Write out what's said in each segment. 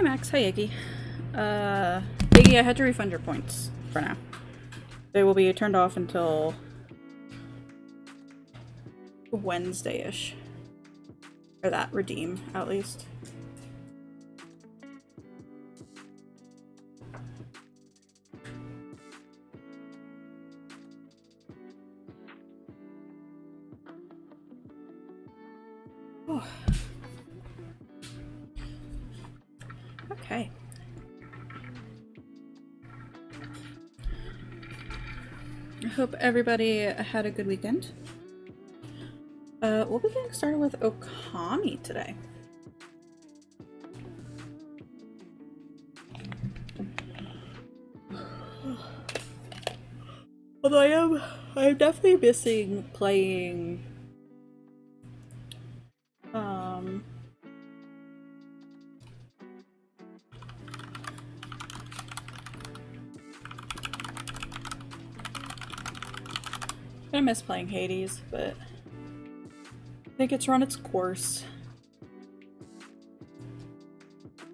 Max. Hi, Iggy. Iggy, I had to refund your points for now. They will be turned off until Wednesday-ish. Or that redeem, at least. Oh. Okay. I hope everybody had a good weekend. We'll be getting started with Okami today. Although I'm definitely missing playing I miss playing Hades, but I think it's run its course.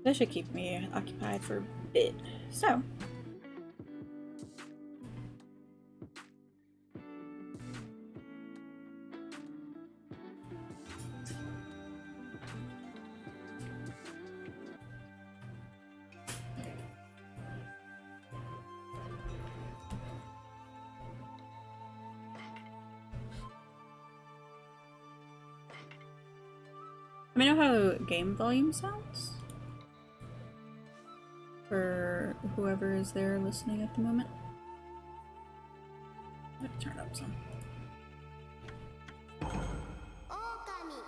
That should keep me occupied for a bit. So, let me know how game volume sounds for whoever is there listening at the moment. Let me turn it up some. Okami.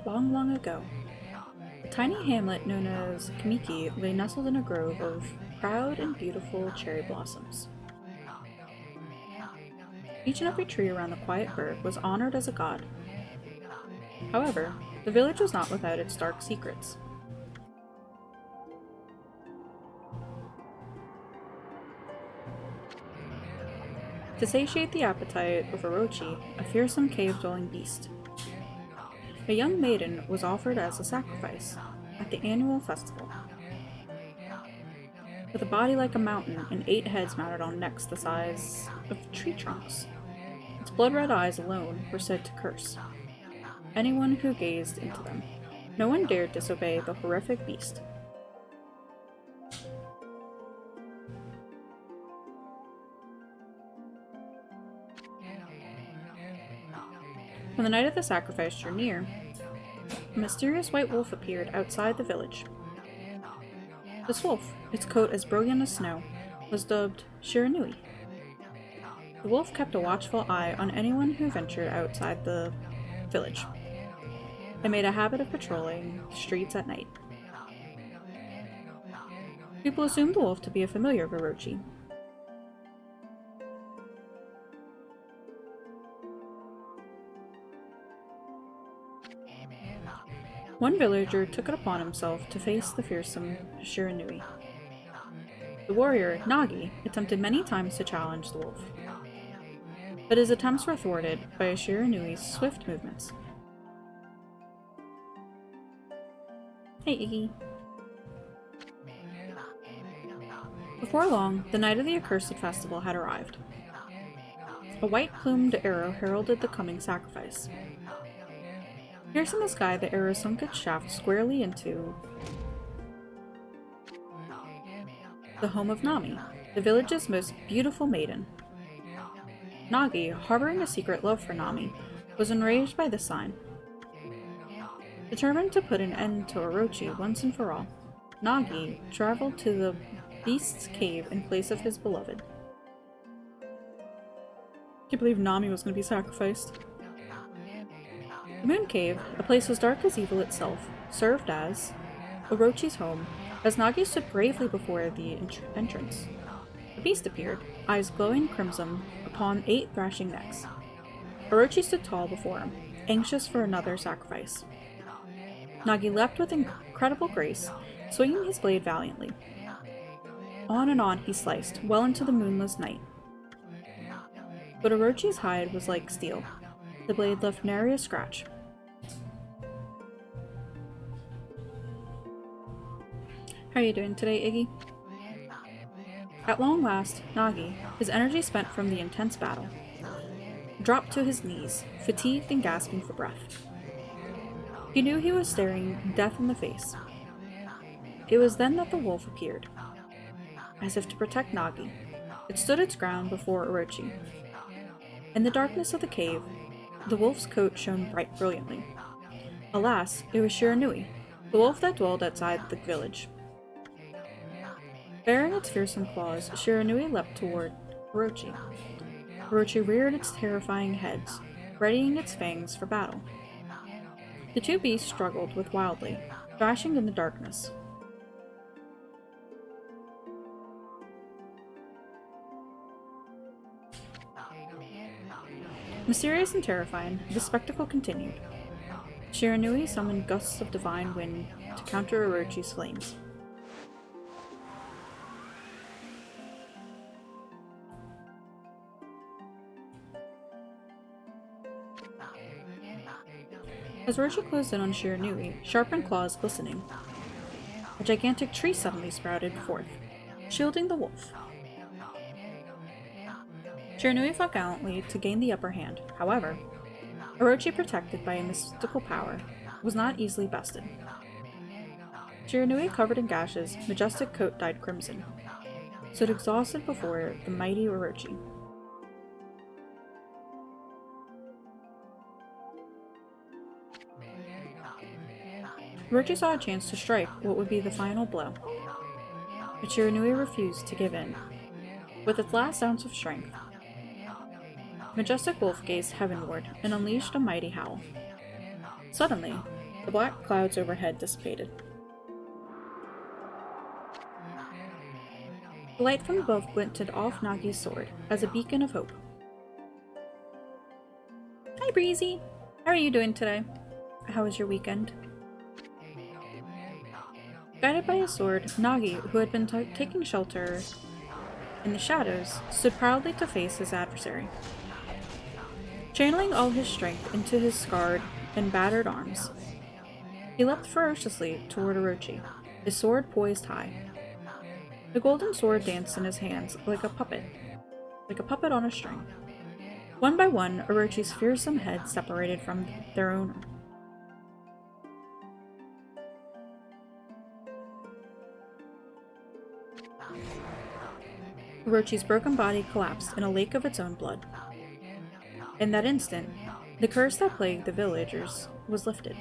Long, long ago, a tiny hamlet known as Kamiki lay nestled in a grove of proud and beautiful cherry blossoms. Each and every tree around the quiet burg was honored as a god. However, the village was not without its dark secrets. To satiate the appetite of Orochi, a fearsome cave-dwelling beast, a young maiden was offered as a sacrifice at the annual festival. With a body like a mountain and 8 heads mounted on necks the size of tree trunks, its blood-red eyes alone were said to curse anyone who gazed into them. No one dared disobey the horrific beast. When the night of the sacrifice drew near, a mysterious white wolf appeared outside the village. This wolf, its coat as brilliant as snow, was dubbed Shiranui. The wolf kept a watchful eye on anyone who ventured outside the village. It made a habit of patrolling the streets at night. People assumed the wolf to be a familiar of Orochi. One villager took it upon himself to face the fearsome Shiranui. The warrior, Nagi, attempted many times to challenge the wolf, but his attempts were thwarted by Shiranui's swift movements. Hey, Iggy. Before long, the night of the accursed festival had arrived. A white-plumed arrow heralded the coming sacrifice. Piercing the sky, the arrow sunk its shaft squarely into the home of Nami, the village's most beautiful maiden. Nagi, harboring a secret love for Nami, was enraged by this sign. Determined to put an end to Orochi once and for all, Nagi traveled to the beast's cave in place of his beloved. I can't believe Nami was going to be sacrificed. The Moon Cave, a place as dark as evil itself, served as Orochi's home As Nagi stood bravely before the entrance, the beast appeared, eyes glowing crimson upon 8 thrashing necks. Orochi stood tall before him, anxious for another sacrifice. Nagi leapt with incredible grace, swinging his blade valiantly. On and on he sliced, well into the moonless night. But Orochi's hide was like steel. The blade left nary a scratch. How are you doing today, Iggy? At long last, Nagi, his energy spent from the intense battle, dropped to his knees, fatigued and gasping for breath. He knew he was staring death in the face. It was then that the wolf appeared. As if to protect Nagi, it stood its ground before Orochi. In the darkness of the cave, the wolf's coat shone brilliantly. Alas, it was Shiranui, the wolf that dwelled outside the village. Baring its fearsome claws, Shiranui leapt toward Orochi. Orochi reared its terrifying heads, readying its fangs for battle. The two beasts struggled wildly, thrashing in the darkness. Mysterious and terrifying, the spectacle continued. Shiranui summoned gusts of divine wind to counter Orochi's flames. As Orochi closed in on Shiranui, sharpened claws glistening, a gigantic tree suddenly sprouted forth, shielding the wolf. Shiranui fought gallantly to gain the upper hand. However, Orochi, protected by a mystical power, was not easily bested. Shiranui, covered in gashes, majestic coat dyed crimson, stood exhausted before the mighty Orochi. Orochi saw a chance to strike what would be the final blow, but Shiranui refused to give in. With its last ounce of strength, Majestic Wolf gazed heavenward and unleashed a mighty howl. Suddenly, the black clouds overhead dissipated. The light from above glinted off Nagi's sword as a beacon of hope. Hi, Breezy! How are you doing today? How was your weekend? Guided by his sword, Nagi, who had been taking shelter in the shadows, stood proudly to face his adversary. Channeling all his strength into his scarred and battered arms, he leapt ferociously toward Orochi, his sword poised high. The golden sword danced in his hands like a puppet on a string. One by one, Orochi's fearsome heads separated from their owner. Orochi's broken body collapsed in a lake of its own blood. In that instant, the curse that plagued the villagers was lifted.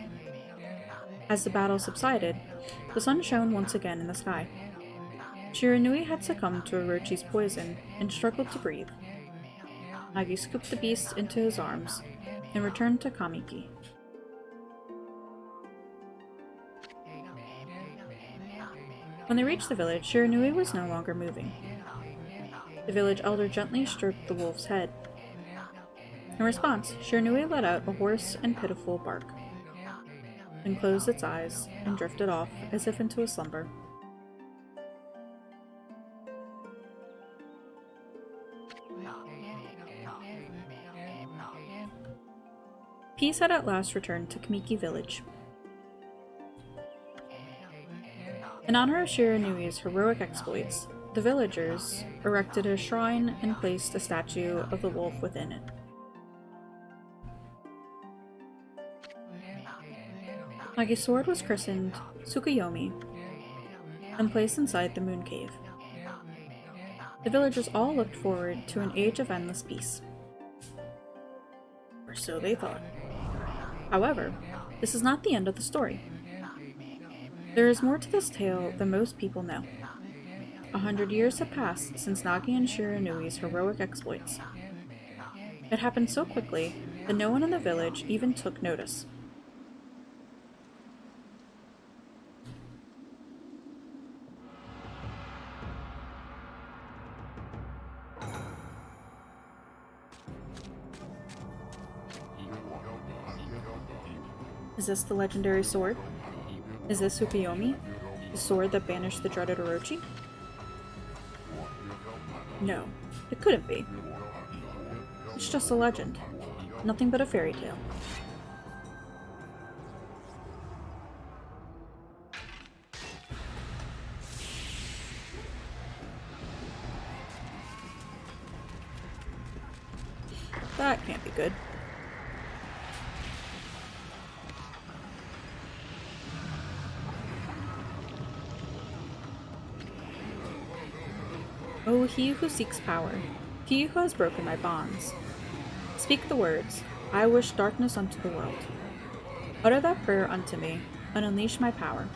As the battle subsided, the sun shone once again in the sky. Shiranui had succumbed to Orochi's poison and struggled to breathe. Nagi scooped the beast into his arms and returned to Kamiki. When they reached the village, Shiranui was no longer moving. The village elder gently stroked the wolf's head. In response, Shiranui let out a hoarse and pitiful bark, then closed its eyes and drifted off as if into a slumber. Peace had at last returned to Kamiki village. In honor of Shiranui's heroic exploits, the villagers erected a shrine and placed a statue of the wolf within it. Nagi's sword was christened Tsukuyomi and placed inside the moon cave. The villagers all looked forward to an age of endless peace. Or so they thought. However, this is not the end of the story. There is more to this tale than most people know. 100 years have passed since Nagi and Shiranui's heroic exploits. It happened so quickly that no one in the village even took notice. Is this the legendary sword? Is this Tsukuyomi? The sword that banished the dreaded Orochi? No, it couldn't be. It's just a legend. Nothing but a fairy tale. That can't be good. Oh, he who seeks power, he who has broken my bonds. Speak the words, I wish darkness unto the world. Utter that prayer unto me, and unleash my power.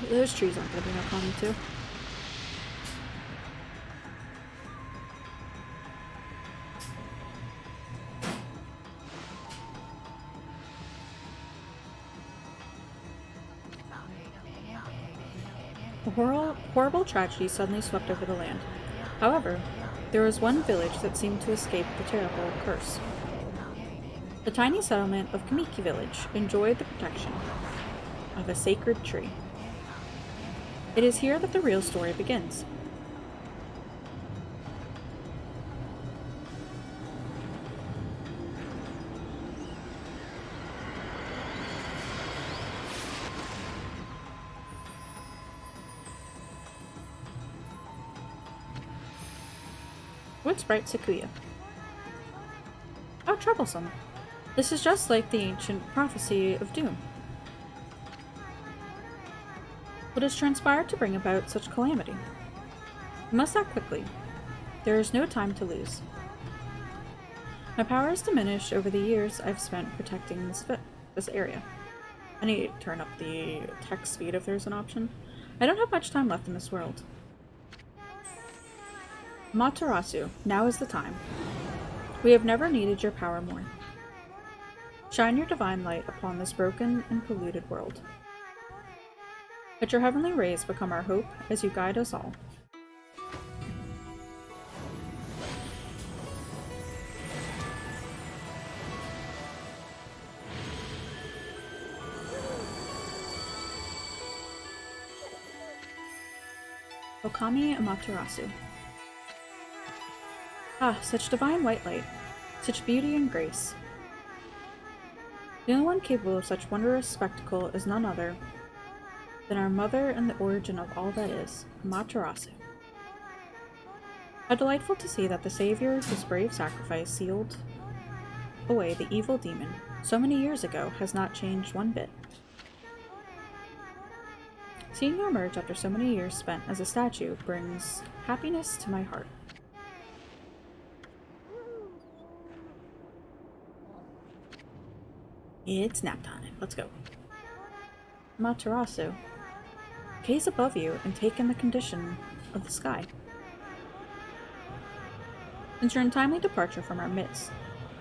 Those trees aren't going to be no Okami too. A horrible tragedy suddenly swept over the land. However, there was one village that seemed to escape the terrible curse. The tiny settlement of Kamiki Village enjoyed the protection of a sacred tree. It is here that the real story begins. What's bright Sakuya? How troublesome. This is just like the ancient prophecy of doom. What has transpired to bring about such calamity? We must act quickly. There is no time to lose. My power has diminished over the years I've spent protecting this area. I need to turn up the text speed if there's an option. I don't have much time left in this world. Amaterasu, now is the time. We have never needed your power more. Shine your divine light upon this broken and polluted world. Let your heavenly rays become our hope as you guide us all. Okami Amaterasu. Ah, such divine white light, such beauty and grace. The only one capable of such wondrous spectacle is none other than our mother and the origin of all that is, Amaterasu. How delightful to see that the savior whose brave sacrifice sealed away the evil demon so many years ago has not changed one bit. Seeing you emerge after so many years spent as a statue brings happiness to my heart. It's nap time. Let's go. Amaterasu, gaze above you and take in the condition of the sky. Since your untimely departure from our midst,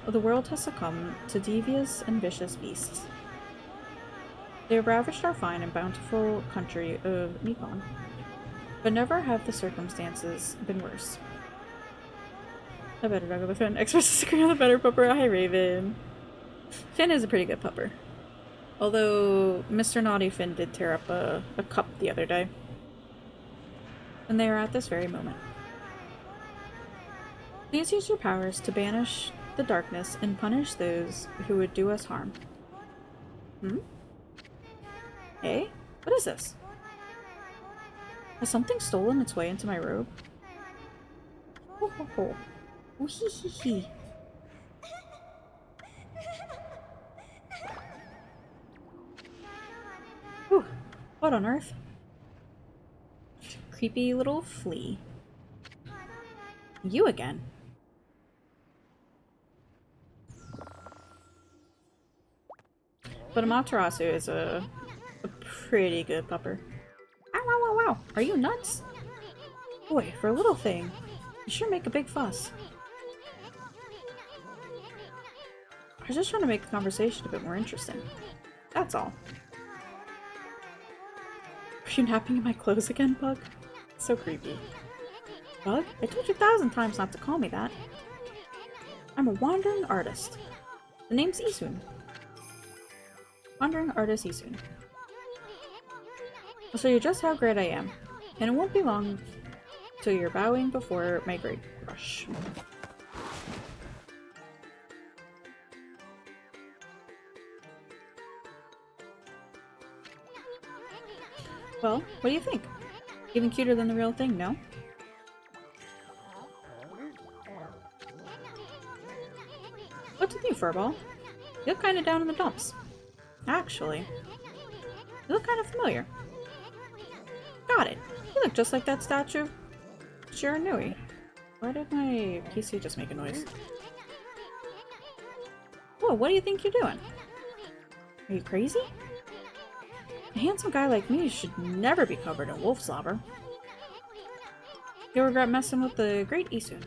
the world has succumbed to devious and vicious beasts. They have ravaged our fine and bountiful country of Nippon, but never have the circumstances been worse. A better dog of the Finn expresses agree on the better pupper. Hi, Raven. Finn is a pretty good pupper. Although Mr. Naughty Finn did tear up a cup the other day. And they are at this very moment. Please use your powers to banish the darkness and punish those who would do us harm. Hmm? Hey? What is this? Has something stolen its way into my robe? Ho ho ho. Ooh hee hee hee. Whew. What on earth? creepy little flea. You again. But Amaterasu is a pretty good pupper. Ow, ow, ow, ow. Are you nuts? Boy, for a little thing, you sure make a big fuss. I was just trying to make the conversation a bit more interesting. That's all. Are you napping in my clothes again, Bug? So creepy. Bug, I told you 1,000 times not to call me that. I'm a wandering artist. The name's Isun. Wandering artist Isun. I'll show you just how great I am, and it won't be long till you're bowing before my great crush. Well, what do you think? Even cuter than the real thing, no? What's with you, Furball? You look kinda down in the dumps. Actually, you look kinda familiar. Got it. You look just like that statue of Shiranui. Why did my PC just make a noise? Whoa, what do you think you're doing? Are you crazy? A handsome guy like me should never be covered in wolf slobber. You'll regret messing with the great Isun.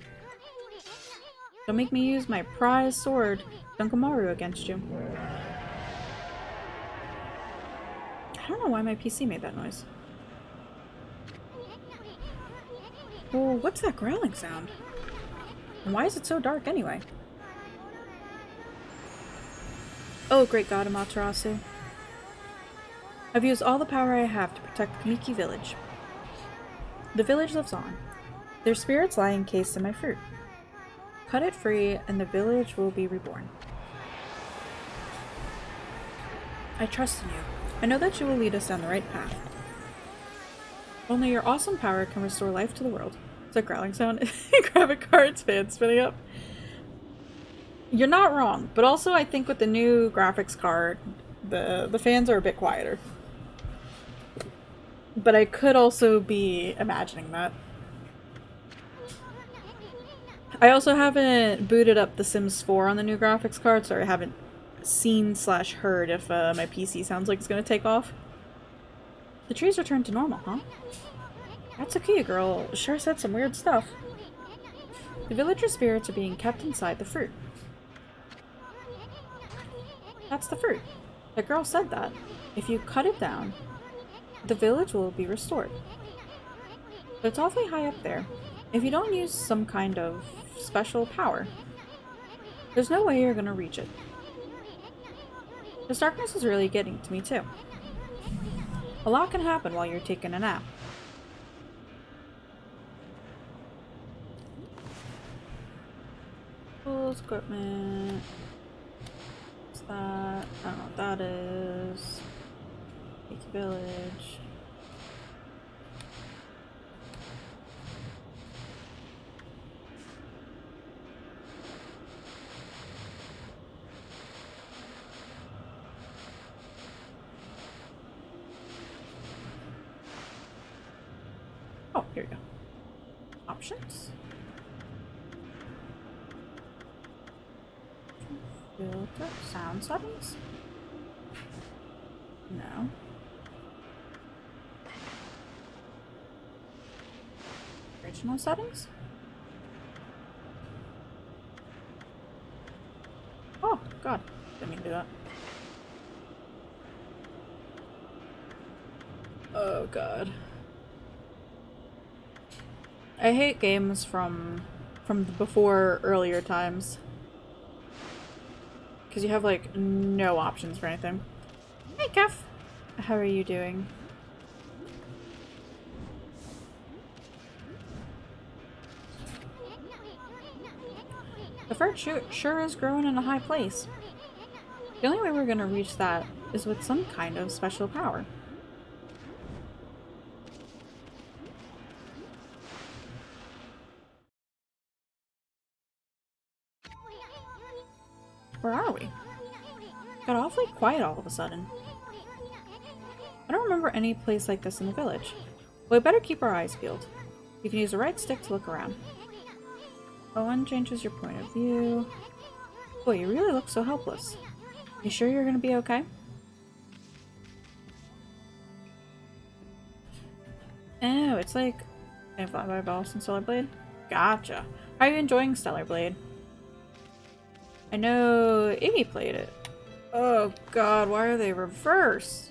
Don't make me use my prized sword, Dunkamaru, against you. I don't know why my PC made that noise. Well, what's that growling sound? And why is it so dark anyway? Oh, great god Amaterasu. I've used all the power I have to protect Kamiki village. The village lives on. Their spirits lie encased in my fruit. Cut it free and the village will be reborn. I trust in you. I know that you will lead us down the right path. Only your awesome power can restore life to the world. Is that growling sound? Graphic cards fan spinning up. You're not wrong, but also I think with the new graphics card, the fans are a bit quieter. But I could also be imagining that. I also haven't booted up The Sims 4 on the new graphics card, so I haven't seen/heard if my PC sounds like it's gonna take off. The trees returned to normal, huh? That's okay, girl. Sure said some weird stuff. The villager spirits are being kept inside the fruit. That's the fruit. The girl said that. If you cut it down, the village will be restored. But it's awfully high up there. If you don't use some kind of special power, there's no way you're gonna reach it. This darkness is really getting to me too. A lot can happen while you're taking a nap. Tools, equipment. What's that? I don't know what that is. Take village. Oh, here we go. Options. Filter. Sound settings? No. Original settings? Oh, God. Didn't mean to do that. Oh, God. I hate games from before earlier times. Because you have, like, no options for anything. Hey, Kef! How are you doing? The fruit sure is growing in a high place. The only way we're gonna reach that is with some kind of special power. Where are we? Got awfully quiet all of a sudden. I don't remember any place like this in the village. We better keep our eyes peeled. You can use the right stick to look around. One changes your point of view. Boy, you really look so helpless. You sure you're gonna be okay? Oh, it's like a flyby boss in Stellar Blade? Gotcha. How are you enjoying Stellar Blade? I know Iggy played it. Oh god, why are they reversed?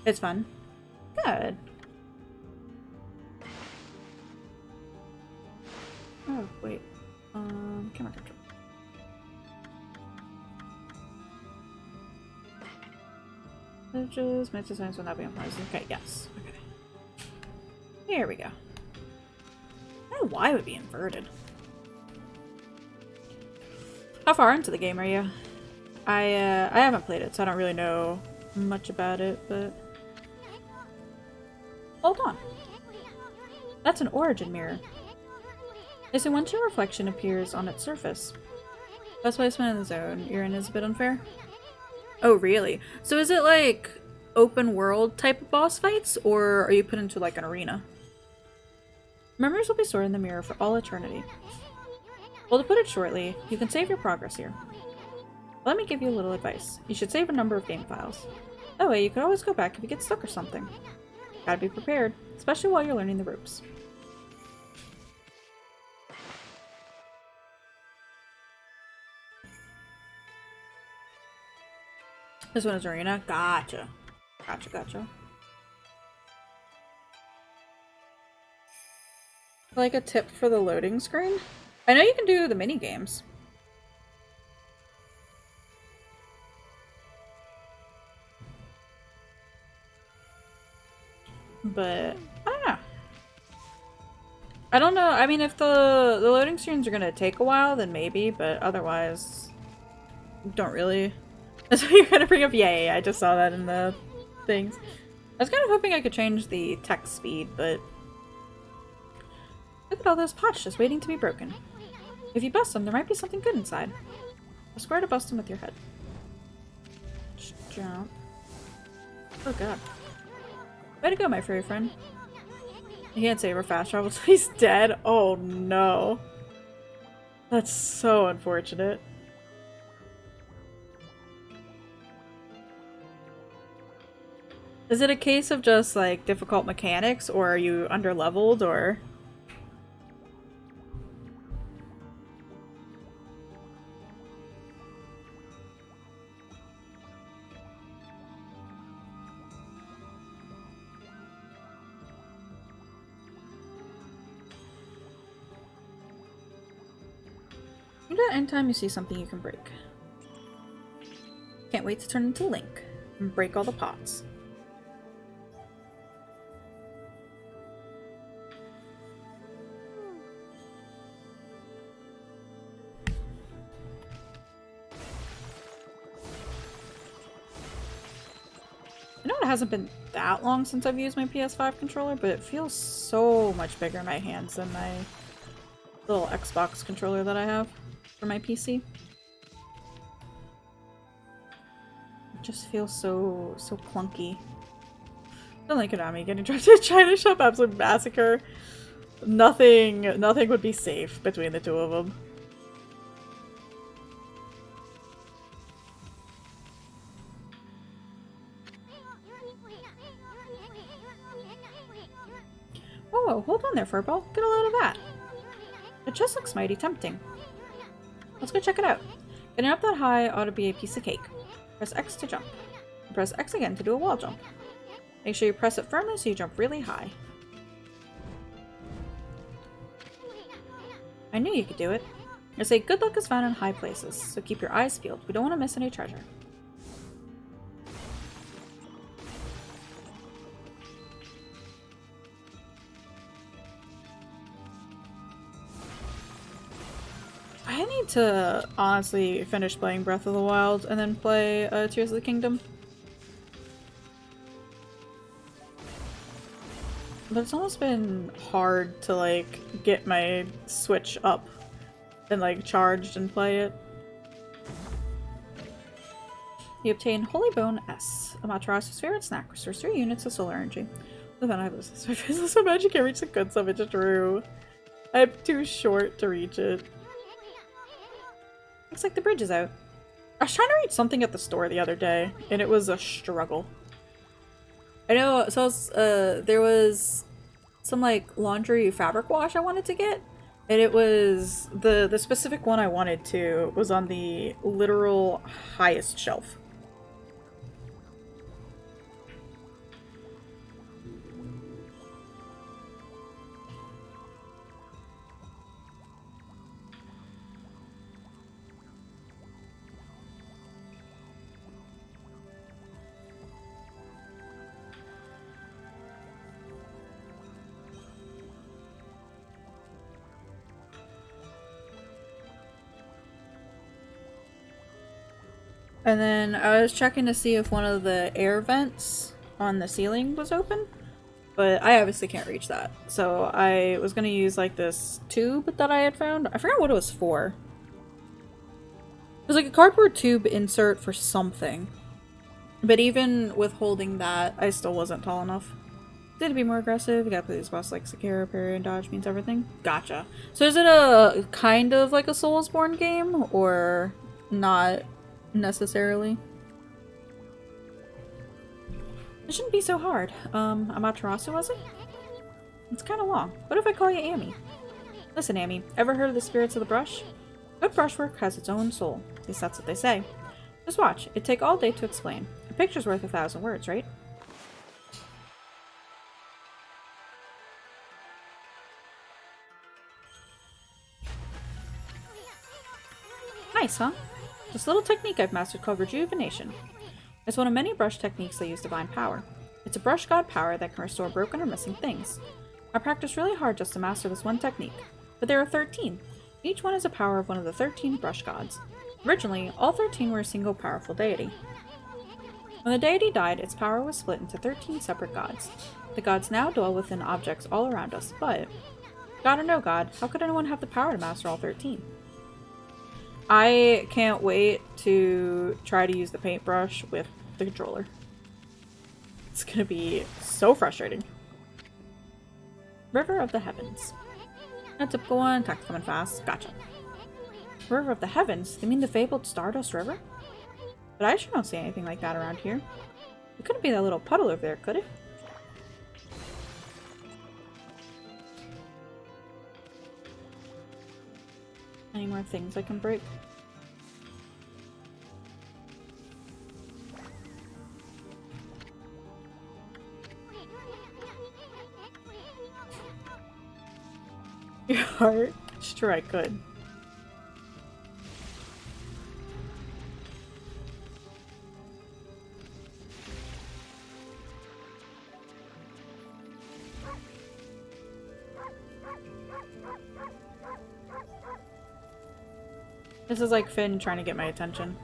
It's fun. Good. Oh, wait. Camera control. Just makes sense when that being applies. Okay, yes. Okay. Here we go. I don't know why it would be inverted. How far into the game are you? I haven't played it, so I don't really know much about it, but... Hold on. That's an origin mirror. They say once your reflection appears on its surface. Best placement in the zone you're in is a bit unfair. Oh, really? So is it like open world type of boss fights, or are you put into like an arena? Memories will be stored in the mirror for all eternity. Well, to put it shortly, you can save your progress here. Let me give you a little advice. You should save a number of game files. That way you can always go back if you get stuck or something. Gotta be prepared, especially while you're learning the ropes. This one is arena? Gotcha. Gotcha. Like a tip for the loading screen? I know you can do the mini games. But I don't know. I don't know. I mean, if the loading screens are gonna take a while, then maybe, but otherwise, don't really. That's what you're gonna bring up? Yeah, I just saw that in the things. I was kind of hoping I could change the text speed, but look at all those pots just waiting to be broken. If you bust them, there might be something good inside. A square to bust them with your head. Just jump. Oh god. Way to go, my furry friend. You can't save or fast travel till he's dead? Oh no. That's so unfortunate. Is it a case of just like difficult mechanics, or are you underleveled, or? Do that anytime you see something you can break. Can't wait to turn into Link and break all the pots. I know it hasn't been that long since I've used my PS5 controller, but it feels so much bigger in my hands than my little Xbox controller that I have for my PC. It just feels so clunky. Don't like Konami getting dropped to a China shop, absolute massacre. Nothing would be safe between the two of them. Whoa, hold on there, Furball. Get a load of that. The chest looks mighty tempting. Let's go check it out. Getting up that high ought to be a piece of cake. Press X to jump. And press X again to do a wall jump. Make sure you press it firmly so you jump really high. I knew you could do it. I say good luck is found in high places, so keep your eyes peeled. We don't want to miss any treasure. I need to honestly finish playing Breath of the Wild and then play Tears of the Kingdom. But it's almost been hard to like get my Switch up and like charged and play it. You obtain Holy Bone S, Amaterasu's favorite snack, restores 3 units of solar energy. But then I lose this. My face is so bad you can't reach the good stuff, it's true. I'm too short to reach it. Looks like the bridge is out. I was trying to reach something at the store the other day, and it was a struggle. I know, so there was some like laundry fabric wash I wanted to get, and it was the specific one I wanted to was on the literal highest shelf. And then I was checking to see if one of the air vents on the ceiling was open, but I obviously can't reach that. So I was gonna use like this tube that I had found. I forgot what it was for. It was like a cardboard tube insert for something. But even with holding that, I still wasn't tall enough. Did to be more aggressive, you gotta play these boss like Sekiro, parry, and dodge means everything. Gotcha. So is it a kind of like a Soulsborne game, or not necessarily? It shouldn't be so hard. Amaterasu, was it? It's kind of long. What if I call you Amy? Listen, Amy, ever heard of the spirits of the brush? Good brushwork has its own soul. At least that's what they say. Just watch. It'd take all day to explain. A picture's worth 1,000 words, right? Nice, huh? This little technique I've mastered called rejuvenation. It's one of many brush techniques that use divine power. It's a brush god power that can restore broken or missing things. I practiced really hard just to master this one technique, but there are 13. Each one is a power of one of the 13 brush gods. Originally, all 13 were a single powerful deity. When the deity died, its power was split into 13 separate gods. The gods now dwell within objects all around us, but god or no god, how could anyone have the power to master all 13? I can't wait to try to use the paintbrush with the controller. It's gonna be so frustrating. River of the Heavens. A typical one, attack coming fast. Gotcha. River of the Heavens? They mean the fabled Stardust River? But I sure don't see anything like that around here. It couldn't be that little puddle over there, could it? Any more things I can break? Your heart? Sure I could. This is like Finn trying to get my attention.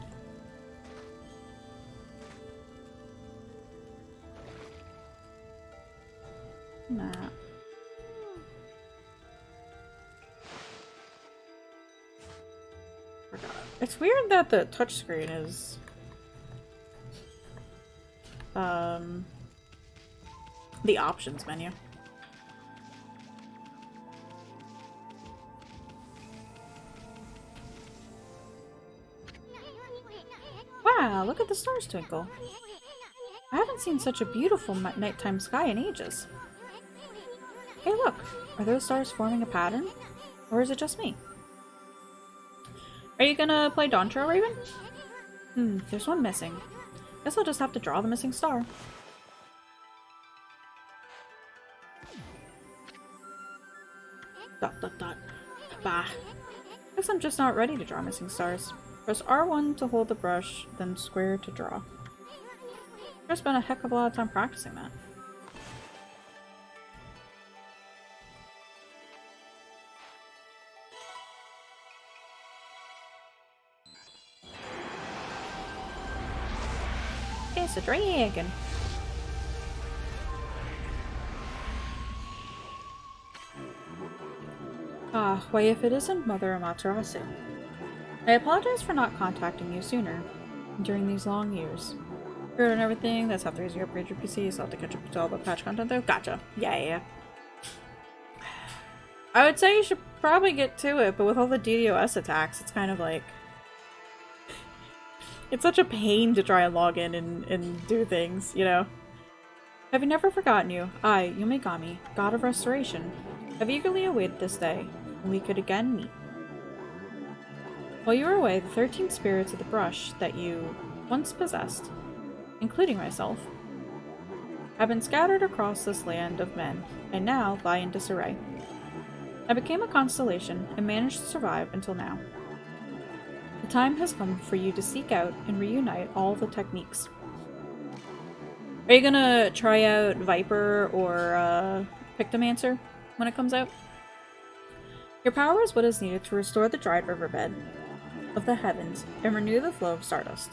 Nah. Forgot. It's weird that the touchscreen is the options menu. Wow, look at the stars twinkle. I haven't seen such a beautiful nighttime sky in ages. Hey look, are those stars forming a pattern? Or is it just me? Are you gonna play Dawntrail, Raven? There's one missing. Guess I'll just have to draw the missing star. Dot dot dot. Bah. Guess I'm just not ready to draw missing stars. Press R1 to hold the brush, then square to draw. I spent a heck of a lot of time practicing that. It's a dragon! Ah, why if it isn't Mother Amaterasu. I apologize for not contacting you sooner. during these long years. Heard and everything, that's after you upgrade your PC, so I'll have to catch up to all the patch content though. Gotcha. Yeah. I would say you should probably get to it, but with all the DDoS attacks, it's kind of like... It's such a pain to try and log in and do things, you know? Have you never forgotten you? I, Yumigami, god of restoration, have eagerly awaited this day, when we could again meet. While you were away, the 13 spirits of the brush that you once possessed, including myself, have been scattered across this land of men, and now lie in disarray. I became a constellation and managed to survive until now. The time has come for you to seek out and reunite all the techniques. Are you gonna try out Viper or Pictomancer when it comes out? Your power is what is needed to restore the dried riverbed of the heavens and renew the flow of stardust.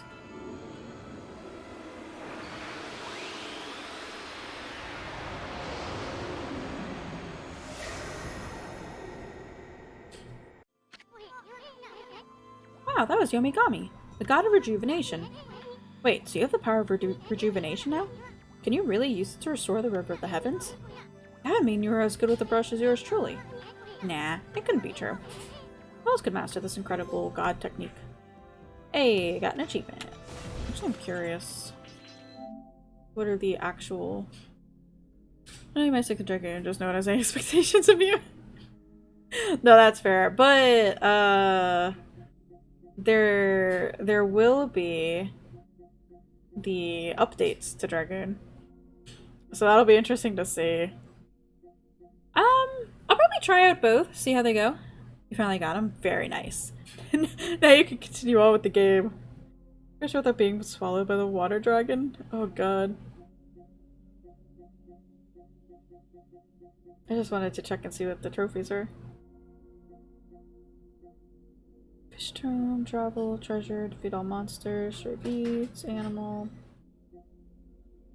Wow, that was Yomigami, the god of rejuvenation. Wait, so you have the power of rejuvenation now? Can you really use it to restore the river of the heavens? That would mean you were as good with the brush as yours truly. Nah, it couldn't be true. Who else could master this incredible god technique? Hey, got an achievement. Actually, I'm curious. What are the actual... I know you might stick to drinking and just know what has any expectations of you. No, that's fair. But, there will be the updates to Dragoon. So that'll be interesting to see. I'll probably try out both, see how they go. You finally got them? Very nice. Now you can continue on with the game. Are you sure without being swallowed by the water dragon? Oh god. I just wanted to check and see what the trophies are. Fish tomb, travel, treasure, defeat all monsters, stray beads, animal,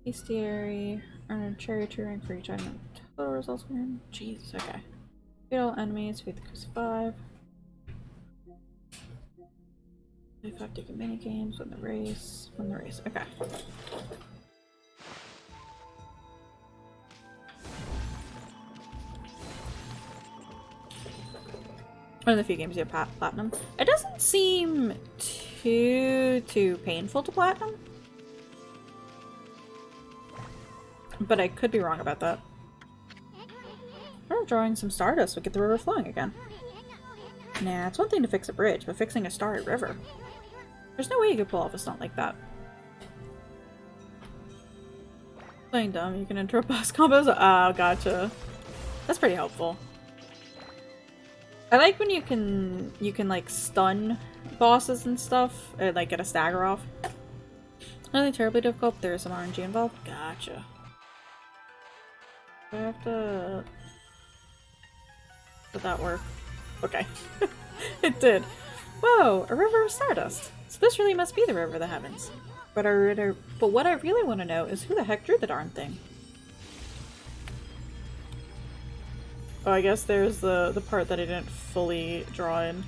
bestiary, earn a cherry tree rank for each item. Total results win. Jeez, okay. Defeat all enemies, defeat the crucify. 25 ticket mini games, win the race, okay. One of the few games you have platinum. It doesn't seem too painful to platinum. But I could be wrong about that. Or drawing some stardust would get the river flowing again. Nah, it's one thing to fix a bridge, but fixing a starry river. There's no way you could pull off a stunt like that. Playing dumb, you can interrupt boss combos. Oh, gotcha. That's pretty helpful. I like when you can like stun bosses and stuff, or like get a stagger off. Nothing terribly difficult, there's some RNG involved. Gotcha. Do I have to... Did that work? Okay. It did. Whoa, a river of stardust. So this really must be the river of the heavens. But what I really want to know is who the heck drew the darn thing? Oh, I guess there's the part that I didn't fully draw in.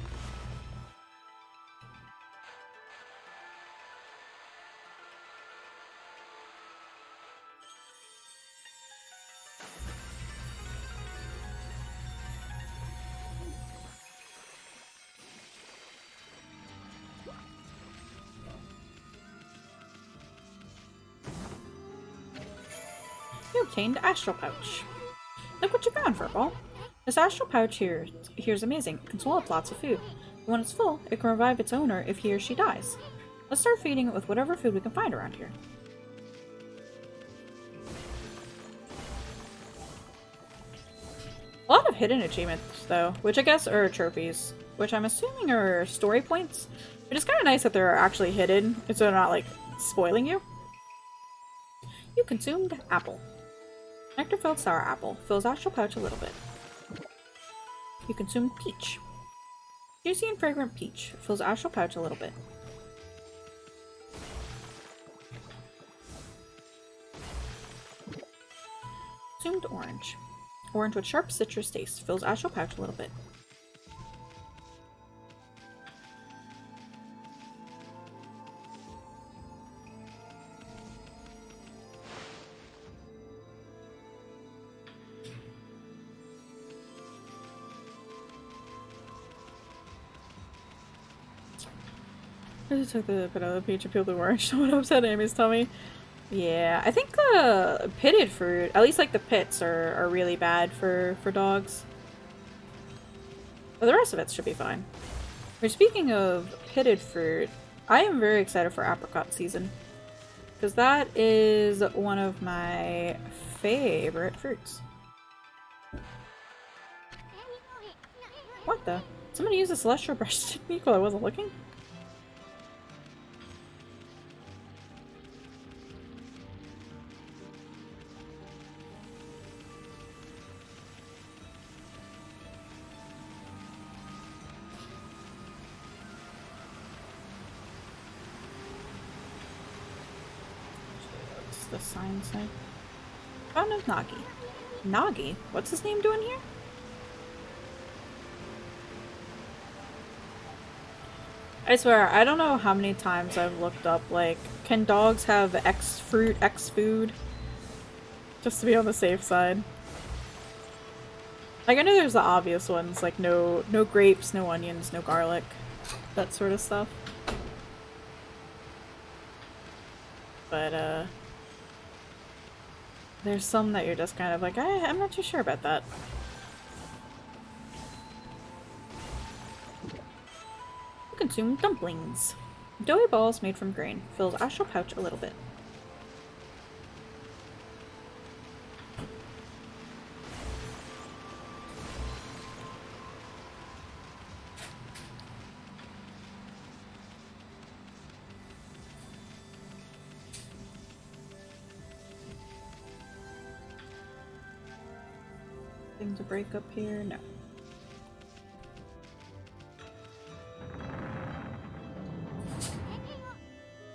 You obtained Astral Pouch. Look what you found, Furball. This astral pouch here's amazing. It can swallow up lots of food. But when it's full, it can revive its owner if he or she dies. Let's start feeding it with whatever food we can find around here. A lot of hidden achievements, though, which I guess are trophies, which I'm assuming are story points. But it's kind of nice that they're actually hidden, so they're not, like, spoiling you. You consumed apple. Nectar-filled sour apple. Fills astral pouch a little bit. You consumed peach. Juicy and fragrant peach. Fills astral pouch a little bit. Consumed orange. Orange with sharp citrus taste. Fills astral pouch a little bit. I just took the bit out of the peach and peeled the orange. Someone upset Amy's tummy. Yeah, I think the pitted fruit, at least like the pits, are really bad for dogs. But the rest of it should be fine. But speaking of pitted fruit, I am very excited for apricot season. Because that is one of my favorite fruits. What the? Somebody used a celestial brush to me while I wasn't looking? What's the sign say? Fountain of Nagi. Nagi? What's his name doing here? I swear, I don't know how many times I've looked up, like, can dogs have X fruit, X food? Just to be on the safe side. Like, I know there's the obvious ones, like no grapes, no onions, no garlic, that sort of stuff. But, there's some that you're just kind of like, I'm not too sure about that. Consume dumplings. Doughy balls made from grain. Fills astral pouch a little bit. Thing to break up here? No.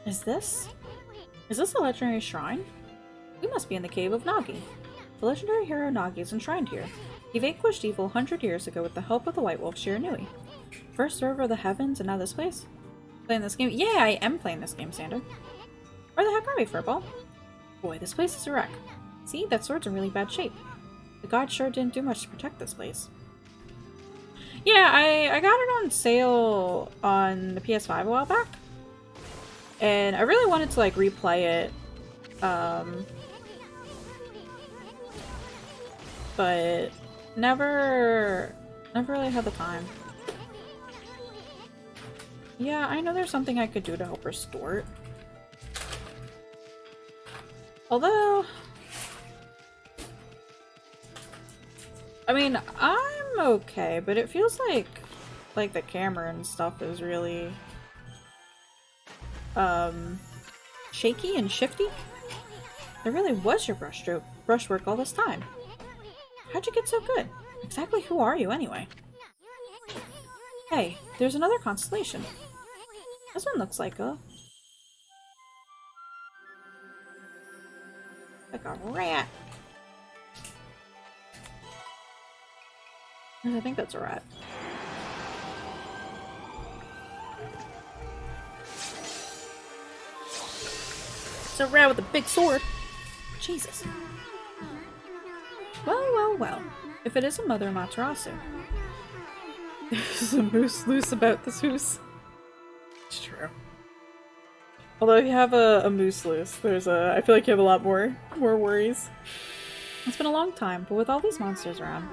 Is this a legendary shrine? We must be in the cave of Nagi. The legendary hero Nagi is enshrined here. He vanquished evil 100 years ago with the help of the White Wolf Shiranui. First server of the heavens and now this place? Playing this game? Yeah, I am playing this game, Sander. Where the heck are we, Furball? Boy, this place is a wreck. See, that sword's in really bad shape. The gods sure didn't do much to protect this place. Yeah, I got it on sale on the PS5 a while back. And I really wanted to, like, replay it, but never really had the time. Yeah, I know there's something I could do to help restore it. Although, I mean, I'm okay, but it feels like the camera and stuff is really shaky and shifty. There really was your brushwork all this time. How'd you get so good? Exactly who are you anyway? Hey, there's another constellation. This one looks like a rat. I think that's a rat. It's a rat with a big sword. Jesus. Well. If it is a Mother Materasu. There's a moose loose about this hoose. It's true. Although if you have a moose loose, I feel like you have a lot more worries. It's been a long time, but with all these monsters around,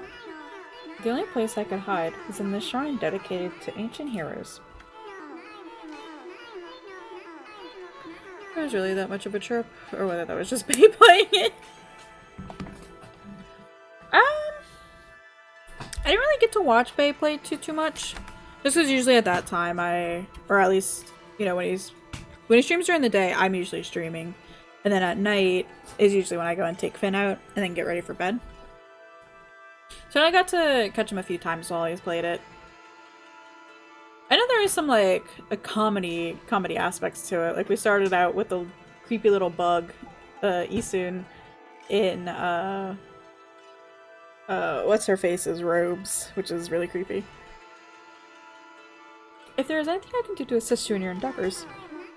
the only place I could hide is in this shrine dedicated to ancient heroes. It was really that much of a trip, or whether that was just me playing it. I didn't really get to watch Bae play too much, just because usually at that time or at least, you know, when he streams during the day, I'm usually streaming, and then at night is usually when I go and take Finn out and then get ready for bed. So I got to catch him a few times while he's played it. I know there is some like a comedy aspects to it. Like we started out with the creepy little bug, Isun, in what's her face's robes, which is really creepy. If there is anything I can do to assist you in your endeavors,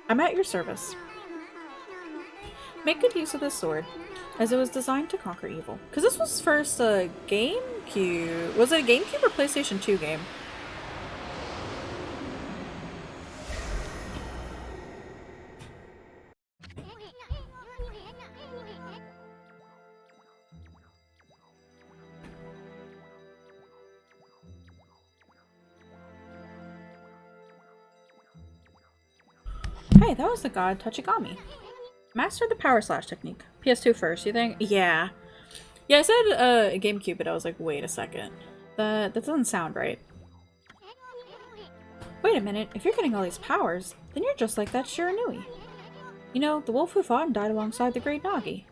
I'm at your service. Make good use of this sword, as it was designed to conquer evil. Because this was first a GameCube. Was it a GameCube or PlayStation 2 game? Hey, that was the god Tachigami. Mastered the power slash technique. PS2 first, you think? Yeah. Yeah, I said GameCube, but I was like, wait a second. That doesn't sound right. Wait a minute, if you're getting all these powers, then you're just like that Shiranui. You know, the wolf who fought and died alongside the great Nagi.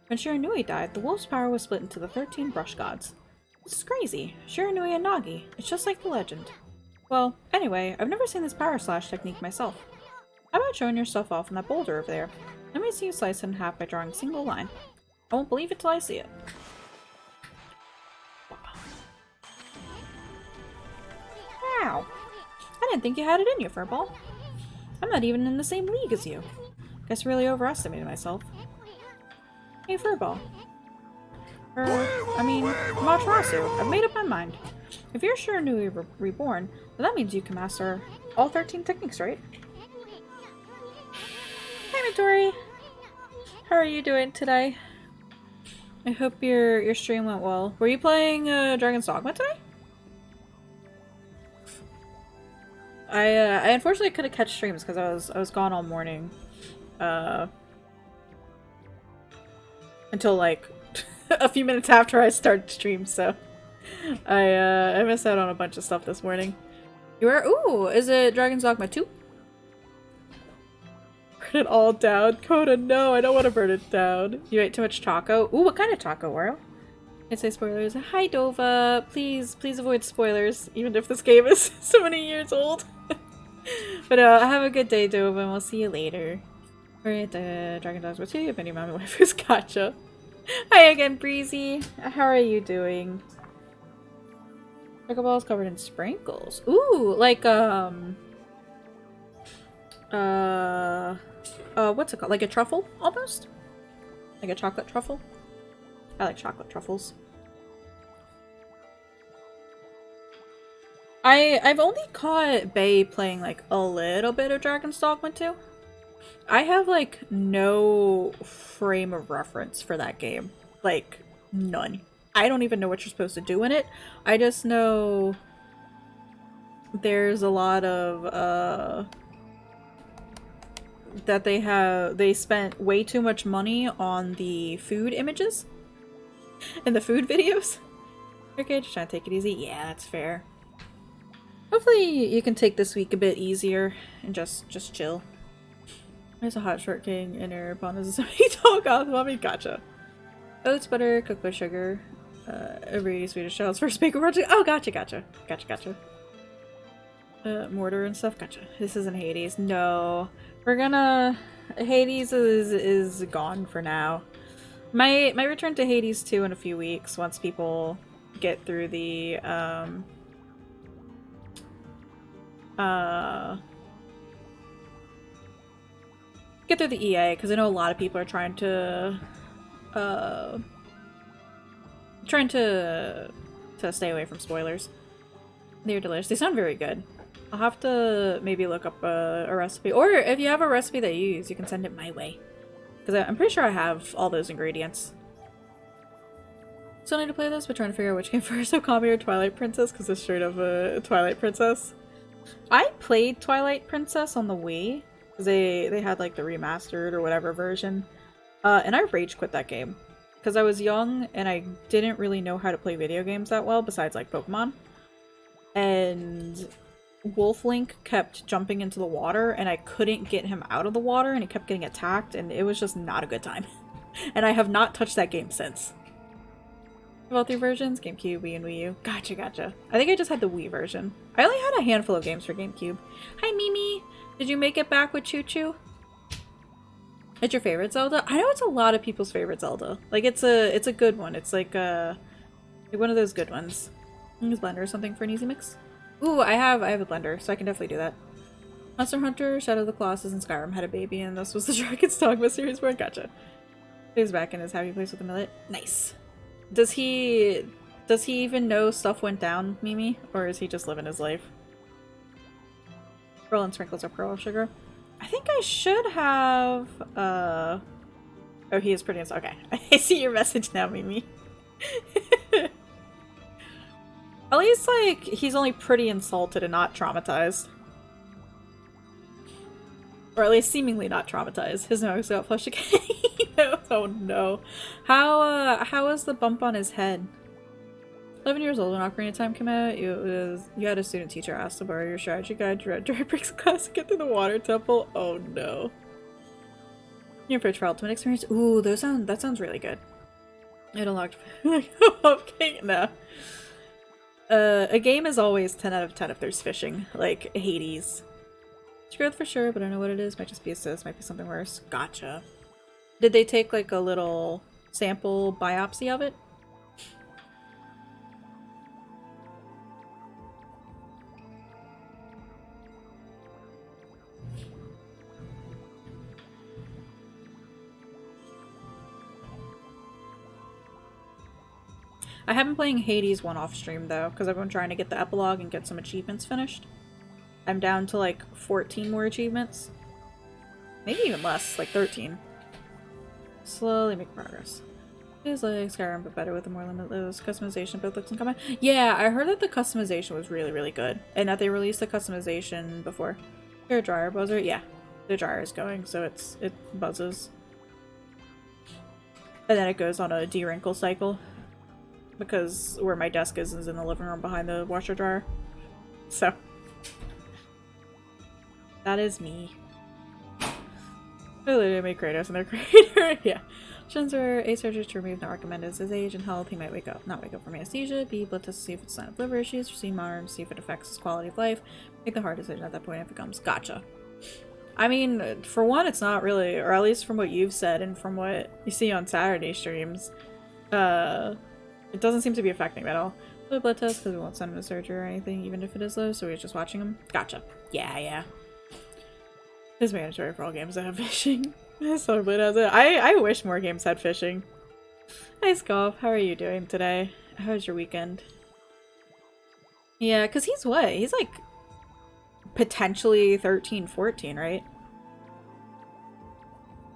When Shiranui died, the wolf's power was split into the 13 brush gods. This is crazy. Shiranui and Nagi. It's just like the legend. Well, anyway, I've never seen this power slash technique myself. How about showing your stuff off on that boulder over there? Let me see you slice it in half by drawing a single line. I won't believe it till I see it. Wow. I didn't think you had it in you, Furball. I'm not even in the same league as you. Guess I really overestimated myself. Hey, Furball. Matarasu, I've made up my mind. If you're Shiranui reborn, then that means you can master all 13 techniques, right? Hey, Midori! How are you doing today? I hope your stream went well. Were you playing Dragon's Dogma today? I unfortunately couldn't catch streams because I was gone all morning. Until like a few minutes after I started stream, so I missed out on a bunch of stuff this morning. You were ooh, is it Dragon's Dogma 2? Burn it all down. Coda, no, I don't want to burn it down. You ate too much taco. Ooh, what kind of taco, Waro? Can't say spoilers. Hi, Dova. Please avoid spoilers, even if this game is so many years old. But have a good day, Dova, and we'll see you later. We're at the Dragon Dogma 2. If any mommy waifus, gotcha. Hi again, Breezy. How are you doing? Choco balls covered in sprinkles. Ooh, like what's it called? Like a truffle, almost? Like a chocolate truffle? I like chocolate truffles. I've only caught Bae playing like a little bit of Dragon's Dogma 2. I have like no frame of reference for that game. Like, none. I don't even know what you're supposed to do in it. I just know there's a lot of that they spent way too much money on the food images and the food videos. Okay, just trying to take it easy. Yeah, that's fair. Hopefully you can take this week a bit easier and just chill. There's a hot short king in her pond as a dog off mommy. Gotcha. Oats, butter, cooked with sugar. Every Swedish child's first baker project. Oh, gotcha. Mortar and stuff. Gotcha. This isn't Hades. No. We're gonna... Hades is gone for now. My return to Hades 2 in a few weeks once people get through the, get through the EA, because I know a lot of people are trying to stay away from spoilers. They're delicious. They sound very good. I'll have to maybe look up a recipe, or if you have a recipe that you use, you can send it my way, because I'm pretty sure I have all those ingredients. Still need to play this, but trying to figure out which came first, Okami or Twilight Princess, because it's straight up a Twilight Princess. I played Twilight Princess on the Wii, because they had like the remastered or whatever version, and I rage quit that game, because I was young and I didn't really know how to play video games that well, besides like Pokemon, and Wolf Link kept jumping into the water and I couldn't get him out of the water and he kept getting attacked and it was just not a good time. And I have not touched that game since. About 3 versions? GameCube, Wii, and Wii U. Gotcha. I think I just had the Wii version. I only had a handful of games for GameCube. Hi Mimi! Did you make it back with Choo Choo? It's your favorite Zelda? I know it's a lot of people's favorite Zelda. Like it's a good one. It's like one of those good ones. Use Blender or something for an easy mix. Ooh, I have a blender, so I can definitely do that. Monster Hunter, Shadow of the Colossus, and Skyrim had a baby, and this was the Dragon's Dogma series born. Gotcha. He's back in his happy place with a millet. Nice. Does he even know stuff went down, Mimi? Or is he just living his life? Pearl and sprinkles are pearl sugar. I think I should have, Oh, he is pretty okay. I see your message now, Mimi. At least, like, he's only pretty insulted and not traumatized. Or at least seemingly not traumatized. His nose got flushed again. Oh no. How was the bump on his head? 11 years old when Ocarina of Time came out, you had a student teacher ask to borrow your strategy guide to Red Dry Bricks class to get through the water temple. Oh no. You're for a trial ultimate experience. Ooh, that sounds really good. It unlocked okay, no. A game is always 10 out of 10 if there's fishing, like Hades. It's growth for sure, but I don't know what it is. Might just be a cyst, might be something worse. Gotcha. Did they take like a little sample biopsy of it? I have been playing Hades 1 off stream though, because I've been trying to get the epilogue and get some achievements finished. I'm down to like 14 more achievements. Maybe even less, like 13. Slowly make progress. It is like Skyrim, but better with a more limitless customization, both looks and combat. Yeah, I heard that the customization was really, really good. And that they released the customization before. Your dryer buzzer? Yeah. The dryer is going, so it buzzes. And then it goes on a de-wrinkle cycle. Because where my desk is in the living room behind the washer dryer. So. That is me. I literally made Kratos and their creator. Yeah. Options are A, surgery to remove, not recommended as his age and health. He might not wake up from anesthesia. B, blood test to see if it's a sign of liver issues. C, monitor him to see if it affects his quality of life. Make the hard decision at that point if it comes. Gotcha. I mean, for one, it's not really, or at least from what you've said and from what you see on Saturday streams, it doesn't seem to be affecting him at all. The blood test because we won't send him to surgery or anything, even if it is low, so we're just watching him. Gotcha. Yeah. It's mandatory for all games that have fishing. Soulblade has it. I wish more games had fishing. Hi, Scoff. How are you doing today? How was your weekend? Yeah, because he's what? He's like potentially 13, 14, right?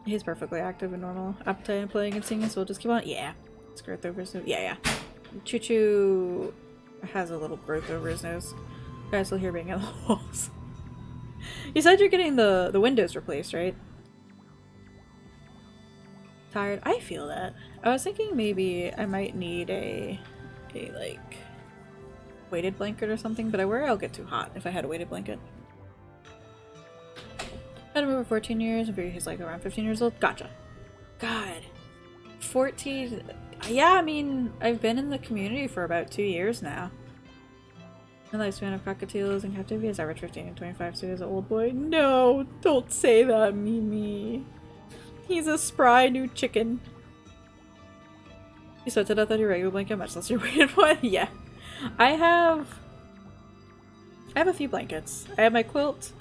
He's perfectly active and normal appetite and playing and singing, so we'll just keep on. Yeah. It's growth over his nose. Yeah. Choo Choo has a little growth over his nose. You guys will hear banging on the walls. You said you're getting the windows replaced, right? Tired? I feel that. I was thinking maybe I might need a like weighted blanket or something, but I worry I'll get too hot if I had a weighted blanket. Had him over 14 years, and figure he's like around 15 years old. Gotcha. God. 14. Yeah, I mean, I've been in the community for about 2 years now. The lifespan of cockatiels in captivity is average 15 and 25, so he's an old boy. No, don't say that, Mimi. He's a spry new chicken. You sweat to death on your regular blanket, much less your weighted one. Yeah. I have a few blankets. I have my quilt,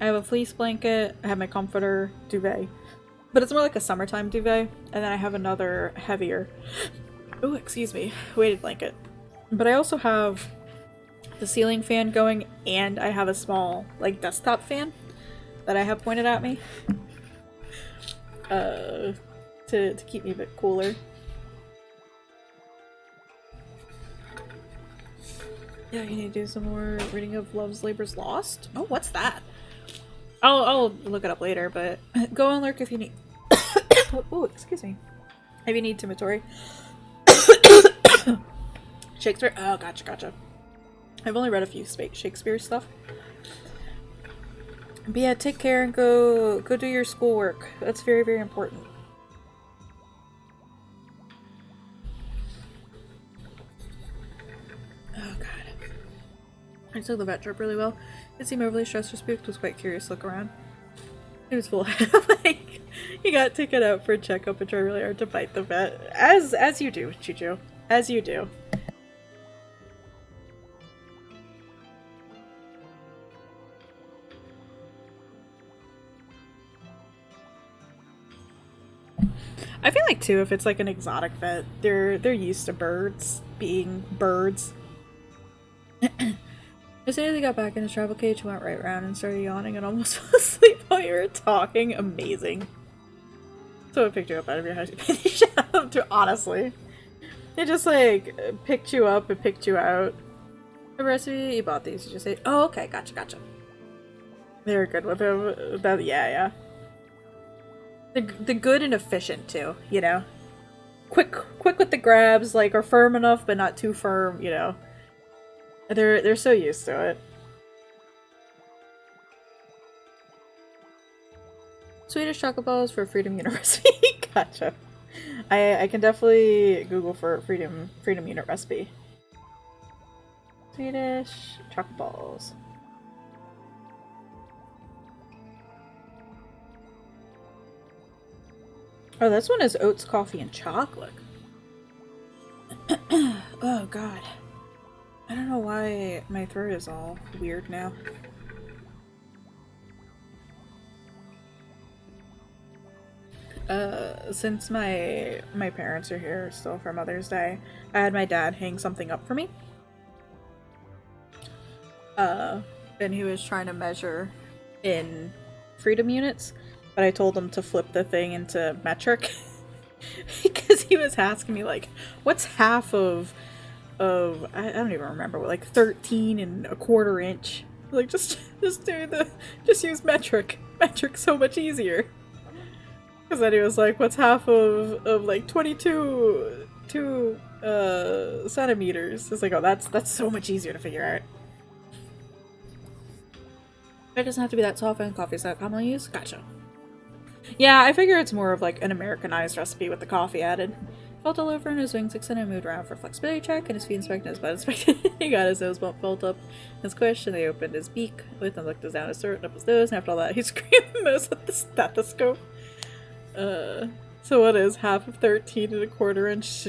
I have a fleece blanket, I have my comforter, duvet. But it's more like a summertime duvet, and then I have another heavier, oh, excuse me, weighted blanket. But I also have the ceiling fan going, and I have a small, like, desktop fan that I have pointed at me. To keep me a bit cooler. Yeah, you need to do some more reading of Love's Labor's Lost? Oh, what's that? I'll look it up later, but go and lurk if you need. Oh, excuse me. If you need Timatory. Shakespeare? Oh, gotcha. I've only read a few Shakespeare stuff. But yeah, take care and go do your schoolwork. That's very, very important. Oh god. I took the vet trip really well. It seemed overly stressed or spooked, was quite curious to look around. It was full of like, you got taken out for a checkup and try really hard to bite the vet. As you do, Choo-Choo. As you do. I feel like too, if it's like an exotic vet, they're used to birds being birds. As soon as he got back in his travel cage, he went right around and started yawning and almost fell asleep while you were talking. Amazing. So it picked you up out of your house. Honestly. It just like picked you up and picked you out. The recipe, you bought these, you just say, oh, okay, gotcha. They're good with him. That, yeah, yeah. The good and efficient too, you know. Quick with the grabs, like are firm enough but not too firm, you know. They're so used to it. Swedish chocolate balls for Freedom University. Gotcha. I can definitely Google for Freedom Unit recipe. Swedish chocolate balls. Oh, this one is oats, coffee, and chocolate. Oh god. I don't know why my throat is all weird now. Since my parents are here still for Mother's Day, I had my dad hang something up for me. And he was trying to measure in freedom units, but I told him to flip the thing into metric because he was asking me like, "What's half of I don't even remember, like 13 and a quarter inch?" Like just use metric. Metric's so much easier. Because then he was like, "What's half of like 22 centimeters?" It's like, "Oh, that's so much easier to figure out." It doesn't have to be that soft, and coffee is that commonly used? Gotcha. Yeah, I figure it's more of like an Americanized recipe with the coffee added. Felt all over and his wings extended and moved around for a flexibility check, and his feet inspected and his butt inspected. He got his nose bump felt up and squished, and they opened his beak with and looked down his throat and up his nose, and after all that, he screamed the most at the stethoscope. So what is half of 13 and a quarter inch?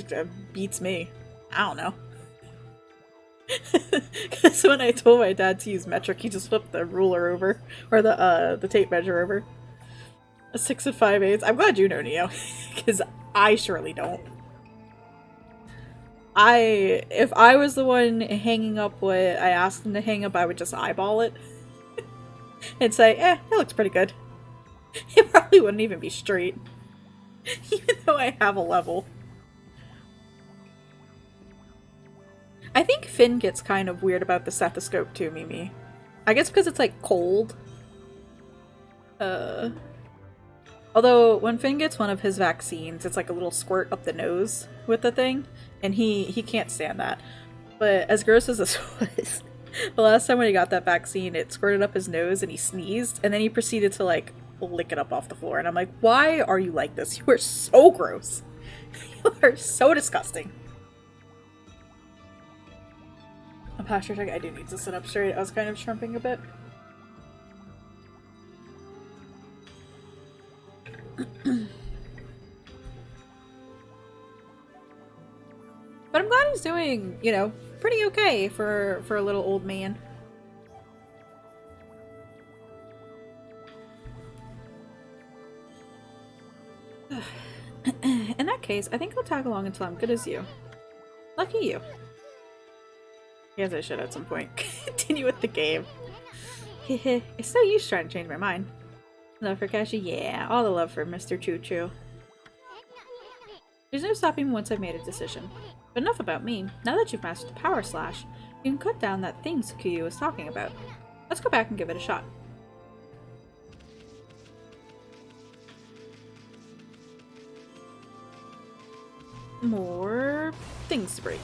Beats me. I don't know. Because when I told my dad to use metric, he just flipped the ruler over, or the tape measure over. A 6 and 5/8. I'm glad you know, Neo, because I surely don't. If I was the one hanging up what I asked him to hang up, I would just eyeball it and say, "Eh, that looks pretty good." It probably wouldn't even be straight, even though I have a level. I think Finn gets kind of weird about the stethoscope too, Mimi. I guess because it's like cold. Although when Finn gets one of his vaccines, it's like a little squirt up the nose with the thing, and he can't stand that. But as gross as this was, the last time when he got that vaccine, it squirted up his nose and he sneezed, and then he proceeded to like lick it up off the floor. And I'm like, why are you like this? You are so gross. You are so disgusting. A posture check. I do need to sit up straight. I was kind of shrumping a bit. But I'm glad he's doing, you know, pretty okay for a little old man. In that case, I think I'll tag along until I'm good as you. Lucky you. Yes, I should at some point continue with the game. Hehe, it's no use trying to change my mind. Love for Kashi? Yeah, all the love for Mr. Choo Choo. There's no stopping me once I've made a decision. But enough about me. Now that you've mastered the Power Slash, you can cut down that thing Tsukuyu was talking about. Let's go back and give it a shot. More things to break.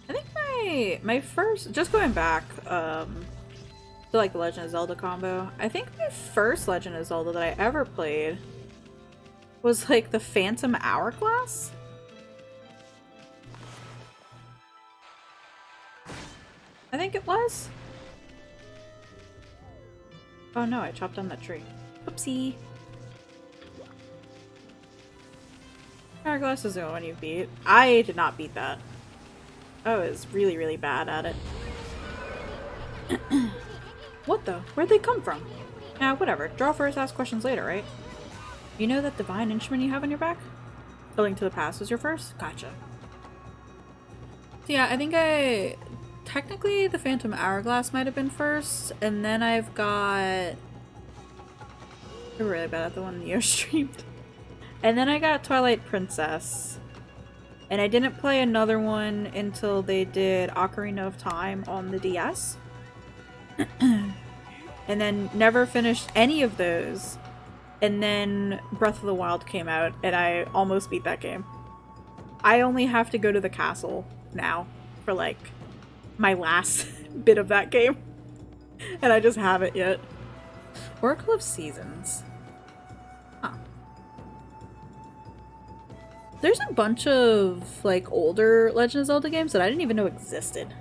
I think my first, just going back to like the Legend of Zelda combo, I think my first Legend of Zelda that I ever played was like the Phantom Hourglass. I think it was. Oh no, I chopped down that tree. Oopsie. Hourglass is the one you beat. I did not beat that. I was really, really bad at it. What the? Where'd they come from? Whatever. Draw first, ask questions later, right? You know that divine instrument you have on your back? A Link to the Past was your first? Gotcha. So yeah, I think technically the Phantom Hourglass might have been first, and then I've got... I'm really bad at the one Neo streamed. And then I got Twilight Princess. And I didn't play another one until they did Ocarina of Time on the DS. And then never finished any of those. And then Breath of the Wild came out, and I almost beat that game. I only have to go to the castle now for, like, my last bit of that game. And I just haven't yet. Oracle of Seasons. Huh. There's a bunch of, like, older Legend of Zelda games that I didn't even know existed.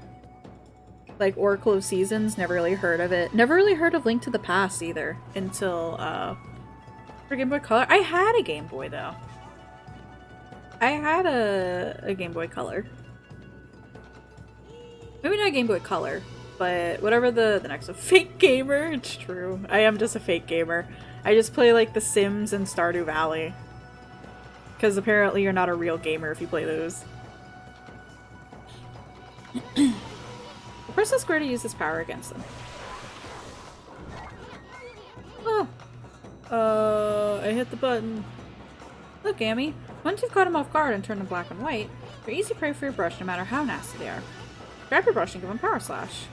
Like, Oracle of Seasons, never really heard of it. Never really heard of Link to the Past either until, for Game Boy Color. I had a Game Boy, though. I had a Game Boy Color. Maybe not Game Boy Color, but whatever the next one. Fake gamer? It's true. I am just a fake gamer. I just play, like, The Sims and Stardew Valley. Because apparently you're not a real gamer if you play those. Press the square to use his power against them. Oh. I hit the button. Look, Amy. Once you've caught him off guard and turned them black and white, they're easy prey for your brush no matter how nasty they are. Grab your brush and give him Power Slash.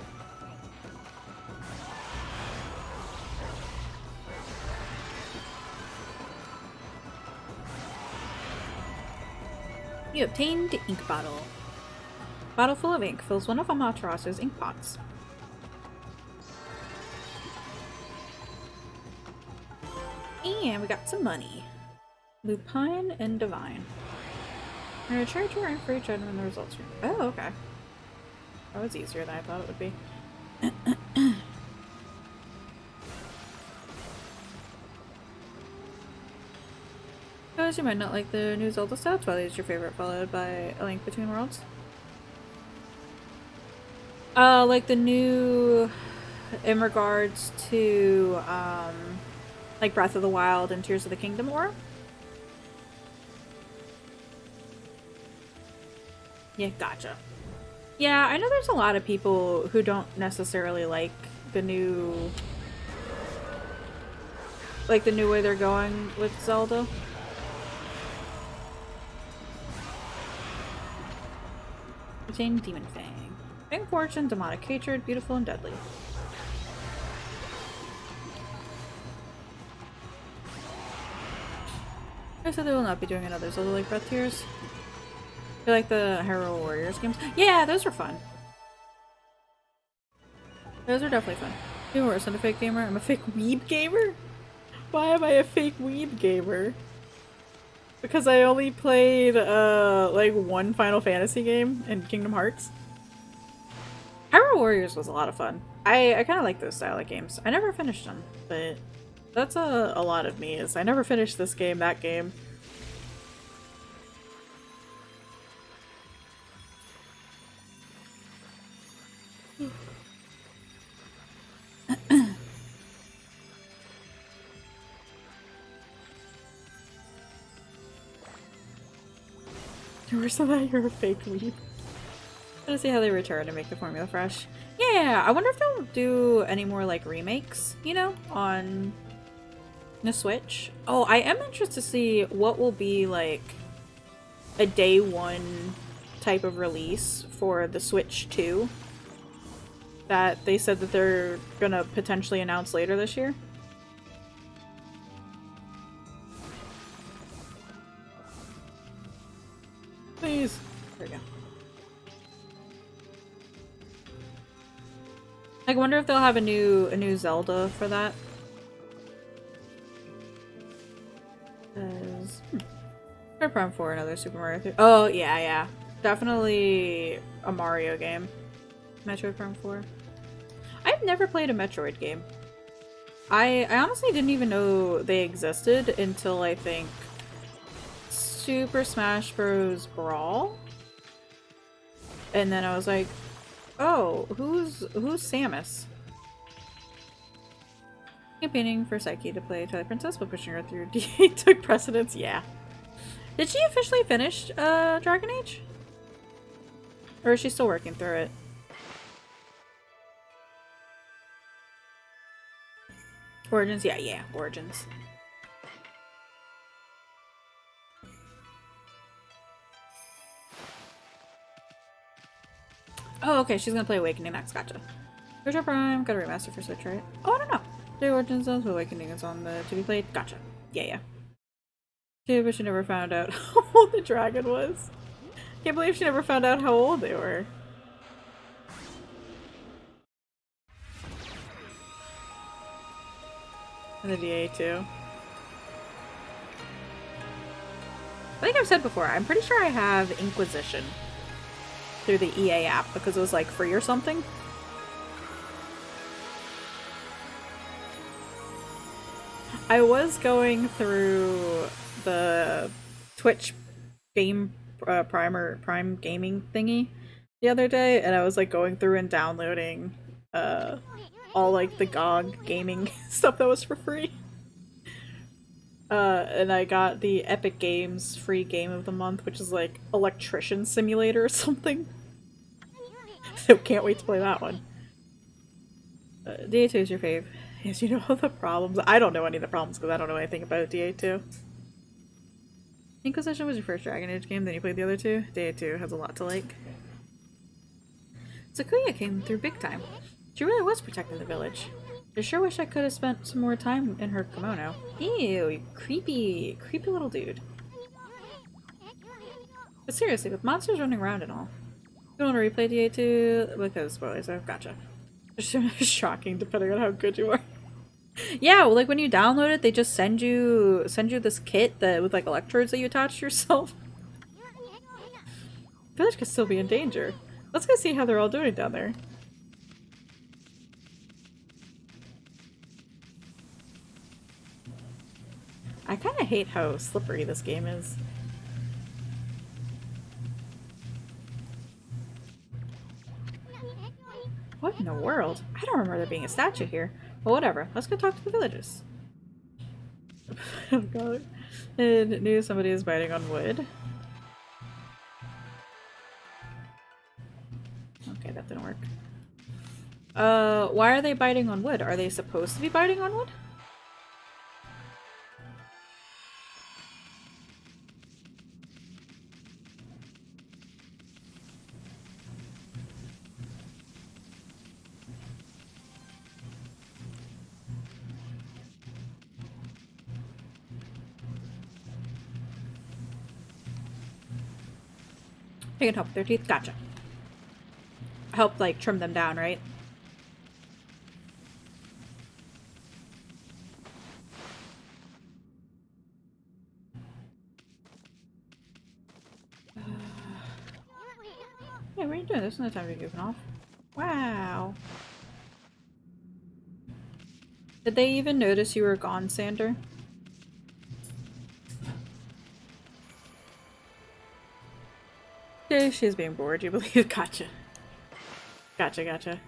You obtained the ink bottle. Bottle full of ink fills one of Amaterasu's ink pots. And we got some money. Lupine and Divine. I'm gonna charge your ink for each item and the results. Oh, okay. That was easier than I thought it would be. Because you might not like the new Zelda style. Twilight is your favorite, followed by A Link Between Worlds. Like the new, in regards to, like Breath of the Wild and Tears of the Kingdom aura? Yeah, gotcha. Yeah, I know there's a lot of people who don't necessarily like the new, like the new way they're going with Zelda. Obtain Demon Fang. Fang Fortune, Demonic Hatred, Beautiful and Deadly. I said they will not be doing another Zelda like Breath Tears. I feel like the Hyrule Warriors games. Yeah, those are fun. Those are definitely fun. Even worse than a fake gamer. I'm a fake weeb gamer? Why am I a fake weeb gamer? Because I only played, like one Final Fantasy game in Kingdom Hearts. Hyrule Warriors was a lot of fun. I kind of like those style of games. I never finished them, but that's a lot of me, is I never finished this game, that game. Or something, you're a fake weeb. Gotta see how they return and make the formula fresh. Yeah, I wonder if they'll do any more like remakes, you know, on the Switch. Oh, I am interested to see what will be like a day one type of release for the Switch 2 that they said that they're gonna potentially announce later this year. Please. There we go. I wonder if they'll have a new Zelda for that. Metroid Prime 4, another Super Mario 3. Oh, yeah. Definitely a Mario game. Metroid Prime 4. I've never played a Metroid game. I honestly didn't even know they existed until I think Super Smash Bros. Brawl. And then I was like, oh, who's Samus? Campaigning for Psyche to play Twilight Princess, but pushing her through D8 took precedence. Yeah. Did she officially finish Dragon Age? Or is she still working through it? Origins? Yeah, Origins. Oh, okay, she's gonna play Awakening next. Gotcha. Retro Prime, got a remaster for Switch, right? Oh, I don't know. The Origin Zones, but Awakening is on the to be played. Gotcha. Yeah, yeah. Can't believe she never found out how old the dragon was. Can't believe she never found out how old they were. And the DA too. I think I've said before, I'm pretty sure I have Inquisition through the EA app because it was like free or something. I was going through the Twitch game Prime gaming thingy the other day, and I was like going through and downloading all like the GOG gaming stuff that was for free. And I got the Epic Games free game of the month, which is like Electrician Simulator or something. So can't wait to play that one. DA2 is your fave. Yes, you know all the problems. I don't know any of the problems because I don't know anything about DA2. Inquisition was your first Dragon Age game, then you played the other two. DA2 has a lot to like. Sakuya came through big time. She really was protecting the village. I sure wish I could have spent some more time in her kimono. Ew, you creepy little dude. But seriously, with monsters running around and all. You want to replay DA2? Because spoilers, I've gotcha. It's shocking depending on how good you are. Yeah, well, like when you download it, they just send you this kit that with like electrodes that you attach to yourself. Village could still be in danger. Let's go see how they're all doing down there. I kind of hate how slippery this game is. What in the world? I don't remember there being a statue here. But whatever, let's go talk to the villagers. Oh god. And knew somebody is biting on wood. Okay, that didn't work. Why are they biting on wood? Are they supposed to be biting on wood? You can help with their teeth? Gotcha. Help, like, trim them down, right? Hey, what are you doing? There's no time to be goofing off. Wow. Did they even notice you were gone, Sander? Okay, she's being bored, you believe? Gotcha. Gotcha.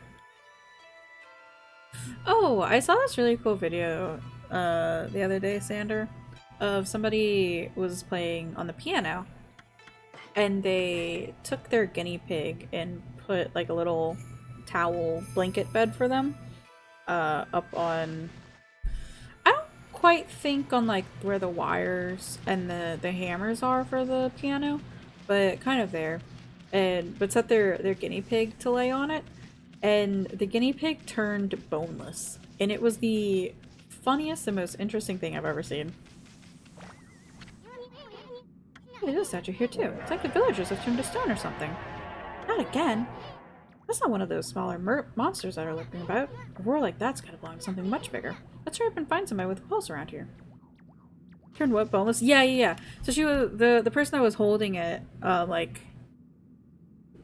Oh, I saw this really cool video the other day, Sander, of somebody was playing on the piano and they took their guinea pig and put like a little towel blanket bed for them up on, I don't quite think on like where the wires and the hammers are for the piano, but kind of there, and but set their guinea pig to lay on it, and the guinea pig turned boneless, and it was the funniest and most interesting thing I've ever seen. Hey, there's a statue here too. It's like the villagers have turned to stone or something. Not again. That's not one of those smaller monsters that are lurking about. A roar like that's gotta belong to something much bigger. Let's hurry up and find somebody with a pulse around here. Turned what, boneless? Yeah. So she was the person that was holding it, like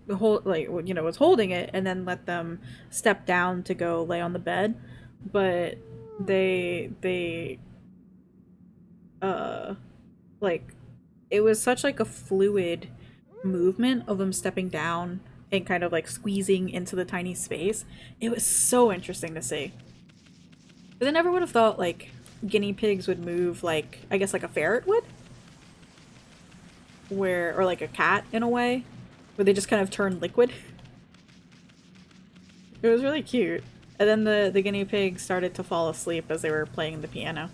the whole, like, you know, was holding it and then let them step down to go lay on the bed, but they like, it was such like a fluid movement of them stepping down and kind of like squeezing into the tiny space. It was so interesting to see. But I never would have thought like guinea pigs would move like, I guess like a ferret would, where, or like a cat in a way, where they just kind of turn liquid. It was really cute. And then the guinea pig started to fall asleep as they were playing the piano.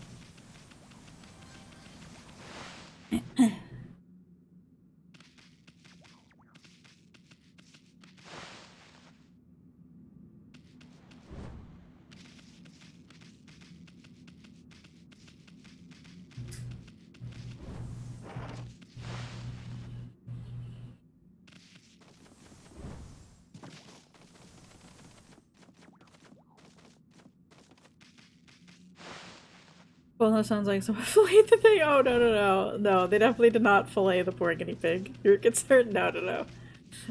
Well, that sounds like someone filleted the thing. Oh, no, no, no. No, they definitely did not fillet the poor guinea pig. You're concerned? No, no, no.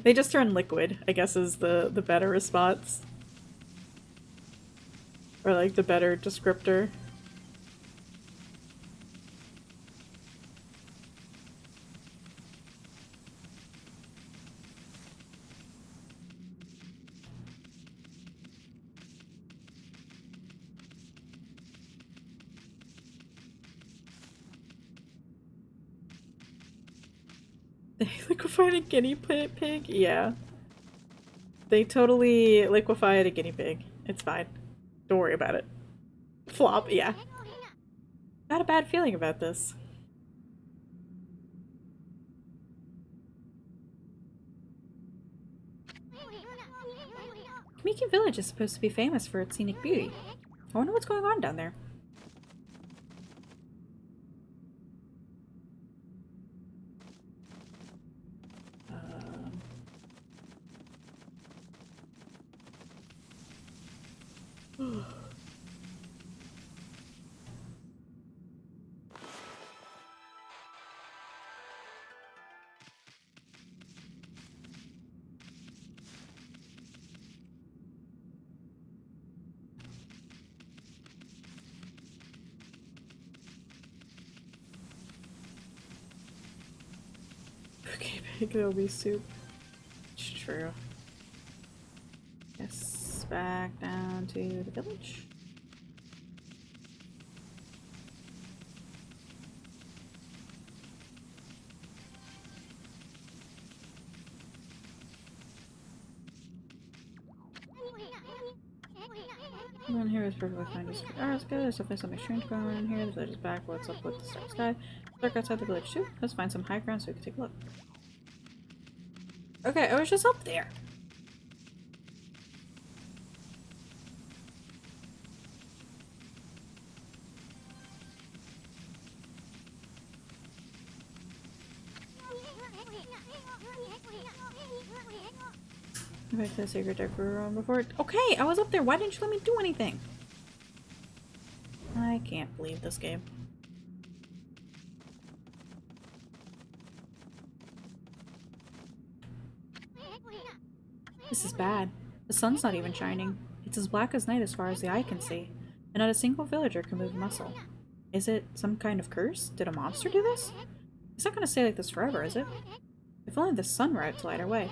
They just turned liquid, I guess is the better response. Or like the better descriptor. They liquefied a guinea pig? Yeah. They totally liquefied a guinea pig. It's fine. Don't worry about it. Flop, yeah. Got a bad feeling about this. Kamiki Village is supposed to be famous for its scenic beauty. I wonder what's going on down there. Okay, pig, there'll be soup. It's true. Yes, back down to the village. Everyone here is perfectly fine. Just a few hours ago, there's definitely something strange going on in here. The village is back. What's up with the starry sky? It's dark outside the village too. Let's find some high ground so we can take a look. Okay, I was just up there. Back to the sacred deck room before. Okay, I was up there. Why didn't you let me do anything? I can't believe this game. This is bad. The sun's not even shining. It's as black as night as far as the eye can see, and not a single villager can move a muscle. Is it some kind of curse? Did a monster do this? It's not gonna stay like this forever, is it? If only the sun were out to light our way.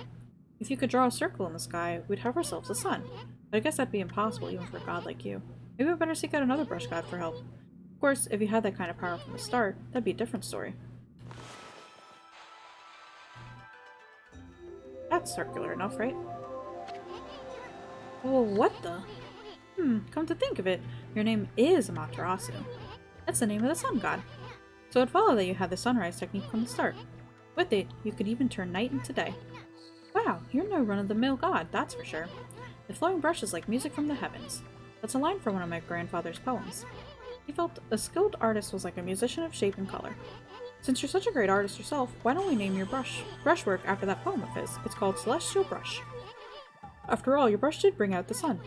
If you could draw a circle in the sky, we'd have ourselves a sun. But I guess that'd be impossible even for a god like you. Maybe we better seek out another brush god for help. Of course, if you had that kind of power from the start, that'd be a different story. That's circular enough, right? Well, what the? Come to think of it, your name is Amaterasu. That's the name of the sun god. So it'd follow that you had the sunrise technique from the start. With it, you could even turn night into day. Wow, you're no run-of-the-mill god, that's for sure. The flowing brush is like music from the heavens. That's a line from one of my grandfather's poems. He felt a skilled artist was like a musician of shape and color. Since you're such a great artist yourself, why don't we name your brushwork after that poem of his? It's called Celestial Brush. After all, your brush did bring out the sun.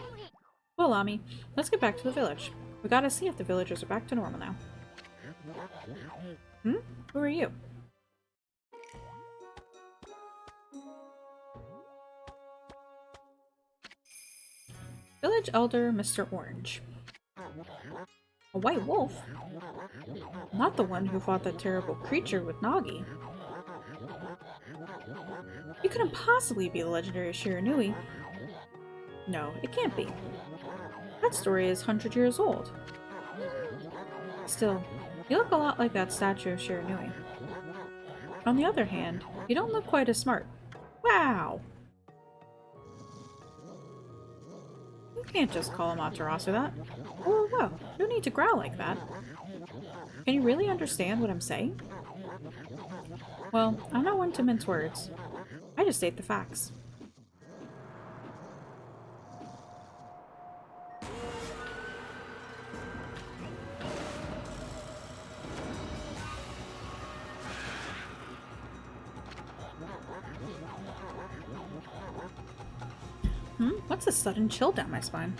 Well, Ami, let's get back to the village. We gotta see if the villagers are back to normal now. Who are you? Village Elder Mr. Orange. A white wolf? Not the one who fought that terrible creature with Nagi. You couldn't possibly be the legendary Shiranui. No, it can't be. That story is 100 years old. Still, you look a lot like that statue of Shiranui. On the other hand, you don't look quite as smart. Wow! You can't just call Amaterasu that. Oh, well, no need to growl like that. Can you really understand what I'm saying? Well, I'm not one to mince words. I just state the facts. What's a sudden chill down my spine?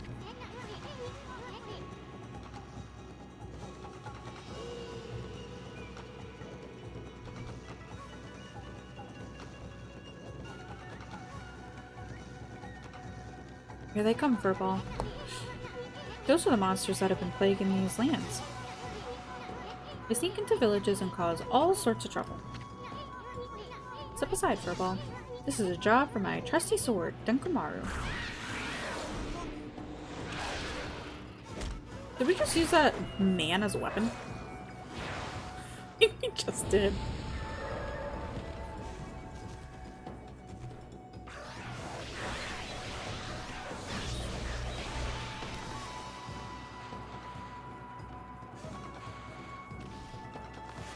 Here they come, Furball. Those are the monsters that have been plaguing these lands. They sneak into villages and cause all sorts of trouble. Step aside, Furball. This is a job for my trusty sword, Denkumaru. Did we just use that man as a weapon? We just did.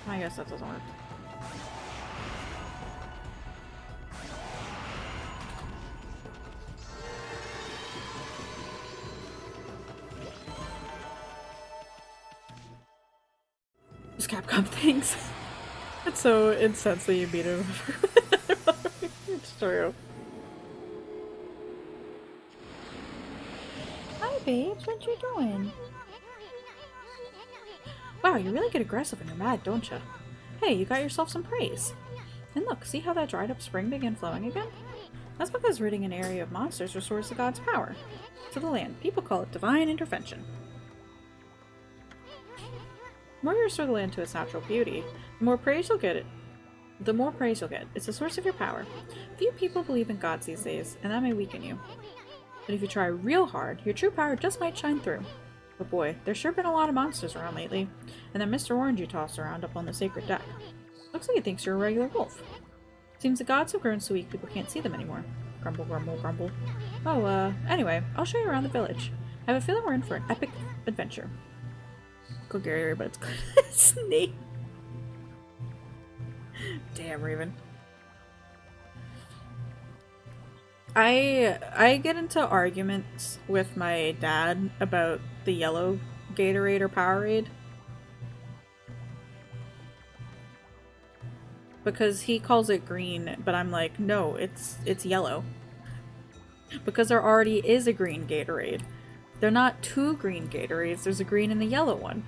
I guess that doesn't work. Just Capcom things. It's so intense that you beat him. It's true. Hi babes, what you doing? Wow, you really get aggressive when you're mad, don't you? Hey, you got yourself some praise. And look, see how that dried up spring began flowing again? That's because ridding an area of monsters restores the god's power to the land. People call it divine intervention. The more you restore the land to its natural beauty, the more praise you'll get. It's the source of your power. Few people believe in gods these days, and that may weaken you. But if you try real hard, your true power just might shine through. But boy, there's sure been a lot of monsters around lately. And then Mr. Orange you tossed around up on the sacred deck. Looks like he thinks you're a regular wolf. Seems the gods have grown so weak people can't see them anymore. Grumble, grumble, grumble. Oh, anyway, I'll show you around the village. I have a feeling we're in for an epic adventure. Go Gary, but it's Snake. Damn, Raven. I get into arguments with my dad about the yellow Gatorade or Powerade. Because he calls it green, but I'm like, no, it's yellow. Because there already is a green Gatorade. They're not two green Gatorades, there's a green and a yellow one.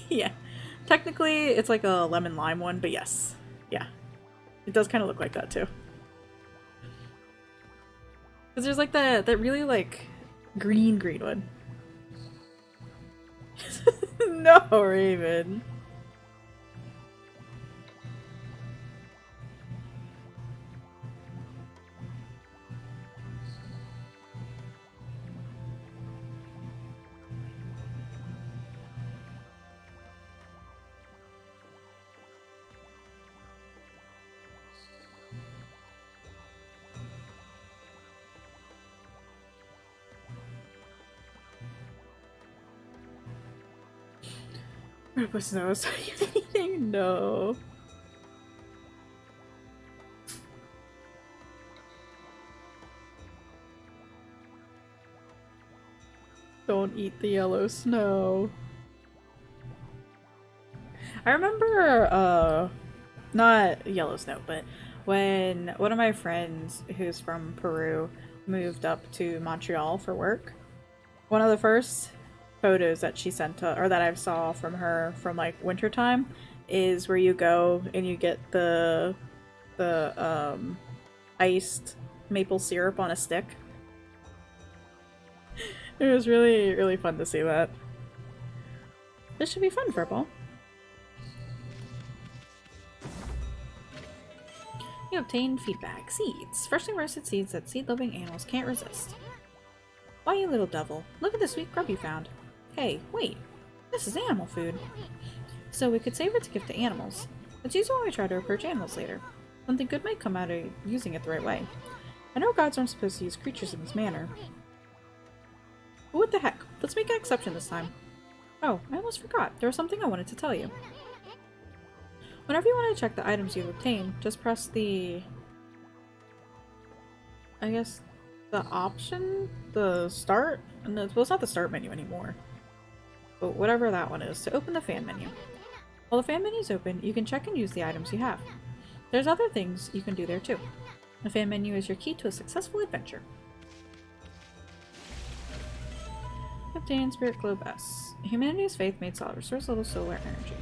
Yeah. Technically, it's like a lemon lime one, but yes. Yeah. It does kind of look like that too. Because there's like that really like green one. No, Raven. Octopus knows anything? No. Don't eat the yellow snow. I remember, not yellow snow, but when one of my friends who's from Peru moved up to Montreal for work, one of the first photos that she sent to, or that I saw from her from like wintertime is where you go and you get the iced maple syrup on a stick. It was really, really fun to see that. This should be fun, Purple. You obtained feedback. Seeds. Freshly roasted seeds that seed-loving animals can't resist. Why, you little devil. Look at the sweet grub you found. Hey, wait. This is animal food. So we could save it to give to animals. It's useful when we try to approach animals later. Something good might come out of using it the right way. I know gods aren't supposed to use creatures in this manner. But what the heck? Let's make an exception this time. Oh, I almost forgot. There was something I wanted to tell you. Whenever you want to check the items you've obtained, just press the... I guess... the option? The start? No, well, it's not the start menu anymore. But whatever that one is, to open the fan menu. While the fan menu is open, you can check and use the items you have. There's other things you can do there too. The fan menu is your key to a successful adventure. Obtain Spirit Globe S. Humanity's faith made solid restores little solar energy.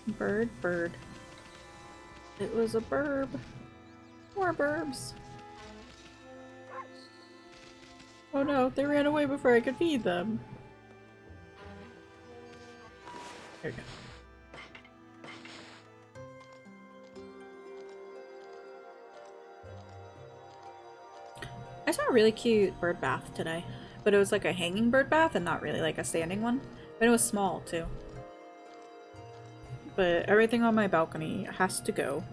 Bird, bird. It was a burb. More burbs. Oh no, they ran away before I could feed them. There we go. I saw a really cute bird bath today, but it was like a hanging bird bath and not really like a standing one. But it was small too. But everything on my balcony has to go.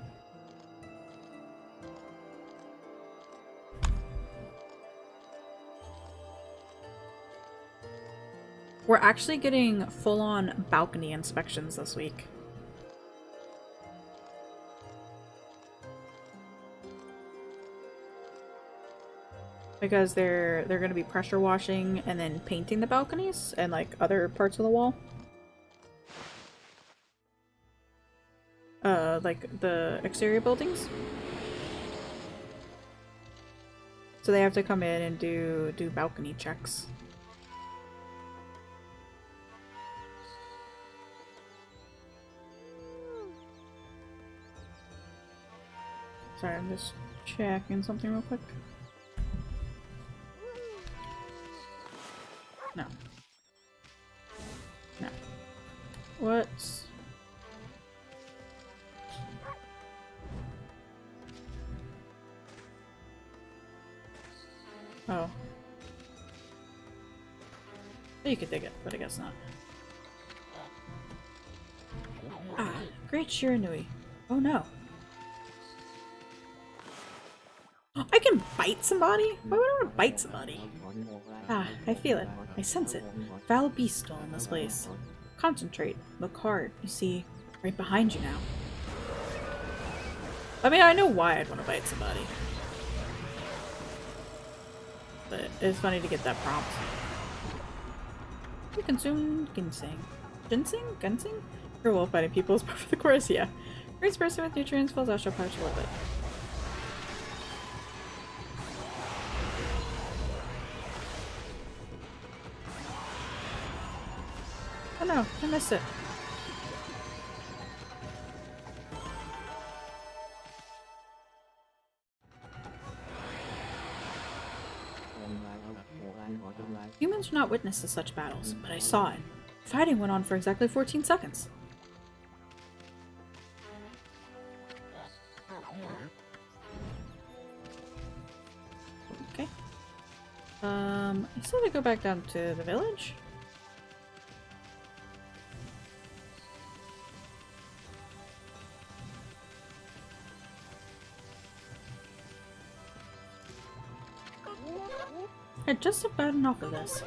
We're actually getting full-on balcony inspections this week. Because they're going to be pressure washing and then painting the balconies and like other parts of the wall. Like the exterior buildings. So they have to come in and do balcony checks. Sorry, I'm just checking something real quick. No. No. What's... Oh. You could dig it, but I guess not. Ah, great Shiranui. Oh no. I can bite somebody? Why would I want to bite somebody? Ah, I feel it. I sense it. Foul beast still in this place. Concentrate. Look hard. You see, right behind you now. I mean, I know why I'd want to bite somebody. But it's funny to get that prompt. You consume ginseng. Ginseng? Ginseng? Your wolf biting people is part of the course, yeah. Great person with nutrients fills astral power to love it. Oh no, I missed it. Humans are not witness to such battles, but I saw it. Fighting went on for exactly 14 seconds. Okay. I still have to go back down to the village? I had just about enough of this.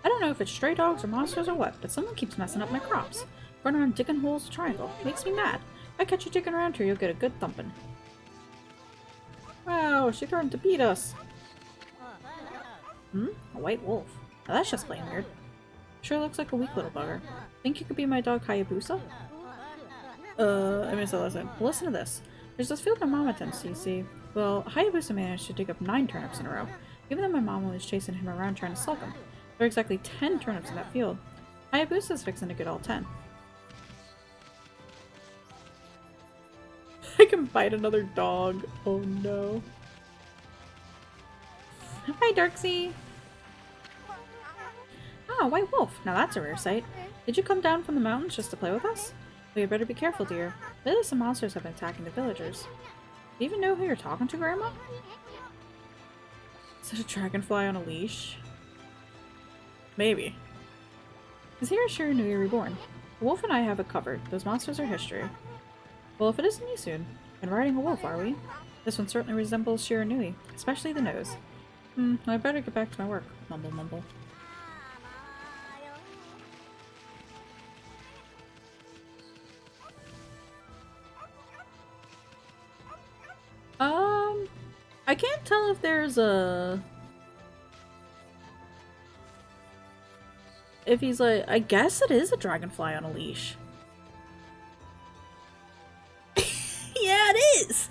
I don't know if it's stray dogs or monsters or what, but someone keeps messing up my crops. Run around digging holes to triangle. Makes me mad. If I catch you digging around here, you'll get a good thumping. Wow, she threatened to beat us. Hmm? A white wolf. Now that's just plain weird. Sure looks like a weak little bugger. Think you could be my dog Hayabusa? I missed the lesson. Listen to this. There's this field my mama tends to, you see. Well, Hayabusa managed to dig up 9 turnips in a row. Even though my mama was chasing him around trying to slug him. There are exactly 10 turnips in that field. Hayabusa's fixing to get all 10. I can bite another dog. Oh no. Hi, Darksea. Ah, white wolf. Now that's a rare sight. Did you come down from the mountains just to play with us? Well, you better be careful, dear. Lately some monsters have been attacking the villagers. Do you even know who you're talking to, Grandma? Is it a dragonfly on a leash? Maybe. Is here Shiranui reborn? The wolf and I have it covered. Those monsters are history. Well, if it isn't you soon. And riding a wolf, are we? This one certainly resembles Shiranui, especially the nose. I better get back to my work. Mumble, mumble. I can't tell if there's a... If he's like... I guess it is a dragonfly on a leash. Yeah, it is!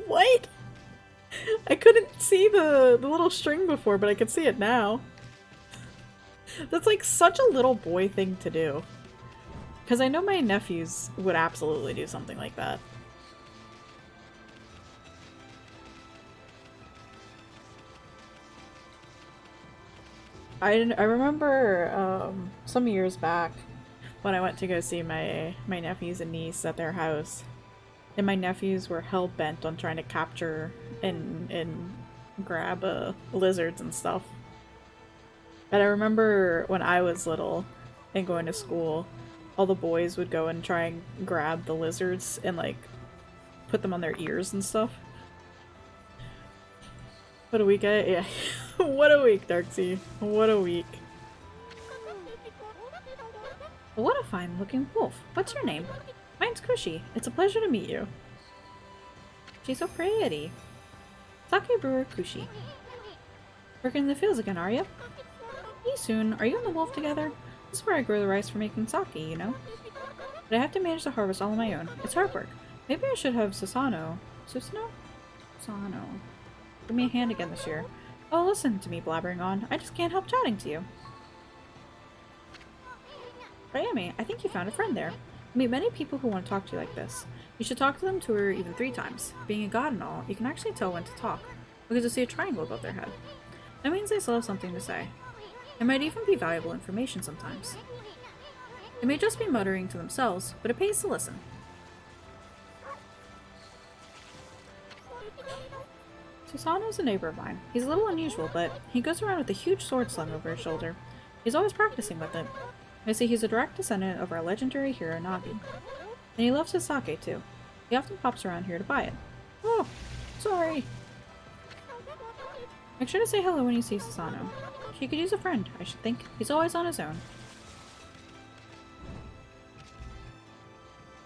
What? I couldn't see the little string before, but I can see it now. That's like such a little boy thing to do. Because I know my nephews would absolutely do something like that. I remember some years back when I went to go see my nephews and niece at their house, and my nephews were hell bent on trying to capture and grab lizards and stuff. And I remember when I was little and going to school, all the boys would go and try and grab the lizards and like put them on their ears and stuff. What a week, yeah. What a week, Darksea. What a week. What a fine looking wolf. What's your name? Mine's Kushi. It's a pleasure to meet you. She's so pretty. Sake brewer Kushi. Working in the fields again, are you? Me soon. Are you and the wolf together? This is where I grow the rice for making sake, you know? But I have to manage the harvest all on my own. It's hard work. Maybe I should have Susano. Susano? Susano. Give me a hand again this year. Oh, listen to me blabbering on. I just can't help chatting to you. Ayami, I think you found a friend there. You meet many people who want to talk to you like this. You should talk to them 2 or even 3 times. Being a god and all, you can actually tell when to talk, because you see a triangle above their head. That means they still have something to say. It might even be valuable information sometimes. They may just be muttering to themselves, but it pays to listen. Susano's a neighbor of mine. He's a little unusual, but he goes around with a huge sword slung over his shoulder. He's always practicing with it. I see he's a direct descendant of our legendary hero Nagi. And he loves his sake too. He often pops around here to buy it. Oh, sorry. Make sure to say hello when you see Susano. He could use a friend, I should think. He's always on his own.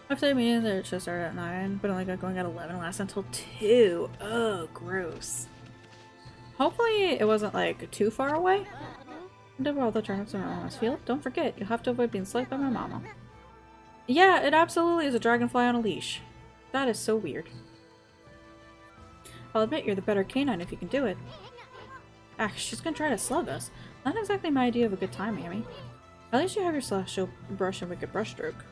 After the meeting, the show started at 9, but only got going at 11 and lasted until 2. Oh, gross. Hopefully it wasn't, like, too far away. And all the turnips in my mama's field. Don't forget, you'll have to avoid being slicked by my mama. Yeah, it absolutely is a dragonfly on a leash. That is so weird. I'll admit you're the better canine if you can do it. Ah, she's gonna try to slug us. Not exactly my idea of a good time, Amy. At least you have your celestial brush and wicked brush stroke.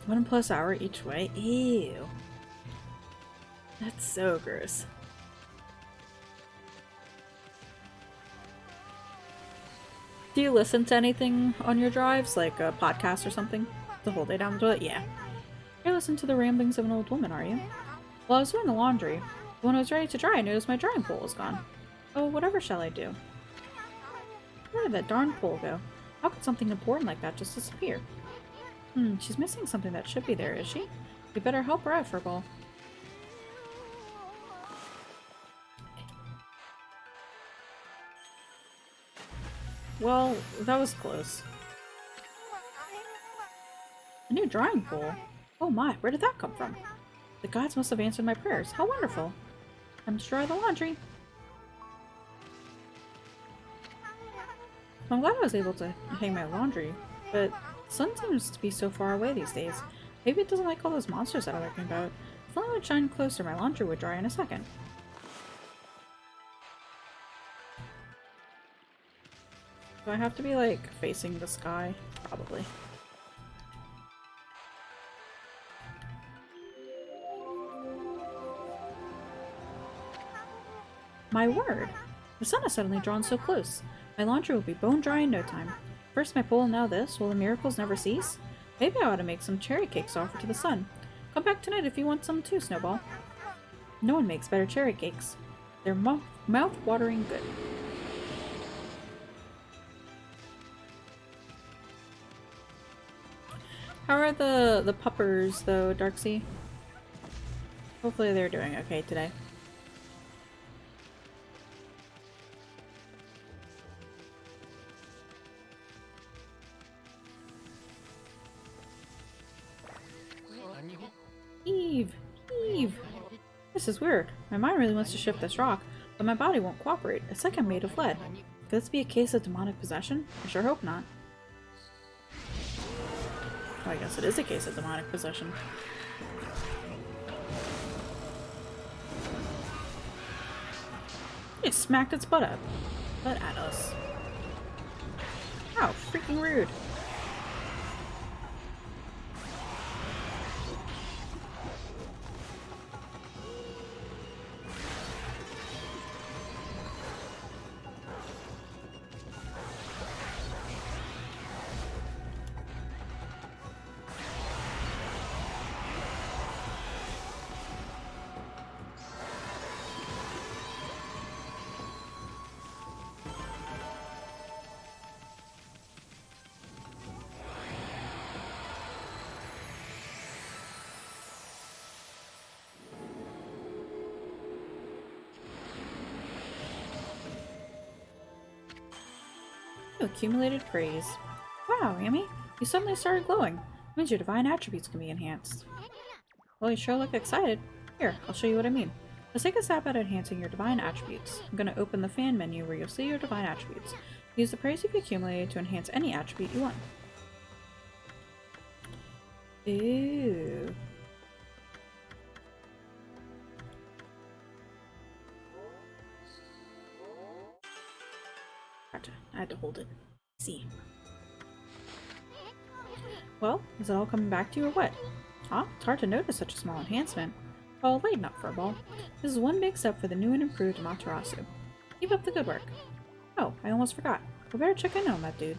1+ hour each way. Ew. That's so gross. Do you listen to anything on your drives, like a podcast or something? The whole day down the toilet? Yeah. You're listening to the ramblings of an old woman, are you? Well, I was doing the laundry. When I was ready to dry, I noticed my drying pole was gone. Oh, whatever shall I do? Where did that darn pole go? How could something important like that just disappear? She's missing something that should be there, is she? We better help her out, Furball. Well, that was close. A new drying pole? Oh my, where did that come from? The gods must have answered my prayers. How wonderful! Time to dry the laundry. I'm glad I was able to hang my laundry, but the sun seems to be so far away these days. Maybe it doesn't like all those monsters that are lurking about. If only I would shine closer, my laundry would dry in a second. Do I have to be, like, facing the sky? Probably. My word! The sun has suddenly drawn so close. My laundry will be bone dry in no time. First my pole and now this. Will the miracles never cease? Maybe I ought to make some cherry cakes offer to the sun. Come back tonight if you want some too, Snowball. No one makes better cherry cakes. They're mouth-watering good. How are the puppers, though, Darksea? Hopefully they're doing okay today. Eve! Eve! This is weird. My mind really wants to shift this rock, but my body won't cooperate. It's like I'm made of lead. Could this be a case of demonic possession? I sure hope not. Well, I guess it is a case of demonic possession. It smacked its butt at us. How freaking rude. accumulated praise. Wow, Amy, you suddenly started glowing. It means your divine attributes can be enhanced. Well, you sure look excited. Here, I'll show you what I mean. Let's take a stab at enhancing your divine attributes. I'm going to open the fan menu where you'll see your divine attributes. Use the praise you've accumulated to enhance any attribute you want. Ooh. Gotcha. I had to hold it. See. Well, is it all coming back to you or what? Huh? It's hard to notice such a small enhancement. Oh, lighten up, Furball. This is one big step for the new and improved Amaterasu. Keep up the good work. Oh, I almost forgot. We better check in on that dude.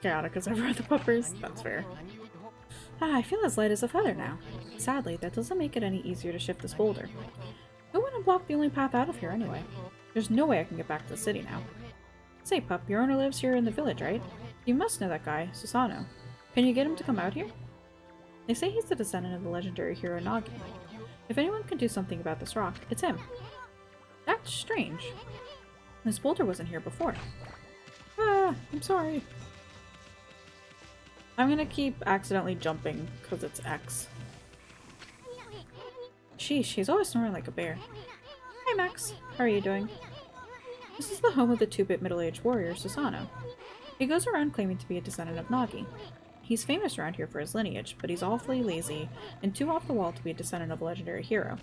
Chaotic as ever the puppers. That's fair. I feel as light as a feather now. Sadly, that doesn't make it any easier to shift this boulder. Who wouldn't block the only path out of here anyway? There's no way I can get back to the city now. Say, pup, your owner lives here in the village, right? You must know that guy, Susano. Can you get him to come out here? They say he's the descendant of the legendary hero Nagi. If anyone can do something about this rock, it's him. That's strange. This boulder wasn't here before. Ah, I'm sorry. I'm gonna keep accidentally jumping because it's X. Sheesh, he's always snoring like a bear. Hi Max, how are you doing? This is the home of the 2-bit middle-aged warrior, Susano. He goes around claiming to be a descendant of Nagi. He's famous around here for his lineage, but he's awfully lazy and too off the wall to be a descendant of a legendary hero.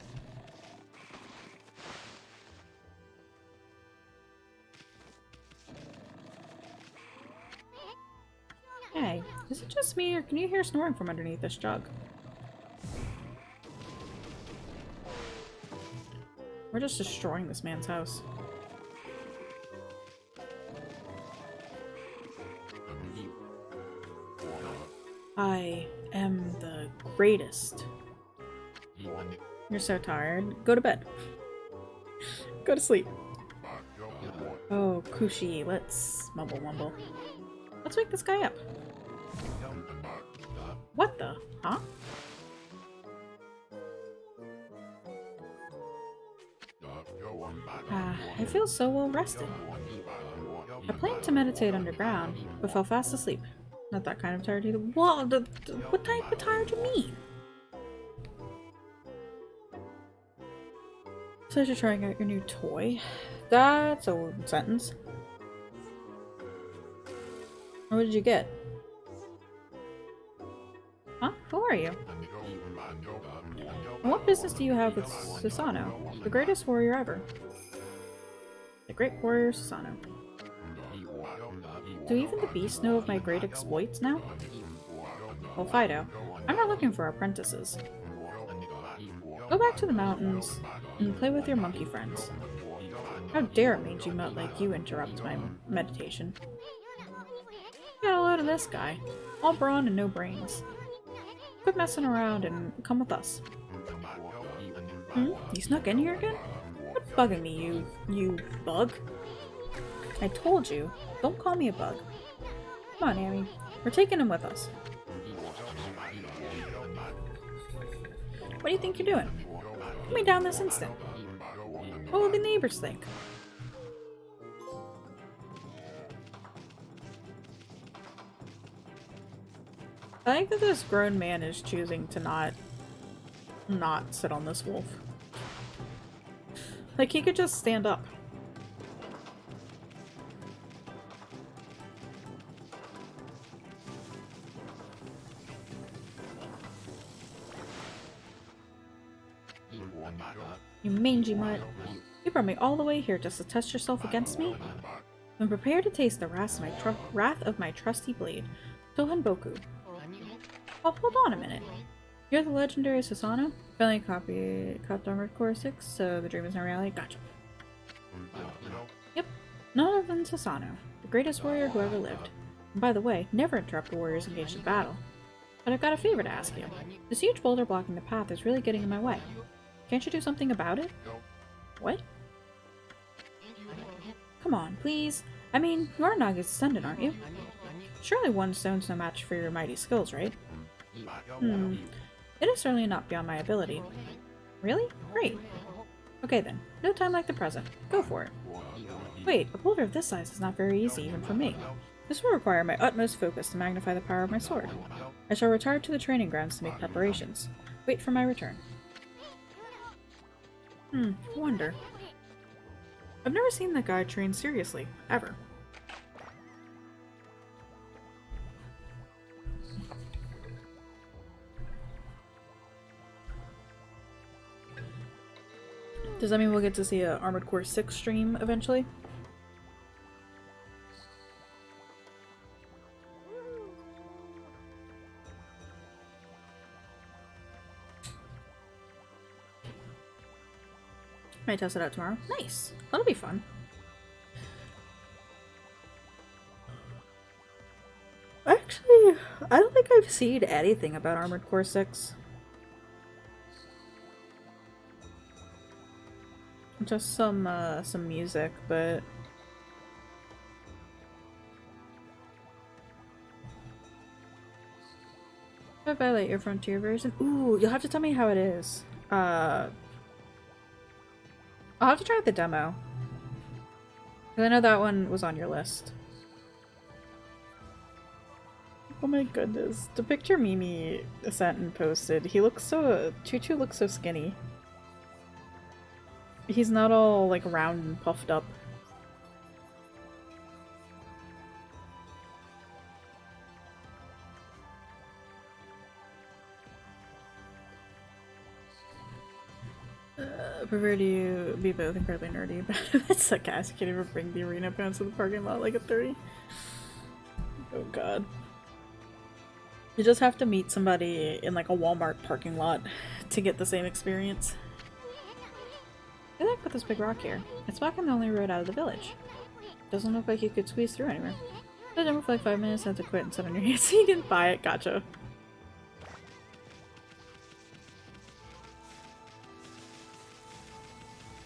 Hey, is it just me or can you hear snoring from underneath this jug? We're just destroying this man's house. I am the greatest. You're so tired. Go to bed. Go to sleep. Oh, Kushi, let's mumble mumble. Let's wake this guy up. What the? Huh? I feel so well rested. I planned to meditate underground, but fell fast asleep. Not that kind of tired either. What type of tired you mean? So you're trying out your new toy? That's a sentence. What did you get? Huh? Who are you? And what business do you have with Susano, the greatest warrior ever? The great warrior Susano. Do even the beasts know of my great exploits now? Well, Fido, I'm not looking for apprentices. Go back to the mountains and play with your monkey friends. How dare a mangy mutt like you interrupt my meditation? Get a load of this guy. All brawn and no brains. Quit messing around and come with us. You snuck in here again? Quit bugging me, you bug. I told you, don't call me a bug. Come on, Amy. We're taking him with us. What do you think you're doing? Put me down this instant. What will the neighbors think? I think that this grown man is choosing to not sit on this wolf. Like, he could just stand up. You mangy mutt. You brought me all the way here just to test yourself against me? Then prepare to taste the wrath of my trusty blade, Tohenboku. Well, hold on a minute. You're the legendary Susano? Finally copped Armored Core 6, so the dream is not reality? Gotcha. Yep, none other than Susano, the greatest warrior who ever lived. And by the way, never interrupt warriors engaged in battle. But I've got a favor to ask you. This huge boulder blocking the path is really getting in my way. Can't you do something about it? What? Come on, please. I mean, you are Naga's descendant, aren't you? Surely one stone's no match for your mighty skills, right? It is certainly not beyond my ability. Really? Great. Okay then, no time like the present. Go for it. Wait, a boulder of this size is not very easy even for me. This will require my utmost focus to magnify the power of my sword. I shall retire to the training grounds to make preparations. Wait for my return. Wonder. I've never seen that guy train seriously, ever. Does that mean we'll get to see a Armored Core 6 stream eventually? Might test it out tomorrow. Nice. That'll be fun. Actually, I don't think I've seen anything about Armored Core 6. Just some music, but if I violate your Frontier version, ooh, you'll have to tell me how it is. I'll have to try the demo. 'Cause I know that one was on your list. Oh my goodness. The picture Mimi sent and posted, he looks so... Choo-Choo looks so skinny. He's not all, like, round and puffed up. I prefer to be both incredibly nerdy, but that's sarcastic. I can't even bring the arena pants to the parking lot like a 30. Oh god. You just have to meet somebody in like a Walmart parking lot to get the same experience. I like with this big rock here. It's blocking the only road out of the village. Doesn't look like you could squeeze through anywhere. I did for like 5 minutes, had to quit and sit on your hands so you didn't buy it. Gotcha.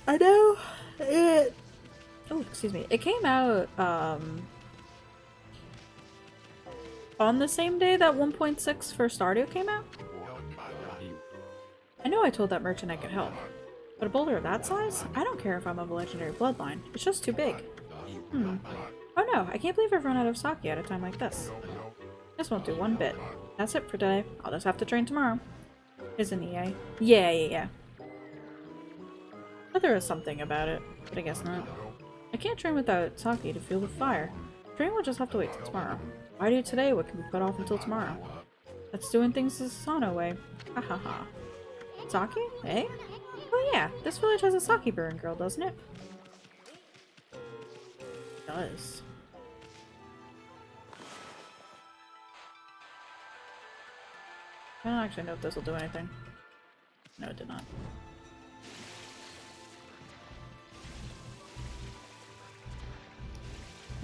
I know it. Oh, excuse me. It came out on the same day that 1.6 for Stardew came out. I know I told that merchant I could help, but a boulder of that size? I don't care if I'm of a legendary bloodline. It's just too big. Oh no! I can't believe I've run out of sake at a time like this. This won't do one bit. That's it for today. I'll just have to train tomorrow. Isn't EA? Yeah. But there is something about it, but I guess not. I can't train without sake to fuel the fire. Training will just have to wait till tomorrow. Why do today what can be put off until tomorrow? That's doing things the Sano way. Ha ha ha. Sake? Eh? Oh yeah, this village has a sake brewing girl, doesn't it? It does. I don't actually know if this will do anything. No, it did not.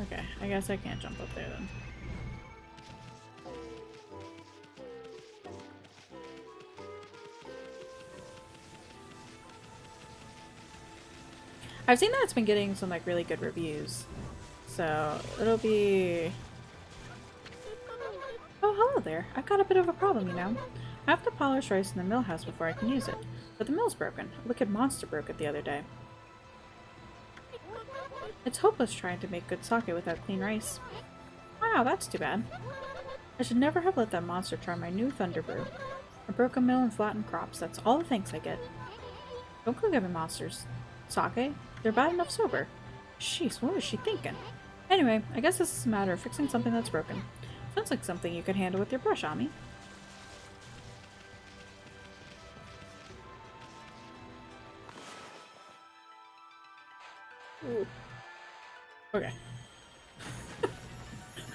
Okay, I guess I can't jump up there then. I've seen that it's been getting some like really good reviews, so it'll be... Oh, hello there. I've got a bit of a problem, you know. I have to polish rice in the mill house before I can use it, but the mill's broken. A wicked monster broke it the other day. It's hopeless trying to make good sake without clean rice. Wow, that's too bad. I should never have let that monster try my new thunder brew. I broke a mill and flattened crops. That's all the thanks I get. Don't go giving monsters sake. They're bad enough sober. Jeez, what was she thinking? Anyway, I guess this is a matter of fixing something that's broken. Sounds like something you could handle with your brush, Ami. Ooh. Okay.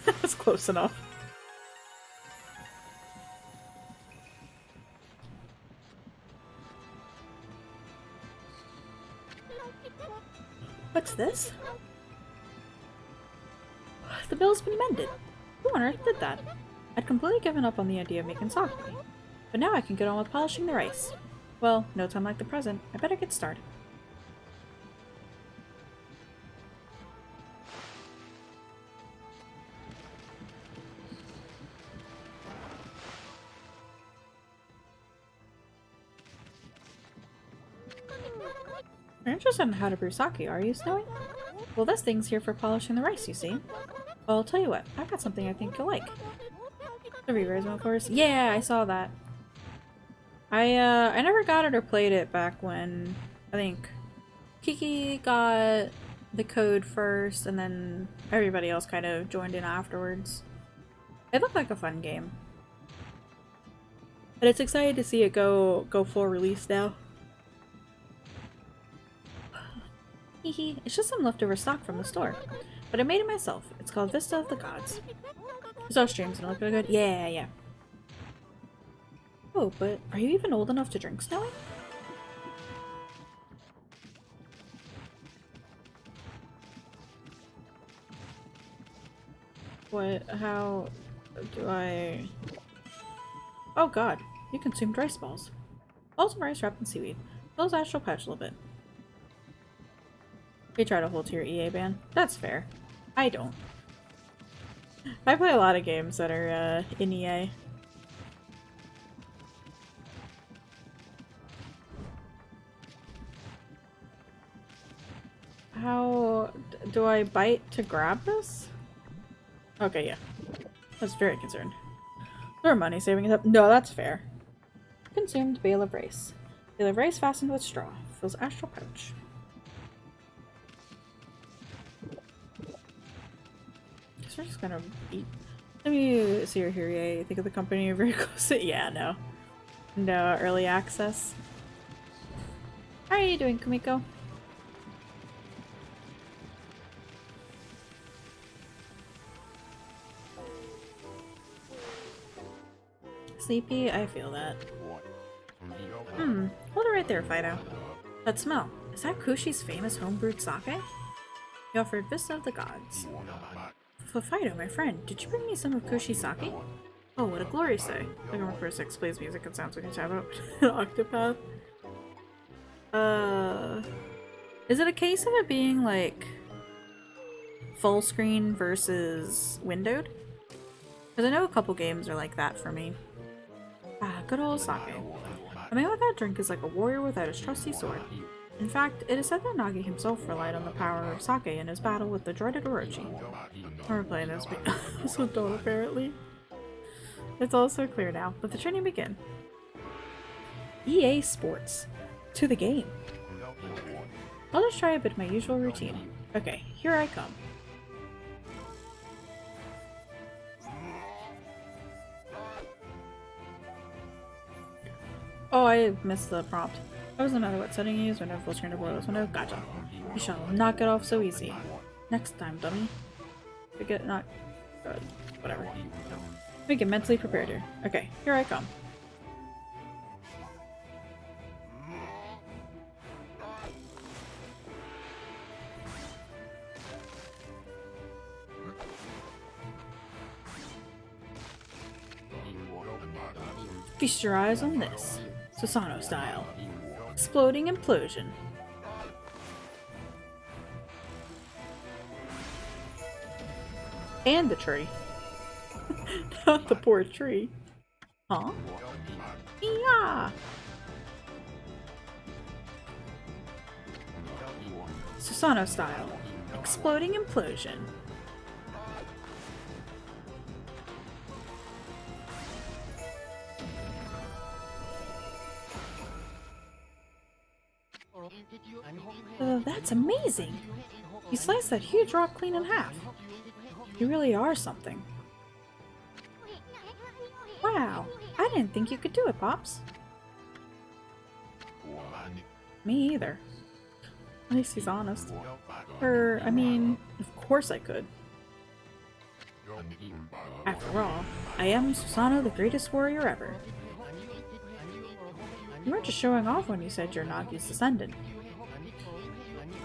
That was close enough. What's this? The bill's been mended. Who on earth did that? I'd completely given up on the idea of making sake, but now I can get on with polishing the rice. Well, no time like the present. I better get started. You're interested in how to brew sake, are you, Snowy? Well, this thing's here for polishing the rice, you see. Well, I'll tell you what, I've got something I think you'll like. The re-raise one first. Yeah, I saw that. I never got it or played it back when I think Kiki got the code first and then everybody else kind of joined in afterwards. It looked like a fun game. But it's exciting to see it go full release now. Hehe, it's just some leftover stock from the store. But I made it myself. It's called Vista of the Gods. I saw streams and it looked really good. Yeah. Oh, but are you even old enough to drink, Snowy? What? How do I... Oh god, you consumed rice balls. Balls of rice wrapped in seaweed. Fills astral pouch a little bit. You try to hold to your EA ban. That's fair. I don't. I play a lot of games that are in EA. How do I bite to grab this? Okay, yeah. I was very concerned. Throw money saving it up. No, that's fair. Consumed bale of rice. Bale of rice fastened with straw. Fills astral pouch. Guess we're just gonna eat. Let me see your here. Think of the company you're very close to. Yeah, no. No early access. How are you doing, Kumiko? Sleepy? I feel that. Hold it right there, Fido. That smell. Is that Kushi's famous homebrewed sake? He offered Vista of the Gods. Fido, my friend, did you bring me some of Kushi's sake? Oh, what a glorious day. Like a person explains music and sounds when you tap out an octopath. Is it a case of it being like full screen versus windowed? Because I know a couple games are like that for me. Ah, good old sake. A man without drink is like a warrior without his trusty sword. In fact, it is said that Nagi himself relied on the power of sake in his battle with the dreaded Orochi. We're playing this with Dawn, apparently. It's all so clear now. Let the training begin. EA Sports. To the game. I'll just try a bit of my usual routine. Okay, here I come. Oh, I missed the prompt. It doesn't matter what setting you use, whenever full screen or below this window. Gotcha. You shall not get off so easy. Next time, dummy. Forget not... whatever. We get mentally prepared here. Okay, here I come. Feast your eyes on this. Susanoo style. Exploding implosion. And the tree. Not the poor tree. Huh? Yeah. Susanoo style. Exploding implosion. That's amazing! You sliced that huge rock clean in half. You really are something. Wow, I didn't think you could do it, Pops. Me either. At least he's honest. I mean, of course I could. After all, I am Susanoo, the greatest warrior ever. You weren't just showing off when you said you're Nagi's descendant.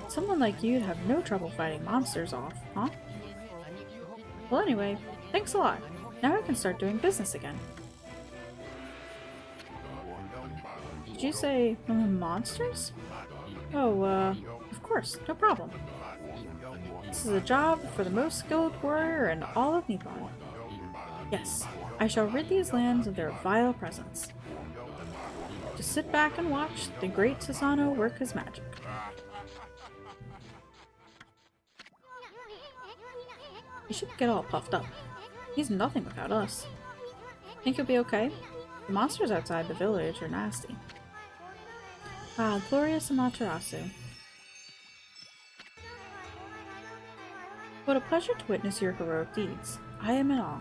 Someone like you'd have no trouble fighting monsters off, huh? Well anyway, thanks a lot. Now I can start doing business again. Did you say monsters? Oh, of course, no problem. This is a job for the most skilled warrior in all of Nippon. Yes, I shall rid these lands of their vile presence. Just sit back and watch the great Susanoo work his magic. You shouldn't get all puffed up. He's nothing without us. Think you'll be okay? The monsters outside the village are nasty. Ah, glorious Amaterasu. What a pleasure to witness your heroic deeds. I am in awe.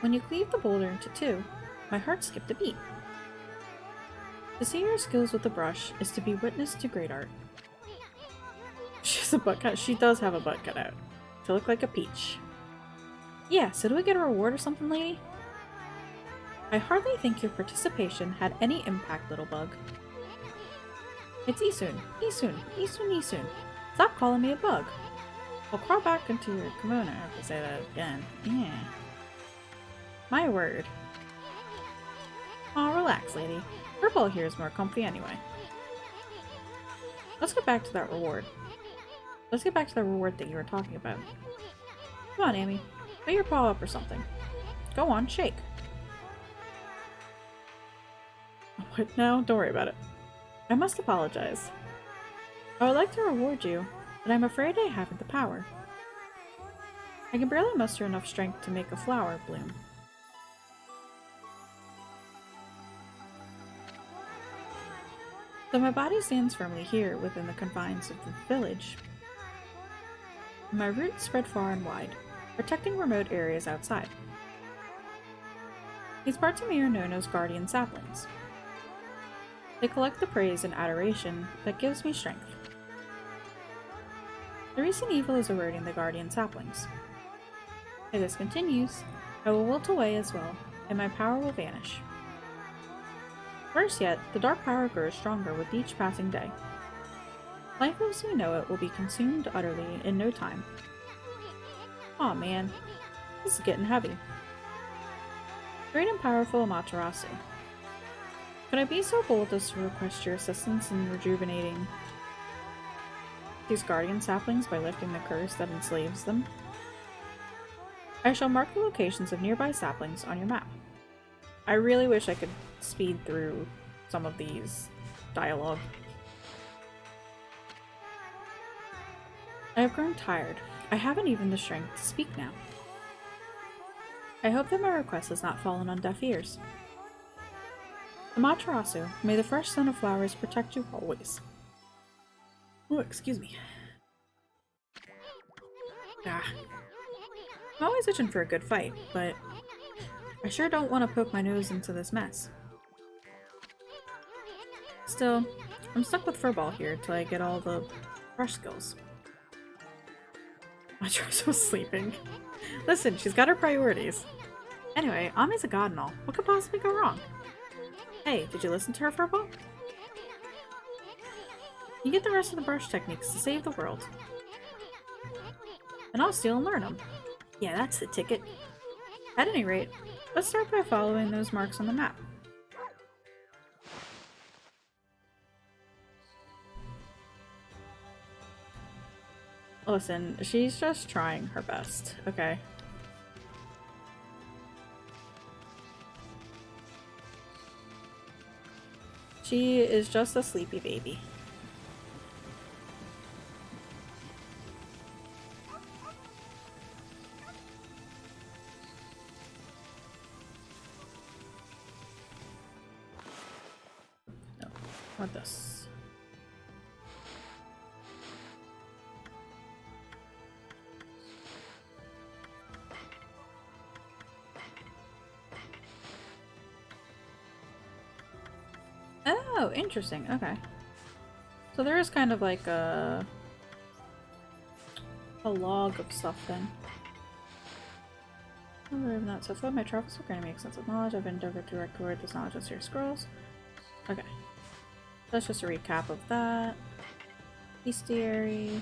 When you cleaved the boulder into two, my heart skipped a beat. To see your skills with the brush is to be witness to great art. She has a butt cut. She does have a butt cut out. To look like a peach. Yeah, so do we get a reward or something, lady? I hardly think your participation had any impact, little bug. It's Isun. Isun. Isun. Isun. Stop calling me a bug. I'll crawl back into your kimono if I say that again. Yeah. My word. Aw, relax, lady. Purple here is more comfy anyway. Let's get back to that reward. Let's get back to the reward thing you were talking about. Come on, Amy. Put your paw up or something. Go on, shake. What now? Don't worry about it. I must apologize. I would like to reward you, but I'm afraid I haven't the power. I can barely muster enough strength to make a flower bloom. Though my body stands firmly here within the confines of the village, my roots spread far and wide, protecting remote areas outside. These parts of me are known as guardian saplings. They collect the praise and adoration that gives me strength. The recent evil is eroding the guardian saplings. If this continues, I will wilt away as well, and my power will vanish. Worse yet, the dark power grows stronger with each passing day. Life as we know it will be consumed utterly in no time. Aw man, this is getting heavy. Great and powerful Amaterasu. Could I be so bold as to request your assistance in rejuvenating these guardian saplings by lifting the curse that enslaves them? I shall mark the locations of nearby saplings on your map. I really wish I could speed through some of these dialogue. I have grown tired. I haven't even the strength to speak now. I hope that my request has not fallen on deaf ears. Amaterasu, may the fresh sun of flowers protect you always. Oh, excuse me. Ah. I'm always itching for a good fight, but I sure don't want to poke my nose into this mess. Still, I'm stuck with Furball here till I get all the brush skills. Amaterasu was sleeping. Listen, she's got her priorities. Anyway, Ami's a god and all. What could possibly go wrong? Hey, did you listen to her, Furball? You get the rest of the brush techniques to save the world. And I'll steal and learn them. Yeah, that's the ticket. At any rate, let's start by following those marks on the map. Listen, she's just trying her best, okay? She is just a sleepy baby. No, not this. Oh, interesting. Okay. So there is kind of like a log of stuff then. Other than that, so far my travels are granting me extensive knowledge. I've endeavored to record this knowledge in your scrolls. Okay. That's just a recap of that. Bestiary.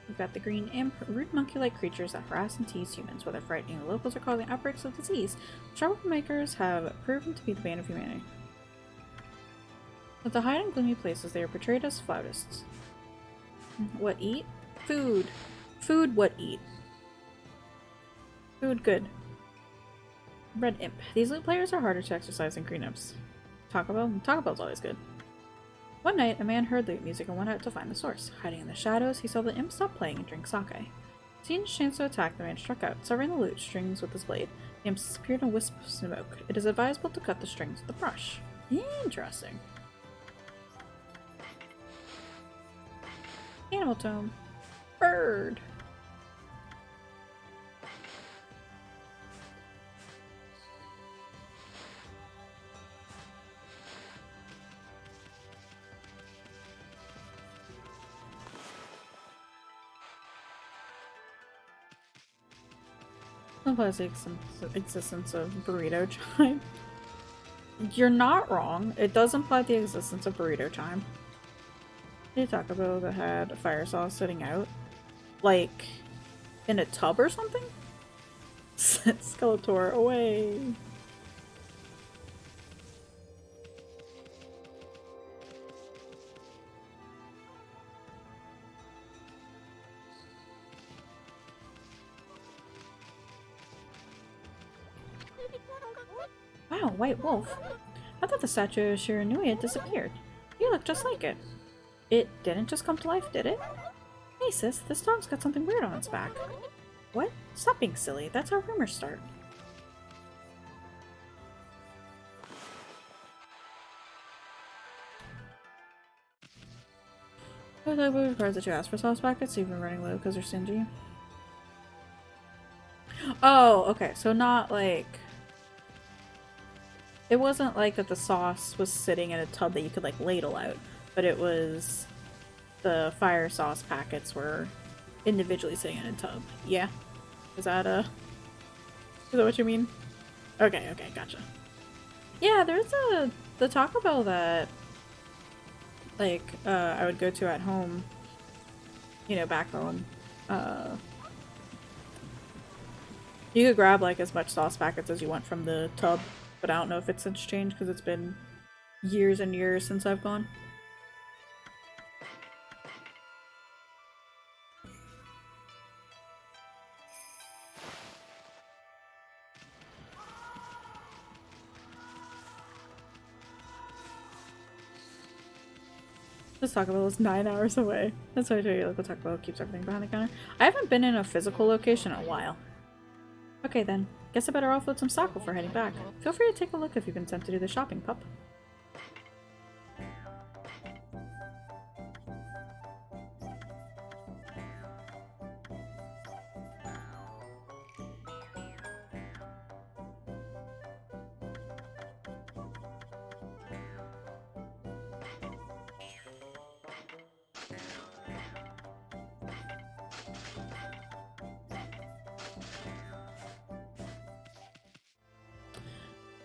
We've got the green imp, rude monkey-like creatures that harass and tease humans, whether frightening the locals or causing outbreaks of disease. Troublemakers have proven to be the bane of humanity. But to hide in gloomy places, they are portrayed as flautists. What eat? Food. Food what eat. Food good. Red imp. These loot players are harder to exercise than green imps. Taco Bell? Taco Bell's always good. One night, a man heard lute music and went out to find the source. Hiding in the shadows, he saw the imp stop playing and drink sake. Seeing his chance to attack, the man struck out, severing the lute strings with his blade. The imps disappeared in a wisp of smoke. It is advisable to cut the strings with a brush. Interesting. Animal tome. Bird. Implies the existence of burrito chime. You're not wrong. It does imply the existence of burrito chime. Did you talk about that had fire sauce sitting out? Like, in a tub or something? Skeletor, away! Wow, White Wolf. I thought the statue of Shiranui had disappeared. You look just like it. It didn't just come to life, did it? Hey sis, this dog's got something weird on its back. What? Stop being silly. That's how rumors start. I thought we requires that you ask for sauce packets, so you've been running low because they're stingy. Oh, okay. So not like... It wasn't like that the sauce was sitting in a tub that you could like ladle out, but it was the fire sauce packets were individually sitting in a tub. Yeah? Is that what you mean? Okay, okay, gotcha. Yeah, there's the Taco Bell that like I would go to at home, you know, back home. You could grab like as much sauce packets as you want from the tub, but I don't know if it's since changed because it's been years and years since I've gone. This Taco Bell is 9 hours away. That's why I tell you, local Taco Bell keeps everything behind the counter. I haven't been in a physical location in a while. Okay then, guess I better offload some stock before heading back. Feel free to take a look if you've been sent to do the shopping, pup.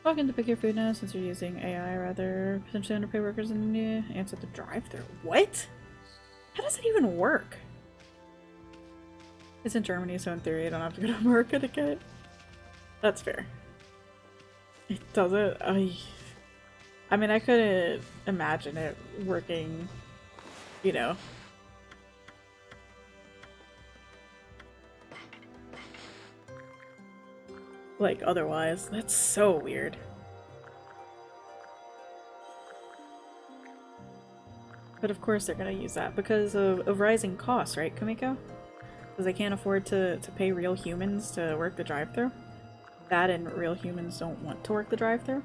Walk to pick your food now since you're using AI rather potentially underpaid workers in India. Answer the drive-thru. What? How does that even work? It's in Germany, so in theory I don't have to go to America to get it. That's fair. It doesn't. I mean, I couldn't imagine it working, you know. Like, otherwise. That's so weird. But of course they're gonna use that because of rising costs, right, Kumiko? Because they can't afford to pay real humans to work the drive-thru. That and real humans don't want to work the drive-thru.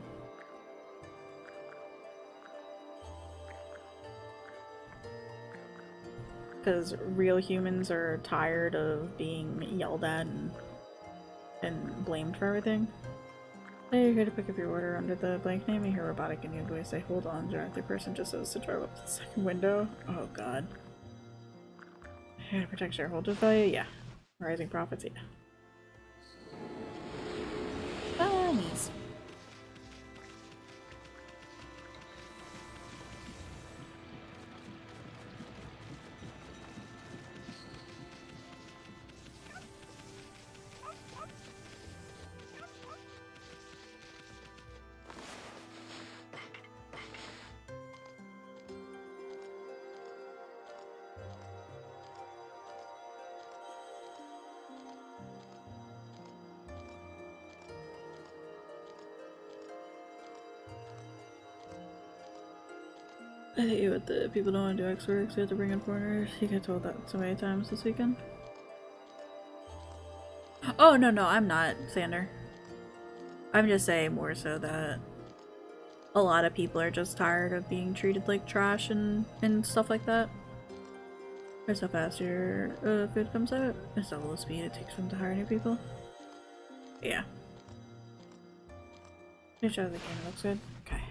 Because real humans are tired of being yelled at and blamed for everything. Hey, you're here to pick up your order under the blank name. You hear robotic Indian voice say, hold on, drive-thru person just says to drive up to the second window. Oh god. Here to protect shareholder value? Yeah. Rising profits? Yeah. Bunnies. I hate you with the people don't want to do X work, so you have to bring in foreigners. You get told that so many times this weekend. Oh, no, no, I'm not, Sander. I'm just saying more so that a lot of people are just tired of being treated like trash and stuff like that. Here's how fast your food comes out. It's double the speed it takes them to hire new people. Yeah. Make sure the game looks good. Okay.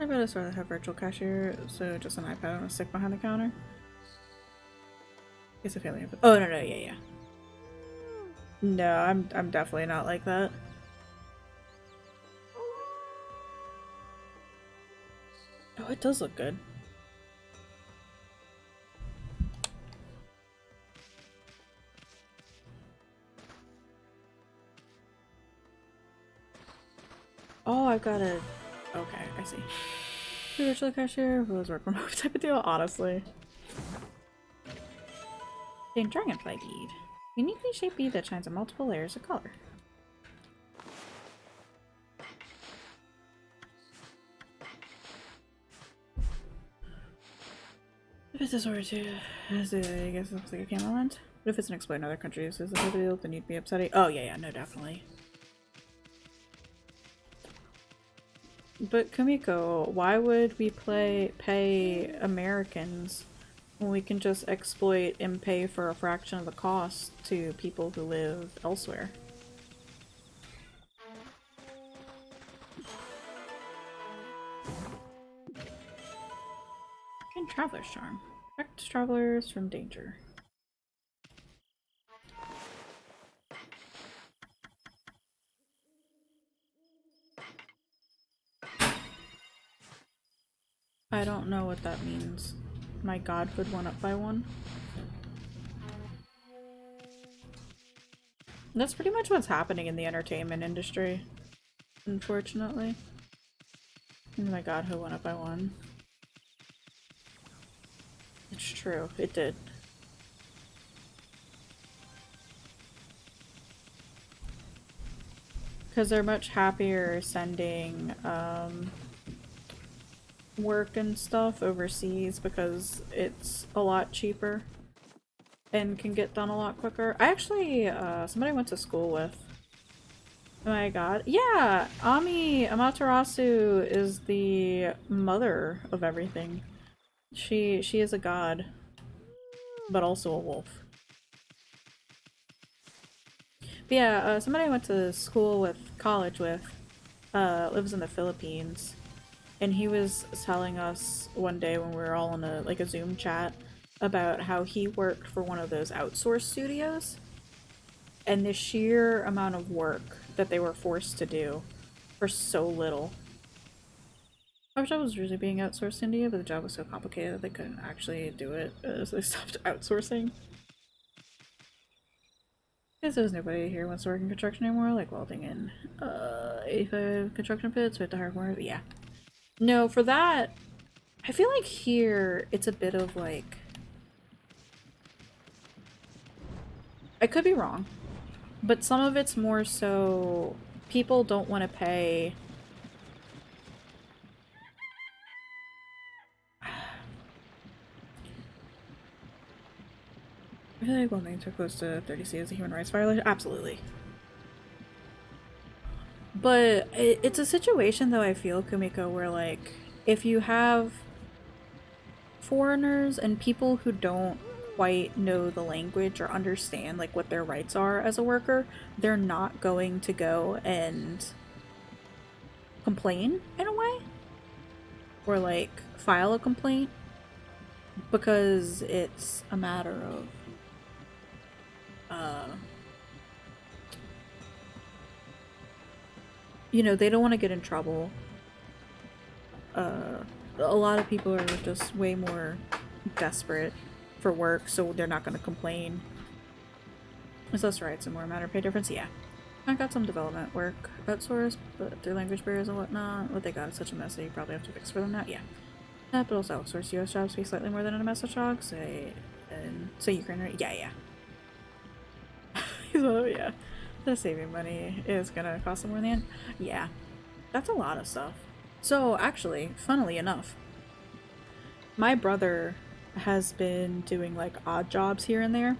I better sort of have virtual cashier, so just an iPad on a stick behind the counter. It's a family. Oh no, no, yeah, yeah. No, I'm definitely not like that. Oh, it does look good. Oh, I've got a. Okay, I see. Virtual cashier, who's work remote type of deal, honestly. Dragonfly bead. Uniquely shaped bead that shines in multiple layers of color. If it's a sword too, I guess it looks like a camel lens. But if it's an exploit in other countries, is it a deal? Then you'd be upsetting. Oh yeah, yeah, no, definitely. But Kumiko, why would we pay Americans when we can just exploit and pay for a fraction of the cost to people who live elsewhere? And Traveler's Charm. Protect travelers from danger. I don't know what that means. My god would one up by one. That's pretty much what's happening in the entertainment industry, unfortunately. Oh my god, who went up by one? It's true, it did. Because they're much happier sending work and stuff overseas because it's a lot cheaper and can get done a lot quicker. I actually, somebody I went to school with. Oh my god. Yeah! Ami Amaterasu is the mother of everything. She is a god, but also a wolf. But yeah, somebody I went to school with, college with, lives in the Philippines. And he was telling us one day when we were all in a Zoom chat about how he worked for one of those outsourced studios and the sheer amount of work that they were forced to do for so little. Our job was usually being outsourced to India, but the job was so complicated that they couldn't actually do it, so they stopped outsourcing. Because there's nobody here who wants to work in construction anymore, like welding in 85 construction pits, we have to hire more. Yeah. No, for that, I feel like here it's a bit of like. I could be wrong, but some of it's more so people don't want to pay. I feel like welding so close to 30C is a human rights violation. Absolutely. But it's a situation though, I feel, Kumiko, where like if you have foreigners and people who don't quite know the language or understand like what their rights are as a worker, they're not going to go and complain in a way or like file a complaint because it's a matter of you know, they don't want to get in trouble. A lot of people are just way more desperate for work, so they're not going to complain. It's less rights and more matter of pay difference. Yeah, I got some development work outsourced, but through language barriers and whatnot, what they got is such a mess that you probably have to fix for them now. Yeah, but also outsourced U.S. jobs pay slightly more than a domestic job. Say Ukraine, right? Yeah, yeah. So yeah, the saving money is gonna cost them more in the end. Yeah, that's a lot of stuff. So actually, funnily enough, my brother has been doing like odd jobs here and there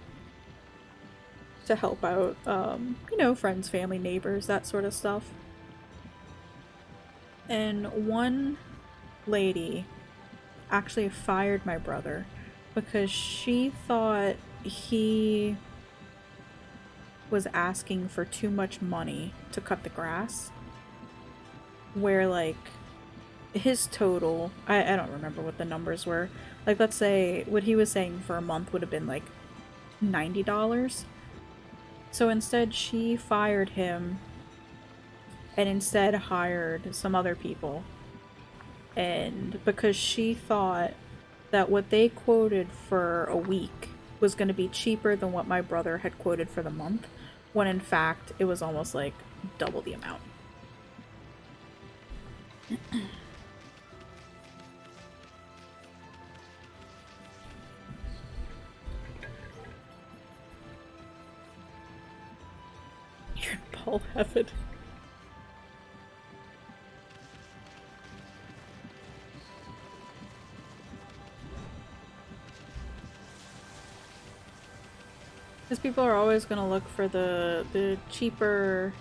to help out, you know, friends, family, neighbors, that sort of stuff. And one lady actually fired my brother because she thought he was asking for too much money to cut the grass. Where, like, his total, I don't remember what the numbers were. Like, let's say what he was saying for a month would have been like $90. So instead, she fired him and instead hired some other people. And because she thought that what they quoted for a week was going to be cheaper than what my brother had quoted for the month, when in fact it was almost like double the amount. You're in Paul Heaven. Because people are always going to look for the cheaper...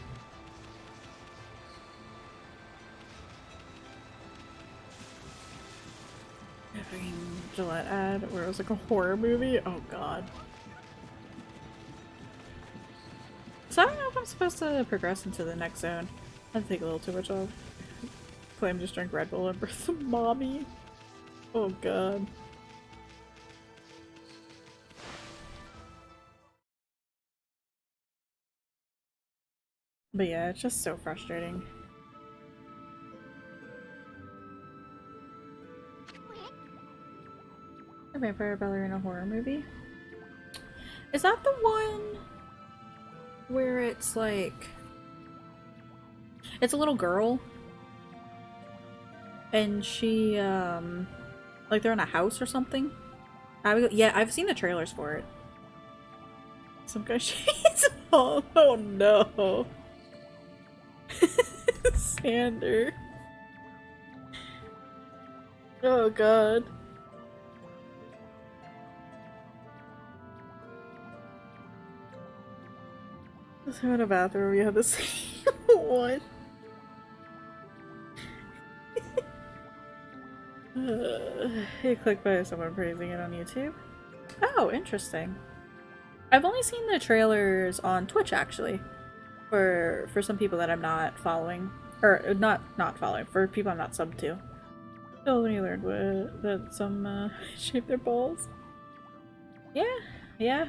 Gillette ad where it was like a horror movie. Oh god. So I don't know if I'm supposed to progress into the next zone. That'd take a little too much off. Claim just drink Red Bull and birth some mommy. Oh god. But yeah, it's just so frustrating. A vampire ballerina horror movie? Is that the one where it's like... It's a little girl and she, like they're in a house or something? Yeah, I've seen the trailers for it. Some guy shades. Oh no. Sander. Oh god. Let's go in a bathroom. We have the same one. You click by someone praising it on YouTube. Oh, interesting. I've only seen the trailers on Twitch actually, for some people that I'm not following, or not following, for people I'm not subbed to. Oh, when you learned that some shape their balls. Yeah.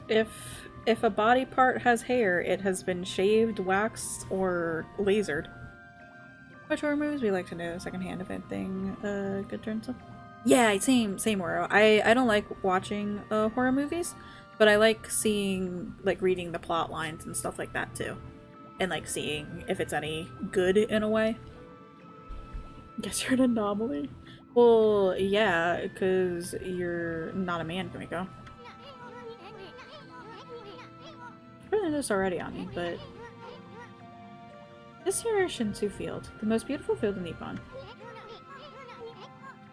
If a body part has hair, it has been shaved, waxed, or lasered. Which horror movies we like to know secondhand if anything good turns up? Yeah, same Woro. I don't like watching horror movies, but I like reading the plot lines and stuff like that too. And like seeing if it's any good in a way. Guess you're an anomaly. Well, yeah, because you're not a man, Kamiko. I really know this already on me, but... This here is Shinsu Field, the most beautiful field in Nippon.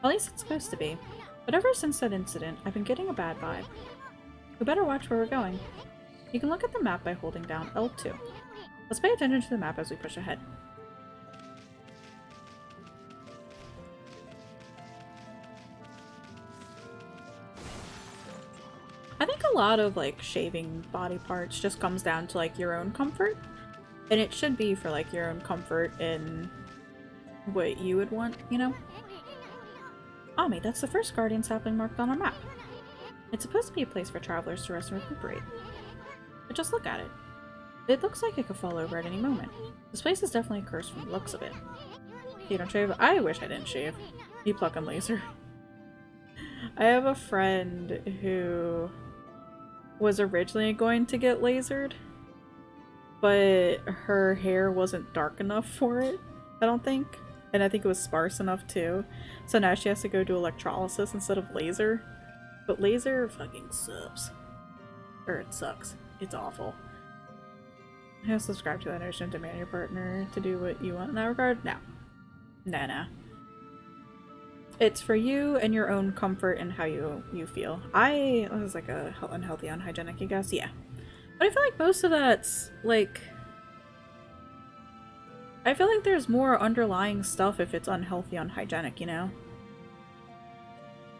At least it's supposed to be. But ever since that incident, I've been getting a bad vibe. We better watch where we're going. You can look at the map by holding down L2. Let's pay attention to the map as we push ahead. I think a lot of like shaving body parts just comes down to like your own comfort. And it should be for like your own comfort in what you would want, you know? Ami, that's the first guardian sapling marked on our map. It's supposed to be a place for travelers to rest and recuperate. But just look at it. It looks like it could fall over at any moment. This place is definitely cursed from the looks of it. You don't shave? I wish I didn't shave. You pluck and laser. I have a friend who was originally going to get lasered, but her hair wasn't dark enough for it, I don't think. And I think it was sparse enough too. So now she has to go do electrolysis instead of laser. But laser fucking sucks. Or it sucks. It's awful. I subscribe to that notion, demand your partner to do what you want in that regard? No. No. It's for you and your own comfort and how you feel. This is like a unhealthy, unhygienic, I guess. Yeah. But I feel like most of that's, like... I feel like there's more underlying stuff if it's unhealthy, unhygienic, you know?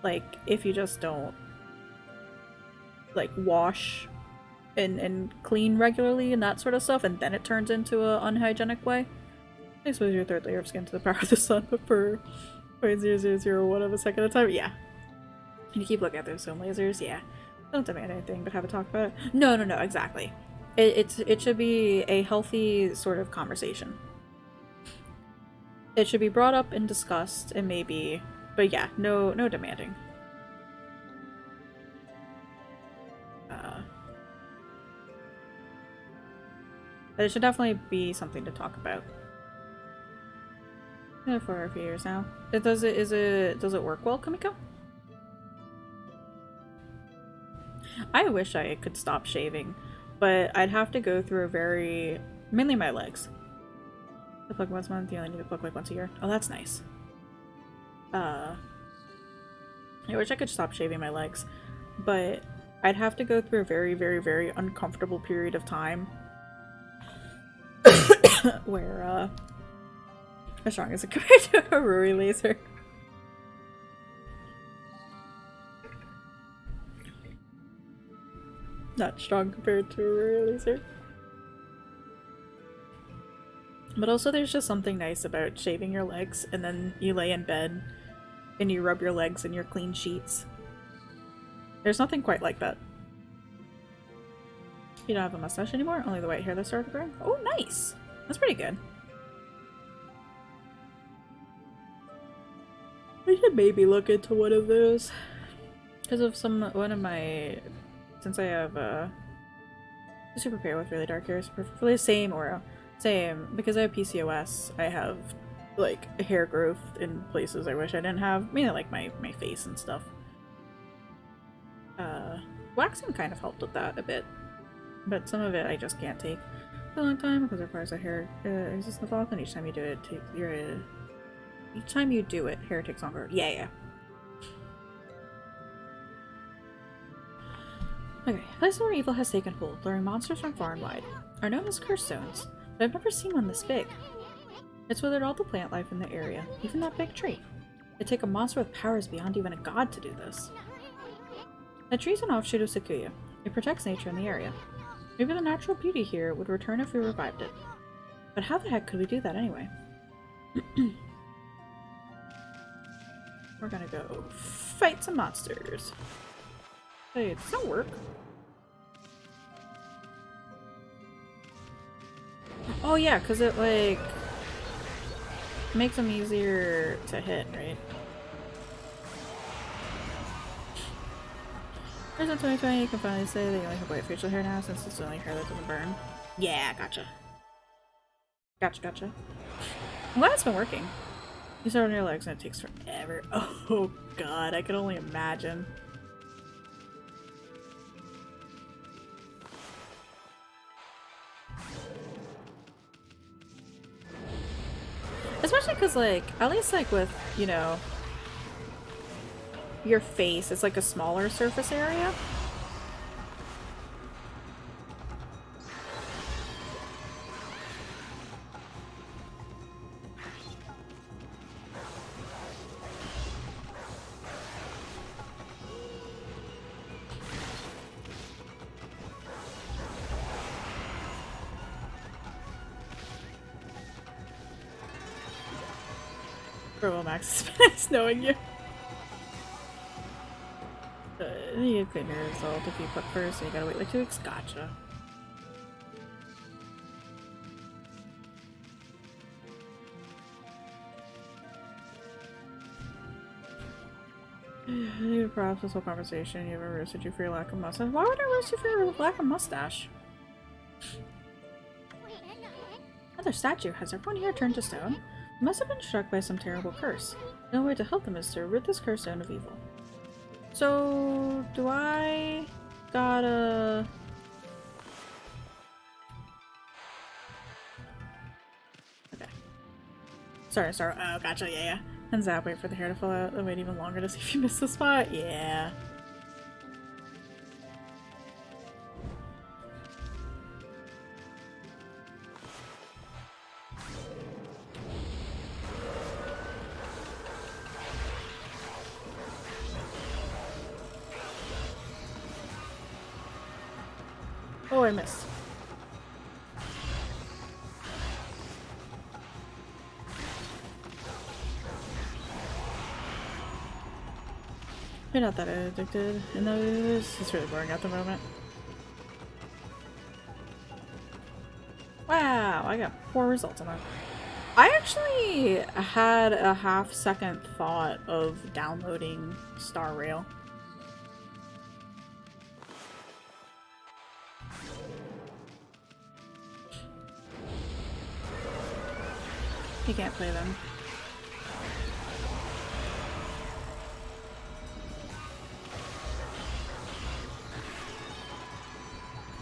Like, if you just don't, like, wash and clean regularly and that sort of stuff, and then it turns into a unhygienic way. Expose your third layer of skin to the power of the sun for 0.0001 of a second at a time. Yeah. And you keep looking at those stone lasers. Yeah. Don't demand anything, but have a talk about it. No, exactly. It should be a healthy sort of conversation. It should be brought up and discussed, and maybe, but yeah, no demanding. But it should definitely be something to talk about. For a few years now. Does it work well, Kamiko? I wish I could stop shaving, but I'd have to go through mainly my legs. I plug once a month, you only need to plug like once a year. Oh, that's nice. I wish I could stop shaving my legs, but I'd have to go through a very uncomfortable period of time where, how strong is it compared to a Ruri laser? Not strong compared to a Ruri laser. But also there's just something nice about shaving your legs and then you lay in bed and you rub your legs in your clean sheets. There's nothing quite like that. You don't have a mustache anymore? Only the white hair that started growing? Oh, nice! That's pretty good. I should maybe look into one of those. Because of since I have super pale with really dark hair, perfectly same aura. Same, because I have PCOS, I have like hair growth in places I wish I didn't have, mainly like my face and stuff. Waxing kind of helped with that a bit, but some of it I just can't take for a long time because it requires a hair resistant follicle, and each time you do it, hair takes longer. Yeah. Okay, places where evil has taken hold, luring monsters from far and wide, are known as curse zones, but I've never seen one this big. It's withered all the plant life in the area, even that big tree. It'd take a monster with powers beyond even a god to do this. The tree's an offshoot of Sakuya. It protects nature in the area. Maybe the natural beauty here would return if we revived it. But how the heck could we do that anyway? We're gonna go fight some monsters. Hey, does that work? Oh yeah, because it like makes them easier to hit, right? There's in 2020, you can finally say that you only have white facial hair now since it's the only hair that doesn't burn. Yeah, gotcha. Gotcha. I'm glad it's been working. You start on your legs and it takes forever. Oh god, I can only imagine. Especially because, like, at least, like, with, you know, your face, it's like a smaller surface area. Well, Max, it's knowing you. You get clean your result if you put first, so you gotta wait like 2 weeks. Gotcha. Perhaps this whole conversation, you ever roasted you for your lack of mustache? Why would I roast you for your lack of mustache? Another statue. Has everyone here turned to stone? They must have been struck by some terrible curse. The only way to help them is to rid this curse stone of evil. So, do I gotta... Start. Oh, gotcha, yeah. And zap, wait for the hair to fall out, then wait even longer to see if you miss the spot. Yeah. Oh, I missed. You're not that addicted in those. It's really boring at the moment. Wow, I got poor results on that. I actually had a half-second thought of downloading Star Rail. You can't play them.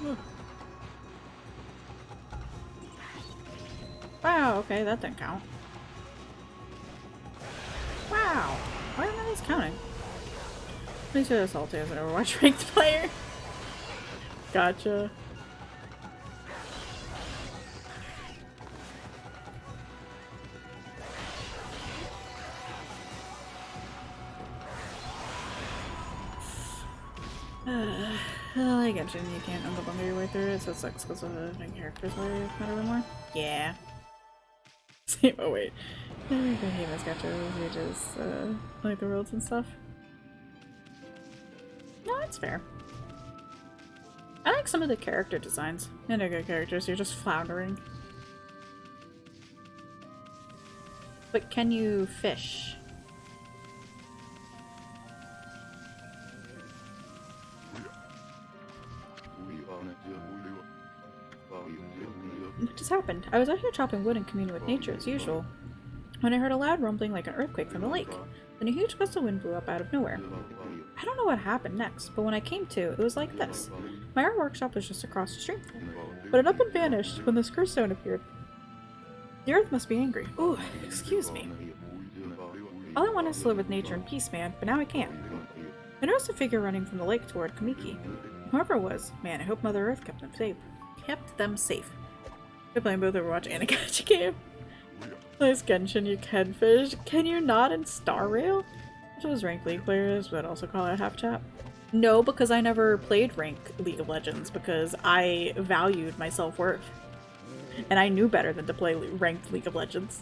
Ugh. Wow, okay, that didn't count. Wow, why are none of these counting? Please say this salty as an Overwatch ranked player. Gotcha. Like Genshin, you can't unbundle your way through it, so it sucks because of the main characters matter more. Yeah. Oh wait. I hate my sketches, you just like the worlds and stuff. No, that's fair. I like some of the character designs. And they're good characters, you're just floundering. But can you fish? What just happened? I was out here chopping wood and communing with nature as usual, when I heard a loud rumbling like an earthquake from the lake. Then a huge gust of wind blew up out of nowhere. I don't know what happened next, but when I came to, it was like this. My art workshop was just across the street, but it up and vanished when this cursed stone appeared. The earth must be angry. Ooh, excuse me. All I want is to live with nature in peace, man, but now I can't. I noticed a figure running from the lake toward Kamiki. Whoever it was, man, I hope Mother Earth kept them safe. You're playing both Overwatch and a gacha game. Nice Genshin, you can fish. Can you not in Star Rail? Which was ranked League players, but also call it half chat. No, because I never played ranked League of Legends because I valued my self-worth. And I knew better than to play ranked League of Legends.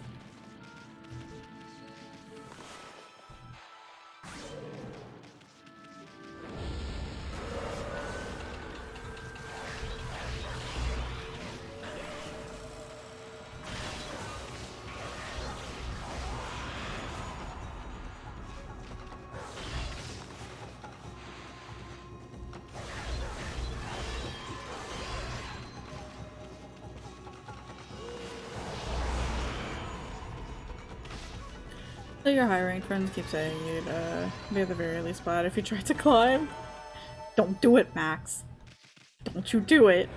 So your high ranked friends keep saying you'd be at the very least glad if you tried to climb. Don't do it, Max. Don't you do it.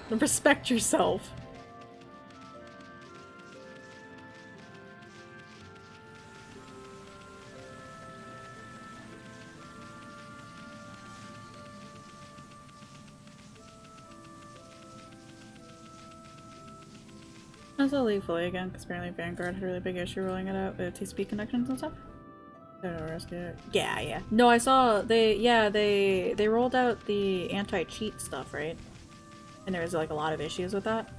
Respect yourself. I saw League fully again because apparently Vanguard had a really big issue rolling it out with TCP connections and stuff. I don't know, rescue it. Yeah. No, I saw they rolled out the anti-cheat stuff, right? And there was like a lot of issues with that.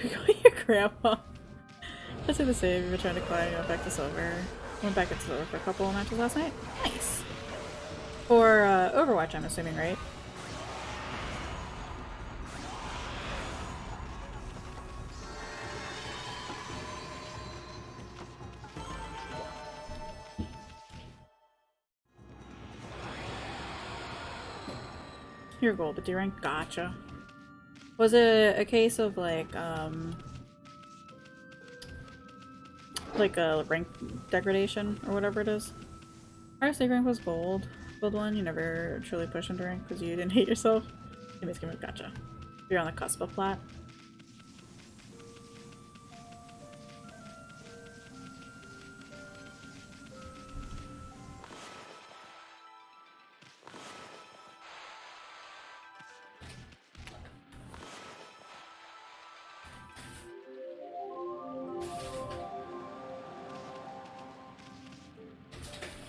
Your grandma. I say the same. We were trying to climb, went back to silver. Went back into silver for a couple of matches last night. Nice. For Overwatch, I'm assuming, right? Your goal, but D rank? Gotcha. Was it a case of like a rank degradation or whatever it is? Our state rank was gold. Gold one, you never truly pushed into rank because you didn't hate yourself. Gimme, gotcha. You're on the cusp of plat.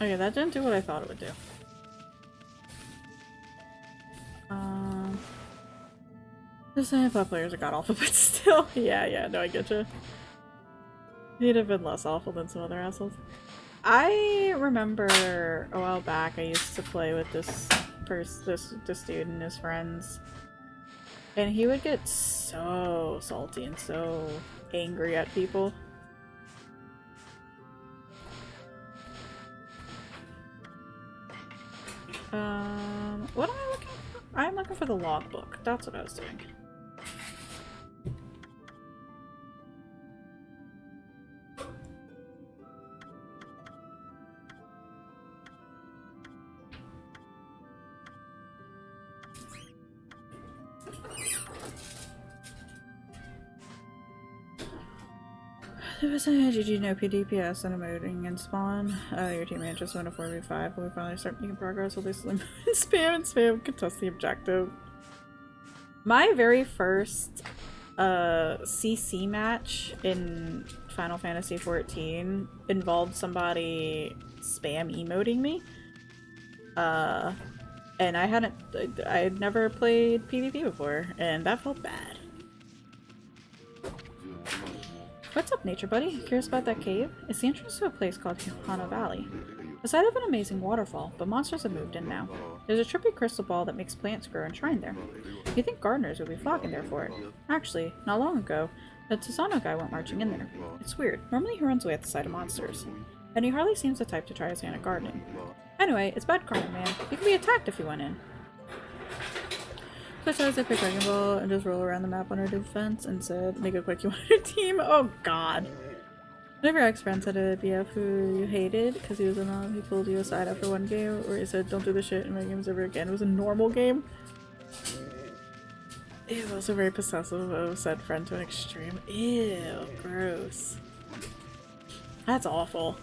Okay, that didn't do what I thought it would do. The same plat players are god awful, but still. Yeah, no, I get you. He'd have been less awful than some other assholes. I remember a while back I used to play with this dude and his friends. And he would get so salty and so angry at people. What am I looking for? I'm looking for the logbook. That's what I was doing. There was a GG no PDPS and emoting and spawn. Your teammate just went a 4v5, but we finally start making progress. We'll do slim and spam, contest the objective. My very first CC match in Final Fantasy XIV involved somebody spam emoting me. And I had never played PvP before, and that felt bad. What's up, nature buddy? Curious about that cave? It's the entrance to a place called Hana Valley. The site of an amazing waterfall, but monsters have moved in now. There's a trippy crystal ball that makes plants grow enshrined there. You'd think gardeners would be flocking there for it. Actually, not long ago, the Tisano guy went marching in there. It's weird. Normally he runs away at the sight of monsters. And he hardly seems the type to try his hand at gardening. Anyway, it's bad karma, man. You could be attacked if you went in. So I picked Dragon Ball and just roll around the map on our defense and said, make a quick, you want your team? Oh god. One of your ex-friends had a BF who you hated because he was a mom. He pulled you aside after one game where he said, don't do this shit in my games ever again. It was a normal game. He was also very possessive of said friend to an extreme. Ew, gross. That's awful.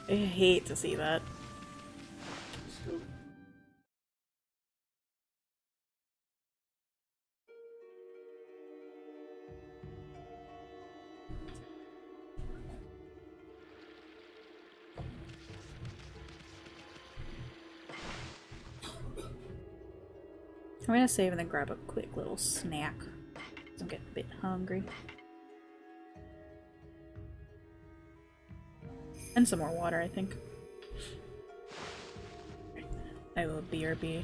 I hate to see that. I'm gonna save and then grab a quick little snack. I'm getting a bit hungry. And some more water, I think. I will BRB.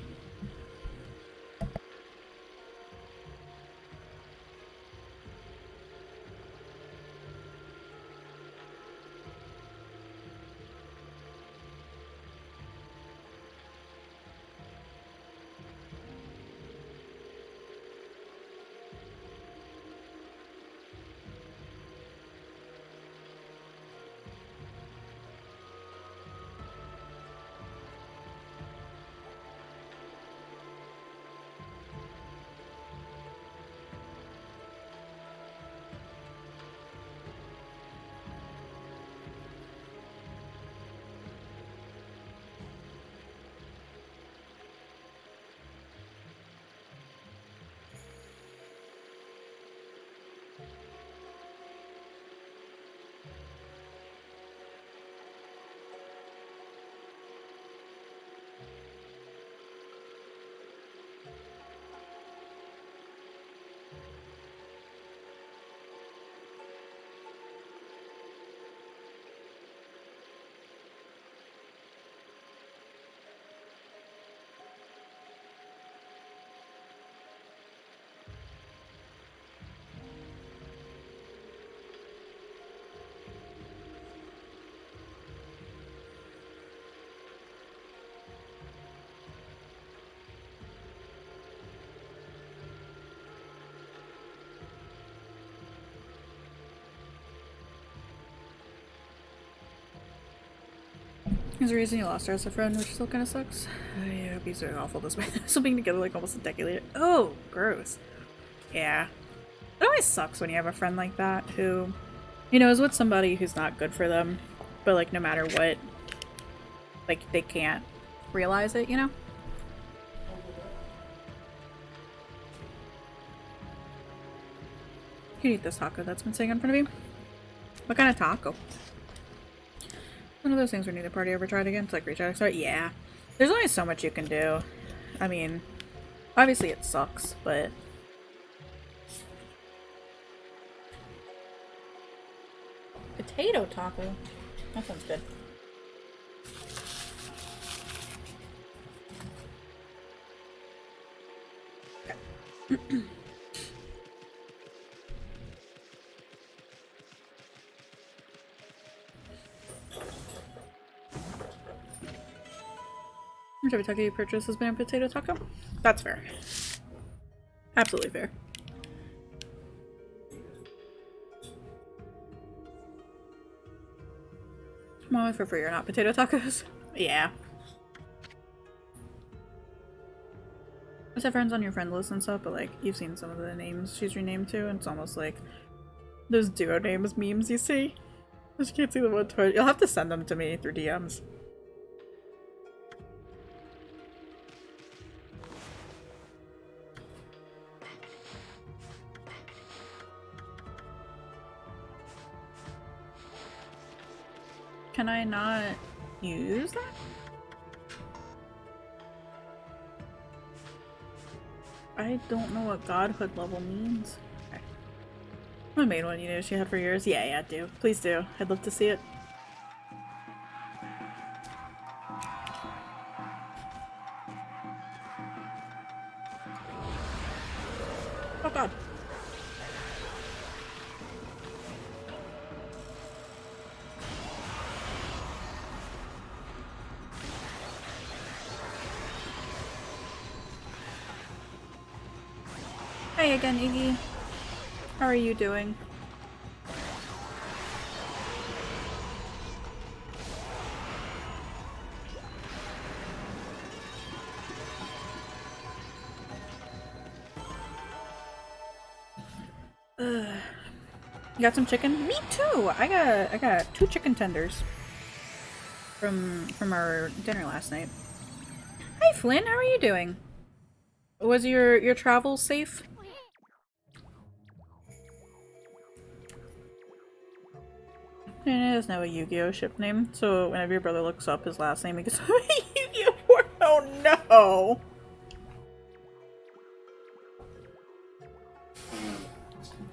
There's a reason you lost her as a friend, which still kind of sucks. I hope he's doing awful this way. Still being together like almost a decade later. Oh, gross. Yeah. It always sucks when you have a friend like that who, you know, is with somebody who's not good for them, but like no matter what, like they can't realize it, you know? You eat this taco that's been sitting in front of you. What kind of taco? One of those things where neither party ever tried again. It's like reach out and start. Yeah. There's only so much you can do. I mean, obviously it sucks, but potato taco. That sounds good. Whichever taco you purchase has been a potato taco. That's fair. Absolutely fair. Mom, for free or not potato tacos? Yeah. I have friends on your friend list and stuff, but like you've seen some of the names she's renamed to, and it's almost like those duo names memes you see. I just can't see the one twice. You'll have to send them to me through DMs. Can I not use that? I don't know what godhood level means. Okay. I made one, you know, she had for years. Yeah, do. Please do. I'd love to see it. Oh god. Hey again, Iggy. How are you doing? You got some chicken? Me too! I got 2 chicken tenders from our dinner last night. Hi Flynn, how are you doing? Was your travel safe? It is now a Yu-Gi-Oh ship name, so whenever your brother looks up his last name, he goes, Yu-Gi-Oh! Oh no!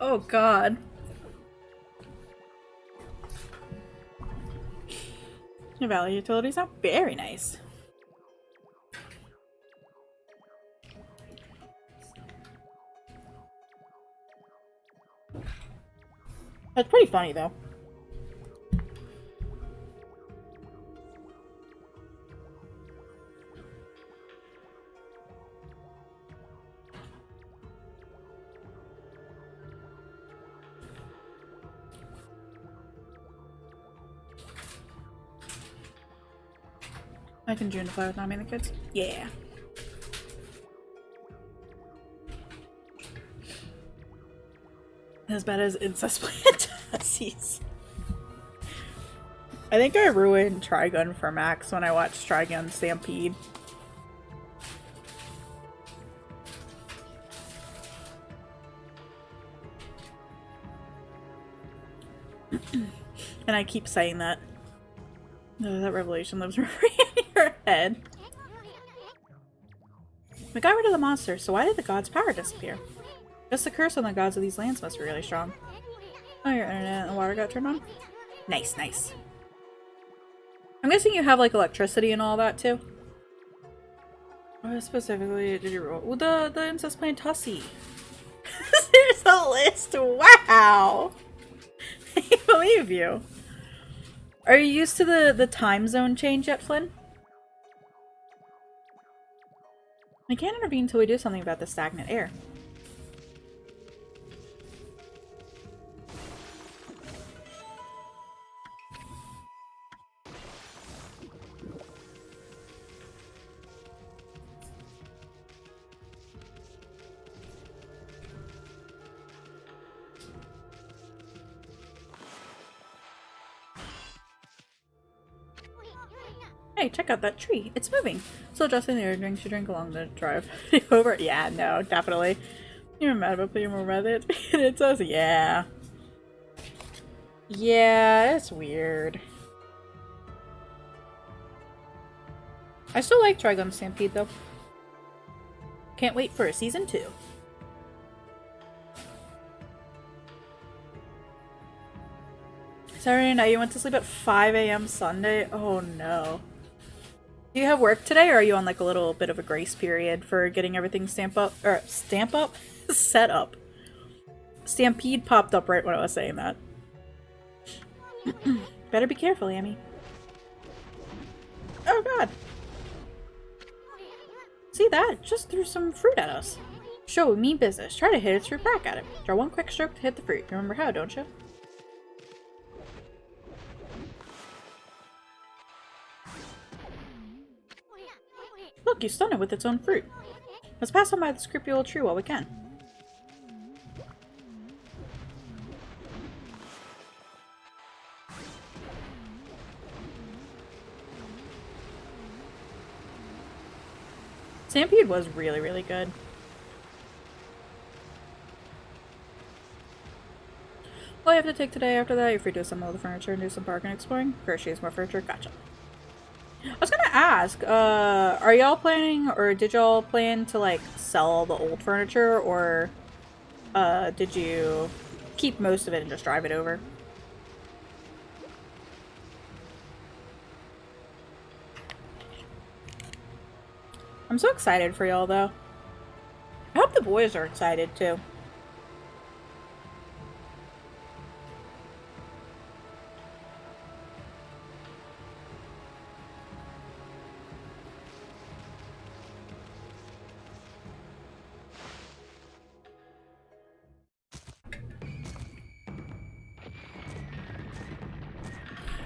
Oh god. Your Valley utilities are very nice. That's pretty funny though. I can June to fly with Nami and the kids. Yeah. As bad as incest fantasies. I think I ruined Trigun for Max when I watched Trigun Stampede. And I keep saying that. That revelation lives right in your head. We got rid of the monster, so why did the god's power disappear? Just the curse on the gods of these lands must be really strong. Oh, your internet and the water got turned on? Nice, nice. I'm guessing you have like electricity and all that too? What specifically did you roll? Well, the incest plant Tussie. There's a list! Wow! I can't believe you. Are you used to the time zone change yet, Flynn? I can't intervene until we do something about the stagnant air. Hey, check out that tree. It's moving. Still adjusting the air drinks you drink along the drive. Over. Yeah, no, definitely. You're mad about putting more methods. It says, yeah. Yeah, it's weird. I still like Trigun Stampede though. Can't wait for a season 2. Saturday night, you went to sleep at 5 a.m. Sunday? Oh no. Do you have work today, or are you on like a little bit of a grace period for getting everything stamp up? Or stamp up? Set up. Stampede popped up right when I was saying that. Better be careful, Amy. Oh god. See that? It just threw some fruit at us. Show me business. Try to hit its fruit back at it. Draw one quick stroke to hit the fruit. You remember how, don't you? Look, you stun it with its own fruit. Let's pass on by the scrupulous tree while we can. Stampede was really, really good. All you have to take today after that, you're free to assemble the furniture and do some parking exploring. Groceries, more furniture, gotcha. I was gonna ask, are y'all planning, or did y'all plan to, like, sell all the old furniture, or, did you keep most of it and just drive it over? I'm so excited for y'all, though. I hope the boys are excited, too.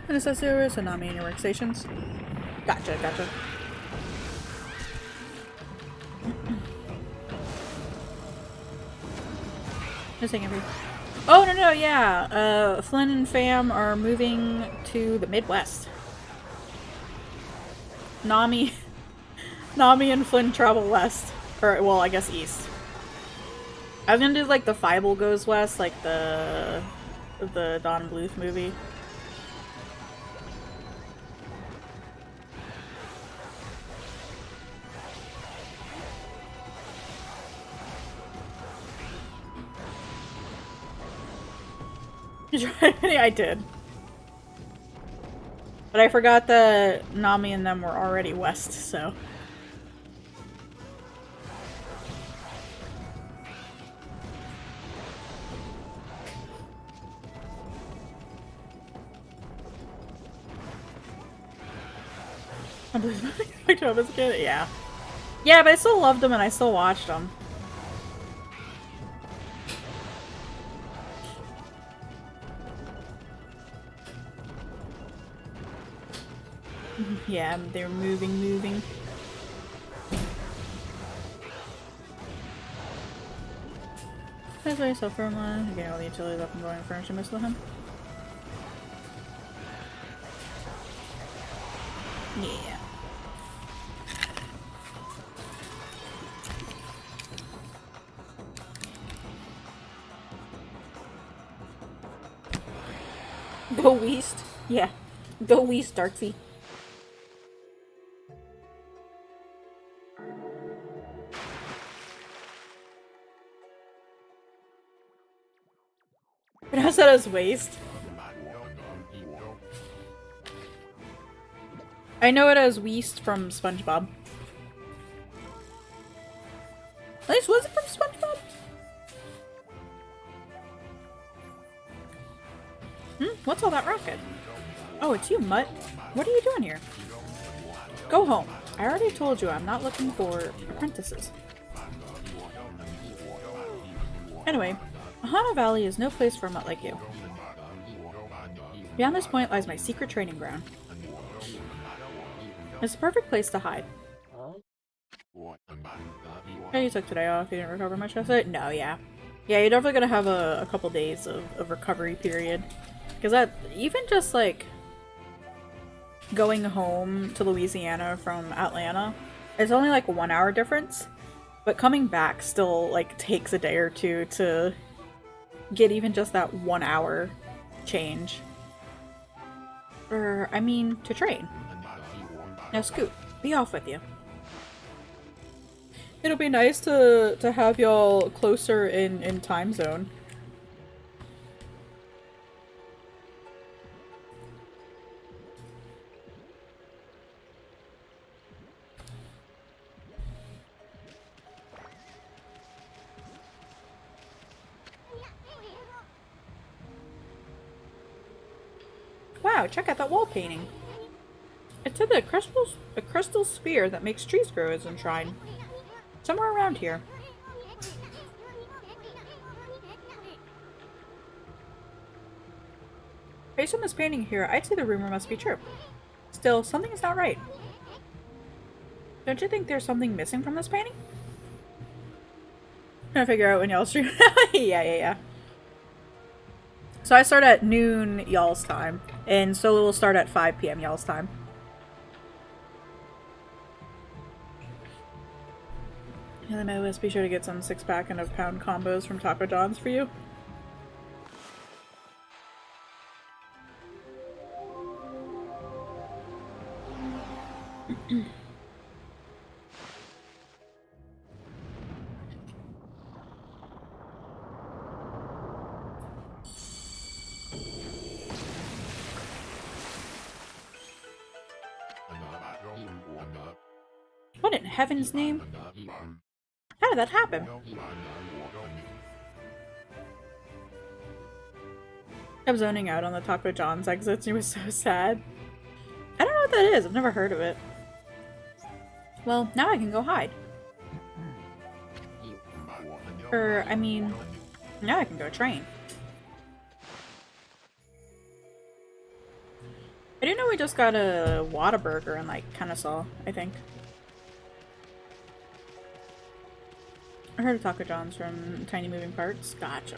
And accessories, so not me in your workstations. Gotcha, gotcha. Just taking every. Oh no, yeah. Flynn and fam are moving to the Midwest. Nami and Flynn travel west. Or well, I guess east. I was gonna do like the Fievel goes west, like the Don Bluth movie. I did. But I forgot that Nami and them were already west, so. I believe nothing like I was a kid. Yeah. Yeah, but I still loved them and I still watched them. Yeah, they're moving. That's why I sell for one. Getting all the utilities up and going furniture miss with him. Yeah. Go east. Yeah. Go east, Darksy. Pronounce that as waste. I know it as Weast from SpongeBob. At least, was it from SpongeBob? What's all that racket? Oh, it's you, Mutt. What are you doing here? Go home. I already told you I'm not looking for apprentices. Anyway, Ohana Valley is no place for a mutt like you. Beyond this point lies my secret training ground. It's the perfect place to hide. Yeah, you took today off. You didn't recover much yesterday? No, yeah. Yeah, you're definitely gonna have a couple days of recovery period. Because that, even just like going home to Louisiana from Atlanta. It's only like a 1 hour difference, but coming back still like takes a day or two to get even just that 1 hour change. Or, I mean, to train. Now Scoot, be off with you. It'll be nice to have y'all closer in time zone. Wow, check out that wall painting. It said that a crystal sphere that makes trees grow is enshrined. Somewhere around here. Based on this painting here, I'd say the rumor must be true. Still, something is not right. Don't you think there's something missing from this painting? I'm trying to figure out when y'all stream. Yeah. So I start at noon y'all's time, and Solo will start at 5 p.m. y'all's time. And then I always be sure to get some 6-pack and a pound combos from Taco John's for you. What in heaven's name? How did that happen? I'm zoning out on the Taco John's exits. It was so sad. I don't know what that is. I've never heard of it. Well, now I can go hide. Or, I mean, now I can go train. I do know we just got a Whataburger in, like, Kennesaw, I think. I heard of Taco John's from Tiny Moving Parts. Gotcha.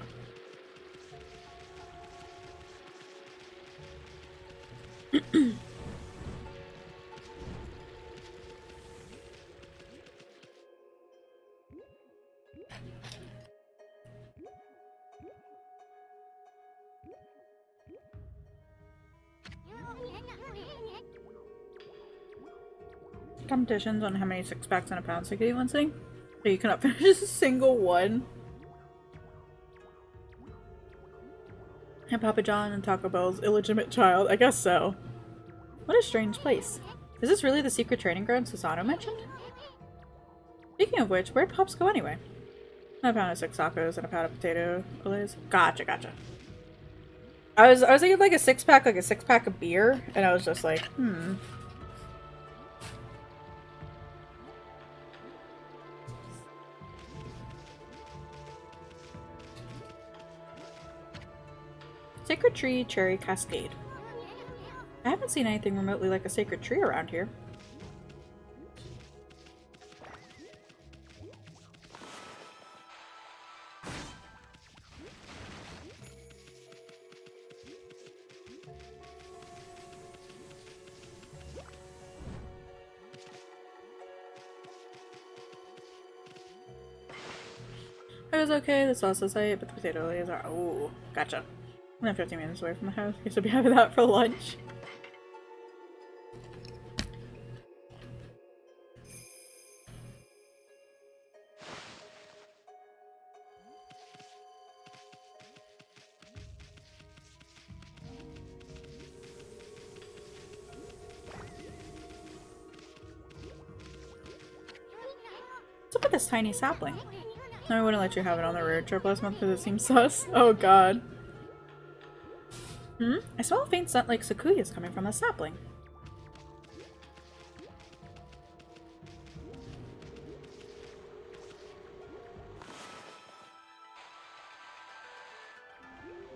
Competitions on how many 6-packs and a pound stick you can eat one sitting? So you cannot finish a single one. And Papa John and Taco Bell's illegitimate child. I guess so. What a strange place. Is this really the secret training ground Susanoo mentioned? Speaking of which, where'd Pops go anyway? A pound of 6 tacos and a pound of potato fillets. Gotcha. I was thinking like a 6-pack of beer, and I was just like, Sacred Tree Cherry Cascade. I haven't seen anything remotely like a sacred tree around here. It was okay, the salsa site, but the potato lays are— oh, gotcha. I'm 15 minutes away from the house. You should be having that for lunch. What's up with this tiny sapling? No, I wouldn't let you have it on the road trip last month because it seems sus. Oh god. I smell a faint scent like Sakuya's coming from the sapling.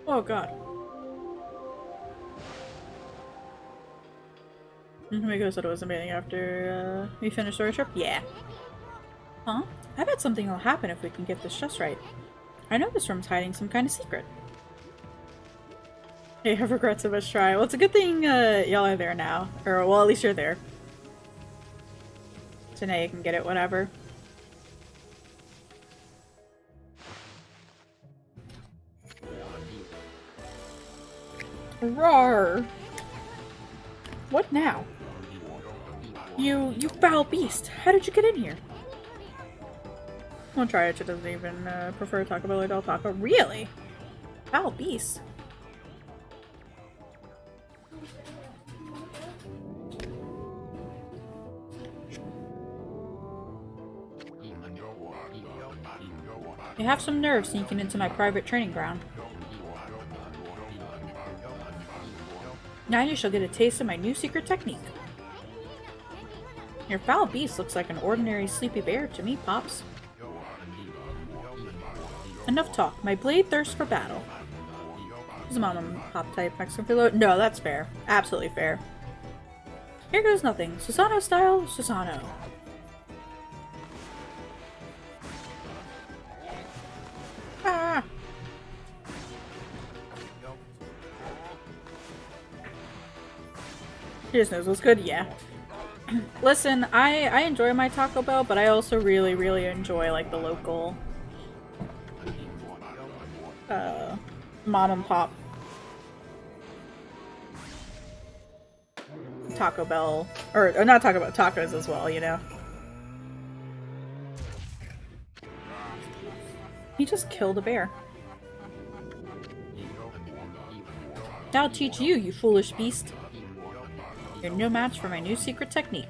Oh god. Miko said it was amazing after we finished our trip? Yeah. Huh? I bet something will happen if we can get this just right. I know this room's hiding some kind of secret. I have regrets of us try. Well, it's a good thing y'all are there now. Or, well, at least you're there. So now you can get it, whatever. Roar! What now? You foul beast! How did you get in here? I'll try it. She doesn't even prefer Taco Bell or Del Taco. Really? Foul beast. You have some nerve sneaking into my private training ground. Now you shall get a taste of my new secret technique. Your foul beast looks like an ordinary sleepy bear to me, Pops. Enough talk. My blade thirsts for battle. Is a mom and pop type Mexican food? No, that's fair. Absolutely fair. Here goes nothing. Susano style, Susano. Ah! He just knows what's good? Yeah. Listen, I enjoy my Taco Bell, but I also really, really enjoy, like, the local mom and pop Taco Bell, or not Taco Bell, tacos as well, you know? He just killed a bear. I'll teach you, you foolish beast. You're no match for my new secret technique.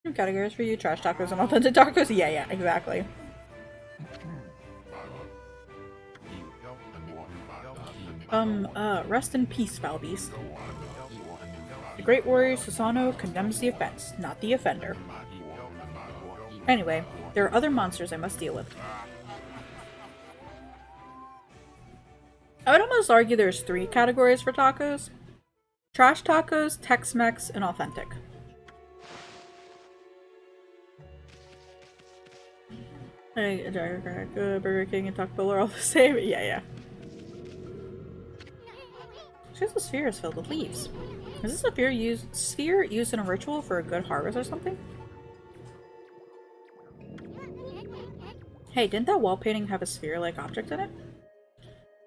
New categories for you: trash tacos and authentic tacos. Yeah, exactly. Rest in peace, foul beast. The great warrior Susano condemns the offense, not the offender. Anyway, there are other monsters I must deal with. I would almost argue there's 3 categories for tacos. Trash tacos, Tex-Mex, and authentic. Hey, Burger King and Taco Bell are all the same. Yeah. She's a sphere is filled with leaves. Is this a sphere used in a ritual for a good harvest or something? Hey, didn't that wall painting have a sphere-like object in it?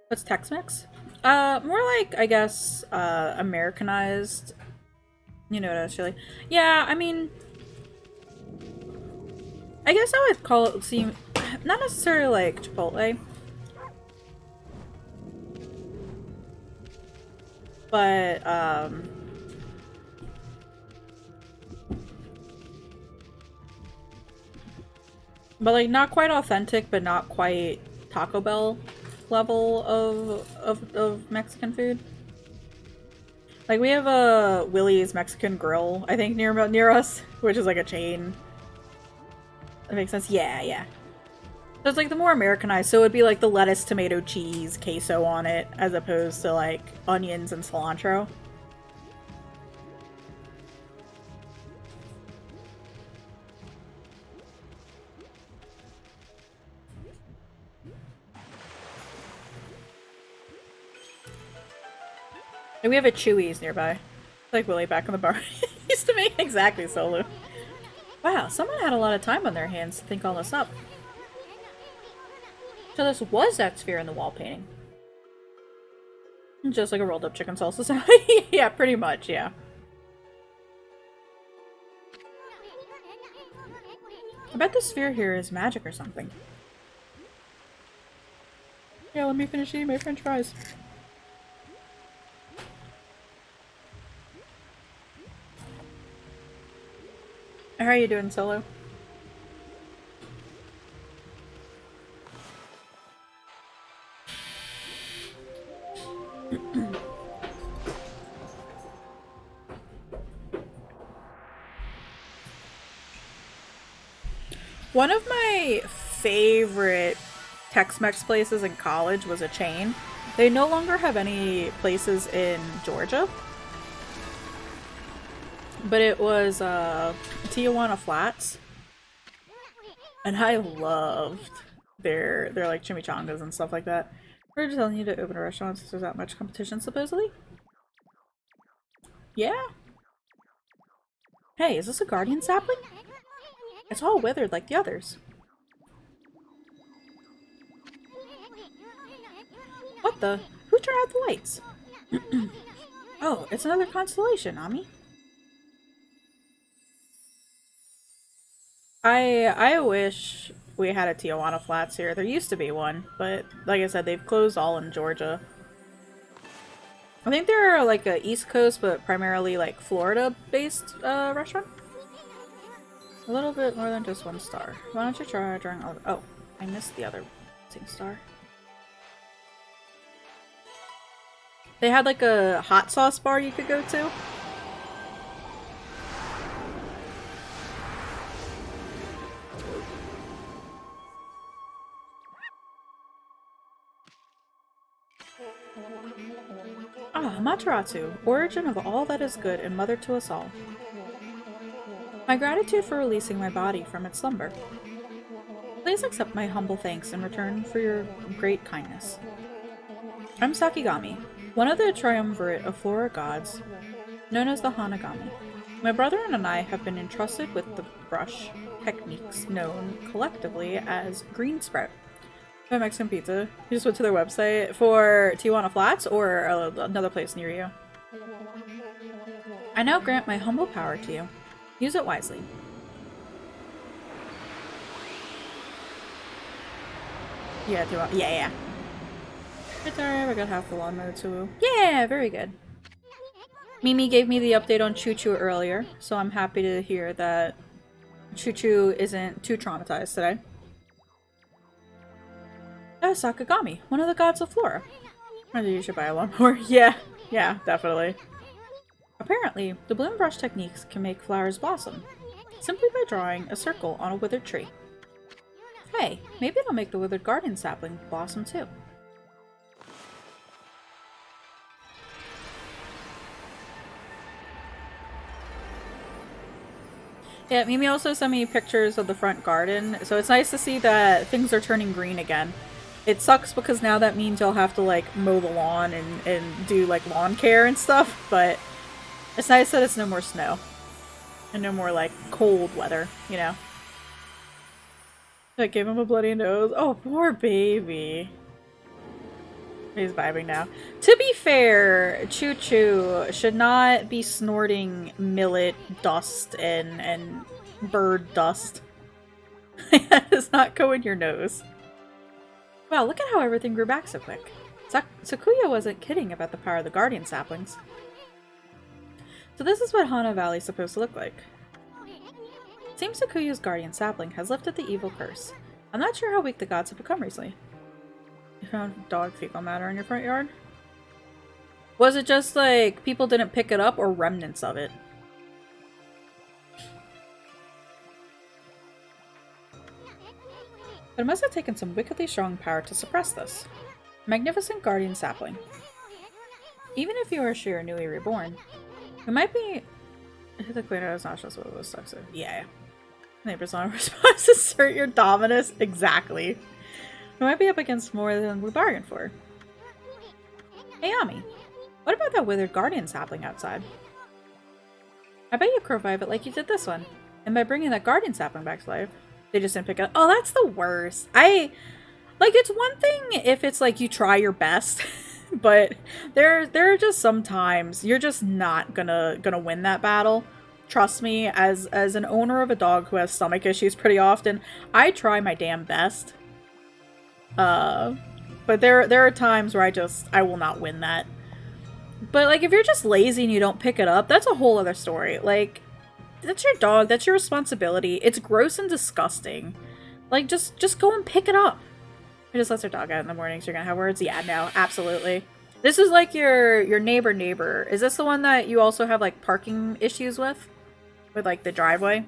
What's Tex-Mex? More like, I guess, Americanized. You know what I was really... Yeah, I mean... I guess I would call it, seem... Not necessarily like Chipotle. But, but like, not quite authentic, but not quite Taco Bell level of Mexican food. Like, we have a Willie's Mexican Grill, I think, near us, which is like a chain. That makes sense? Yeah. So it's like the more Americanized, so it would be like the lettuce, tomato, cheese, queso on it, as opposed to like onions and cilantro. And we have a Chewy's nearby. Like Willie back in the bar. Used to make exactly solo. Wow, someone had a lot of time on their hands to think all this up. So this was that sphere in the wall painting. Just like a rolled up chicken salsa salad. Yeah, pretty much, yeah. I bet the sphere here is magic or something. Yeah, let me finish eating my french fries. How are you doing, Solo? One of my favorite Tex-Mex places in college was a chain. They no longer have any places in Georgia. but it was Tijuana Flats, and I loved their like chimichangas and stuff like that. We're just telling you to open a restaurant since there's not much competition, supposedly. Yeah. Hey, is this a guardian sapling? It's all withered like the others. What the? Who turned out the lights? Oh, it's another constellation, Ami. I wish we had a Tijuana Flats here. There used to be one, but like I said, they've closed all in Georgia. I think they're like a East Coast, but primarily like Florida-based restaurant. A little bit more than just 1 star. Why don't you try drawing all? Oh, I missed the other star. They had like a hot sauce bar you could go to. Ah, Amaterasu, origin of all that is good and mother to us all. My gratitude for releasing my body from its slumber. Please accept my humble thanks in return for your great kindness. I'm Sakigami, one of the triumvirate of flora gods, known as the Hanagami. My brother and I have been entrusted with the brush techniques known collectively as green sprout. My Mexican pizza. You just went to their website for Tijuana Flats or another place near you. I now grant my humble power to you. Use it wisely. Yeah, yeah. It's alright, I got half the lawnmower too. Yeah, very good. Mimi gave me the update on Choo Choo earlier, so I'm happy to hear that Choo Choo isn't too traumatized today. Oh, Sakagami, one of the gods of flora. Maybe you should buy a lawnmower. Yeah, definitely. Apparently, the bloom brush techniques can make flowers blossom, simply by drawing a circle on a withered tree. Hey, maybe it'll make the withered guardian sapling blossom too. Yeah, Mimi also sent me pictures of the front garden, so it's nice to see that things are turning green again. It sucks because now that means you'll have to like mow the lawn and do like lawn care and stuff, but it's nice that it's no more snow. And no more like cold weather, you know? I gave him a bloody nose. Oh, poor baby. He's vibing now. To be fair, Choo Choo should not be snorting millet dust and bird dust. That does not go in your nose. Wow, look at how everything grew back so quick. Sakuya wasn't kidding about the power of the guardian saplings. So this is what Hana Valley's supposed to look like. Seems Sakuya's guardian sapling has lifted the evil curse. I'm not sure how weak the gods have become recently. You found dog fecal matter in your front yard? Was it just like people didn't pick it up or remnants of it? But it must have taken some wickedly strong power to suppress this. Magnificent guardian sapling. Even if you are Shiranui reborn, it might be... The queen is not just what it was toxic. Yeah. Neighbors on response. Assert your dominance. Exactly. We might be up against more than we bargained for. Hey, Ami. What about that withered guardian sapling outside? I bet you revive it like you did this one. And by bringing that guardian sapling back to life, they just didn't pick it up. Oh, that's the worst. Like, it's one thing if it's like you try your best, but there are just some times you're just not gonna win that battle. Trust me, as an owner of a dog who has stomach issues pretty often, I try my damn best. But there are times where I will not win that. But like if you're just lazy and you don't pick it up, that's a whole other story. Like, that's your dog, that's your responsibility. It's gross and disgusting. Like just go and pick it up. It just lets her dog out in the mornings. You're gonna have words? Yeah, no, absolutely. This is like your neighbor. Is this the one that you also have like parking issues with? With like the driveway?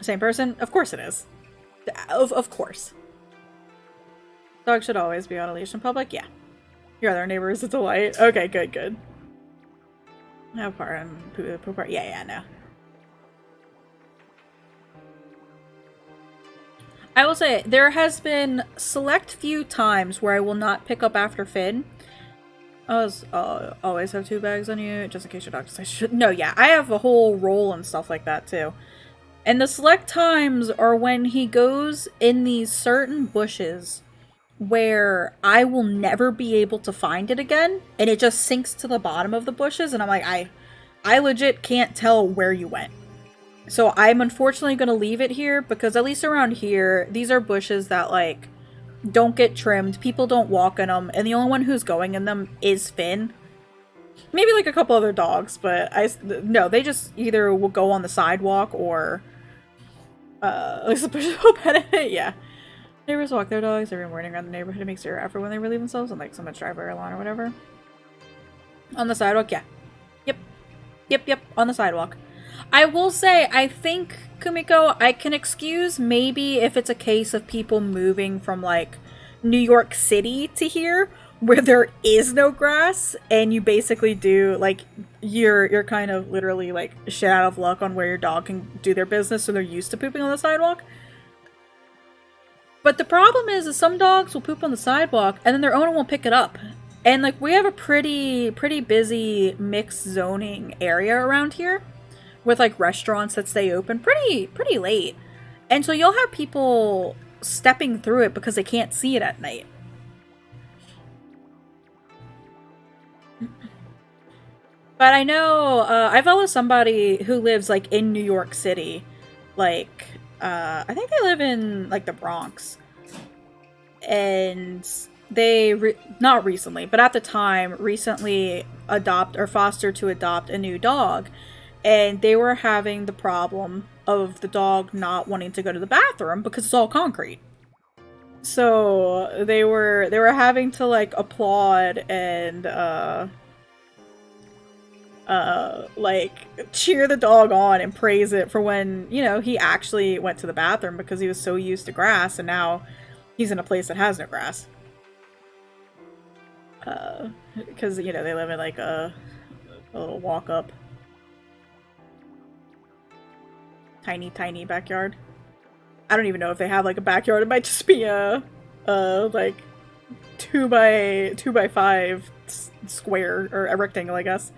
Same person? Of course it is. Of course. Dogs should always be on a leash in public? Yeah. Your other neighbor is a delight. Okay, good. How far? Poop part? Yeah, no. I will say, there has been select few times where I will not pick up after Finn. Always have 2 bags on you, just in case your dog says should. No, yeah, I have a whole roll and stuff like that, too. And the select times are when he goes in these certain bushes where I will never be able to find it again, and it just sinks to the bottom of the bushes, and I'm like, I legit can't tell where you went. So I'm unfortunately going to leave it here, because at least around here, these are bushes that, like, don't get trimmed, people don't walk in them, and the only one who's going in them is Finn. Maybe, like, a couple other dogs, but no, they just either will go on the sidewalk, or, at least the bushes will pet it, yeah. Neighbors walk their dogs every morning around the neighborhood to make sure after when they relieve themselves on, like, someone's driveway or lawn or whatever. On the sidewalk, yeah. Yep, on the sidewalk. I will say, I think, Kumiko, I can excuse maybe if it's a case of people moving from, like, New York City to here, where there is no grass, and you basically do, like, you're kind of literally, like, shit out of luck on where your dog can do their business, so they're used to pooping on the sidewalk. But the problem is some dogs will poop on the sidewalk, and then their owner won't pick it up. And, like, we have a pretty busy mixed zoning area around here, with, like, restaurants that stay open pretty late. And so you'll have people stepping through it because they can't see it at night. But I know, I follow somebody who lives, like, in New York City. Like, I think they live in, like, the Bronx. And they, not recently, but at the time, recently fostered to adopt a new dog. And they were having the problem of the dog not wanting to go to the bathroom because it's all concrete. So they were having to, like, applaud and like, cheer the dog on and praise it for when, you know, he actually went to the bathroom because he was so used to grass, and now he's in a place that has no grass. Because, you know, they live in, like, a little walk-up. Tiny backyard. I don't even know if they have, like, a backyard. It might just be a like, 2 by 5 square, or a rectangle, I guess.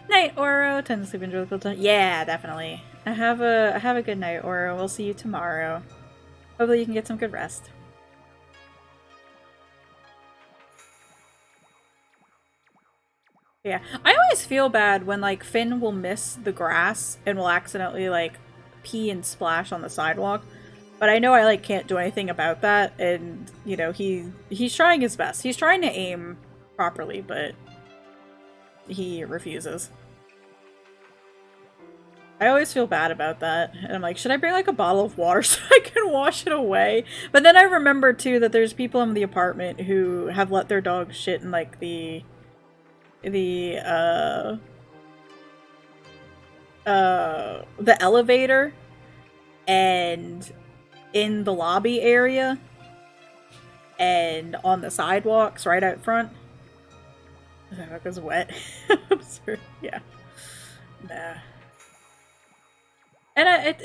Night, Oro. Tend to sleep in really cool time. Yeah, definitely. Have a good night, Oro. We'll see you tomorrow. Hopefully you can get some good rest. Yeah. I always feel bad when, like, Finn will miss the grass and will accidentally, like, pee and splash on the sidewalk. But I know I, like, can't do anything about that, and, you know, he's trying his best. He's trying to aim properly, but he refuses. I always feel bad about that, and I'm like, should I bring, like, a bottle of water so I can wash it away? But then I remember, too, that there's people in the apartment who have let their dog shit in, like, the elevator and in the lobby area and on the sidewalks right out front. The sidewalk is wet. Yeah. Nah. And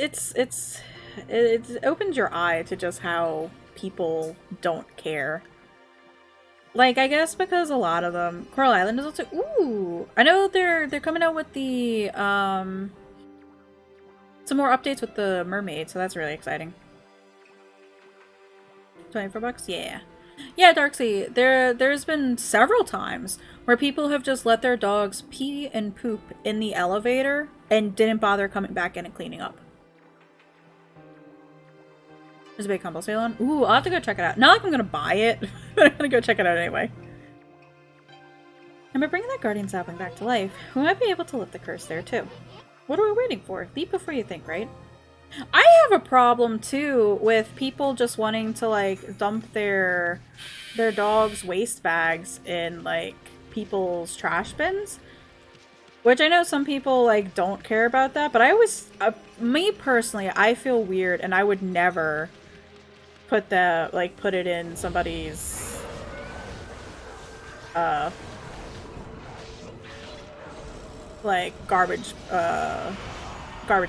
it opens your eye to just how people don't care. Like, I guess because a lot of them... Coral Island is also... Ooh! I know they're coming out with the, some more updates with the mermaid, so that's really exciting. 24 bucks? Yeah. Yeah, Darksea, there's been several times where people have just let their dogs pee and poop in the elevator and didn't bother coming back in and cleaning up. There's a big combo sale on. Ooh, I'll have to go check it out. Not like I'm gonna buy it, but I'm gonna go check it out anyway. And by bringing that guardian sapling back to life, we might be able to lift the curse there too. What are we waiting for? Leap before you think, right? I have a problem too with people just wanting to, like, dump their dogs' waste bags in, like, people's trash bins. Which I know some people, like, don't care about that, but I always, me personally, I feel weird, and I would never put it in somebody's, like, garbage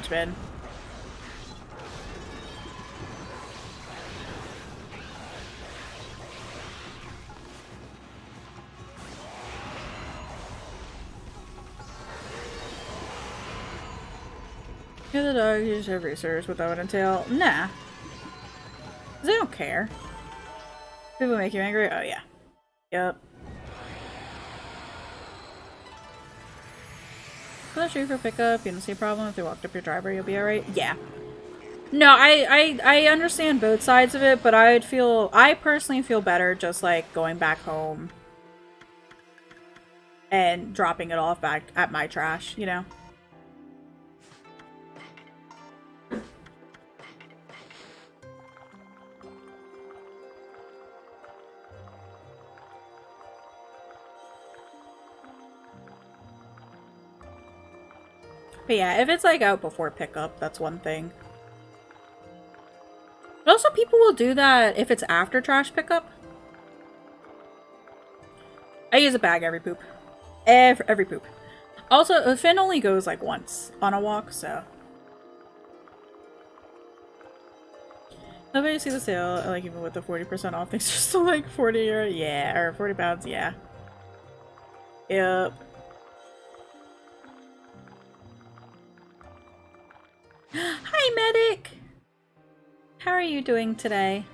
bin. Yeah, the dog usually have research what that would entail. Nah. They don't care. People make you angry? Oh, yeah. Yep. For the street for pickup, you don't see a problem. If they walked up your driveway, you'll be alright? Yeah. No, I understand both sides of it, but I personally feel better just, like, going back home and dropping it off back at my trash, you know? But yeah, if it's, like, out before pickup, that's one thing. But also, people will do that if it's after trash pickup. I use a bag every poop. Every poop. Also, Finn only goes, like, once on a walk, so... Nobody see the sale, like, even with the 40% off, things are still, like, 40 or... Yeah, or 40 pounds, yeah. Yep. Hi, medic! How are you doing today?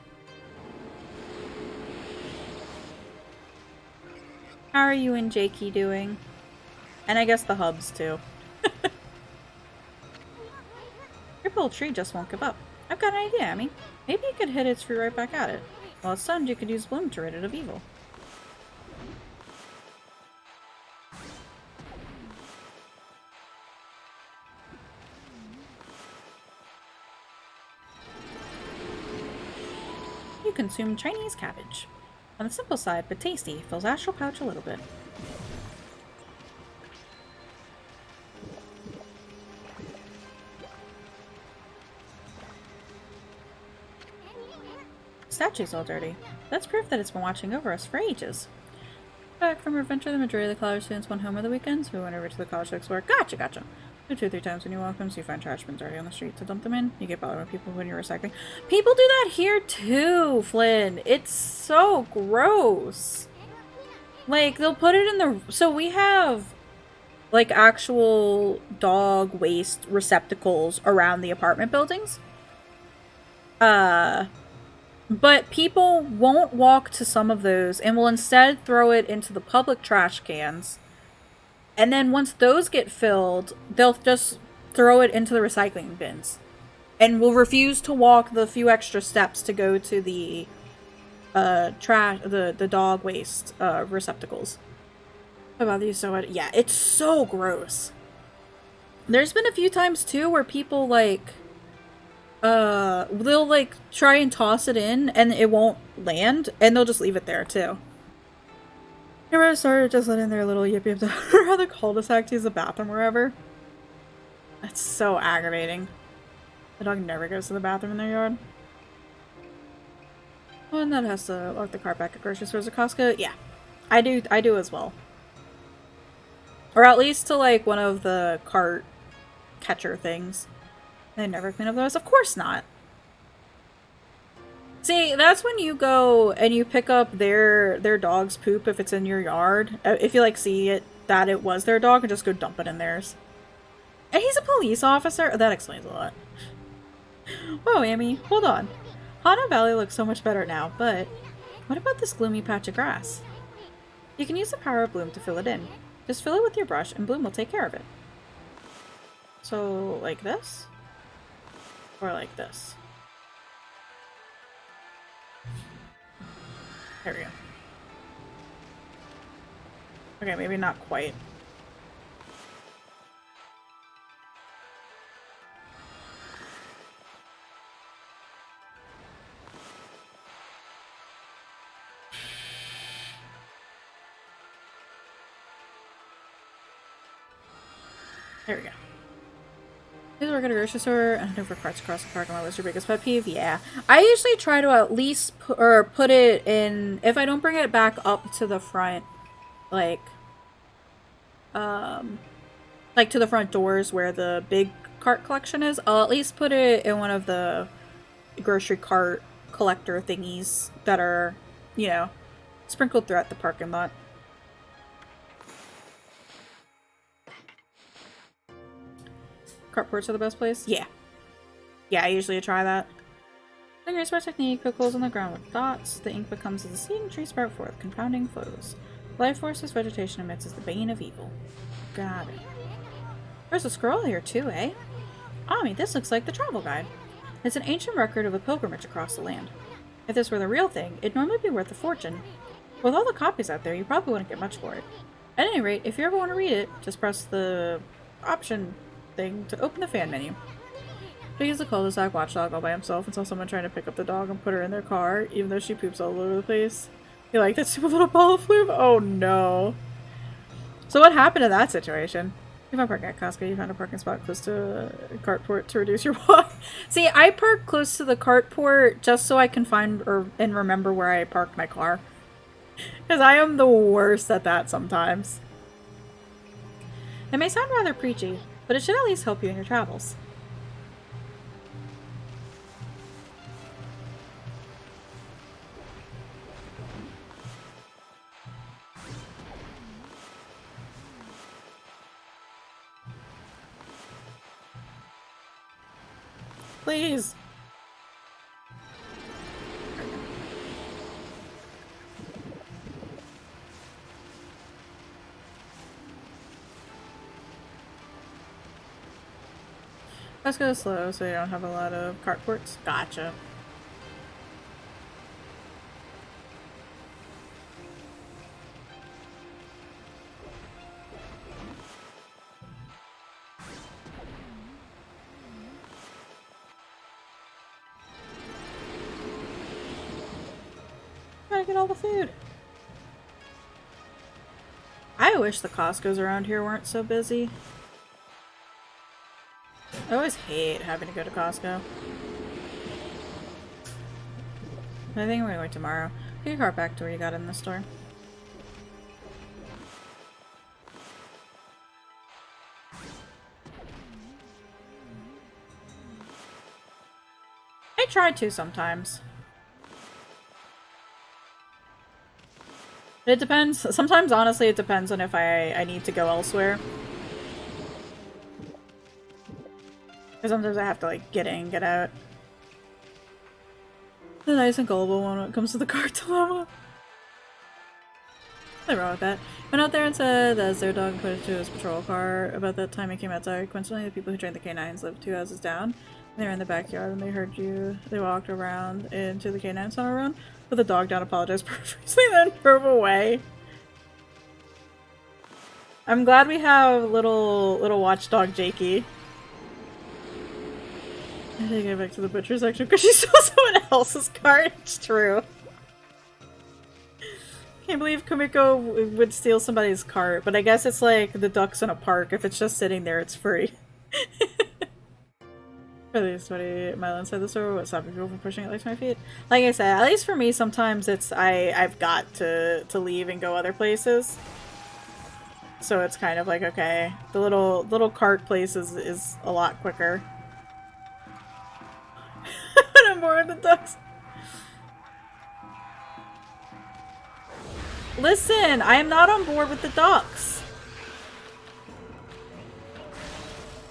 How are you and Jakey doing? And I guess the hubs, too. Your little tree just won't give up. I've got an idea, Amy. Maybe you could hit its fruit right back at it. While it's stunned, you could use Bloom to rid it of evil. You consume Chinese cabbage. On the simple side, but tasty, fills astral pouch a little bit. Statue's all dirty. That's proof that it's been watching over us for ages. Back from our adventure, the majority of the college students went home on the weekends. We went over to the college to explore. Gotcha! 2 or 3 times when you walk them, so you find trash bins already on the street to dump them in. You get bothered with people when you're recycling. People do that here too, Flynn. It's so gross. Like, they'll put it in the... So we have, like, actual dog waste receptacles around the apartment buildings. But people won't walk to some of those and will instead throw it into the public trash cans. And then once those get filled, they'll just throw it into the recycling bins. And will refuse to walk the few extra steps to go to the the dog waste receptacles. I bother you so much. Yeah, it's so gross. There's been a few times too where people like they'll like try and toss it in and it won't land and they'll just leave it there too. You ever started just letting their little yip yips out around the cul-de-sac to use the bathroom wherever? That's so aggravating. The dog never goes to the bathroom in their yard. One that has to lock the cart back at grocery stores or Costco. Yeah, I do as well. Or at least to like one of the cart catcher things. They never clean up those. Of course not. See, that's when you go and you pick up their dog's poop if it's in your yard. If you like see it that it was their dog and just go dump it in theirs. And he's a police officer. That explains a lot. Whoa, Amy, hold on. Hana Valley looks so much better now, but what about this gloomy patch of grass? You can use the power of Bloom to fill it in. Just fill it with your brush and Bloom will take care of it. So, like this? Or like this? There we go. Okay, maybe not quite. There we go. Please work at a grocery store and over carts across the parking lot was your biggest pet peeve? Yeah. I usually try to at least put it in, if I don't bring it back up to the front, like, like to the front doors where the big cart collection is. I'll at least put it in one of the grocery cart collector thingies that are, you know, sprinkled throughout the parking lot. Cartports are the best place? Yeah. Yeah, I usually try that. Fingers by technique, poke holes in the ground with dots. The ink becomes as a seed and trees sprout forth, confounding flows. Life force this vegetation emits as the bane of evil. Got it. There's a scroll here too, eh? Ami, this looks like the travel guide. It's an ancient record of a pilgrimage across the land. If this were the real thing, it'd normally be worth a fortune. With all the copies out there, you probably wouldn't get much for it. At any rate, if you ever want to read it, just press the option thing to open the fan menu. He used the cul-de-sac watchdog all by himself and saw someone trying to pick up the dog and put her in their car, even though she poops all over the place. You like that stupid little ball of flume? Oh no. So what happened in that situation? You found parking at Costco, you found a parking spot close to a cartport to reduce your walk. See, I park close to the cartport just so I can find and remember where I parked my car. Because I am the worst at that sometimes. It may sound rather preachy, but it should at least help you in your travels. Please. Let's go slow so you don't have a lot of cartports. Gotcha. Gotta get all the food. I wish the Costco's around here weren't so busy. I always hate having to go to Costco. I think we're going tomorrow. Get your cart back to where you got it in the store. I try to sometimes. It depends. Sometimes, honestly, it depends on if I need to go elsewhere. Because sometimes I have to, like, get in, get out. The nice and gullible one when it comes to the cart dilemma. Nothing wrong with that. Went out there and said that their dog put it to his patrol car. About that time he came outside. Coincidentally, the people who trained the canines lived 2 houses down. They were in the backyard and they heard you. They walked around into the canine summer run, put the dog down, apologized profusely, then drove away. I'm glad we have little watchdog Jakey. I think I get back to the butcher section because she stole someone else's cart. It's true. Can't believe Kumiko would steal somebody's cart, but I guess it's like the ducks in a park. If it's just sitting there, it's free. Really sweaty mile inside the store. What's stopping people from pushing it like my feet? Like I said, at least for me, sometimes it's I've got to leave and go other places. So it's kind of like, okay, the little cart place is a lot quicker. But I'm bored with the ducks. Listen, I am not on board with the ducks.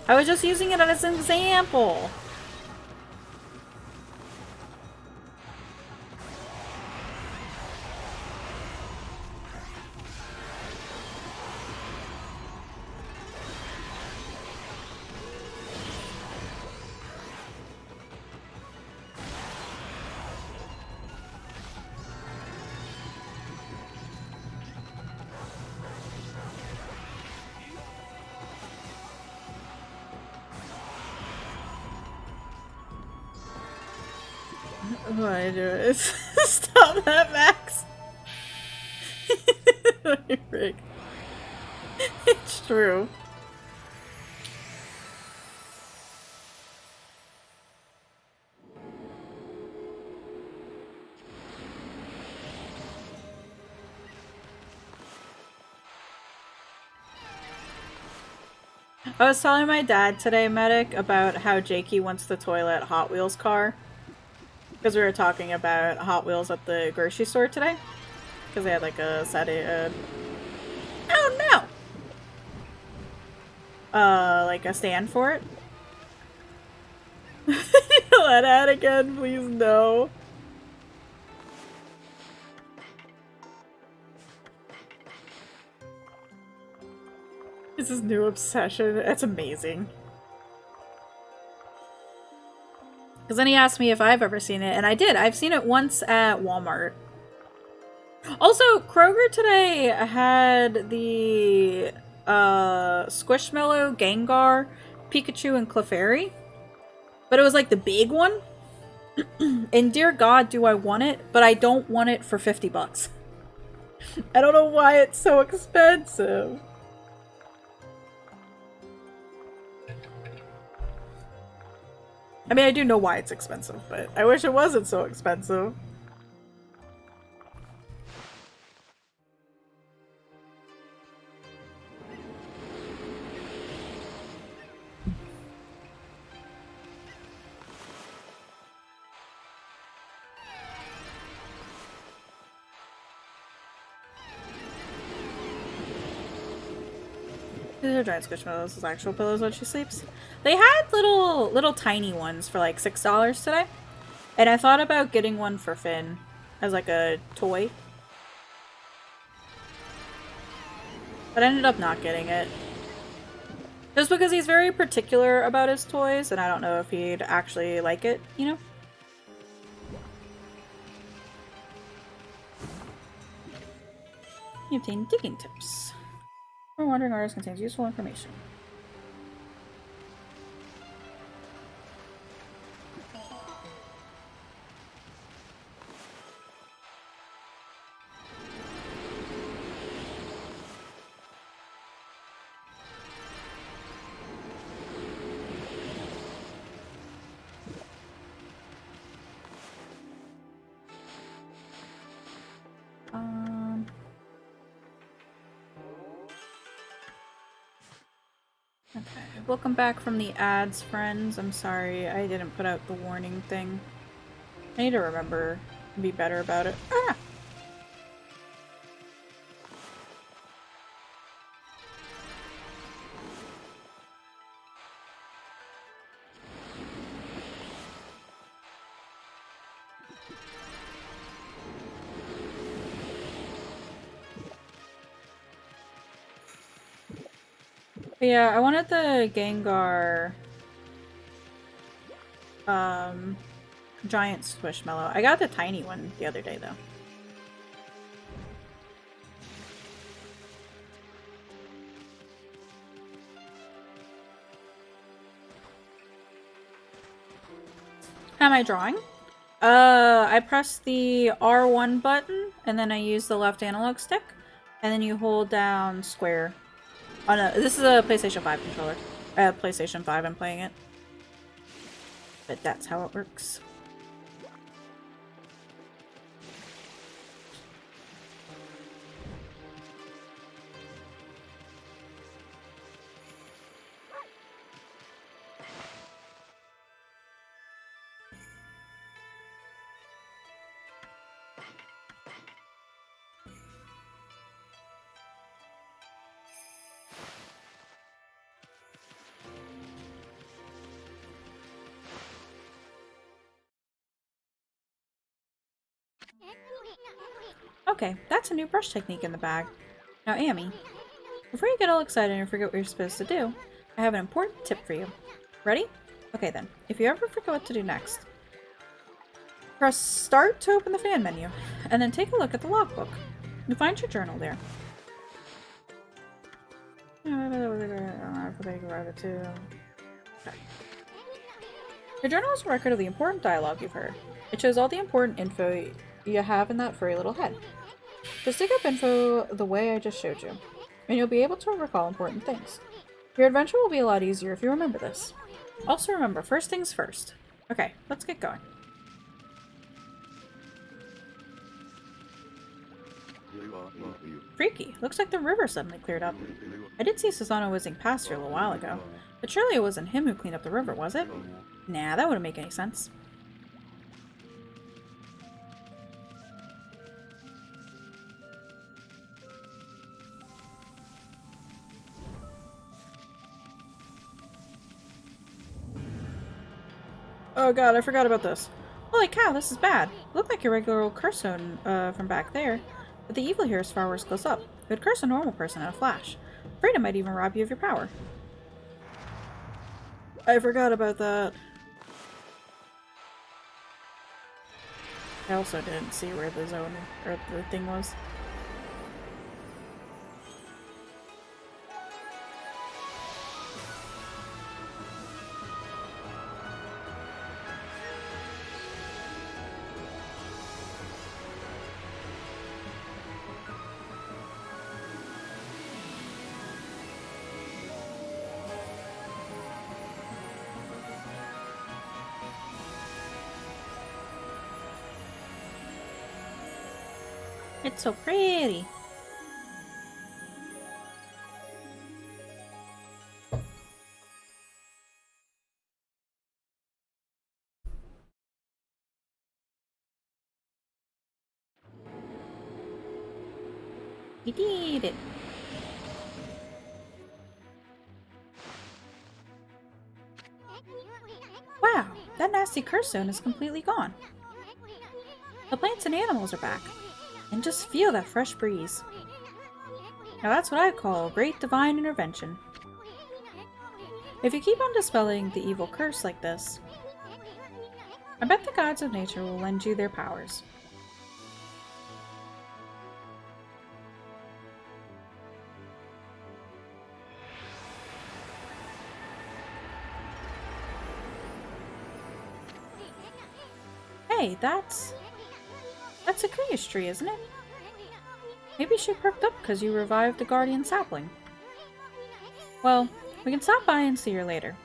I was just using it as an example. What I do is stop that, Max. Frick. It's true. I was telling my dad today, Medic, about how Jakey wants the toilet Hot Wheels car. Because we were talking about Hot Wheels at the grocery store today. Because they had like a set of, oh no! Like a stand for it. Let out again, please no. It's his new obsession. It's amazing. Because then he asked me if I've ever seen it, and I did. I've seen it once at Walmart. Also, Kroger today had the Squishmallow, Gengar, Pikachu, and Clefairy. But it was like the big one. And dear God, do I want it, but I don't want it for 50 bucks. I don't know why it's so expensive. I mean, I do know why it's expensive, but I wish it wasn't so expensive. These are giant squishmallows as actual pillows when she sleeps. They had little tiny ones for like $6 today. And I thought about getting one for Finn as like a toy. But I ended up not getting it. Just because he's very particular about his toys and I don't know if he'd actually like it, you know? You obtain digging tips. For wandering artist contains useful information. Okay, welcome back from the ads, friends. I'm sorry I didn't put out the warning thing. I need to remember and be better about it. Ah! But yeah, I wanted the Gengar giant squishmallow. I got the tiny one the other day though. How am I drawing? I press the R1 button and then I use the left analog stick and then you hold down square. Oh no, this is a PlayStation 5 controller. PlayStation 5 I'm playing it. But that's how it works. Okay, that's a new brush technique in the bag. Now, Amy, before you get all excited and forget what you're supposed to do, I have an important tip for you. Ready? Okay then, if you ever forget what to do next, press start to open the fan menu, and then take a look at the logbook. You'll find your journal there. Okay. Your journal is a record of the important dialogue you've heard. It shows all the important info you have in that furry little head. Just dig up info the way I just showed you, and you'll be able to recall important things. Your adventure will be a lot easier if you remember this. Also remember, first things first. Okay, let's get going. Freaky. Looks like the river suddenly cleared up. I did see Susano whizzing past here a little while ago. But surely it wasn't him who cleaned up the river, was it? Nah, that wouldn't make any sense. Oh god, I forgot about this. Holy cow, this is bad. Looked like your regular old curse zone from back there. But the evil here is far worse close up. It would curse a normal person in a flash. Afraid it might even rob you of your power. I forgot about that. I also didn't see where the zone or the thing was. It's so pretty. We did it. Wow, that nasty curse zone is completely gone. The plants and animals are back. And just feel that fresh breeze. Now that's what I call great divine intervention. If you keep on dispelling the evil curse like this, I bet the gods of nature will lend you their powers. Hey, that's a Kriya's tree, isn't it? Maybe she perked up because you revived the guardian sapling. Well, we can stop by and see her later.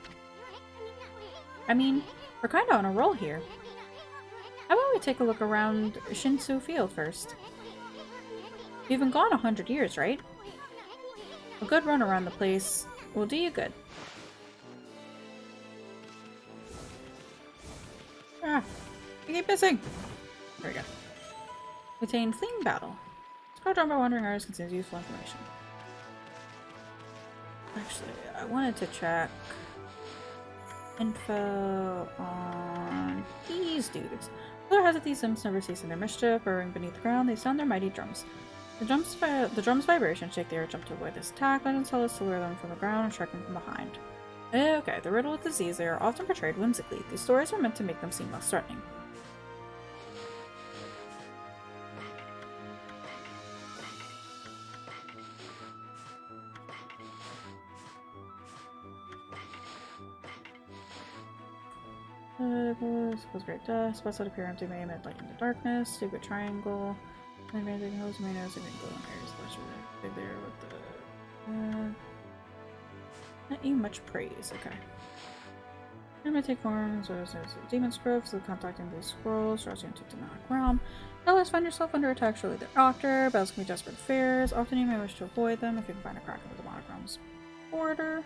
I mean, we're kinda on a roll here. How about we take a look around Shinsu Field first? You've been gone 100 years, right? A good run around the place will do you good. Ah, I keep missing! There we go. Retain fleeing battle. Scroll down by wandering artists contains useful information. Actually, I wanted to check info on these dudes. Whoever has these imps never cease in their mischief, burrowing beneath the ground, they sound their mighty drums. The drum's vibration shake the air jump to avoid this attack. Legends tell us to lure them from the ground and strike them from behind. Okay, the riddle of disease, they are often portrayed whimsically. These stories are meant to make them seem less threatening. Suppose great death. Spots that appear empty may emit light into darkness. Stupid triangle. And anything hose may notice if it glow in areas less big there with the not you much praise, okay. I'm gonna take forms as a demon scroll, so contacting these scrolls draws you into the demonic realm. Always find yourself under attack shortly thereafter. Battles can be desperate affairs. Often you may wish to avoid them if you can find a crack in the demonic realm's border.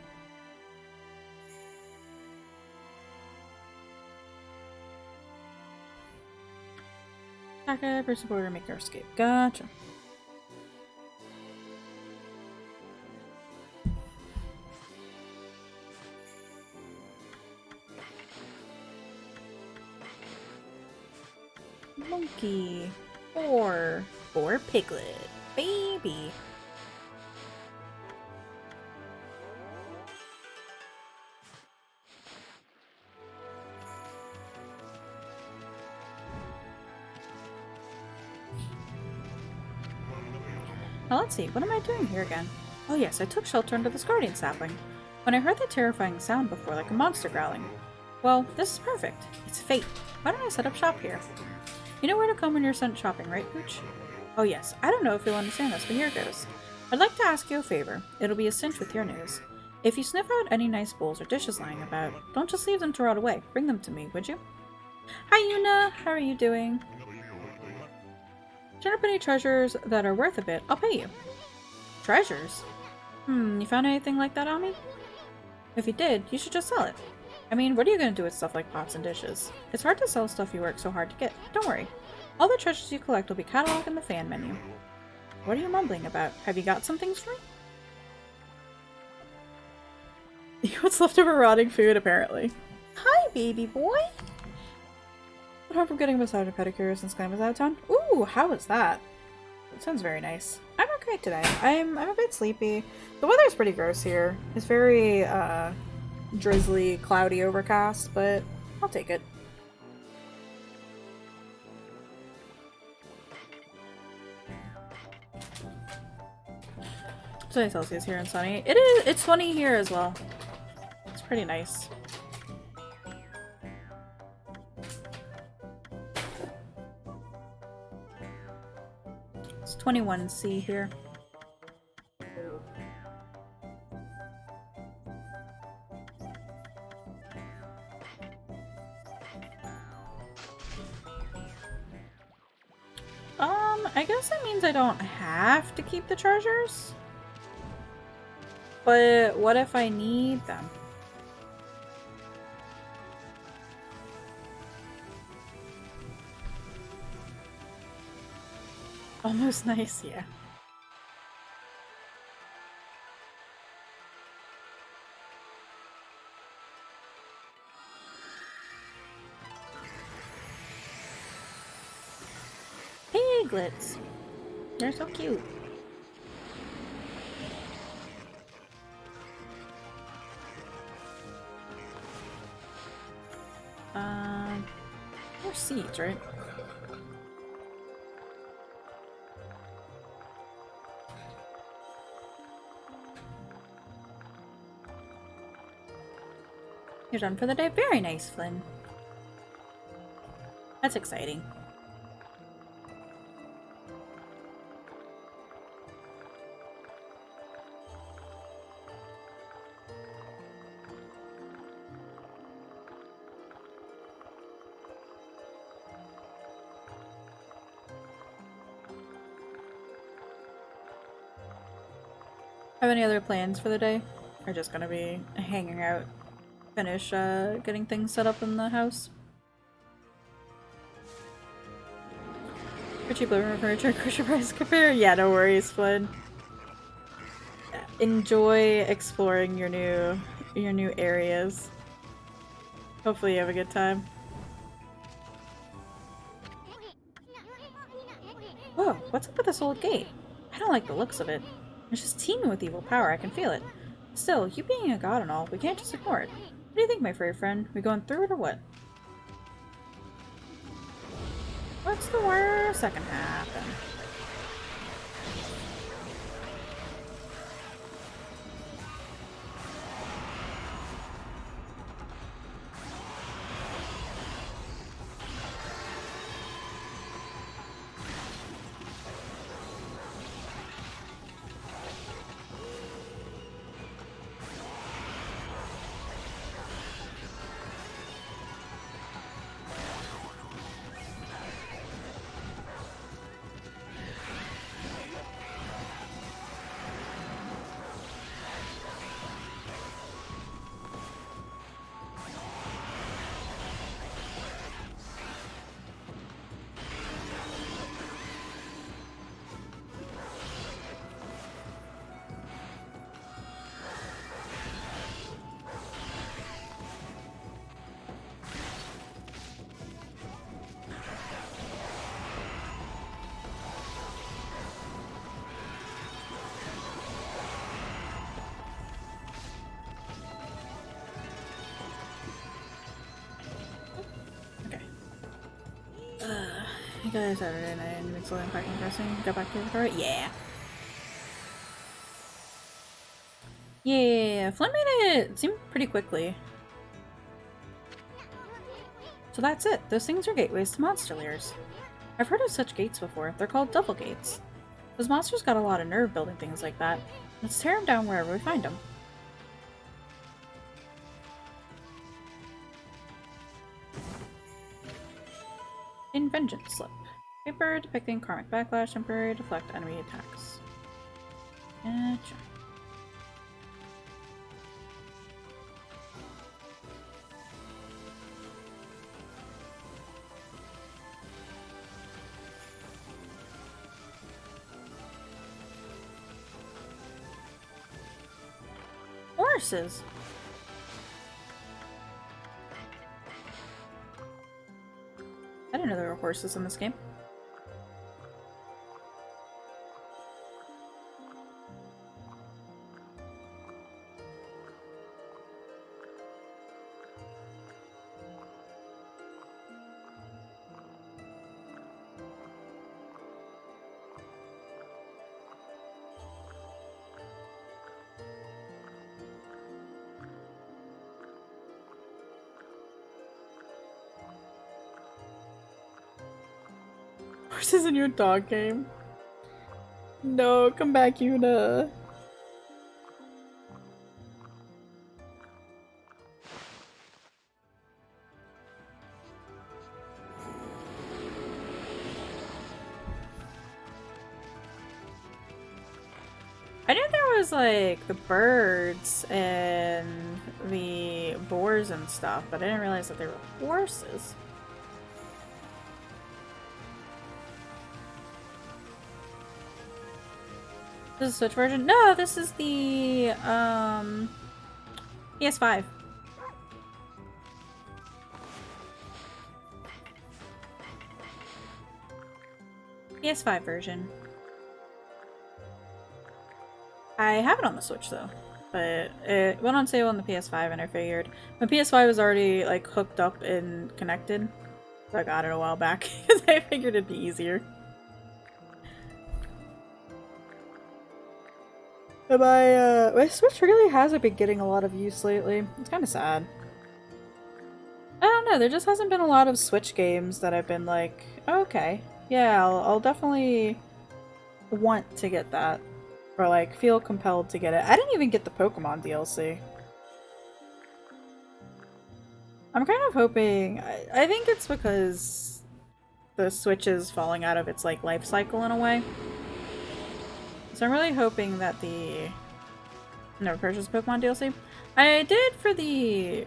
Attack it, burst the border, make your escape. Gotcha. Monkey. Or piglet. Baby. Now let's see, what am I doing here again? Oh yes, I took shelter under this guardian sapling. When I heard that terrifying sound before, like a monster growling. Well, this is perfect. It's fate. Why don't I set up shop here? You know where to come when you're sent shopping, right, Pooch? Oh yes, I don't know if you'll understand this, but here goes. I'd like to ask you a favor. It'll be a cinch with your news. If you sniff out any nice bowls or dishes lying about, don't just leave them to rot away. Bring them to me, would you? Hi, Yuna! How are you doing? Turn up any treasures that are worth a bit. I'll pay you. Treasures? You found anything like that on me? If you did, you should just sell it. I mean, what are you gonna do with stuff like pots and dishes? It's hard to sell stuff you work so hard to get. Don't worry. All the treasures you collect will be cataloged in the fan menu. What are you mumbling about? Have you got some things for me? What's left of a rotting food, apparently. Hi, baby boy! But home from getting a massage and pedicure since Glenn was out of town. Ooh, how was that? It sounds very nice. I'm okay today. I'm a bit sleepy. The weather's pretty gross here. It's very, drizzly, cloudy, overcast, but I'll take it. It's nice Celsius here and sunny. It's sunny here as well. It's pretty nice. It's 21°C here. I guess that means I don't have to keep the treasures. But what if I need them? Almost nice, yeah. Piglets! They're so cute. They're seeds, right? You're done for the day? Very nice, Flynn. That's exciting. Have any other plans for the day? Or just gonna be hanging out, finish getting things set up in the house? For cheap living room furniture, grocery price compare? Yeah, no worries, Flynn. Enjoy exploring your new areas. Hopefully you have a good time. Whoa, what's up with this old gate? I don't like the looks of it. It's just teeming with evil power, I can feel it. Still, you being a god and all, we can't just ignore it. What do you think, my furry friend? We going through it or what? What's the worst that can happen? You guys Saturday night and been slowly unpacking and dressing. Got back to the car? Yeah. Yeah, Flynn made it seem pretty quickly. So that's it. Those things are gateways to monster lairs. I've heard of such gates before. They're called devil gates. Those monsters got a lot of nerve building things like that. Let's tear them down wherever we find them. In vengeance slip. Paper depicting karmic backlash, temporary deflect enemy attacks. Gotcha. Horses. I didn't know there were horses in this game. Horses in your dog game. No, come back, Yuna. I knew there was like the birds and the boars and stuff, but I didn't realize that they were horses. This is the Switch version? No, this is the PS5. PS5 version. I have it on the Switch though, but it went on sale on the PS5 and I figured my PS5 was already like hooked up and connected, so I got it a while back because I figured it'd be easier. But my Switch really hasn't been getting a lot of use lately. It's kind of sad. I don't know, there just hasn't been a lot of Switch games that I've been like, oh, okay, yeah, I'll definitely want to get that. Or like, feel compelled to get it. I didn't even get the Pokemon DLC. I'm kind of hoping, I think it's because the Switch is falling out of its like life cycle in a way. So I'm really hoping that the never purchased Pokemon DLC. I did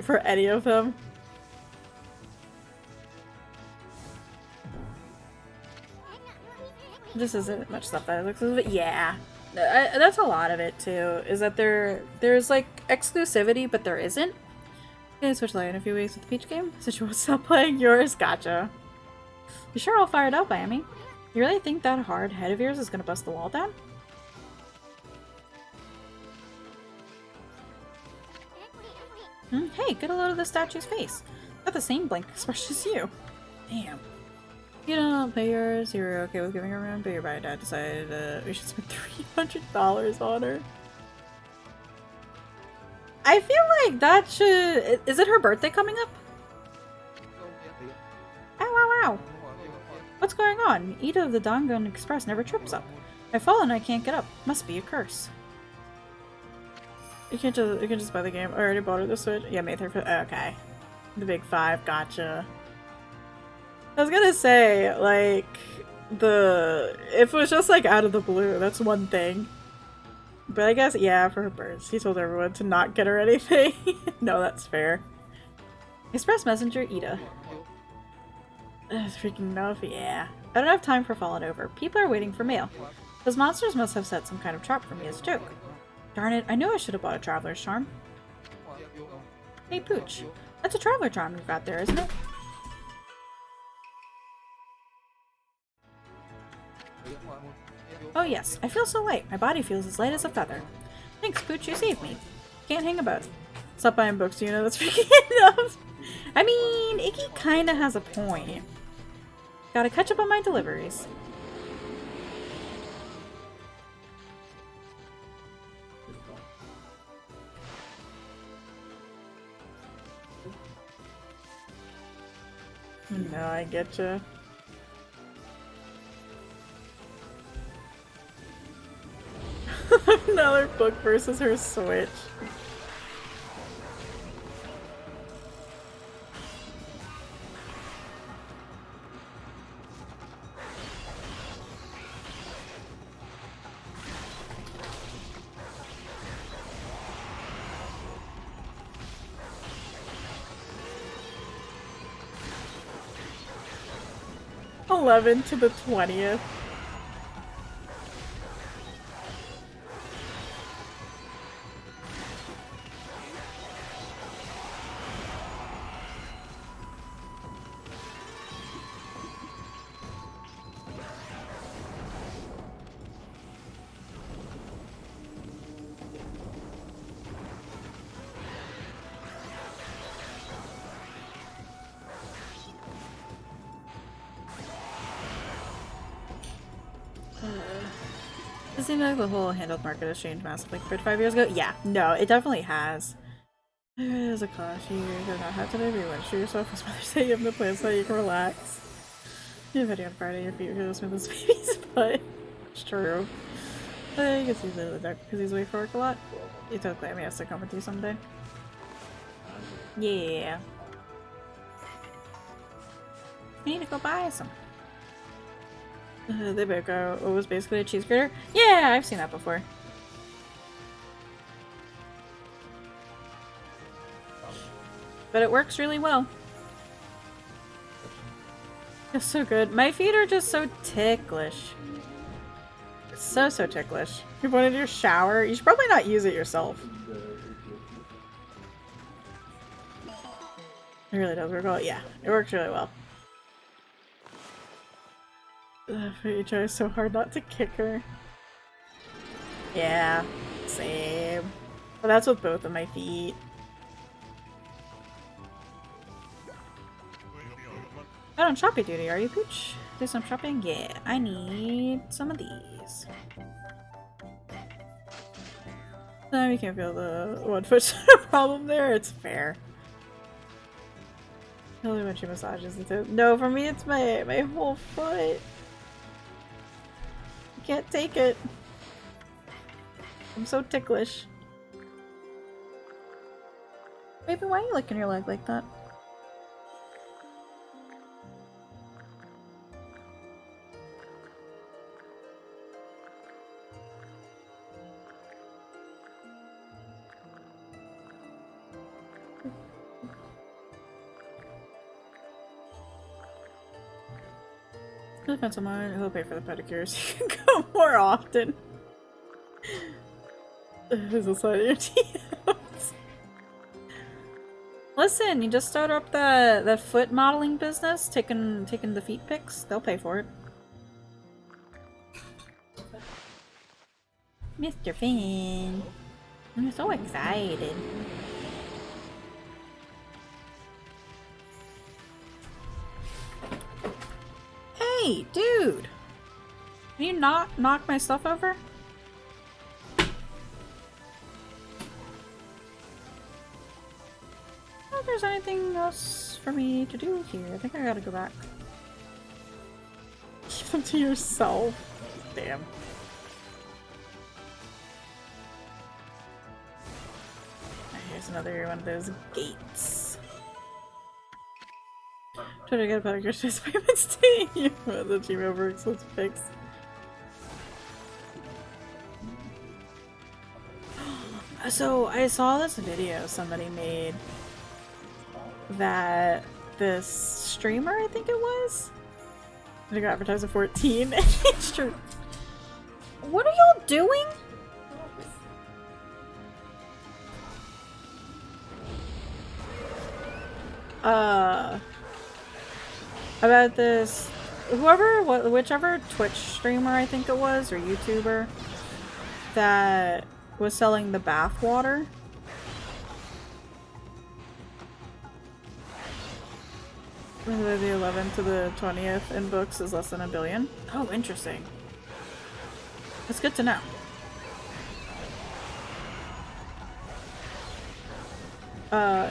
for any of them. This isn't much stuff that looks but yeah. That's a lot of it too, is that there's like exclusivity, but there isn't. Gonna Switch Lite in a few weeks with the Peach game, since you won't stop playing yours. Gotcha. You sure all fired up, Amy? You really think that hard head of yours is gonna bust the wall down? Hey, get a load of the statue's face. Got the same blank expression as you. Damn. You don't pay yours, you were okay with giving her around, but your bride dad decided we should spend $300 on her. I feel like that should... Is it her birthday coming up? Ow, ow, ow. What's going on? Ida of the Dangon Express never trips up. I've fallen and I can't get up. Must be a curse. You can just buy the game. I already bought her the Switch. Yeah, made her for... Okay. The big 5, gotcha. I was gonna say, like, if it was just, like, out of the blue, that's one thing. But I guess, yeah, for her birds. He told everyone to not get her anything. No, that's fair. Express Messenger, Ida. Freaking enough, yeah. I don't have time for falling over. People are waiting for mail. Those monsters must have set some kind of trap for me as a joke. Darn it, I knew I should have bought a Traveler's Charm. Hey, Pooch. That's a Traveler Charm you've got there, isn't it? Oh yes, I feel so light. My body feels as light as a feather. Thanks, Pooch, you saved me. Can't hang about. Stop buying books, you know, that's freaking enough. I mean, Iggy kinda has a point. Gotta catch up on my deliveries. No, I getcha. Another book versus her Switch. 11 to the 20th. Does it seem like the whole handled market has changed massively compared to 5 years ago? Yeah, no, it definitely has. There's a cost you do not have today, but you want to shoot yourself as Mother's Day. You have no plans so you can relax. You have a video on Friday, your feet are smooth as baby's butt. It's true. You can see the dark because he's away for work a lot. You told Clam he has to come with you someday. Yeah. I need to go buy some. They both go, it was basically a cheese grater? Yeah, I've seen that before. But it works really well. It's so good. My feet are just so ticklish. So ticklish. You wanted your shower? You should probably not use it yourself. It really does work well. Yeah, it works really well. You try so hard not to kick her. Yeah, same. But that's with both of my feet. Out on shopping duty, are you, Pooch? Do some shopping? Yeah, I need some of these. You can't feel the 1 foot problem there. It's fair. Only when she massages the toe. No, for me it's my whole foot. I can't take it. I'm so ticklish. Baby, why are you licking your leg like that? I'll find someone who'll pay for the pedicure so you can go more often. There's a side of your TMs. Listen, you just start up the foot modeling business, taking the feet pics. They'll pay for it. Mr. Finn, I'm so excited. Hey, dude! Can you not knock my stuff over? I don't know if there's anything else for me to do here. I think I gotta go back. Keep them to yourself. Damn. Here's another one of those gates. Try to get a pedicure space appointments to you. The team works with fix. So I saw this video somebody made that this streamer, I think it was, they got advertised at 14. It's true. What are y'all doing? About this, whichever Twitch streamer I think it was, or YouTuber, that was selling the bath water. The 11th to the 20th in books is less than 1 billion. Oh, interesting. That's good to know.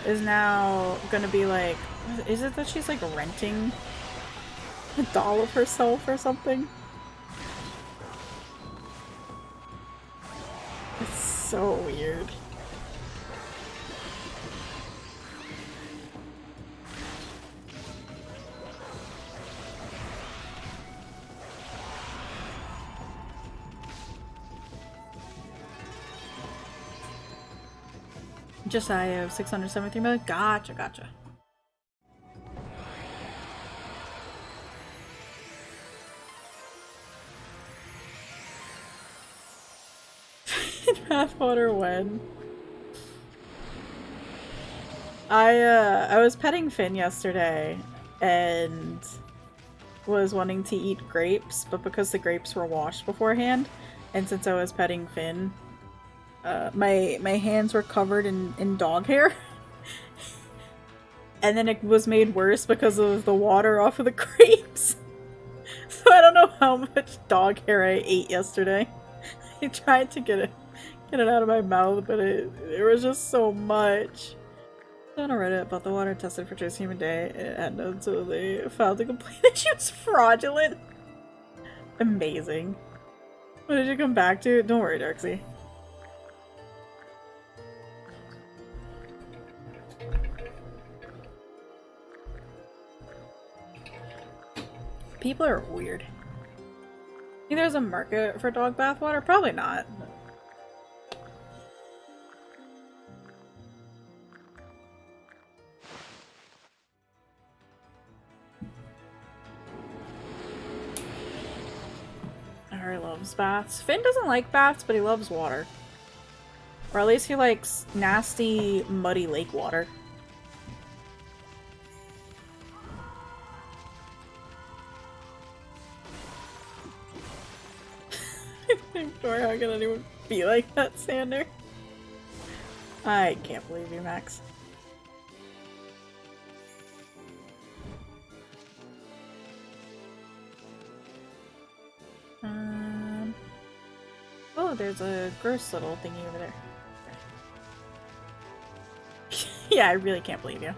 Is now gonna be like, is it that she's like renting a doll of herself or something? It's so weird. Just I have 673 million. Gotcha. bathwater when? I was petting Finn yesterday and was wanting to eat grapes, but because the grapes were washed beforehand, and since I was petting Finn, my hands were covered in dog hair. And then it was made worse because of the water off of the grapes. So I don't know how much dog hair I ate yesterday. I tried to get it out of my mouth, but it was just so much. On Reddit about the water tested for trace human day and until they filed a complaint that she was fraudulent. Amazing. What did you come back to? Don't worry, Darksy. People are weird. Think there's a market for dog bath water? Probably not. Harry loves baths. Finn doesn't like baths, but he loves water. Or at least he likes nasty, muddy lake water. Or how can anyone be like that, Sander? I can't believe you, Max. Oh, there's a gross little thingy over there. Yeah, I really can't believe you.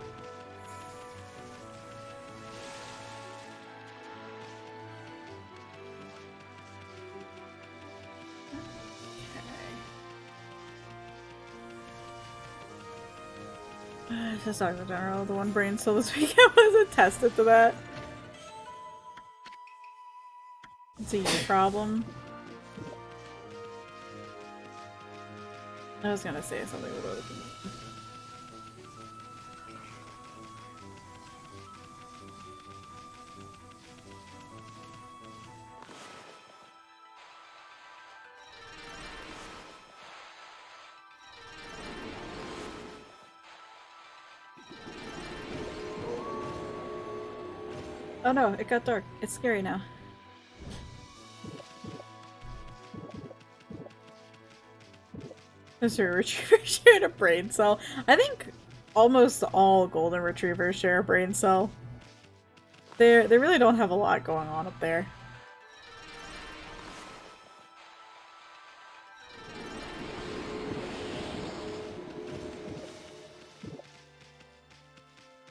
Just Dr. General, the one brain cell this weekend was attested to that. It's a you problem. I was gonna say something with other people. Oh no, it got dark. It's scary now. Does your retriever share a brain cell? I think almost all golden retrievers share a brain cell. They really don't have a lot going on up there.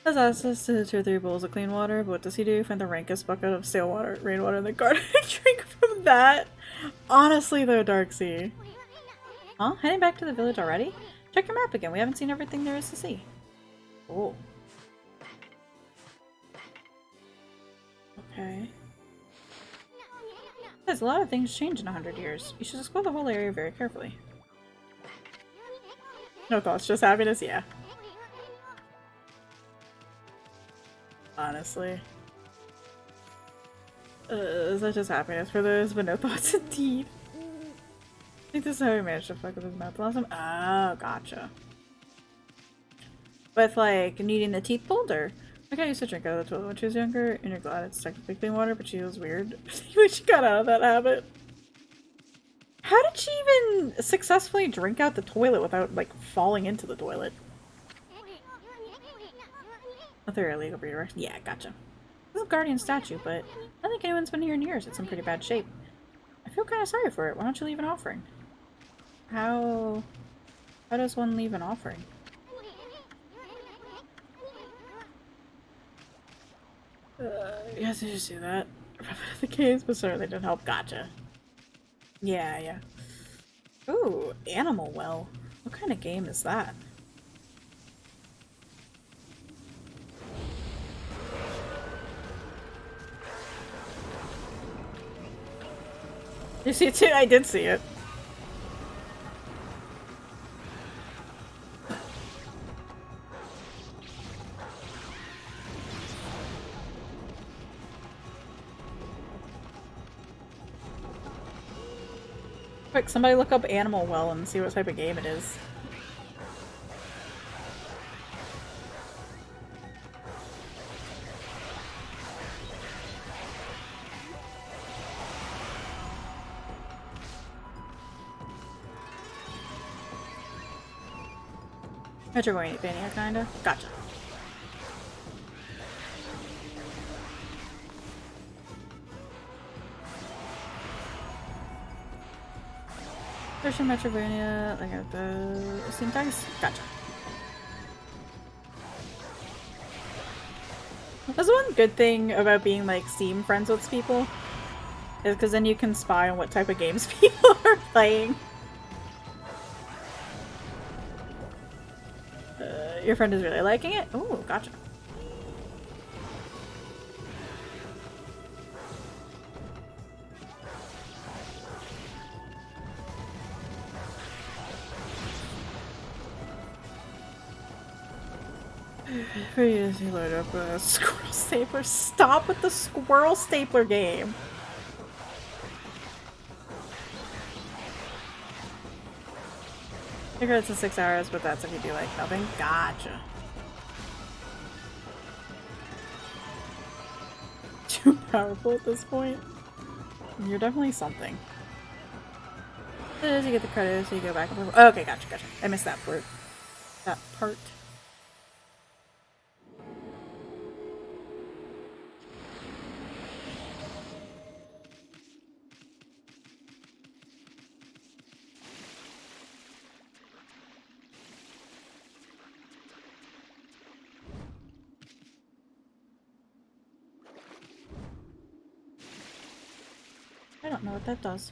Has access to 2 or 3 bowls of clean water, but what does he do? Find the rankest bucket of stale water, rainwater in the garden and drink from that? Honestly though, Darksea. Huh? Heading back to the village already? Check your map again, we haven't seen everything there is to see. Oh. Okay. There's a lot of things change in 100 years. You should explore the whole area very carefully. No thoughts, just happiness? Yeah. Honestly. Is that just happiness for those, but no thoughts indeed. I think this is how we managed to fuck with his mouth blossom. Oh, gotcha. With, like, needing the teeth pulled, or? My cat used to drink out of the toilet when she was younger, and you're glad it's technically clean water, but she was weird when she got out of that habit. How did she even successfully drink out the toilet without, like, falling into the toilet? A they're illegal breeder. Yeah, gotcha. This is a guardian statue, but I don't think anyone's been here in years. It's in pretty bad shape. I feel kind of sorry for it. Why don't you leave an offering? How does one leave an offering? You have to just do that. The caves, but sorry, they didn't help. Gotcha. Yeah, yeah. Ooh, animal well. What kind of game is that? You see it too? I did see it. Quick, somebody look up Animal Well and see what type of game it is. Metroidvania, kinda. Gotcha. Version Metroidvania, I got the Steam tags. Gotcha. That's one good thing about being like Steam friends with people, is because then you can spy on what type of games people are playing. Your friend is really liking it? Oh, gotcha. Please load up a squirrel stapler. Stop with the squirrel stapler game. I figure it's in 6 hours, but that's if you do like nothing. Gotcha. Too powerful at this point. You're definitely something. As you get the credits, so you go back and forth. Okay, gotcha, gotcha. I missed that part. That part. I don't know what that does.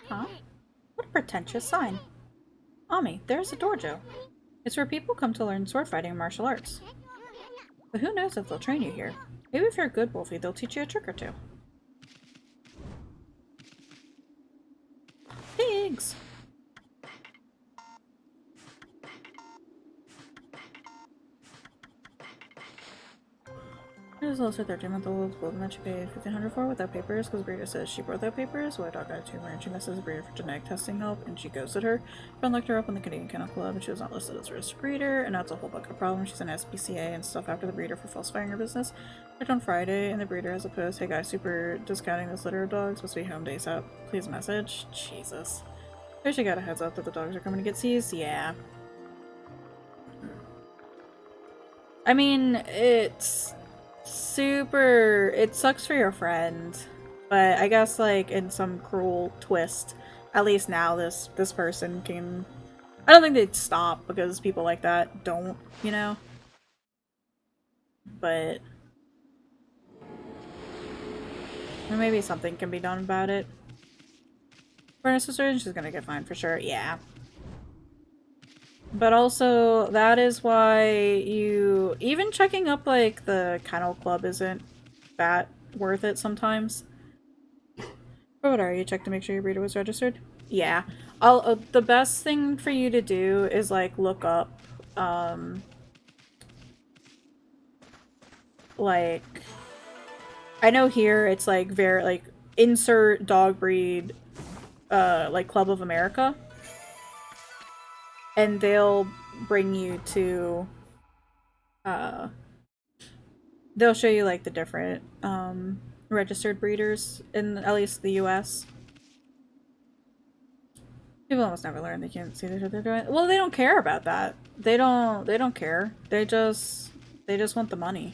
Huh? What a pretentious sign. Ami, there's a dojo. It's where people come to learn sword fighting and martial arts. But who knows if they'll train you here. Maybe if you're a good Wolfie, they'll teach you a trick or two. Pigs! There's also 13-month-old golden that she paid $1,500 for without papers because Brita says she brought without papers. White dog got a tumor and she messes Brita for genetic testing help and she ghosted her. Friend looked her up on the Canadian Kennel Club and she was not listed as a registered breeder, and now it's a whole bucket of problems. She's an SPCA and stuff after the breeder for falsifying her business. Checked on Friday and the breeder has a post, "Hey guys, super discounting this litter of dogs. Supposed to be home ASAP. Please message." Jesus. There she got a heads up that the dogs are coming to get seized. Yeah. I mean, it's super, it sucks for your friend, but I guess like in some cruel twist, at least now this person can, I don't think they'd stop because people like that don't, you know, but maybe something can be done about it. Furnace sister, she's gonna get fined for sure. Yeah. But also, that is why you, even checking up like the kennel club isn't that worth it sometimes. Or what are you? Check to make sure your breeder was registered? Yeah. The best thing for you to do is like look up, like, I know here it's like very, like, insert dog breed, like Club of America. And they'll bring you to, they'll show you like the different, registered breeders in at least the US. People almost never learn. They can't see what they're doing. Well, they don't care about that. They don't care. They just want the money.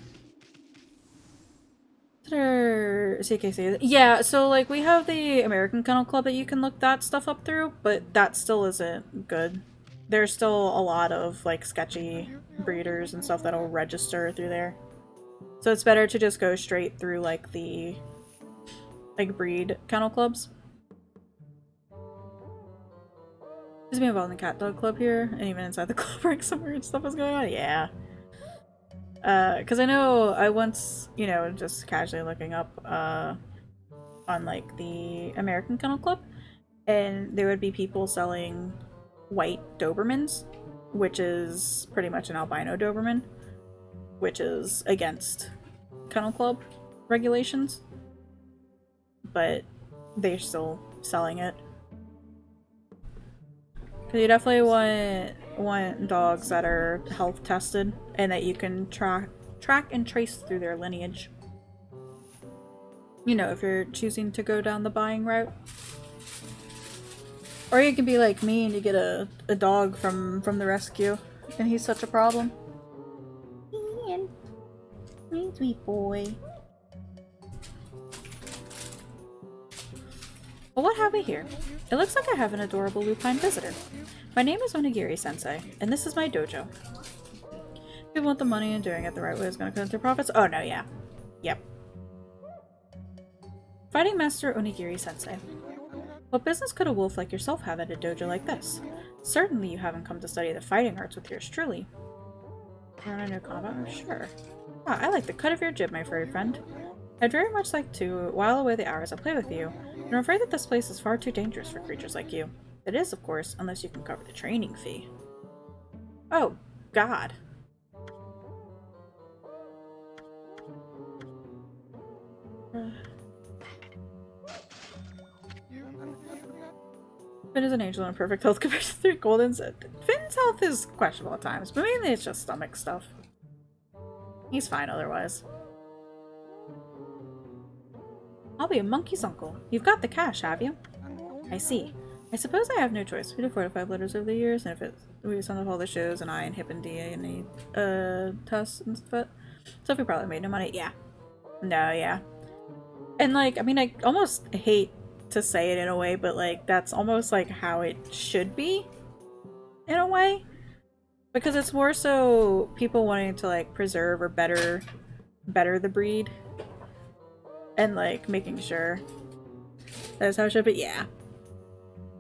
CKC. Yeah, so like we have the American Kennel Club that you can look that stuff up through, but that still isn't good. There's still a lot of like sketchy breeders and stuff that'll register through there. So it's better to just go straight through like the breed kennel clubs. Just be involved in the cat dog club here, and even inside the club rank some weird stuff is going on. Yeah. Because I know I once, you know, just casually looking up on like the American Kennel Club, and there would be people selling white Dobermans, which is pretty much an albino Doberman, which is against Kennel Club. regulations, but they're still selling it. Because you definitely want dogs that are health tested and that you can track and trace through their lineage. You know, if you're choosing to go down the buying route. Or you can be like me and you get a dog from the rescue and he's such a problem. Ian, my sweet boy. Well, what have we here? It looks like I have an adorable lupine visitor. My name is Onigiri-sensei, and this is my dojo. People want the money and doing it the right way is going to cut into profits? Oh no, yeah. Yep. Fighting Master Onigiri-sensei. What business could a wolf like yourself have at a dojo like this? Certainly you haven't come to study the fighting arts with yours truly. Learn a new combat? Sure. Ah, I like the cut of your jib, my furry friend. I'd very much like to while away the hours I play with you, but I'm afraid that this place is far too dangerous for creatures like you. It is, of course, unless you can cover the training fee. Oh, God. Finn is an angel in perfect health compared to 3 Goldens. Finn's health is questionable at times, but mainly it's just stomach stuff. He's fine otherwise. I'll be a monkey's uncle. You've got the cash, have you? I see. I suppose I have no choice. We did 4 to 5 letters over the years, and if we send up all the shows, and I and Hip and DA and the tests and stuff. So if we probably made no money. Yeah. No, yeah. And like, I mean, I almost hate to say it in a way, but like, that's almost like how it should be, in a way. Because it's more so people wanting to like preserve or better the breed. And like making sure that's how it should be. Yeah.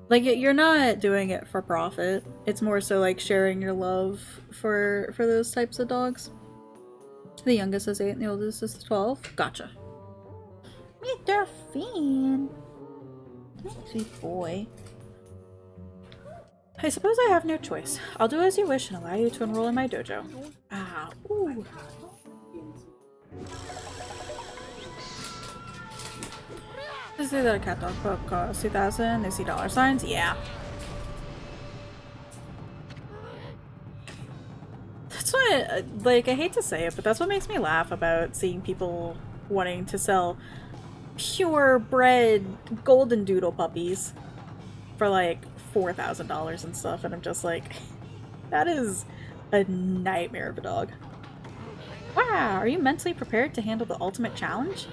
Like you're not doing it for profit. It's more so like sharing your love for those types of dogs. The youngest is 8 and the oldest is 12. Gotcha. Mr. Finn. Sweet boy. I suppose I have no choice. I'll do as you wish and allow you to enroll in my dojo. Ah, ooh. Is it that a cat dog book costs 2,000? They see dollar signs? Yeah. That's what, like, I hate to say it, but that's what makes me laugh about seeing people wanting to sell purebred golden doodle puppies for like $4,000 and stuff, and I'm just like, that is a nightmare of a dog. Wow, are you mentally prepared to handle the ultimate challenge?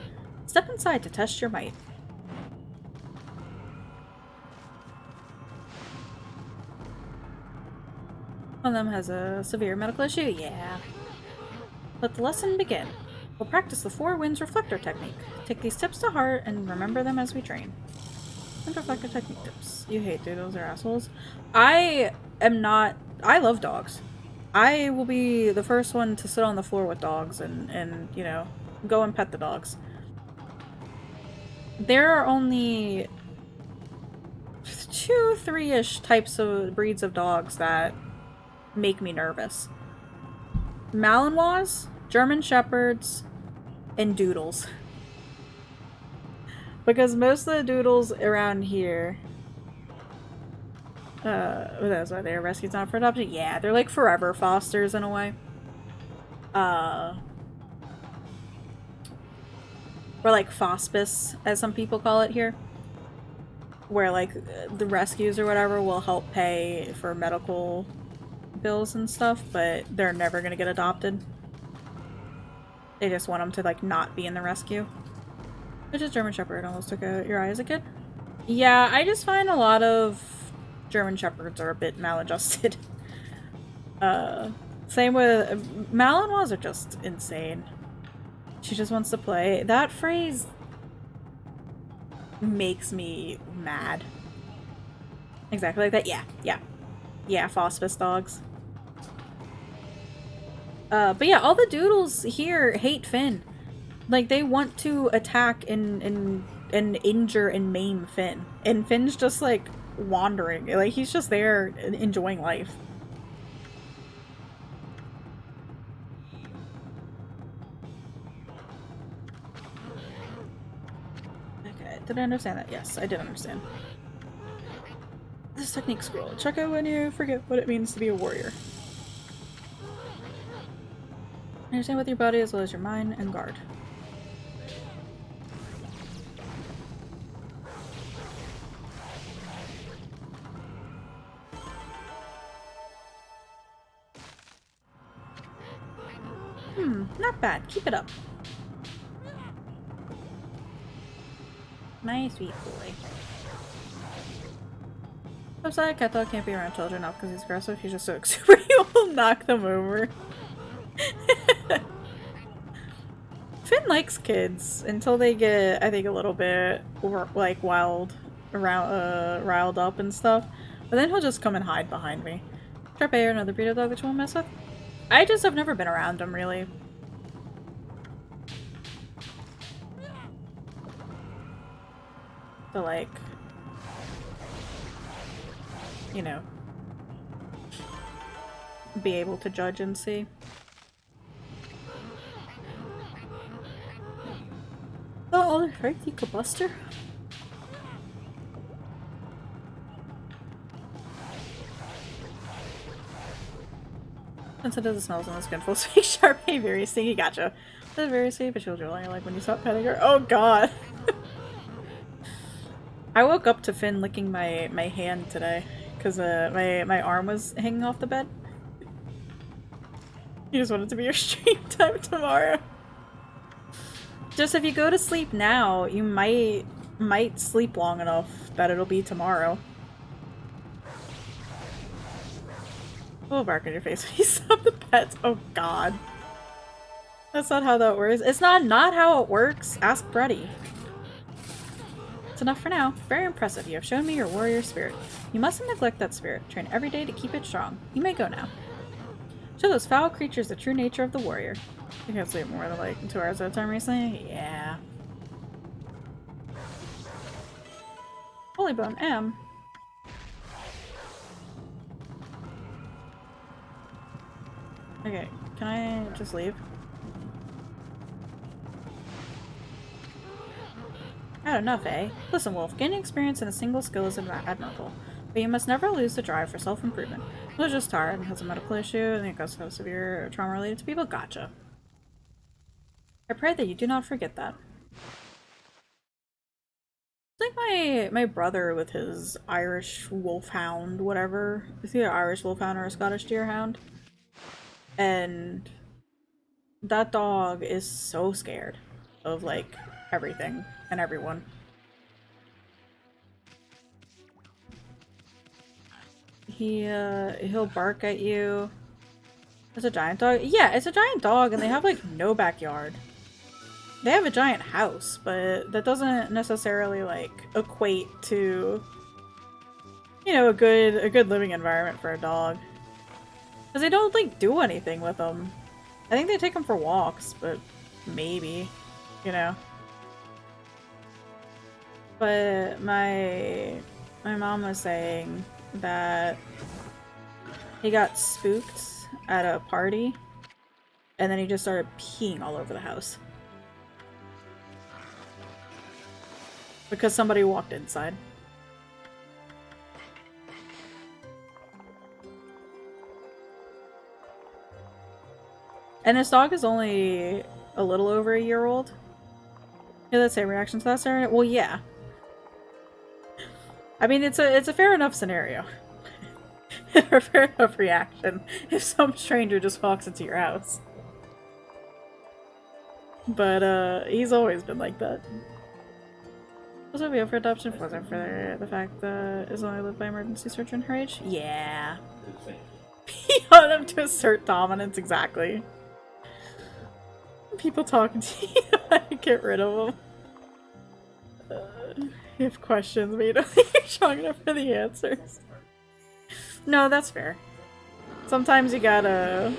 Step inside to test your might. One of them has a severe medical issue? Yeah. Let the lesson begin. We'll practice the 4 winds reflector technique. Take these tips to heart and remember them as we train. Wind reflector technique tips. You hate doodles or assholes? I love dogs. I will be the first one to sit on the floor with dogs and you know, go and pet the dogs. There are only 2, 3-ish types of breeds of dogs that make me nervous. Malinois, German Shepherds, and Doodles. Because most of the Doodles around here, that's why they're rescued, not for adoption. Yeah, they're like forever fosters in a way. Or like fospice, as some people call it here. Where like the rescues or whatever will help pay for medical bills and stuff, but they're never gonna get adopted. They just want them to like not be in the rescue. Which is German Shepherd almost took out your eye as a kid. Yeah, I just find a lot of German Shepherds are a bit maladjusted. Same with Malinois are just insane. She just wants to play. That phrase makes me mad. Exactly like that. Yeah, Fospice dogs. But yeah, all the doodles here hate Finn. Like, they want to attack and injure and maim Finn. And Finn's just, like, wandering. Like, he's just there enjoying life. Did I understand that? Yes, I did understand. This technique scroll. Check out when you forget what it means to be a warrior. Understand with your body as well as your mind and guard. Not bad. Keep it up. My sweet boy. I'm sorry, Cat Dog can't be around children, not because he's aggressive, he's just so exuberant he will knock them over. Finn likes kids until they get, I think, a little bit like riled up and stuff. But then he'll just come and hide behind me. Trapé, another breed of dog that you won't mess with? I just have never been around him, really. To, like, you know, be able to judge and see. Oh, right, you Buster. Since it doesn't smell in the skin full speak Sharpay, very stinky, gotcha. That's very sweet, but she'll only like when you stop petting her. Oh god! I woke up to Finn licking my hand today, because my arm was hanging off the bed. You just want it to be your stream time tomorrow. Just if you go to sleep now, you might sleep long enough that it'll be tomorrow. We'll bark in your face when you stop the pets. Oh god. That's not how that works. It's not how it works. Ask Brady. It's enough for now. Very impressive. You have shown me your warrior spirit. You mustn't neglect that spirit. Train every day to keep it strong. You may go now. Show those foul creatures the true nature of the warrior. You can't sleep more than like 2 hours at a time recently? Yeah. Holy Bone M. Okay, can I just leave? Not enough, eh? Listen, Wolf, gaining experience in a single skill is admirable, but you must never lose the drive for self-improvement. I was just tired and has a medical issue, and it goes so severe trauma related to people. Gotcha. I pray that you do not forget that. It's like my brother with his Irish wolfhound, whatever. Is he an Irish wolfhound or a Scottish deerhound? And that dog is so scared of, like, everything and everyone. He'll bark at you. It's a giant dog? Yeah, it's a giant dog and they have, like, no backyard. They have a giant house, but that doesn't necessarily, like, equate to, you know, a good living environment for a dog. Because they don't, like, do anything with them. I think they take them for walks, but maybe, you know. But my mom was saying that he got spooked at a party, and then he just started peeing all over the house. Because somebody walked inside. And this dog is only a little over a year old. Yeah, let's say reaction to that scenario. Well, yeah. I mean, it's a fair enough scenario. A fair enough reaction if some stranger just walks into your house. But he's always been like that. Also, we have for adoption was it for the fact that it's only lived by emergency search in her age? Yeah. He got him to assert dominance, exactly. People talking to you, I get rid of them. You have questions, but you don't think you're strong enough for the answers. No, that's fair. Sometimes you gotta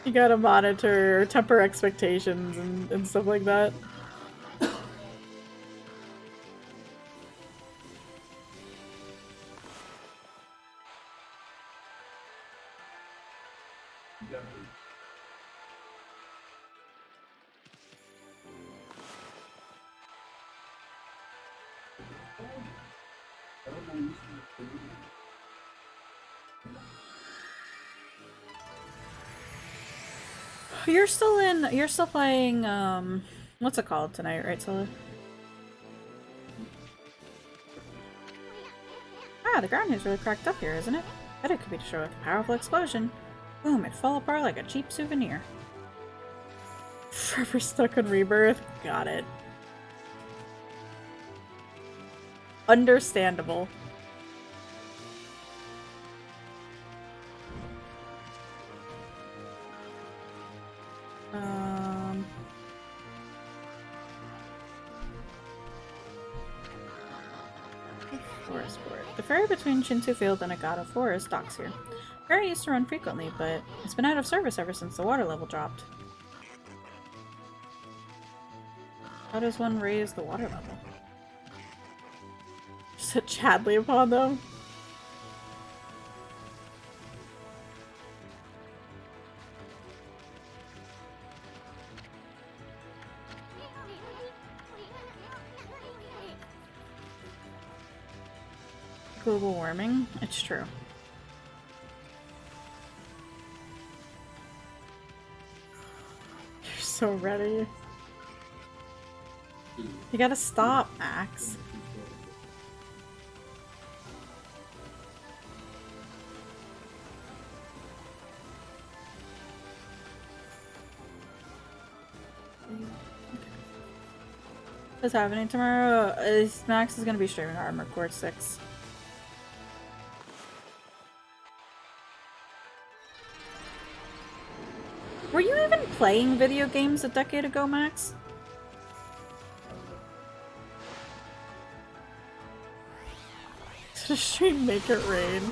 monitor or temper expectations and stuff like that. You're still playing, what's it called tonight, right, Sola? Ah, the ground is really cracked up here, isn't it? Bet it could be destroyed with a powerful explosion. Boom, it fell apart like a cheap souvenir. Forever stuck on Rebirth? Got it. Understandable. Forest Port. The ferry between Shinsu Field and Agata Forest docks here. Ferry used to run frequently, but it's been out of service ever since the water level dropped. How does one raise the water level? Just a Chadley upon them? Global warming? It's true. You're so ready. You gotta stop, Max. What's happening tomorrow? Max is gonna be streaming Armored Core 6. Were you even playing video games a decade ago, Max? Should stream Make It Rain?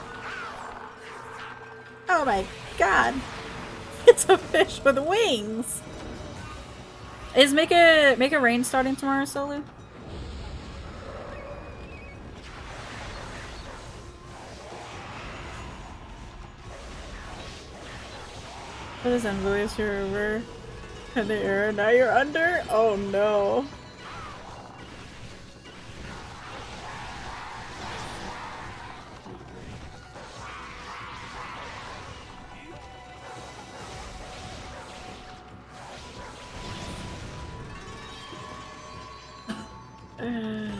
Oh my god! It's a fish with wings! Is Make It Rain starting tomorrow, Solu? What is invoice? You're over in the air. Now you're under? Oh no.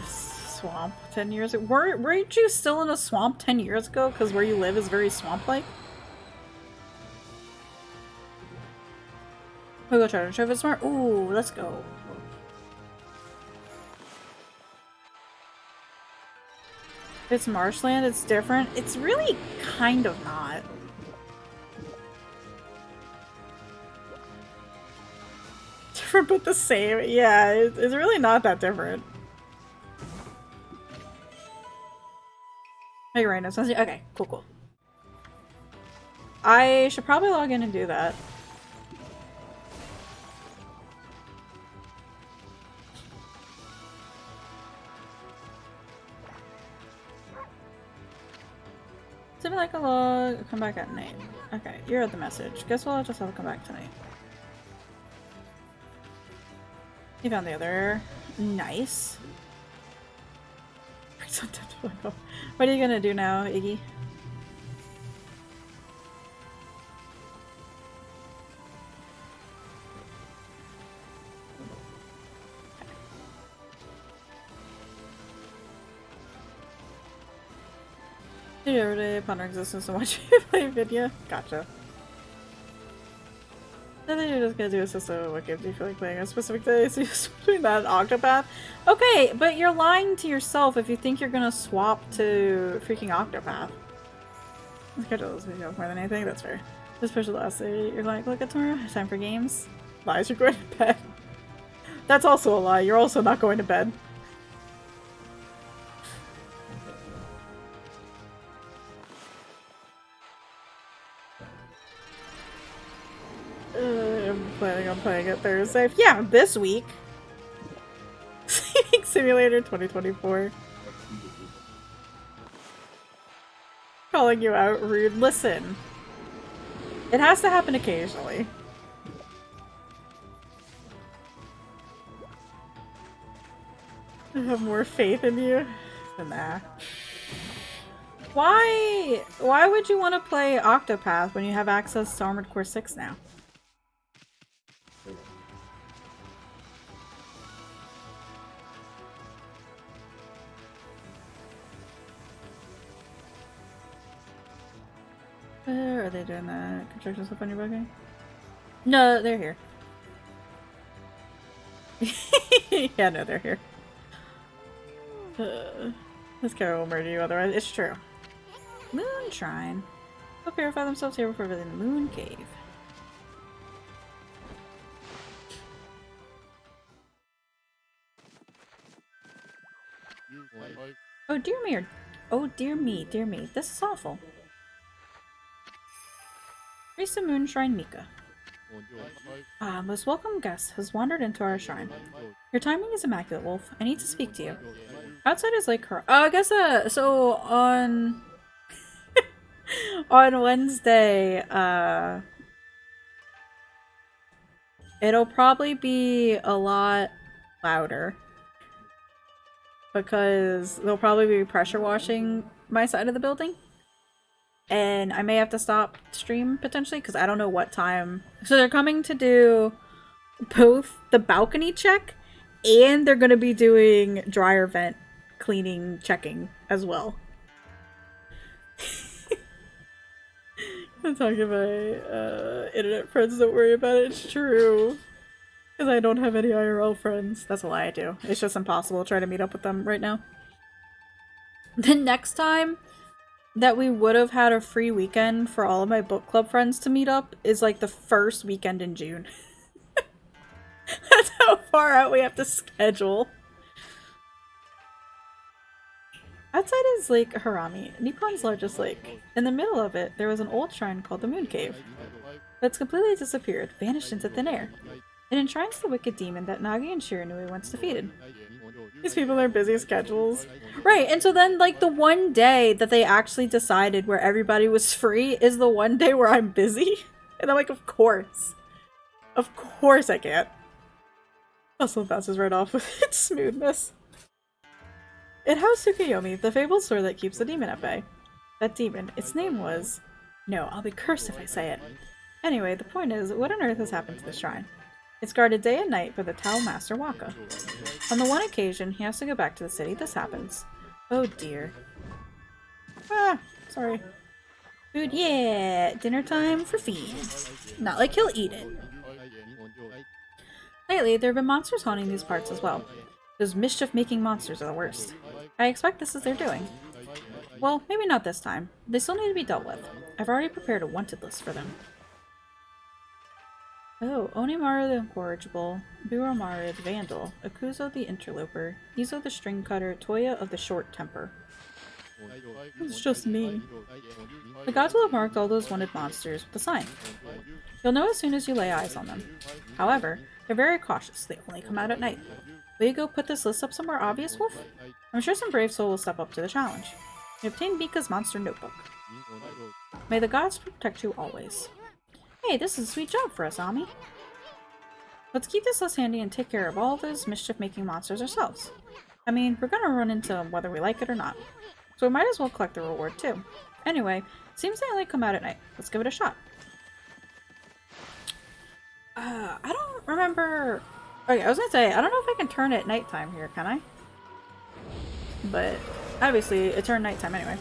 Swamp 10 years ago. Weren't you still in a swamp 10 years ago? Because where you live is very swamp-like? We'll go try to show if it's smart. Ooh, let's go. If it's marshland, it's different. It's really kind of not. Different but the same. Yeah, it's really not that different. Oh, you're right. No, okay, cool. I should probably log in and do that. Something like a log, come back at night. Okay, you're at the message. Guess we'll just have to come back tonight. You found the other error. Nice. What are you gonna do now, Iggy? Did you every day ponder existence and watch me play video? Gotcha. I think you're just gonna do a system. What game do you feel like playing on specific days? You switching that Octopath? Okay, but you're lying to yourself if you think you're gonna swap to freaking Octopath. I schedule this video more than anything, that's fair. This special last day, you're like, look at tomorrow, it's time for games. Lies, you're going to bed. That's also a lie, you're also not going to bed. I'm planning on playing it Thursday. Yeah, this week. Sleeping Simulator 2024. Calling you out rude. Listen. It has to happen occasionally. I have more faith in you than that. Why would you want to play Octopath when you have access to Armored Core 6 now? Are they doing that construction stuff on your buggy? No, they're here. Yeah, no, they're here. This guy will murder you otherwise. It's true. Moon Shrine. They'll purify themselves here before visiting the Moon Cave. Oh dear me, oh dear me, dear me. This is awful. Priest of Moon Shrine Mika. Most welcome guest has wandered into our shrine. Your timing is immaculate, Wolf. I need to speak to you. Outside is like her. Oh, I guess so on on Wednesday, it'll probably be a lot louder because they'll probably be pressure washing my side of the building. And I may have to stop stream potentially because I don't know what time. So they're coming to do both the balcony check and they're going to be doing dryer vent cleaning checking as well. I'm talking about internet friends, don't worry about it, it's true. Because I don't have any IRL friends. That's a lie, I do. It's just impossible to try to meet up with them right now. The next time that we would have had a free weekend for all of my book club friends to meet up is like the first weekend in June. That's how far out we have to schedule. Outside is Lake Harami, Nippon's largest lake. In the middle of it, there was an old shrine called the Moon Cave. That's completely disappeared, vanished into thin air. It enshrines the wicked demon that Nagi and Shiranui once defeated. These people are busy schedules. Right, and so then, like, the one day that they actually decided where everybody was free is the one day where I'm busy. And I'm like, of course. Of course I can't. Also bounces right off with its smoothness. It housed Tsukuyomi, the fabled sword that keeps the demon at bay. That demon, its name was... No, I'll be cursed if I say it. Anyway, the point is, what on earth has happened to the shrine? It's guarded day and night by the Tao Master Waka. On the one occasion he has to go back to the city, this happens. Oh dear. Ah, sorry. Food, yeah! Dinner time for feed. Not like he'll eat it. Lately, there have been monsters haunting these parts as well. Those mischief-making monsters are the worst. I expect this is their doing. Well, maybe not this time. They still need to be dealt with. I've already prepared a wanted list for them. Oh, Onimaru the Incorrigible, Buromaru the Vandal, Akuzo the Interloper, Izo the String Cutter, Toya of the Short Temper. It's just me. The gods will have marked all those wanted monsters with a sign. You'll know as soon as you lay eyes on them. However, they're very cautious. They only come out at night. Will you go put this list up somewhere obvious, Wolf? I'm sure some brave soul will step up to the challenge. You obtained Mika's monster notebook. May the gods protect you always. Hey, this is a sweet job for us, Ami. Let's keep this list handy and take care of all those mischief-making monsters ourselves. I mean, we're gonna run into them whether we like it or not. So we might as well collect the reward too. Anyway, seems they only come out at night. Let's give it a shot. I don't remember... Okay, I was gonna say, I don't know if I can turn it at nighttime here, can I? But, obviously, it turned nighttime anyway.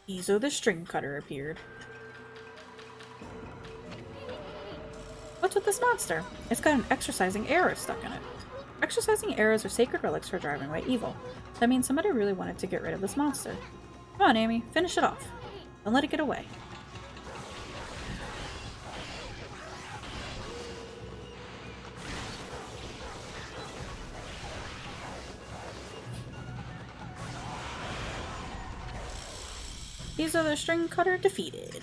Izo the String Cutter appeared. What's with this monster? It's got an exorcising arrow stuck in it. Exorcising arrows are sacred relics for driving away evil. That means somebody really wanted to get rid of this monster. Come on, Amy, finish it off. Don't let it get away. These are the String Cutter defeated.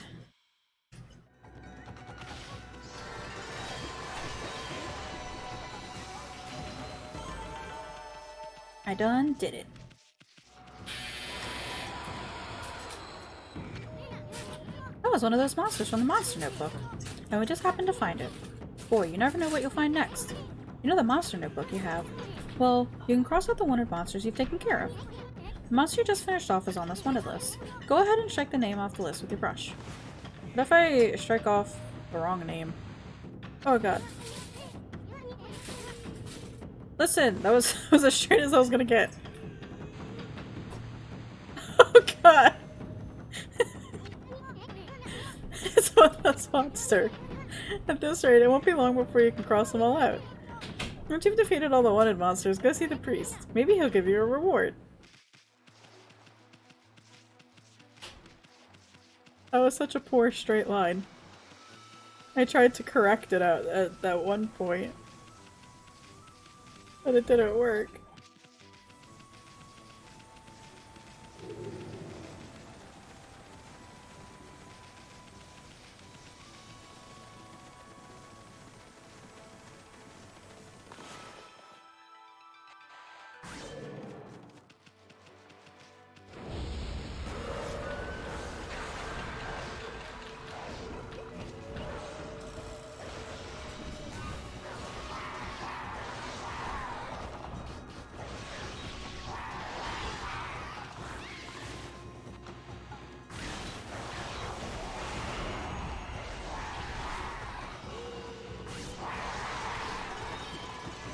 I done did it. That was one of those monsters from the monster notebook. And we just happened to find it. Boy, you never know what you'll find next. You know the monster notebook you have? Well, you can cross out the wanted monsters you've taken care of. The monster you just finished off is on this wanted list. Go ahead and strike the name off the list with your brush. What if I strike off the wrong name? Oh god. Listen, that was as straight as I was gonna get. Oh god. That's monster. At this rate, it won't be long before you can cross them all out. Once you've defeated all the wanted monsters, go see the priest. Maybe he'll give you a reward. That was such a poor straight line. I tried to correct it at that one point, but it didn't work.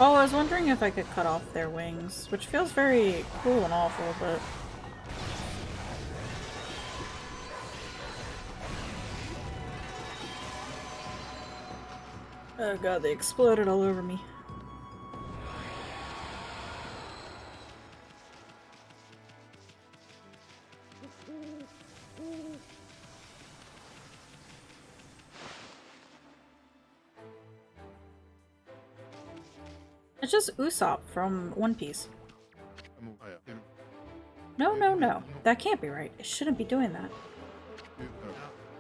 Oh, I was wondering if I could cut off their wings, which feels very cruel and awful, but... Oh god, they exploded all over me. It's just Usopp from One Piece. No, no, no. That can't be right. It shouldn't be doing that.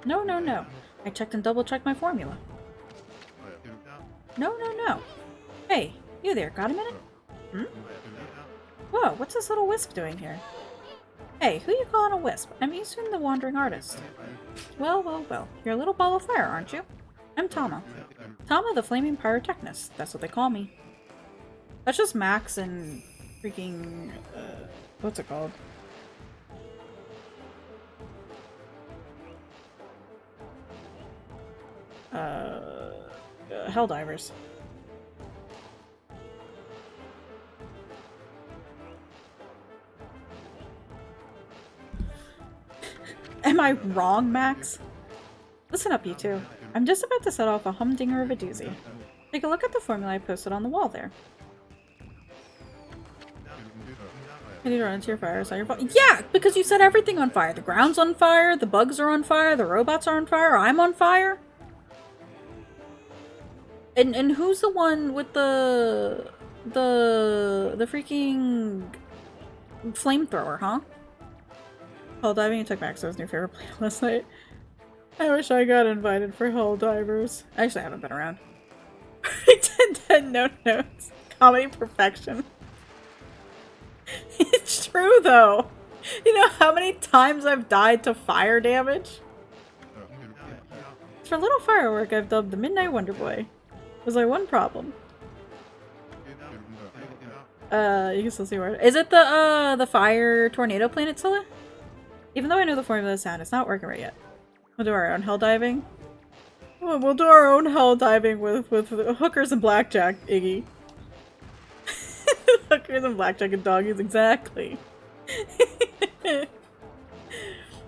No, no, no. I checked and double-checked my formula. No, no, no. Hey, you there, got a minute? Hmm? Whoa, what's this little wisp doing here? Hey, who you calling a wisp? I'm Isun the Wandering Artist. Well, well, well. You're a little ball of fire, aren't you? I'm Tama. Tama the Flaming Pyrotechnist. That's what they call me. That's just Max and freaking... what's it called? Helldivers. Am I wrong, Max? Listen up, you two. I'm just about to set off a humdinger of a doozy. Take a look at the formula I posted on the wall there. Can you run into your fire? Is that your fault? Yeah! Because you set everything on fire. The ground's on fire, the bugs are on fire, the robots are on fire, I'm on fire. And who's the one with the freaking flamethrower, huh? Hell diving and took Max's new favorite play last night. I wish I got invited for hell divers. Actually, I haven't been around. 10 no notes. Comedy perfection. It's true though. You know how many times I've died to fire damage? For a little firework I've dubbed the Midnight Wonder Boy. Was there one problem? You can still see where. Is it the fire tornado planet Scylla? Even though I know the formula is sound, it's not working right yet. We'll do our own hell diving. We'll do our own hell diving with hookers and blackjack, Iggy. Hookers and blackjack and doggies, exactly. Even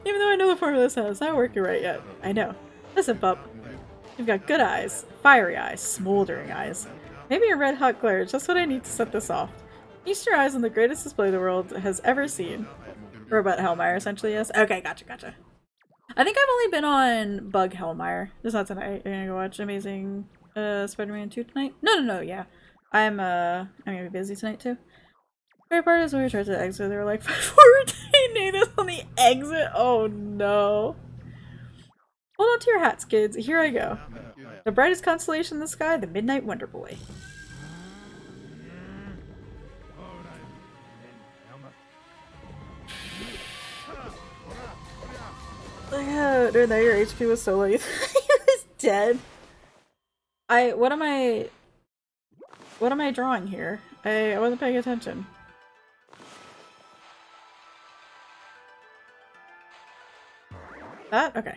though I know the formula is sound, it's not working right yet. I know. Listen, pup. You've got good eyes, fiery eyes, smoldering eyes. Maybe a red hot glare is just what I need to set this off. Feast your eyes on the greatest display the world has ever seen. Robot Hellmire, essentially, yes. Okay, gotcha. I think I've only been on Bug Hellmire. Just not tonight. I'm gonna go watch Amazing Spider-Man 2 tonight. No, yeah. I'm gonna be busy tonight too. Favorite part is when we tried to exit, they were like, forward tornadoes on the exit. Oh no. Hold on to your hats, kids. Here I go. The brightest constellation in the sky, the Midnight Wonder Boy. Dude, now your HP was so low. He was dead. What am I drawing here? I wasn't paying attention. That? Okay.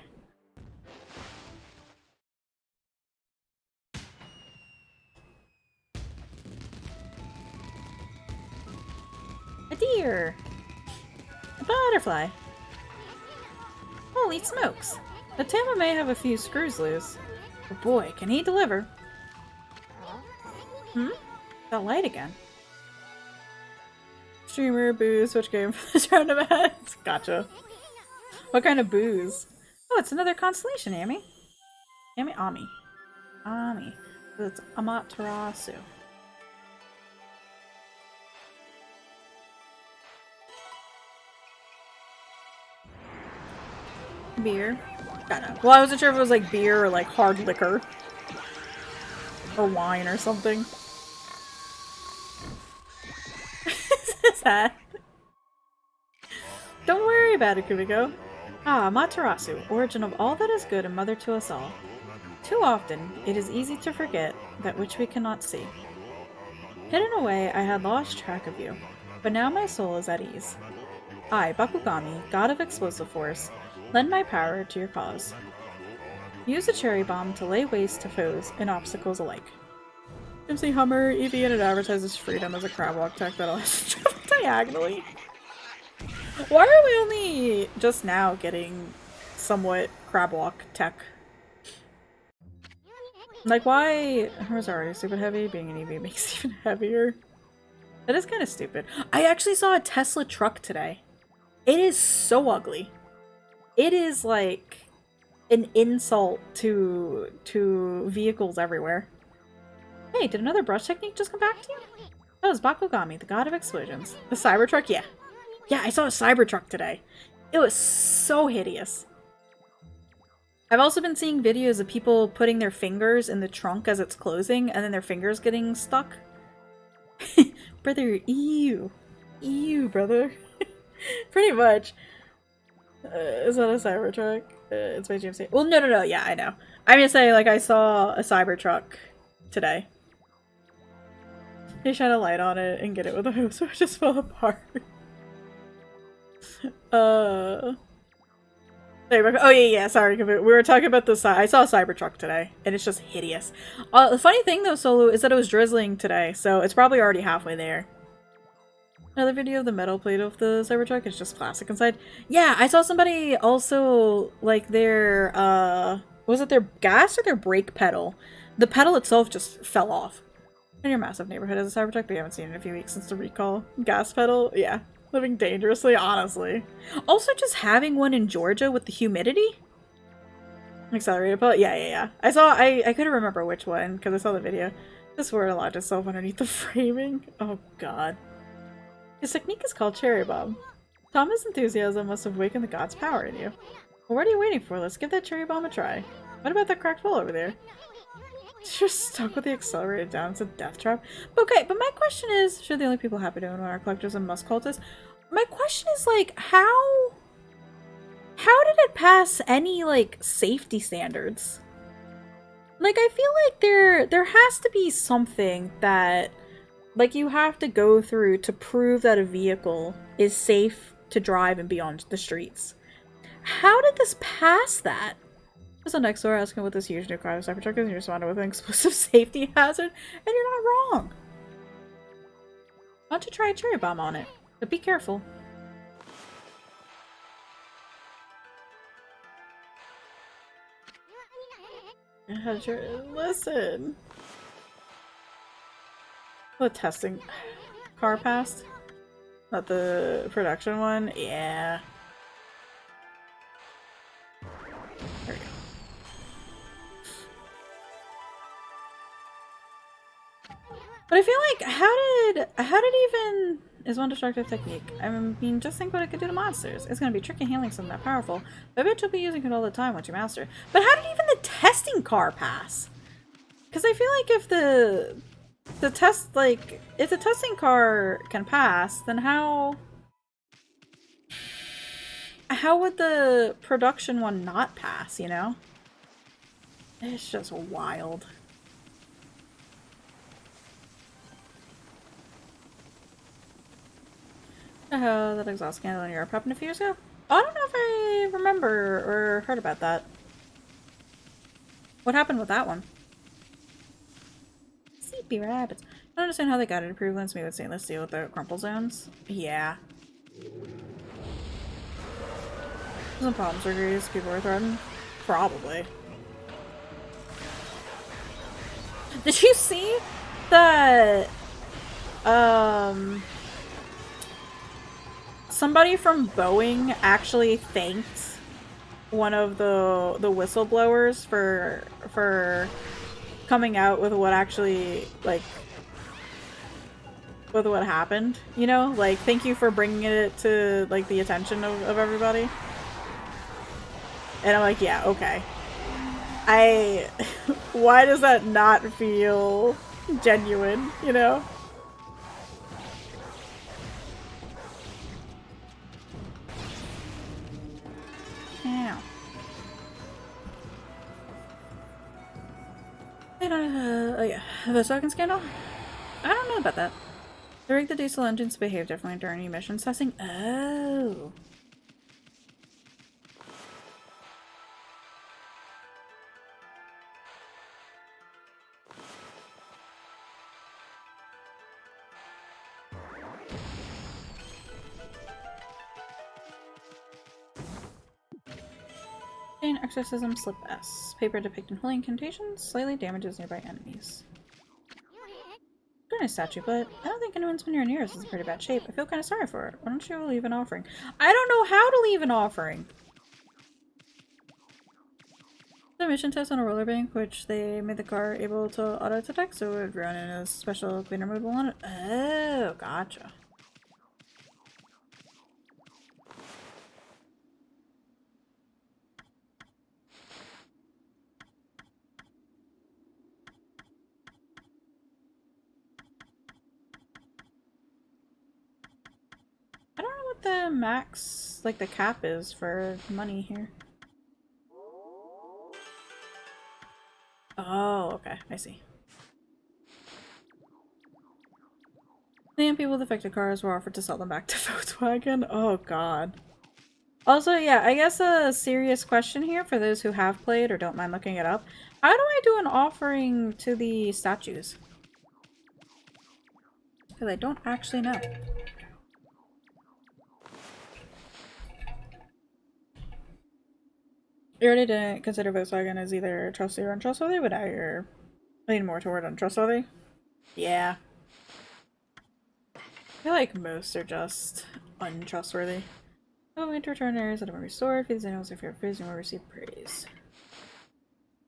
A deer! A butterfly! Holy smokes! The Tama may have a few screws loose, but boy, can he deliver. Hmm? That light again. Streamer, booze, switch game for the tournament. Gotcha. What kind of booze? Oh, it's another constellation, Ami. Ami. So it's Amaterasu. Beer? I don't know. Well, I wasn't sure if it was like beer or like hard liquor. Or wine or something. Is that? Don't worry about it, Kumiko. Ah, Amaterasu, origin of all that is good and mother to us all. Too often, it is easy to forget that which we cannot see. Hidden away, I had lost track of you, but now my soul is at ease. I, Bakugami, god of explosive force, lend my power to your cause. Use the cherry bomb to lay waste to foes and obstacles alike. MC Hummer, EV, and it advertises freedom as a crab walk tech that allows you to travel diagonally. Why are we only just now getting somewhat crab walk tech? Like, why? Hers already stupid heavy. Being an EV makes it even heavier. That is kind of stupid. I actually saw a Tesla truck today. It is so ugly. It is like an insult to vehicles everywhere. Hey, did another brush technique just come back to you? That was Bakugami, the god of explosions. The Cybertruck? Yeah. Yeah, I saw a Cybertruck today. It was so hideous. I've also been seeing videos of people putting their fingers in the trunk as it's closing, and then their fingers getting stuck. Brother, ew. Ew, brother. Pretty much. Is that a Cybertruck? It's by GMC. Well, no, yeah, I know. I'm gonna say, like, I saw a Cybertruck today. They shine a light on it and get it with a hose, so it just fell apart. Oh yeah, sorry. We were talking about the I saw a Cybertruck today, and it's just hideous. The funny thing though, Solo, is that it was drizzling today, so it's probably already halfway there. Another video of the metal plate of the Cybertruck is just plastic inside. Yeah, I saw somebody also, like, their, was it their gas or their brake pedal? The pedal itself just fell off. In your massive neighborhood as a Cybertruck, but you haven't seen it in a few weeks since the recall. Gas pedal? Yeah. Living dangerously, honestly. Also, just having one in Georgia with the humidity? Accelerated pellet? Yeah. I couldn't remember which one, because I saw the video. This word allowed itself underneath the framing. Oh god. His technique is called Cherry Bomb. Thomas' enthusiasm must have wakened the god's power in you. Well, what are you waiting for? Let's give that cherry bomb a try. What about that cracked wall over there? You're stuck with the accelerated down. It's a death trap. Okay, but my question is, sure, the only people happy doing are collectors and musk cultists. My question is, like, how did it pass any, like, safety standards? Like, I feel like there has to be something that, like, you have to go through to prove that a vehicle is safe to drive and be on the streets. How did this pass that? I was next door asking what this huge new car Cybertruck is, and you responded with an explosive safety hazard, and you're not wrong. Why don't you try a cherry bomb on it? But be careful. Listen. The testing car passed? Not the production one? Yeah. There we go. But I feel like, how did even is one destructive technique? I mean, just think what it could do to monsters. It's gonna be tricky handling something that powerful, but I bet you'll be using it all the time once you master it. But how did even the testing car pass? Because I feel like if the test, like, if the testing car can pass, then how would the production one not pass, you know? It's just wild. That exhaust scandal in Europe happened a few years ago? Oh, I don't know if I remember or heard about that. What happened with that one? Sleepy rabbits. I don't understand how they got it approved once made with stainless steel with the crumple zones. Yeah. Some problem surgeries, people were threatened. Probably. Did you see that somebody from Boeing actually thanked one of the whistleblowers for coming out with what actually, like, with what happened, you know? Like, thank you for bringing it to, like, the attention of everybody. And I'm like, yeah, okay. Why does that not feel genuine, you know? Yeah. Oh yeah, the token scandal? I don't know about that. They rigged the diesel engines to behave differently during emissions testing. Oh. Chain exorcism slip S. Paper depicting holy incantations slightly damages nearby enemies. Good nice statue, but I don't think anyone's been here in years. It's in pretty bad shape. I feel kind of sorry for it. Why don't you leave an offering? I don't know how to leave an offering! The mission test on a roller bank, which they made the car able to auto-detect, so it would run in a special cleaner mode on it. Oh, gotcha. I don't know what the max, like the cap is for money here. Oh, okay, I see. The people with affected cars were offered to sell them back to Volkswagen. Oh god. Also, yeah, I guess a serious question here for those who have played or don't mind looking it up. How do I do an offering to the statues? Because I don't actually know. You already didn't consider Volkswagen as either trustworthy or untrustworthy, but now you're leaning more toward untrustworthy. Yeah. I feel like most are just untrustworthy. Oh, we return areas that have been restored. Feed the animals if you're praised, you will receive praise.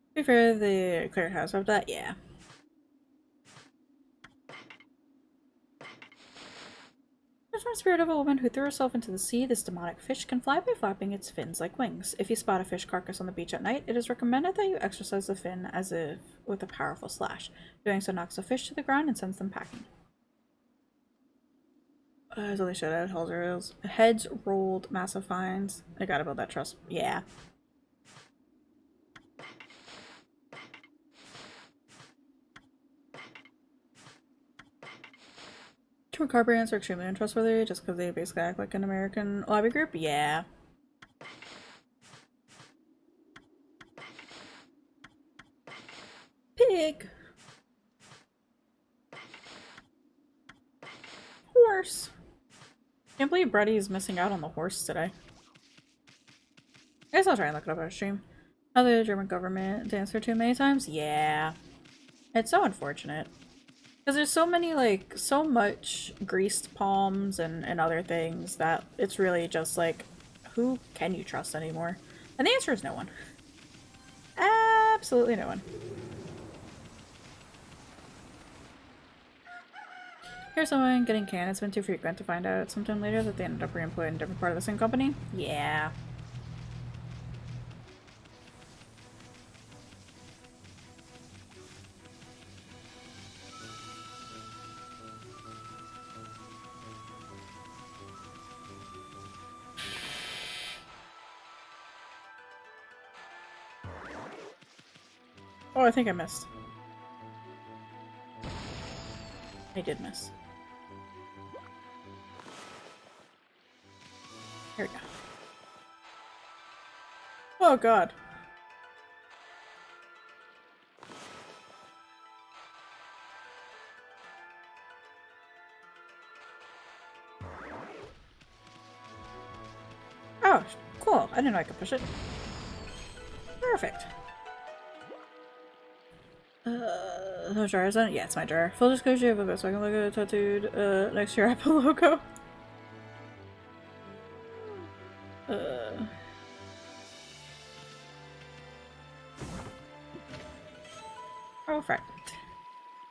To be fair, the clear house of that, yeah. There's one spirit of a woman who threw herself into the sea. This demonic fish can fly by flapping its fins like wings. If you spot a fish carcass on the beach at night, it is recommended that you exercise the fin as if with a powerful slash. Doing so knocks the fish to the ground and sends them packing. As they showed out, heads rolled, massive fines. I gotta build that trust. Yeah. Tour car brands are extremely untrustworthy just because they basically act like an American lobby group? Yeah. Pig. Horse. Can't believe Bruddy's missing out on the horse today. I guess I'll try and look it up on stream. How the German government to answer too many times? Yeah. It's so unfortunate. Because there's so many, like, so much greased palms and other things that it's really just like, who can you trust anymore? And the answer is no one. Absolutely no one. Here's someone getting canned. It's been too frequent to find out sometime later that they ended up reemployed in a different part of the same company. Yeah. Oh, I think I missed. I did miss. Here we go. Oh god. Oh, cool. I didn't know I could push it. Perfect. No jar, is that? Yeah, it's my jar. Full disclosure of it, so I can look at it tattooed next to your Apple logo. Perfect.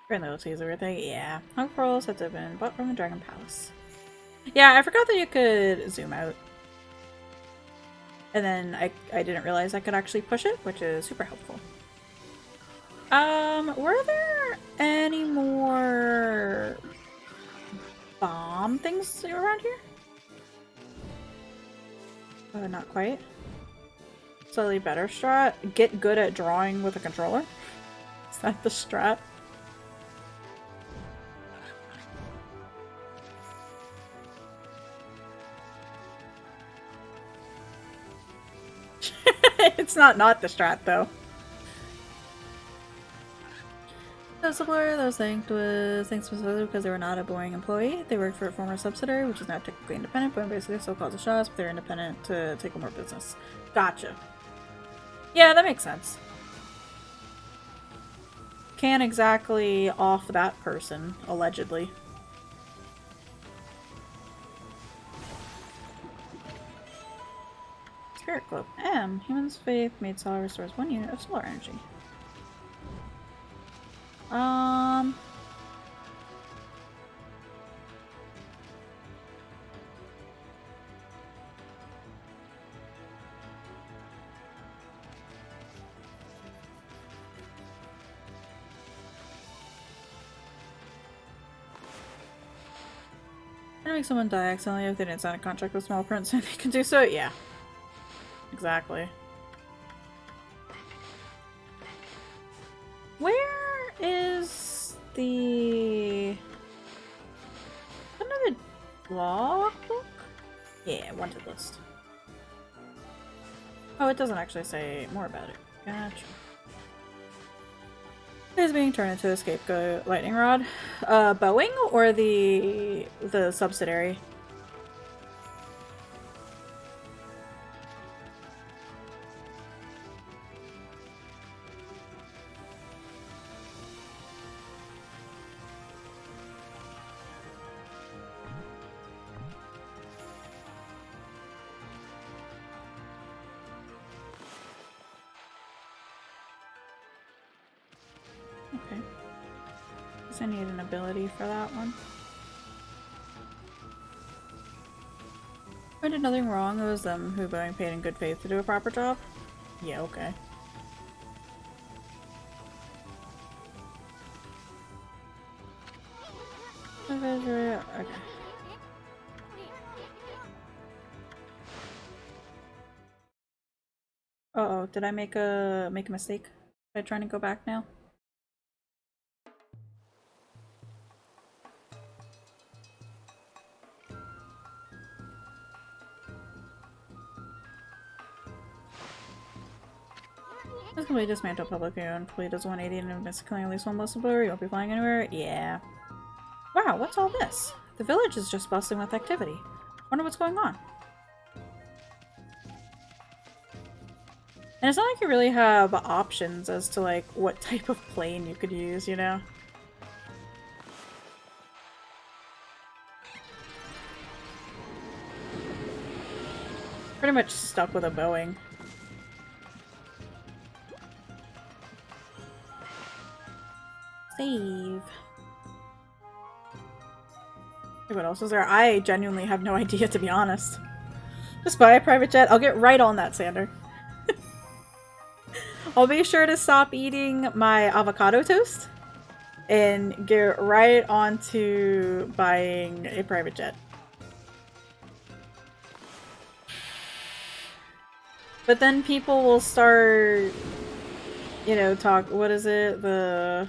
Grand little teaser everything. Yeah. Hunk pearls have been bought from the Dragon Palace. Yeah, I forgot that you could zoom out. And then I didn't realize I could actually push it, which is super helpful. Were there any more bomb things around here? Not quite. Slightly better strat. Get good at drawing with a controller. Is that the strat? It's not the strat though. The supplier that was thanked specifically because they were not a boring employee. They worked for a former subsidiary, which is now technically independent, but basically still calls the shots, but they're independent to take on more business. Gotcha. Yeah, that makes sense. Can't exactly off that person, allegedly. Spirit Globe. Human's faith made solar restores 1 unit of solar energy. Gonna make someone die accidentally if they didn't sign a contract with small print so they can do so? Yeah. Exactly. Where is the... another logbook? Yeah, wanted list. Oh, it doesn't actually say more about it. Gotcha. It is being turned into a scapegoat lightning rod. Boeing or the subsidiary? Okay. Guess I need an ability for that one. I did nothing wrong. It was them who Boeing paid in good faith to do a proper job. Yeah, okay. Okay. Uh-oh, did I make a mistake by trying to go back now? This completely dismantled publicly owned. Fleet does 180 and miss killing at least one whistleblower. You won't be flying anywhere? Yeah. Wow, what's all this? The village is just bustling with activity. Wonder what's going on. And it's not like you really have options as to like what type of plane you could use, you know? Pretty much stuck with a Boeing. Save. What else is there? I genuinely have no idea, to be honest. Just buy a private jet. I'll get right on that, Sander. I'll be sure to stop eating my avocado toast and get right on to buying a private jet. But then people will start, you know, talk, what is it? The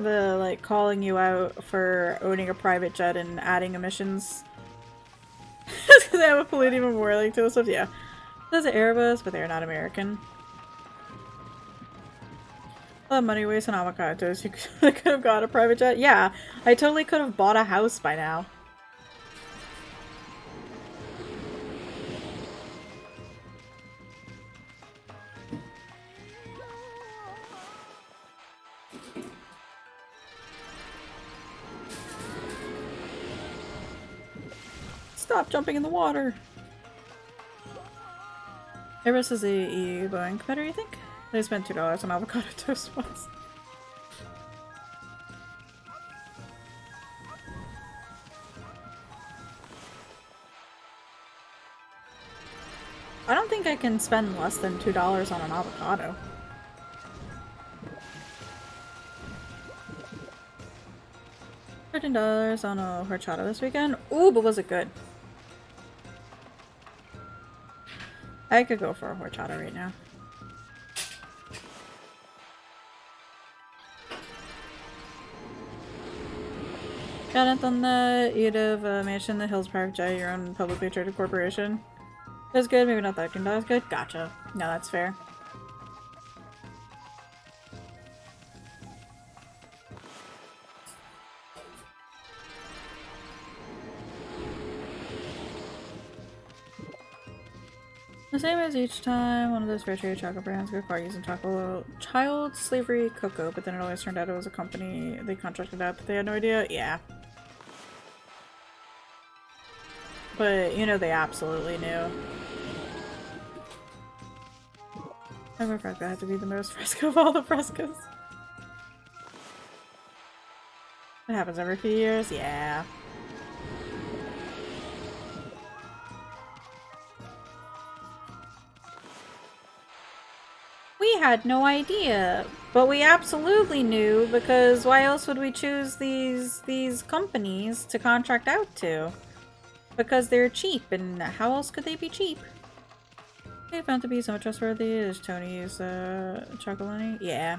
like calling you out for owning a private jet and adding emissions. Because they have a Palladium memorial to stuff. Yeah. There's an Airbus, but they're not American. A lot of money waste on avocados. You could have got a private jet. Yeah, I totally could have bought a house by now. Stop jumping in the water! Airbus is the EU Boeing competitor, you think? They spent $2 on avocado toast once. I don't think I can spend less than $2 on an avocado. $13 on a horchata this weekend. Ooh, but was it good? I could go for a horchata right now. Got it on the you'd have mentioned the Hills Park J, your own publicly traded corporation. That's good, maybe not $13 good. Gotcha. No, that's fair. The same as each time, one of those fair trade chocolate brands go far using child slavery cocoa, but then it always turned out it was a company they contracted out that they had no idea. Yeah. But, you know, they absolutely knew. Ever Fresco had to be the most fresco of all the frescoes. It happens every few years? Yeah. We had no idea, but we absolutely knew because why else would we choose these companies to contract out to? Because they're cheap, and how else could they be cheap? They found to be somewhat trustworthy. Is Tony's chocolate? Yeah.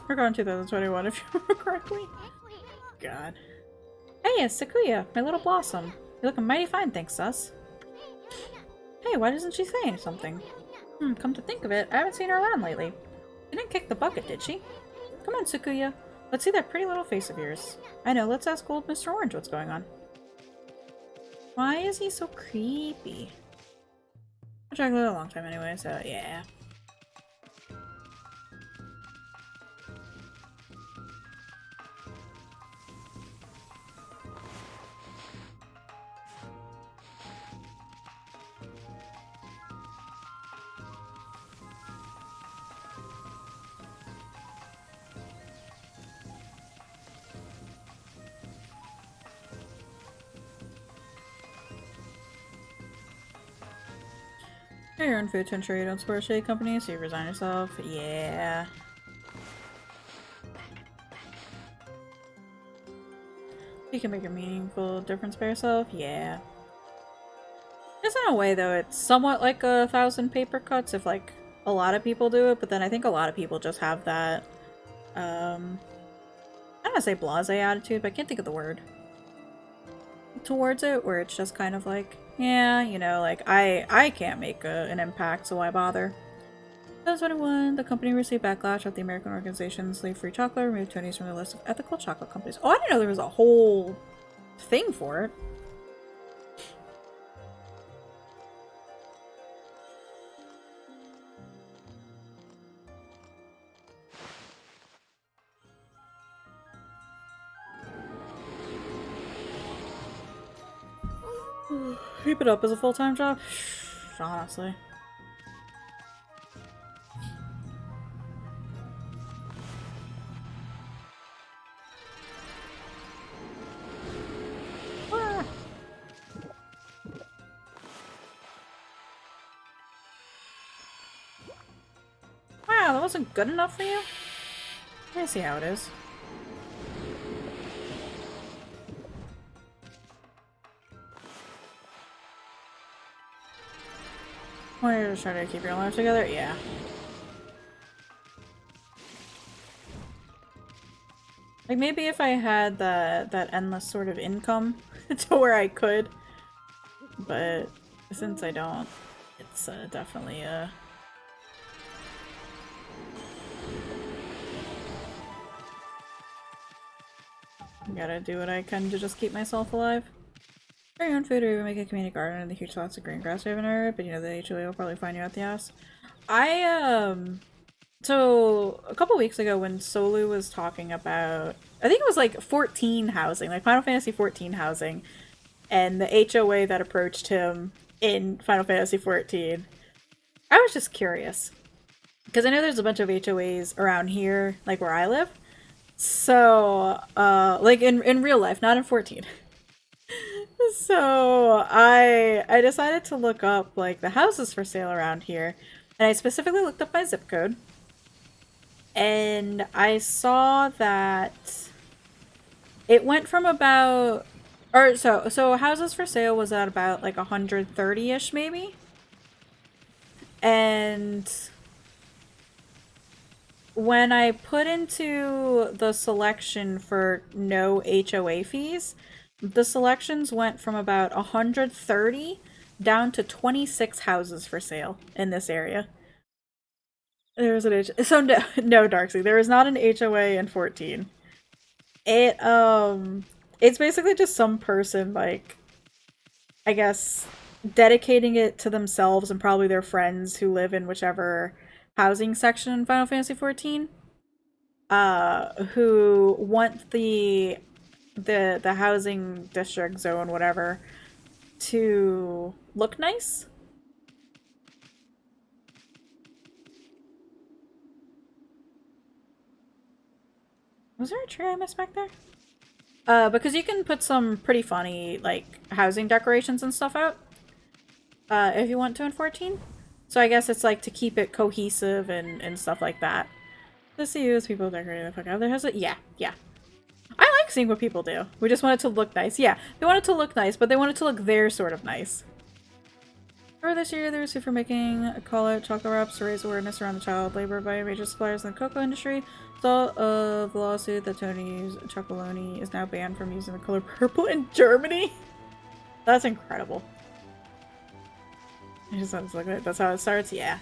We're going 2021 if you remember correctly. God. Hey, it's Sakuya, my little blossom. You're looking mighty fine, thanks, sus. Hey, why doesn't she say something? Come to think of it, I haven't seen her around lately. She didn't kick the bucket, did she? Come on, Sakuya. Let's see that pretty little face of yours. I know, let's ask old Mr. Orange what's going on. Why is he so creepy? I've tried a long time anyway, so yeah. You're in food to ensure you don't support a shady company, so you resign yourself. Yeah. You can make a meaningful difference by yourself. Yeah. Guess in a way, though, it's somewhat like 1,000 paper cuts if, like, a lot of people do it, but then I think a lot of people just have that, I don't want to say blasé attitude, but I can't think of the word. Towards it, where it's just kind of like, yeah, you know, like, I can't make an impact, so why bother? 2021, the company received backlash after the American organization Slave Free Chocolate removed Tony's from the list of ethical chocolate companies. Oh, I didn't know there was a whole thing for it. Keep it up as a full-time job? Honestly. Ah. Wow, that wasn't good enough for you? I see how it is. Well, you're just trying to keep your life together? Yeah. Like, maybe if I had that endless sort of income to where I could. But since I don't, it's definitely gotta do what I can to just keep myself alive. Grow your own food or even make a community garden in the huge lots of green grass we have in our area, but you know the HOA will probably find you at the house. I So a couple weeks ago when Solu was talking about, I think it was like 14 housing, like Final Fantasy 14 housing, and the HOA that approached him in Final Fantasy 14, I was just curious. Because I know there's a bunch of HOAs around here, like where I live. So, like in real life, not in 14. So I decided to look up like the houses for sale around here, and I specifically looked up my zip code, and I saw that it went from about, or so houses for sale was at about like 130-ish maybe, and when I put into the selection for no HOA fees, the selections went from about 130 down to 26 houses for sale in this area. There's an so no, no, Darksy, there is not an HOA in 14. It's basically just some person, like, I guess, dedicating it to themselves and probably their friends who live in whichever housing section in Final Fantasy 14, who want the housing district zone, whatever, to look nice. Was there a tree I missed back there? Because you can put some pretty funny, like, housing decorations and stuff out, if you want to in 14. So I guess it's, like, to keep it cohesive and stuff like that. To see you as people decorating the fuck out of their house. Yeah, yeah. I like seeing what people do. We just want it to look nice. Yeah, they want it to look nice, but they want it to look their sort of nice. Earlier this year, they were sued for making a call-out chocolate wraps to raise awareness around the child labor by major suppliers in the cocoa industry. Result of the lawsuit that Tony's Chocolonely is now banned from using the color purple in Germany. That's incredible. I just sounds like that. That's how it starts. Yeah.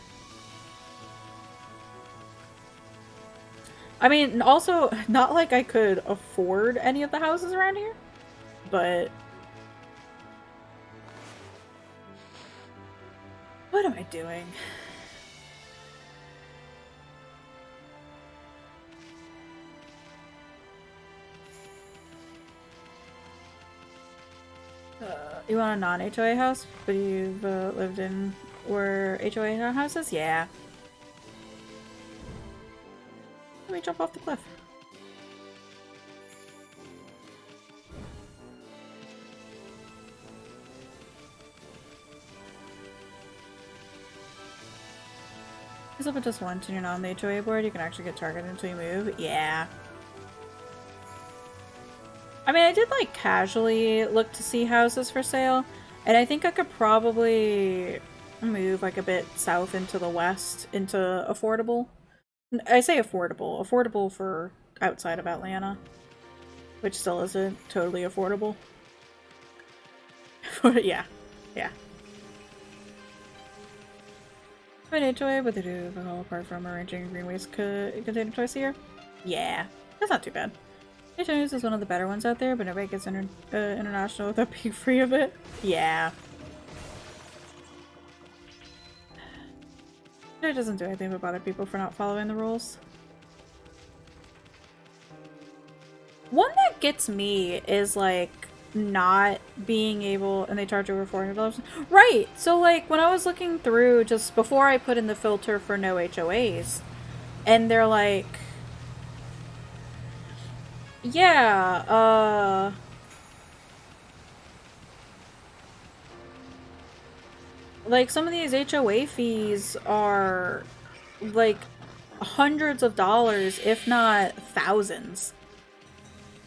I mean, also, not like I could afford any of the houses around here, but what am I doing? You want a non-HOA house, but you've lived in where HOA houses? Yeah. Let me jump off the cliff. Because if it just once and you're not on the HOA board, you can actually get targeted until you move. Yeah. I mean, I did like casually look to see houses for sale, and I think I could probably move like a bit south into the west into affordable. I say affordable. Affordable for outside of Atlanta, which still isn't totally affordable. Yeah. Yeah. An HOA, but they do the whole apart from arranging green waste container twice a year. Yeah, that's not too bad. HOAs is one of the better ones out there, but nobody gets international without being free of it. Yeah. It doesn't do anything but bother people for not following the rules. One that gets me is like not being able, and they charge over $400. Right. So like when I was looking through just before I put in the filter for no HOAs, and they're like, yeah, like some of these HOA fees are like hundreds of dollars, if not thousands.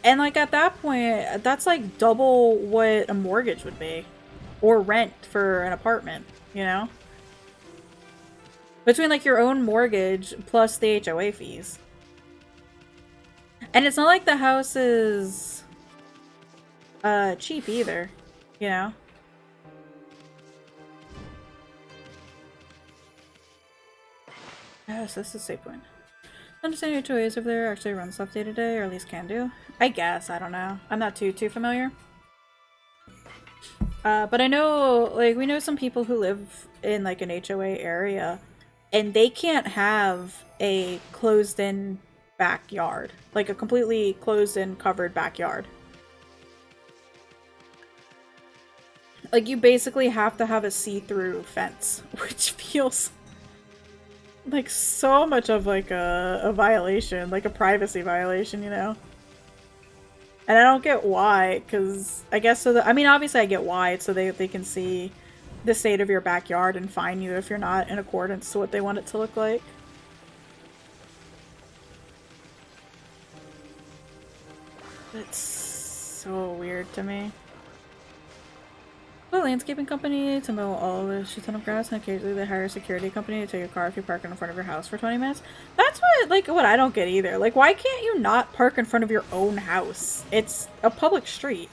And like at that point, that's like double what a mortgage would be. Or rent for an apartment, you know? Between like your own mortgage plus the HOA fees. And it's not like the house is cheap either, you know? Oh, so this is a save point. Understand HOAs over there actually run stuff day to day, or at least can do. I guess, I don't know. I'm not too familiar. But I know, like, we know some people who live in, like, an HOA area, and they can't have a closed-in backyard, like a completely closed-in covered backyard. Like, you basically have to have a see-through fence, which feels like so much of like a violation, like a privacy violation, you know? And I don't get why, because I guess so that, I mean, obviously I get why, it's so they can see the state of your backyard and fine you if you're not in accordance to what they want it to look like. It's so weird to me. A landscaping company to mow all the shit ton of grass, and occasionally they hire a security company to tow your car if you park in front of your house for 20 minutes. That's what I don't get either. Like, why can't you not park in front of your own house? It's a public street.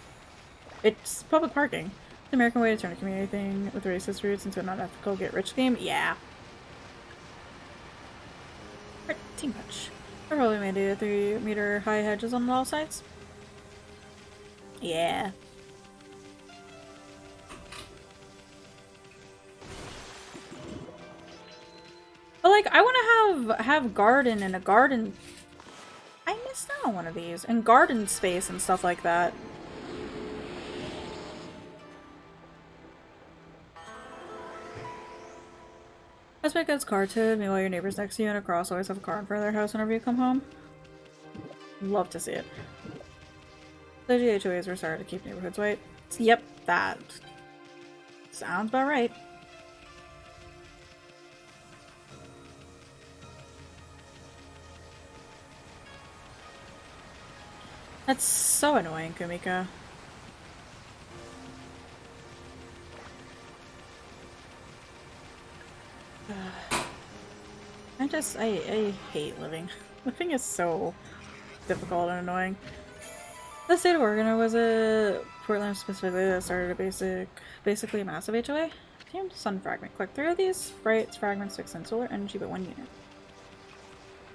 It's public parking. The American way to turn a community thing with racist roots into an unethical get-rich scheme? Yeah. Pretty much. I probably mandated 3-meter high hedges on all sides. Yeah. But like, I want to have garden and a garden. I missed out on one of these, and garden space and stuff like that. Aspect gets car towed. Meanwhile, your neighbors next to you and across always have a car in front of their house whenever you come home. Love to see it. The GHOAs were started to keep neighborhoods white. Yep, that sounds about right. That's so annoying, Kumiko. I hate living. Living is so difficult and annoying. The state of Oregon was a Portland specifically that started a basically a massive HOA. Themed sun fragment. Collect 3 of these bright fragments to extend solar energy by 1 unit.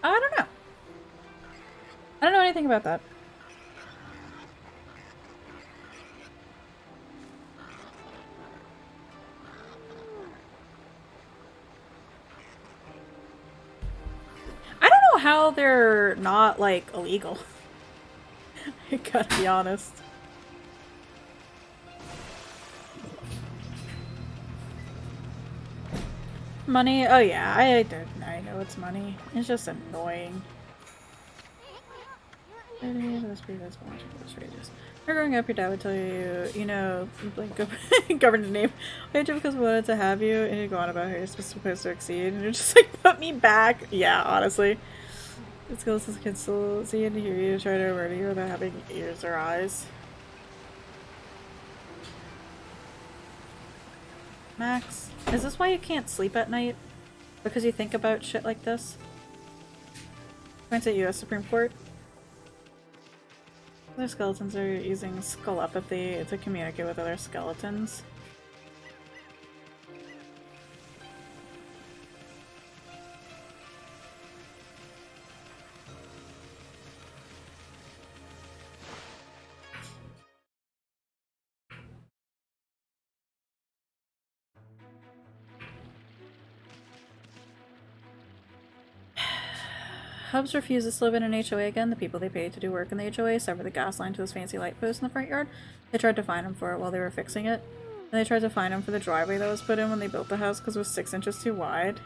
I don't know. I don't know anything about that. I don't know how they're not, like, illegal. I gotta be honest. Money? Oh yeah, I know it's money. It's just annoying. Growing up, your dad would tell you, you know, like, government name. Wait, just because we wanted to have you, and you go on about how you're supposed to exceed, and you're just like, put me back. Yeah, honestly. It's cool since kids still see and hear you try to murder you without having ears or eyes. Max, is this why you can't sleep at night? Because you think about shit like this? Points at US Supreme Court. Other skeletons are using skullapathy to communicate with other skeletons. Hubs refuses to live in an HOA again. The people they paid to do work in the HOA severed the gas line to this fancy light post in the front yard. They tried to fine him for it while they were fixing it. And they tried to fine him for the driveway that was put in when they built the house because it was 6 inches too wide.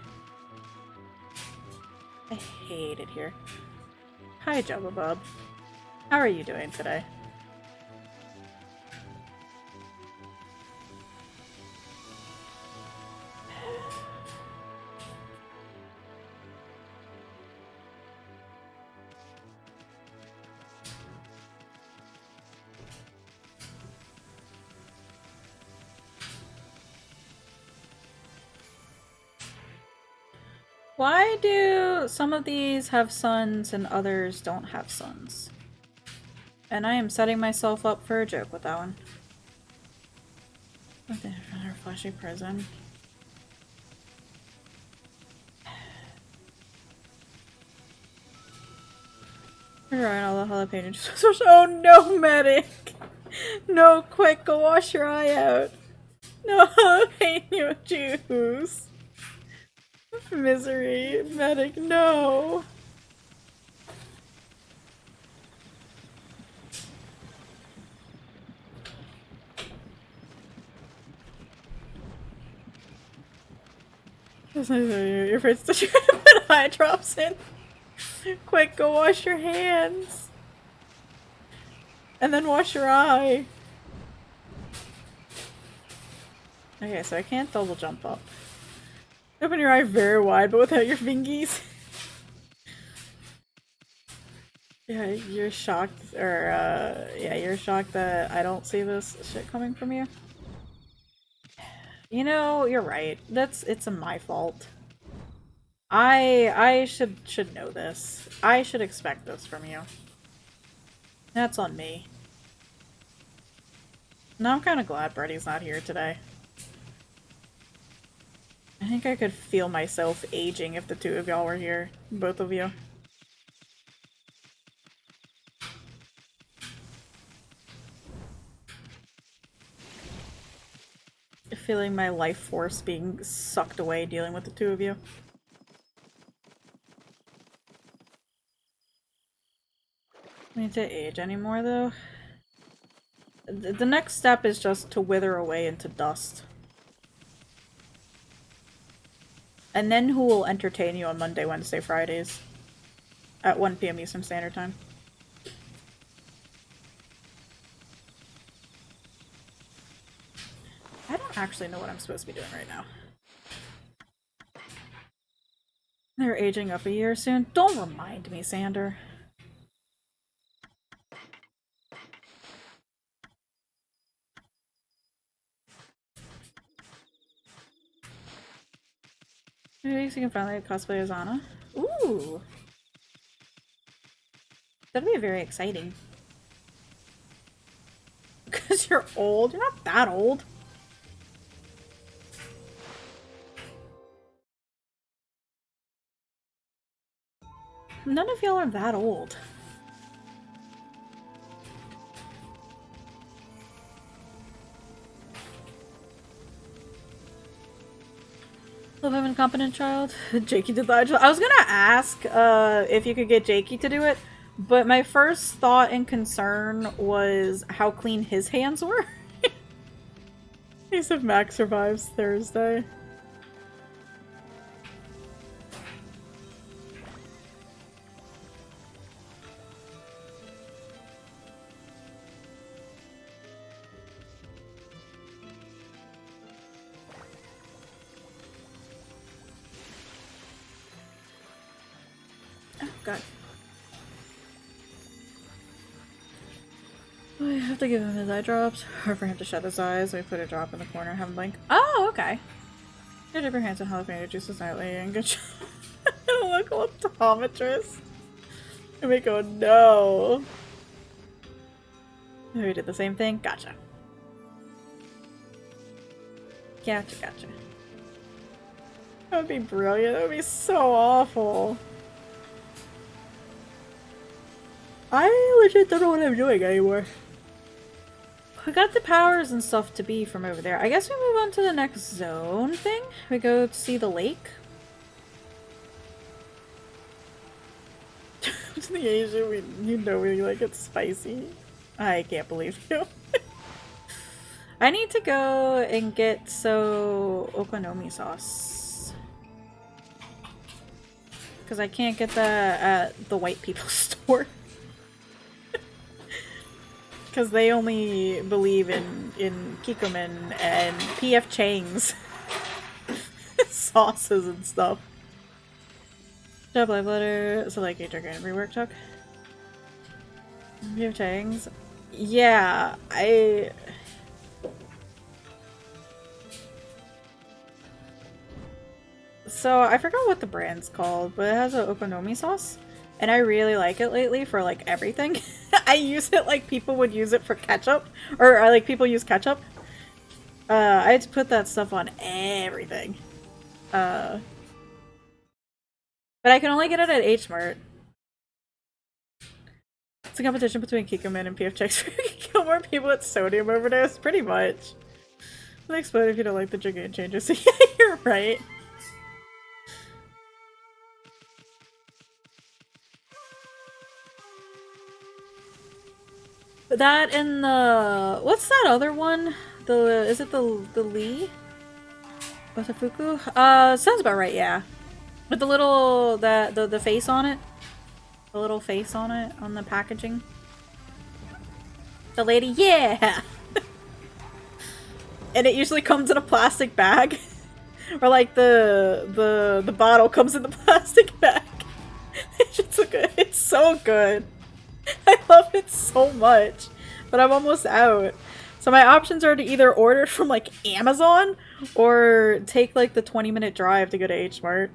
I hate it here. Hi, Jubba Bub. How are you doing today? Why do some of these have sons and others don't have sons? And I am setting myself up for a joke with that one. Another fleshy prison. Right, all the jalapeno juice. Oh no, medic! No, quick, go wash your eye out. No jalapeno juice. Misery. Medic, no. Your afraid to try to put eye drops in. Quick, go wash your hands. And then wash your eye. Okay, so I can't double jump up. Open your eye very wide, but without your fingies. Yeah, you're shocked, or, yeah, you're shocked that I don't see this shit coming from you. You know, you're right. It's my fault. I should know this. I should expect this from you. That's on me. Now I'm kind of glad Brettie's not here today. I think I could feel myself aging if the two of y'all were here. Both of you. Feeling my life force being sucked away dealing with the two of you. I need to age anymore though. The next step is just to wither away into dust. And then who will entertain you on Monday, Wednesday, Fridays? At 1 PM Eastern Standard Time. I don't actually know what I'm supposed to be doing right now. They're aging up a year soon. Don't remind me, Sander. Maybe you can finally cosplay as Anna. Ooh! That'd be very exciting. Because you're old? You're not that old. None of y'all are that old. Love him, incompetent child. Jakey did that. I was gonna ask if you could get Jakey to do it, but my first thought and concern was how clean his hands were. He said Max survives Thursday. Oh, God. I have to give him his eye drops, or for him to shut his eyes. We put a drop in the corner, have him blink. Oh, okay. You dip your hands in jalapeno juices nightly and good job. Local optometrist. And we go, no. We did the same thing? Gotcha. Gotcha, gotcha. That would be brilliant. That would be so awful. I legit don't know what I'm doing anymore. We got the powers and stuff to be from over there. I guess we move on to the next zone thing. We go to see the lake. To the Asian, you know we like it spicy. I can't believe you. I need to go and get Okami sauce. Because I can't get that at the white people's store. Because they only believe in Kikkoman and PF Chang's sauces and stuff. Job live letter, so like a trigger and rework chuck. PF Chang's? Yeah, So I forgot what the brand's called, but it has an okonomi sauce. And I really like it lately for like everything. I use it like people would use it for ketchup. Or like people use ketchup. I had to put that stuff on everything. But I can only get it at H-Mart. It's a competition between Kikkoman and PF Checks for kill more people with sodium overdose. Pretty much. It'll explode if you don't like the Dragoon changes. So yeah, you're right. That and the what's that other one? Is it the Lee? Wasafuku? Sounds about right, yeah. With the little the face on it. The little face on it on the packaging. The lady, yeah. And it usually comes in a plastic bag. Or like the bottle comes in the plastic bag. It's just so good. It's so good. I love it so much. But I'm almost out. So my options are to either order it from like Amazon or take like the 20-minute drive to go to H Mart.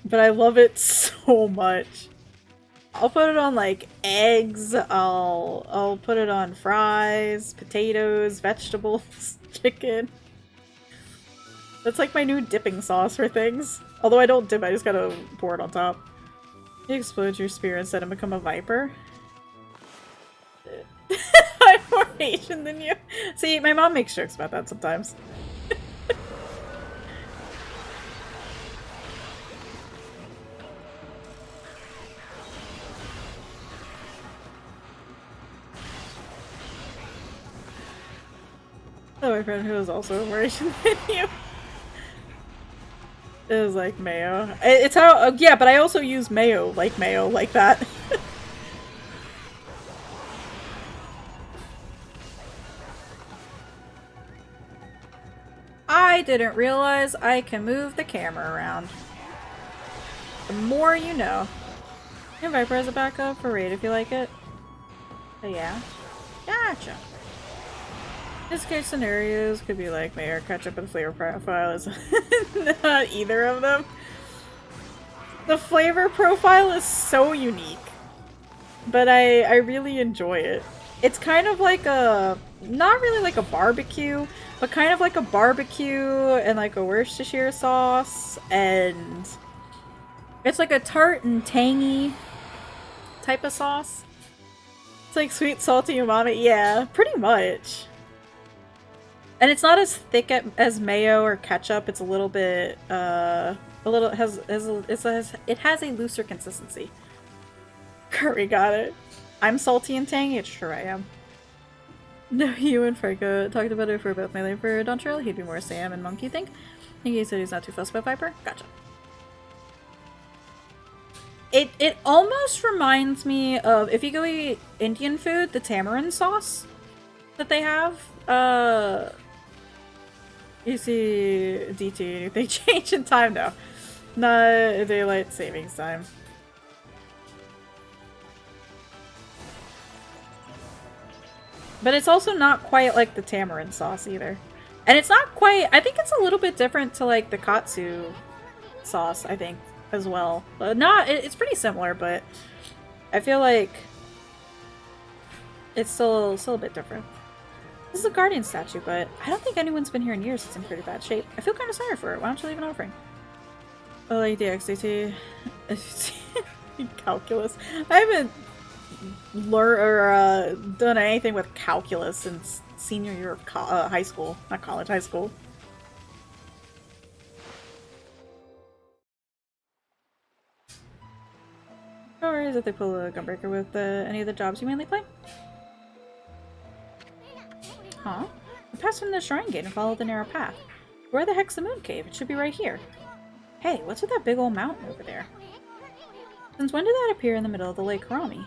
But I love it so much. I'll put it on like eggs, I'll put it on fries, potatoes, vegetables, chicken. That's like my new dipping sauce for things. Although I don't dip, I just gotta pour it on top. You explode your spear instead and become a viper. I'm more Asian than you. See, my mom makes jokes about that sometimes. Oh, my friend who is also more Asian than you. It was like mayo. It's how, yeah, but I also use mayo like that. I didn't realize I can move the camera around. The more you know. And Viper as a backup for raid if you like it. But yeah. Gotcha. This case scenarios could be like mayo or ketchup, and flavor profile is not either of them. The flavor profile is so unique. But I really enjoy it. It's kind of like a, not really like a barbecue, but kind of like a barbecue and like a Worcestershire sauce, and it's like a tart and tangy type of sauce. It's like sweet, salty umami. Yeah, pretty much. And it's not as thick as mayo or ketchup. It's a little bit, it has a looser consistency. Curry got it. I'm salty and tangy. It's true I am. No, you and Franco talked about it for both melee for Dontrell. He'd be more Sam and Monk, you think? I think he said he's not too fussed about Viper. Gotcha. It almost reminds me of, if you go eat Indian food, the tamarind sauce that they have. You see DT, they change in time now. Not daylight savings time. But it's also not quite like the tamarind sauce either. And it's not quite, I think it's a little bit different to like the katsu sauce, I think, as well. But it's pretty similar, but I feel like it's still a bit different. This is a guardian statue, but I don't think anyone's been here in years. It's in pretty bad shape. I feel kind of sorry for it. Why don't you leave an offering? Oh, like the XDT. Calculus. I haven't learned or done anything with calculus since senior year of high school. Not college, high school. No worries if they pull a gunbreaker with any of the jobs you mainly play. Huh? I passed from the shrine gate and followed the narrow path. Where the heck's the moon cave? It should be right here. Hey, what's with that big old mountain over there? Since when did that appear in the middle of the Lake Harami?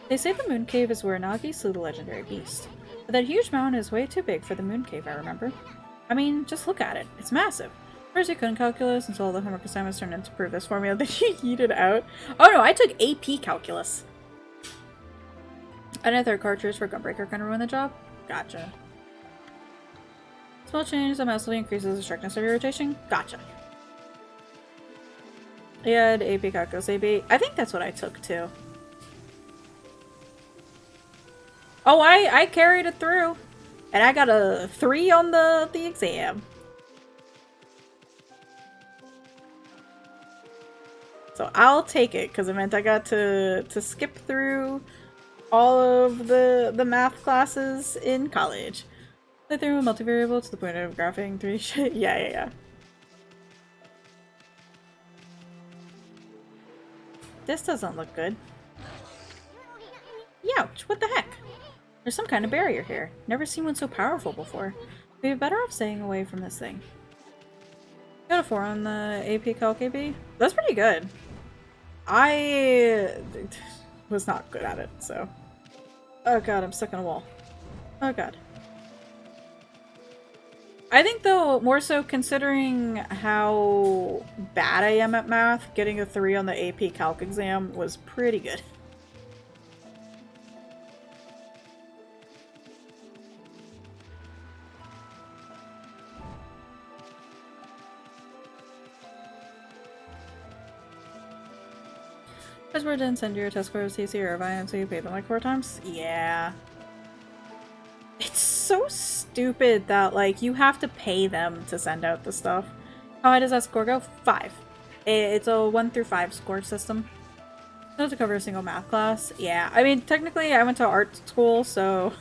They say the moon cave is where Nagi slew the legendary beast. But that huge mountain is way too big for the moon cave, I remember. I mean, just look at it. It's massive. First you couldn't calculus until all the homework assignments turned into prove this formula that you yeeted out. Oh no, I took AP calculus. And a third cartridge for Gunbreaker gonna ruin the job? Gotcha. Small change that massively increases the strictness of your rotation? Gotcha. Yeah, AP calculus, AP. I think that's what I took too. Oh, I carried it through. And I got a 3 on the exam. So I'll take it, because it meant I got to skip through all of the math classes in college. They threw a multivariable to the point of graphing 3 shit. Yeah. This doesn't look good. Ouch, what the heck? There's some kind of barrier here. Never seen one so powerful before. We'd be better off staying away from this thing. Got a 4 on the AP Calc AB. That's pretty good. I was not good at it, so. Oh god, I'm stuck in a wall. Oh god. I think though, more so considering how bad I am at math, getting a 3 on the AP Calc exam was pretty good. Password didn't send your test scores to TC or Irvine until you paid them like 4 times? Yeah. It's so stupid that, like, you have to pay them to send out the stuff. How high does that score go? 5. It's a 1 through 5 score system. Not to cover a single math class. Yeah, I mean, technically I went to art school, so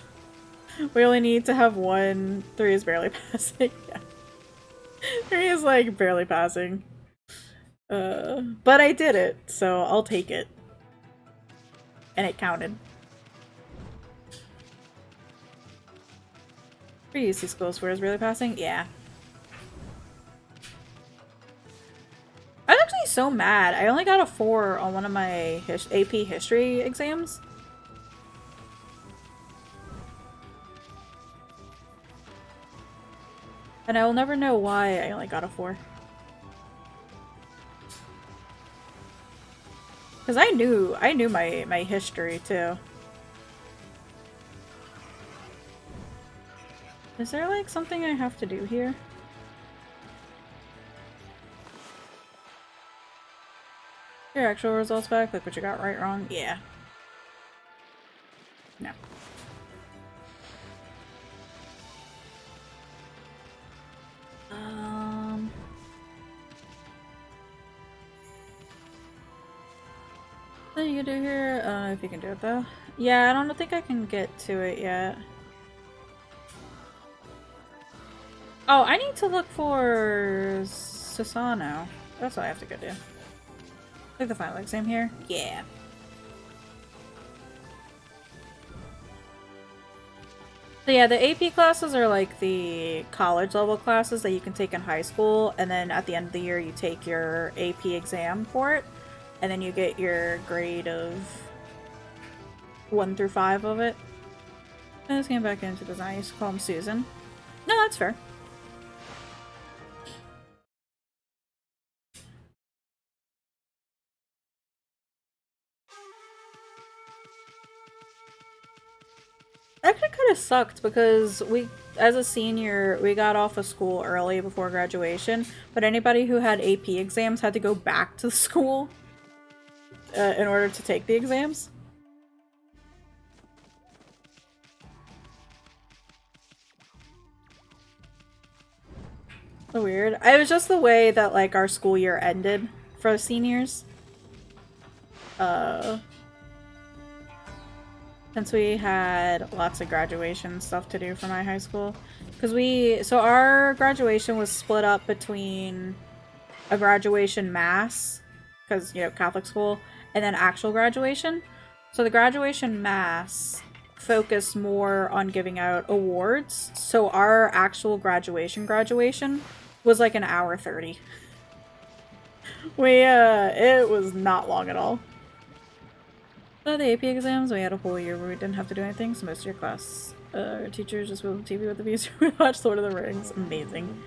we only need to have 1. 3 is barely passing. Yeah. 3 is, like, barely passing. But I did it, so I'll take it. And it counted. For UC schools, where is really passing? Yeah. I was actually so mad. I only got a 4 on one of my AP history exams. And I will never know why I only got a 4. Because I knew my history too. Is there like something I have to do here? Your actual results back, like what you got right, wrong? Yeah. No. What you do here? I don't know if you can do it though. Yeah, I don't think I can get to it yet. Oh, I need to look for Susano. That's what I have to go do. Like the final exam here? Yeah. So yeah, the AP classes are like the college level classes that you can take in high school, and then at the end of the year you take your AP exam for it, and then you get your grade of 1 through 5 of it. I just came back into design. I used to call him Susan. No, that's fair. Actually kind of sucked because as a senior, we got off of school early before graduation, but anybody who had AP exams had to go back to school in order to take the exams. So weird. It was just the way that like our school year ended for seniors. Since we had lots of graduation stuff to do for my high school. So our graduation was split up between a graduation mass, because, you know, Catholic school, and then actual graduation. So the graduation mass focused more on giving out awards. So our actual graduation was like an hour 30. It was not long at all. So the AP exams, we had a whole year where we didn't have to do anything, so most of your class teachers just went on TV with the views. We watched Lord of the Rings. Amazing.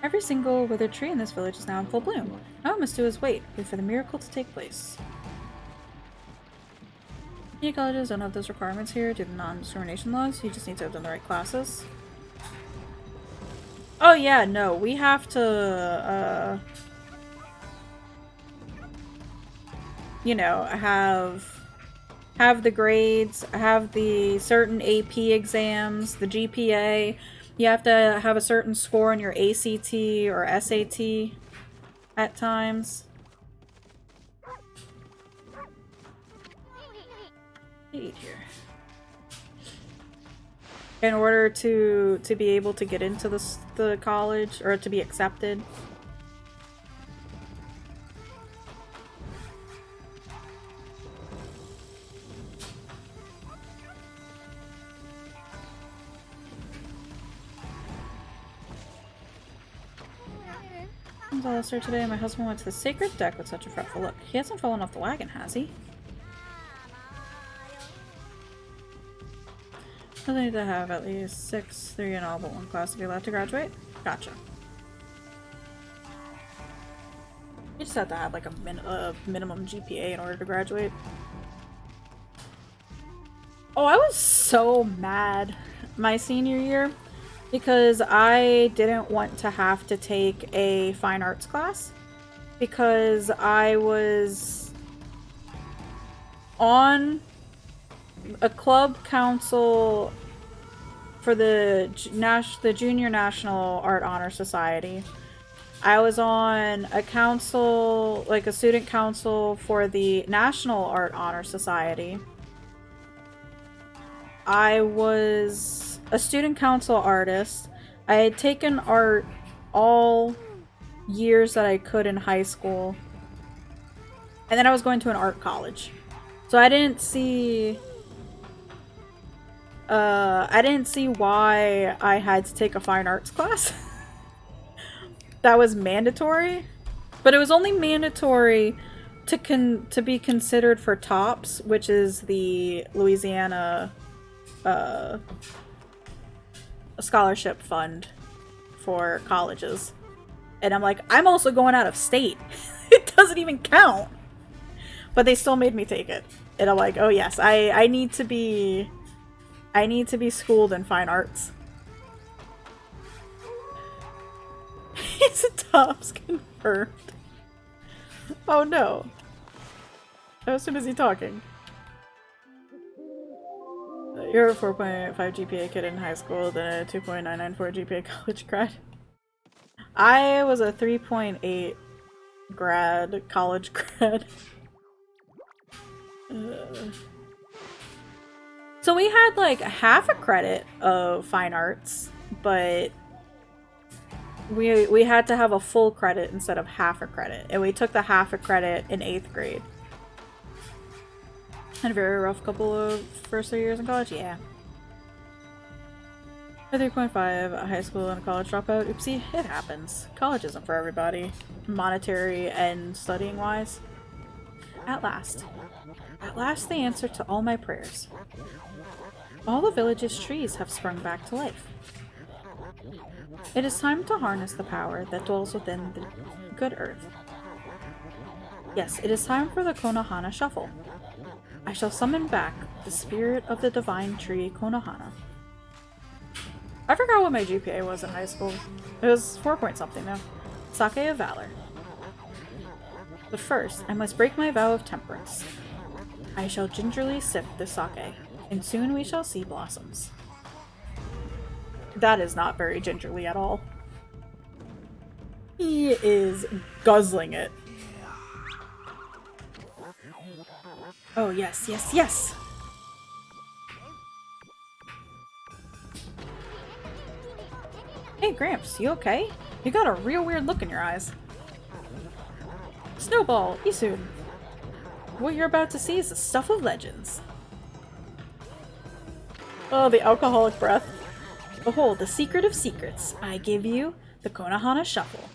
Every single withered tree in this village is now in full bloom. All we must do is wait for the miracle to take place. Many colleges don't have those requirements here due to non-discrimination laws. You just need to have done the right classes. Oh yeah, no, we have to, you know, have the grades, have the certain AP exams, the GPA. You have to have a certain score on your ACT or SAT at times. Here. In order to be able to get into the college or to be accepted. Since I lost her today, my husband went to the sacred deck with such a fretful look. He hasn't fallen off the wagon, has he? I need to have at least 6, 3 in all but one class to be allowed to graduate. Gotcha. You just have to have like a minimum GPA in order to graduate. Oh, I was so mad my senior year because I didn't want to have to take a fine arts class because I was on a club council for the Junior National Art Honor Society. I was on a council, like a student council for the National Art Honor Society. I was a student council artist. I had taken art all years that I could in high school. And then I was going to an art college. So I didn't see why I had to take a fine arts class. That was mandatory. But it was only mandatory to be considered for TOPS, which is the Louisiana a scholarship fund for colleges. And I'm like, I'm also going out of state. It doesn't even count. But they still made me take it. And I'm like, oh yes, I need to be schooled in fine arts. He's a TOPS confirmed. Oh no. How soon is he talking? You're a 4.5 GPA kid in high school, then a 2.994 GPA college grad. I was a 3.8 college grad. So we had like half a credit of fine arts, but we had to have a full credit instead of half a credit, and we took the half a credit in 8th grade. Had a very rough couple of first 3 years in college, yeah. A 3.5, a high school and a college dropout. Oopsie, it happens. College isn't for everybody, monetary and studying wise. At last the answer to all my prayers. All the village's trees have sprung back to life. It is time to harness the power that dwells within the good earth. Yes, it is time for the Konohana Shuffle. I shall summon back the spirit of the divine tree Konohana. I forgot what my GPA was in high school. It was 4 point something though. Sake of Valor. But first, I must break my vow of temperance. I shall gingerly sip the sake, and soon we shall see blossoms. That is not very gingerly at all. He is guzzling it. Oh, yes, yes, yes! Hey, Gramps, you okay? You got a real weird look in your eyes. Snowball, Isun. What you're about to see is the stuff of legends. Oh, the alcoholic breath. Behold, the secret of secrets. I give you the Konohana Shuffle.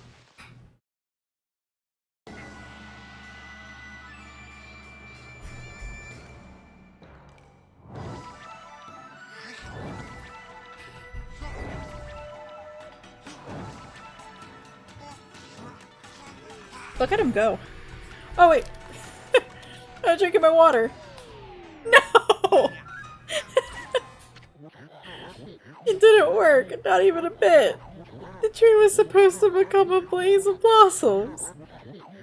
Look at him go. Oh, wait. I'm drinking my water. No! It didn't work. Not even a bit. The tree was supposed to become a blaze of blossoms.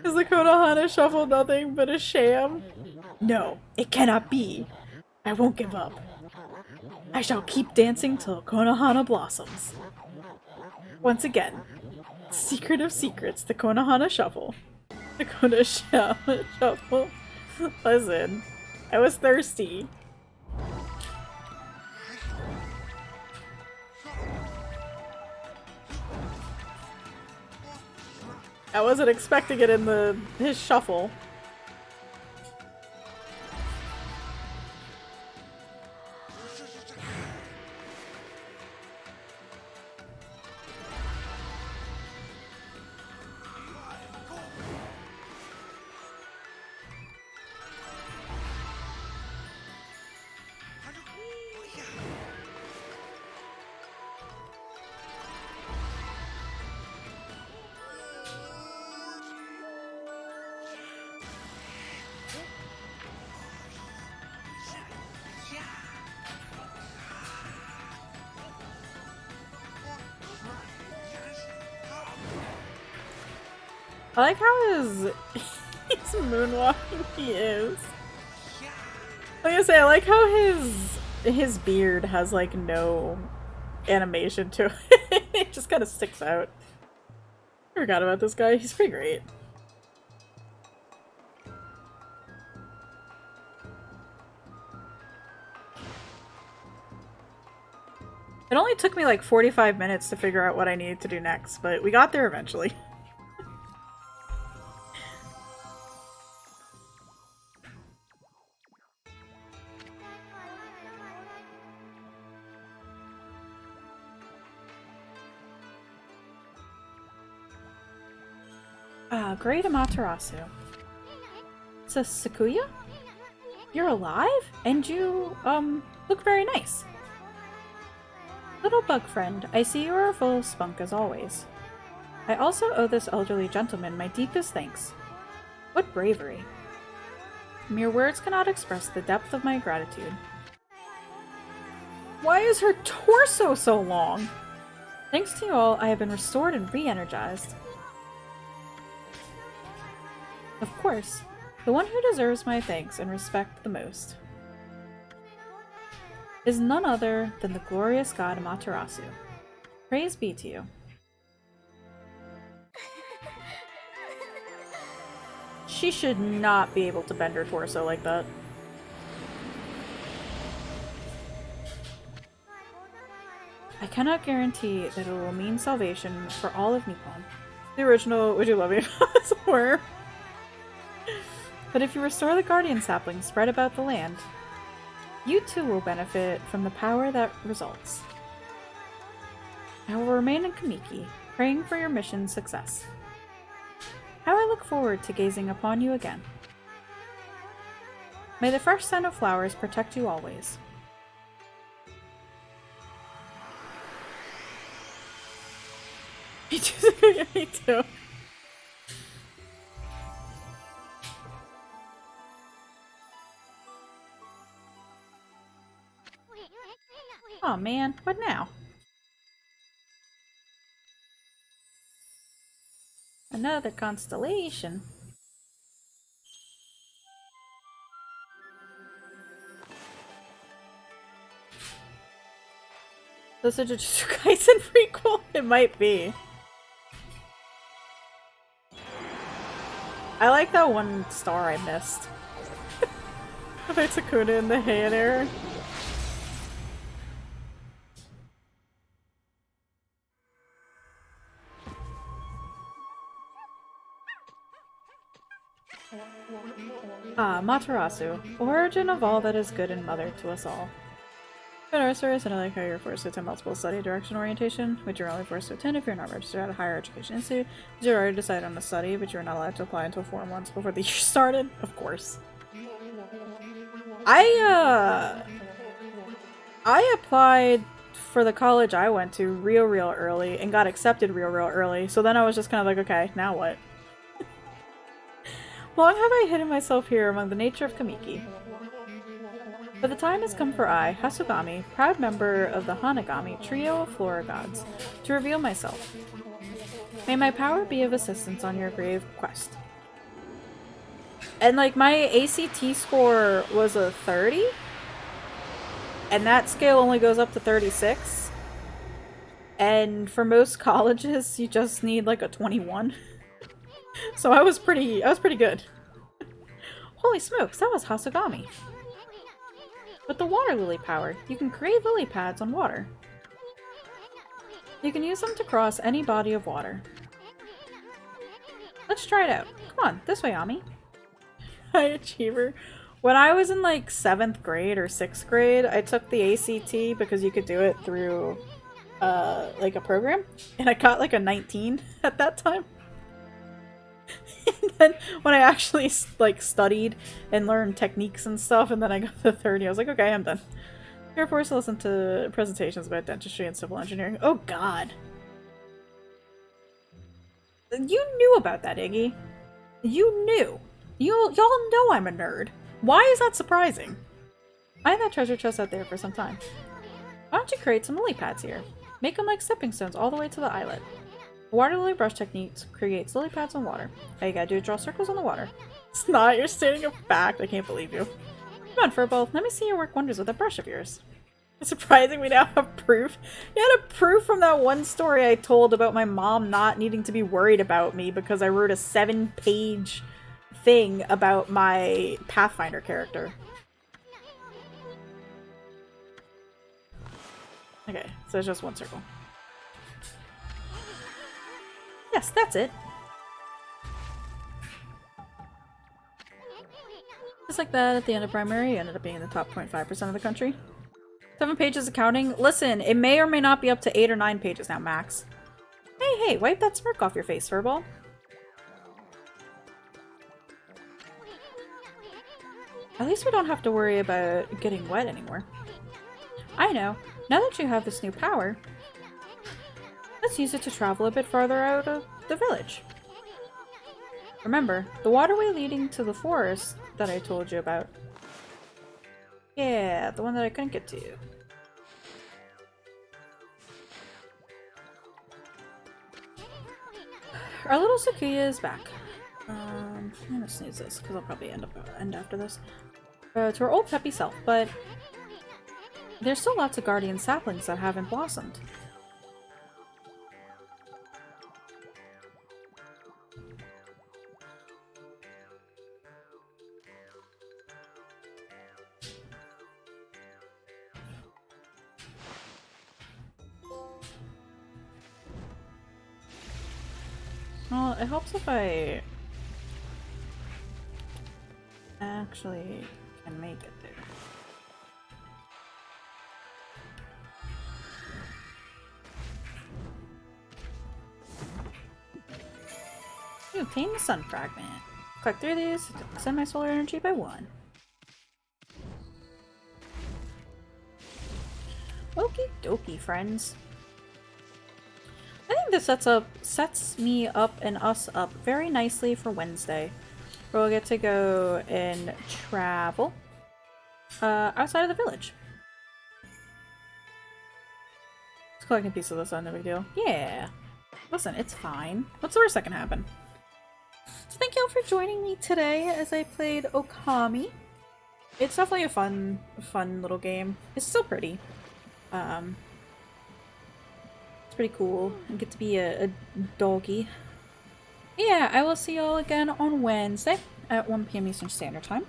Is the Konohana Shuffle nothing but a sham? No, it cannot be. I won't give up. I shall keep dancing till Konohana blossoms. Once again, secret of secrets, the Konohana Shuffle. The Konohana Shuffle. Listen, I was thirsty. I wasn't expecting it in his shuffle. I like how he's moonwalking. He is. Like I say, I like how his beard has like no animation to it. It just kind of sticks out. I forgot about this guy. He's pretty great. It only took me like 45 minutes to figure out what I needed to do next, but we got there eventually. Great Amaterasu. So Sakuya? You're alive? And you, look very nice. Little bug friend, I see you are full of spunk as always. I also owe this elderly gentleman my deepest thanks. What bravery. Mere words cannot express the depth of my gratitude. Why is her torso so long? Thanks to you all, I have been restored and re-energized. Of course, the one who deserves my thanks and respect the most is none other than the glorious god Amaterasu. Praise be to you. She should not be able to bend her torso like that. I cannot guarantee that it will mean salvation for all of Nippon. The original Would You Love Me If I Was a Worm? But if you restore the guardian sapling spread about the land, you too will benefit from the power that results. I will remain in Kamiki, praying for your mission's success. How I look forward to gazing upon you again. May the fresh scent of flowers protect you always. Me too. Me too. Oh man, what now? Another constellation. This is a Jujutsu Kaisen prequel? It might be. I like that one star I missed. About Sakuna in the Heian era. Ah, Materasu, origin of all that is good and mother to us all. Good Arceus, and I like how you're forced to attend multiple study direction orientation, which you're only forced to attend if you're not registered at a higher education institute. You already decided on the study, but you're not allowed to apply until 4 months before the year started. Of course. I applied for the college I went to real early and got accepted real early, so then I was just kind of like, okay, now what? Long have I hidden myself here among the nature of Kamiki. But the time has come for I, Hasugami, proud member of the Hanagami trio of Flora gods, to reveal myself. May my power be of assistance on your grave quest. And like, my ACT score was a 30? And that scale only goes up to 36? And for most colleges, you just need like a 21. So I was pretty good. Holy smokes, that was Hasugami. With the water lily power, you can create lily pads on water. You can use them to cross any body of water. Let's try it out. Come on, this way, Ami. High achiever. When I was in like 7th grade or 6th grade, I took the ACT because you could do it through like a program, and I got like a 19 at that time. And then when I actually like studied and learned techniques and stuff, and then I got the 30, I was like, okay, I'm done. You're forced to listen to presentations about dentistry and civil engineering. Oh god. You knew about that, Iggy. You knew. Y'all know I'm a nerd. Why is that surprising? I had that treasure chest out there for some time. Why don't you create some lily pads here? Make them like stepping stones all the way to the islet. The water lily brush techniques creates lily pads on water. All you gotta do is draw circles on the water. It's not, you're stating a fact. I can't believe you. Come on, Furball. Let me see you work wonders with that brush of yours. It's surprising we now have proof. You had a proof from that one story I told about my mom not needing to be worried about me because I wrote a 7-page thing about my Pathfinder character. Okay, so it's just one circle. Yes, that's it. Just like that, at the end of primary, I ended up being in the top 0.5% of the country. 7 pages of counting. Listen, it may or may not be up to 8 or 9 pages now, max. Hey, wipe that smirk off your face, Furball. At least we don't have to worry about getting wet anymore. I know. Now that you have this new power, let's use it to travel a bit farther out of the village. Remember, the waterway leading to the forest that I told you about. Yeah, the one that I couldn't get to. Our little Sakuya is back. I'm gonna snooze this because I'll probably end after this. To our old peppy self, but there's still lots of guardian saplings that haven't blossomed. Well, it helps if I actually can make it there. You obtain the sun fragment. Collect 3 of these to extend my solar energy by 1. Okie dokie, friends. I think this sets me up and us up very nicely for Wednesday. Where we'll get to go and travel outside of the village. Just collecting a piece of the sun, no big deal. Yeah. Listen, it's fine. What's the worst that can happen? So thank y'all for joining me today as I played Okami. It's definitely a fun little game. It's still pretty. It's pretty cool. I get to be a doggy. Yeah, I will see y'all again on Wednesday at 1 p.m. Eastern Standard Time.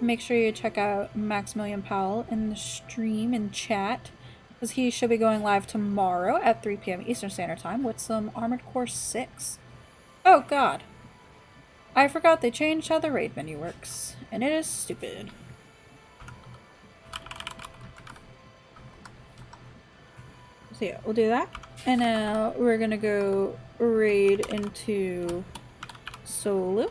Make sure you check out Maximilian Powell in the stream and chat, because he should be going live tomorrow at 3 p.m. Eastern Standard Time with some Armored Core 6. Oh god. I forgot they changed how the raid menu works, and it is stupid. So yeah, we'll do that. And now we're gonna go raid into Solu.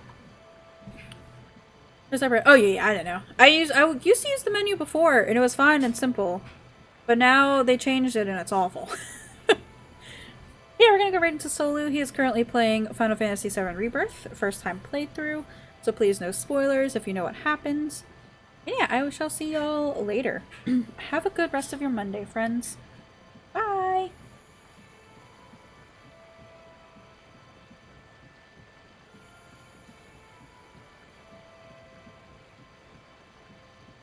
Oh yeah, I don't know. I used to use the menu before and it was fine and simple. But now they changed it and it's awful. Yeah, we're gonna go right into Solu. He is currently playing Final Fantasy VII Rebirth, first time playthrough. So please no spoilers if you know what happens. And yeah, I shall see y'all later. Have a good rest of your Monday, friends.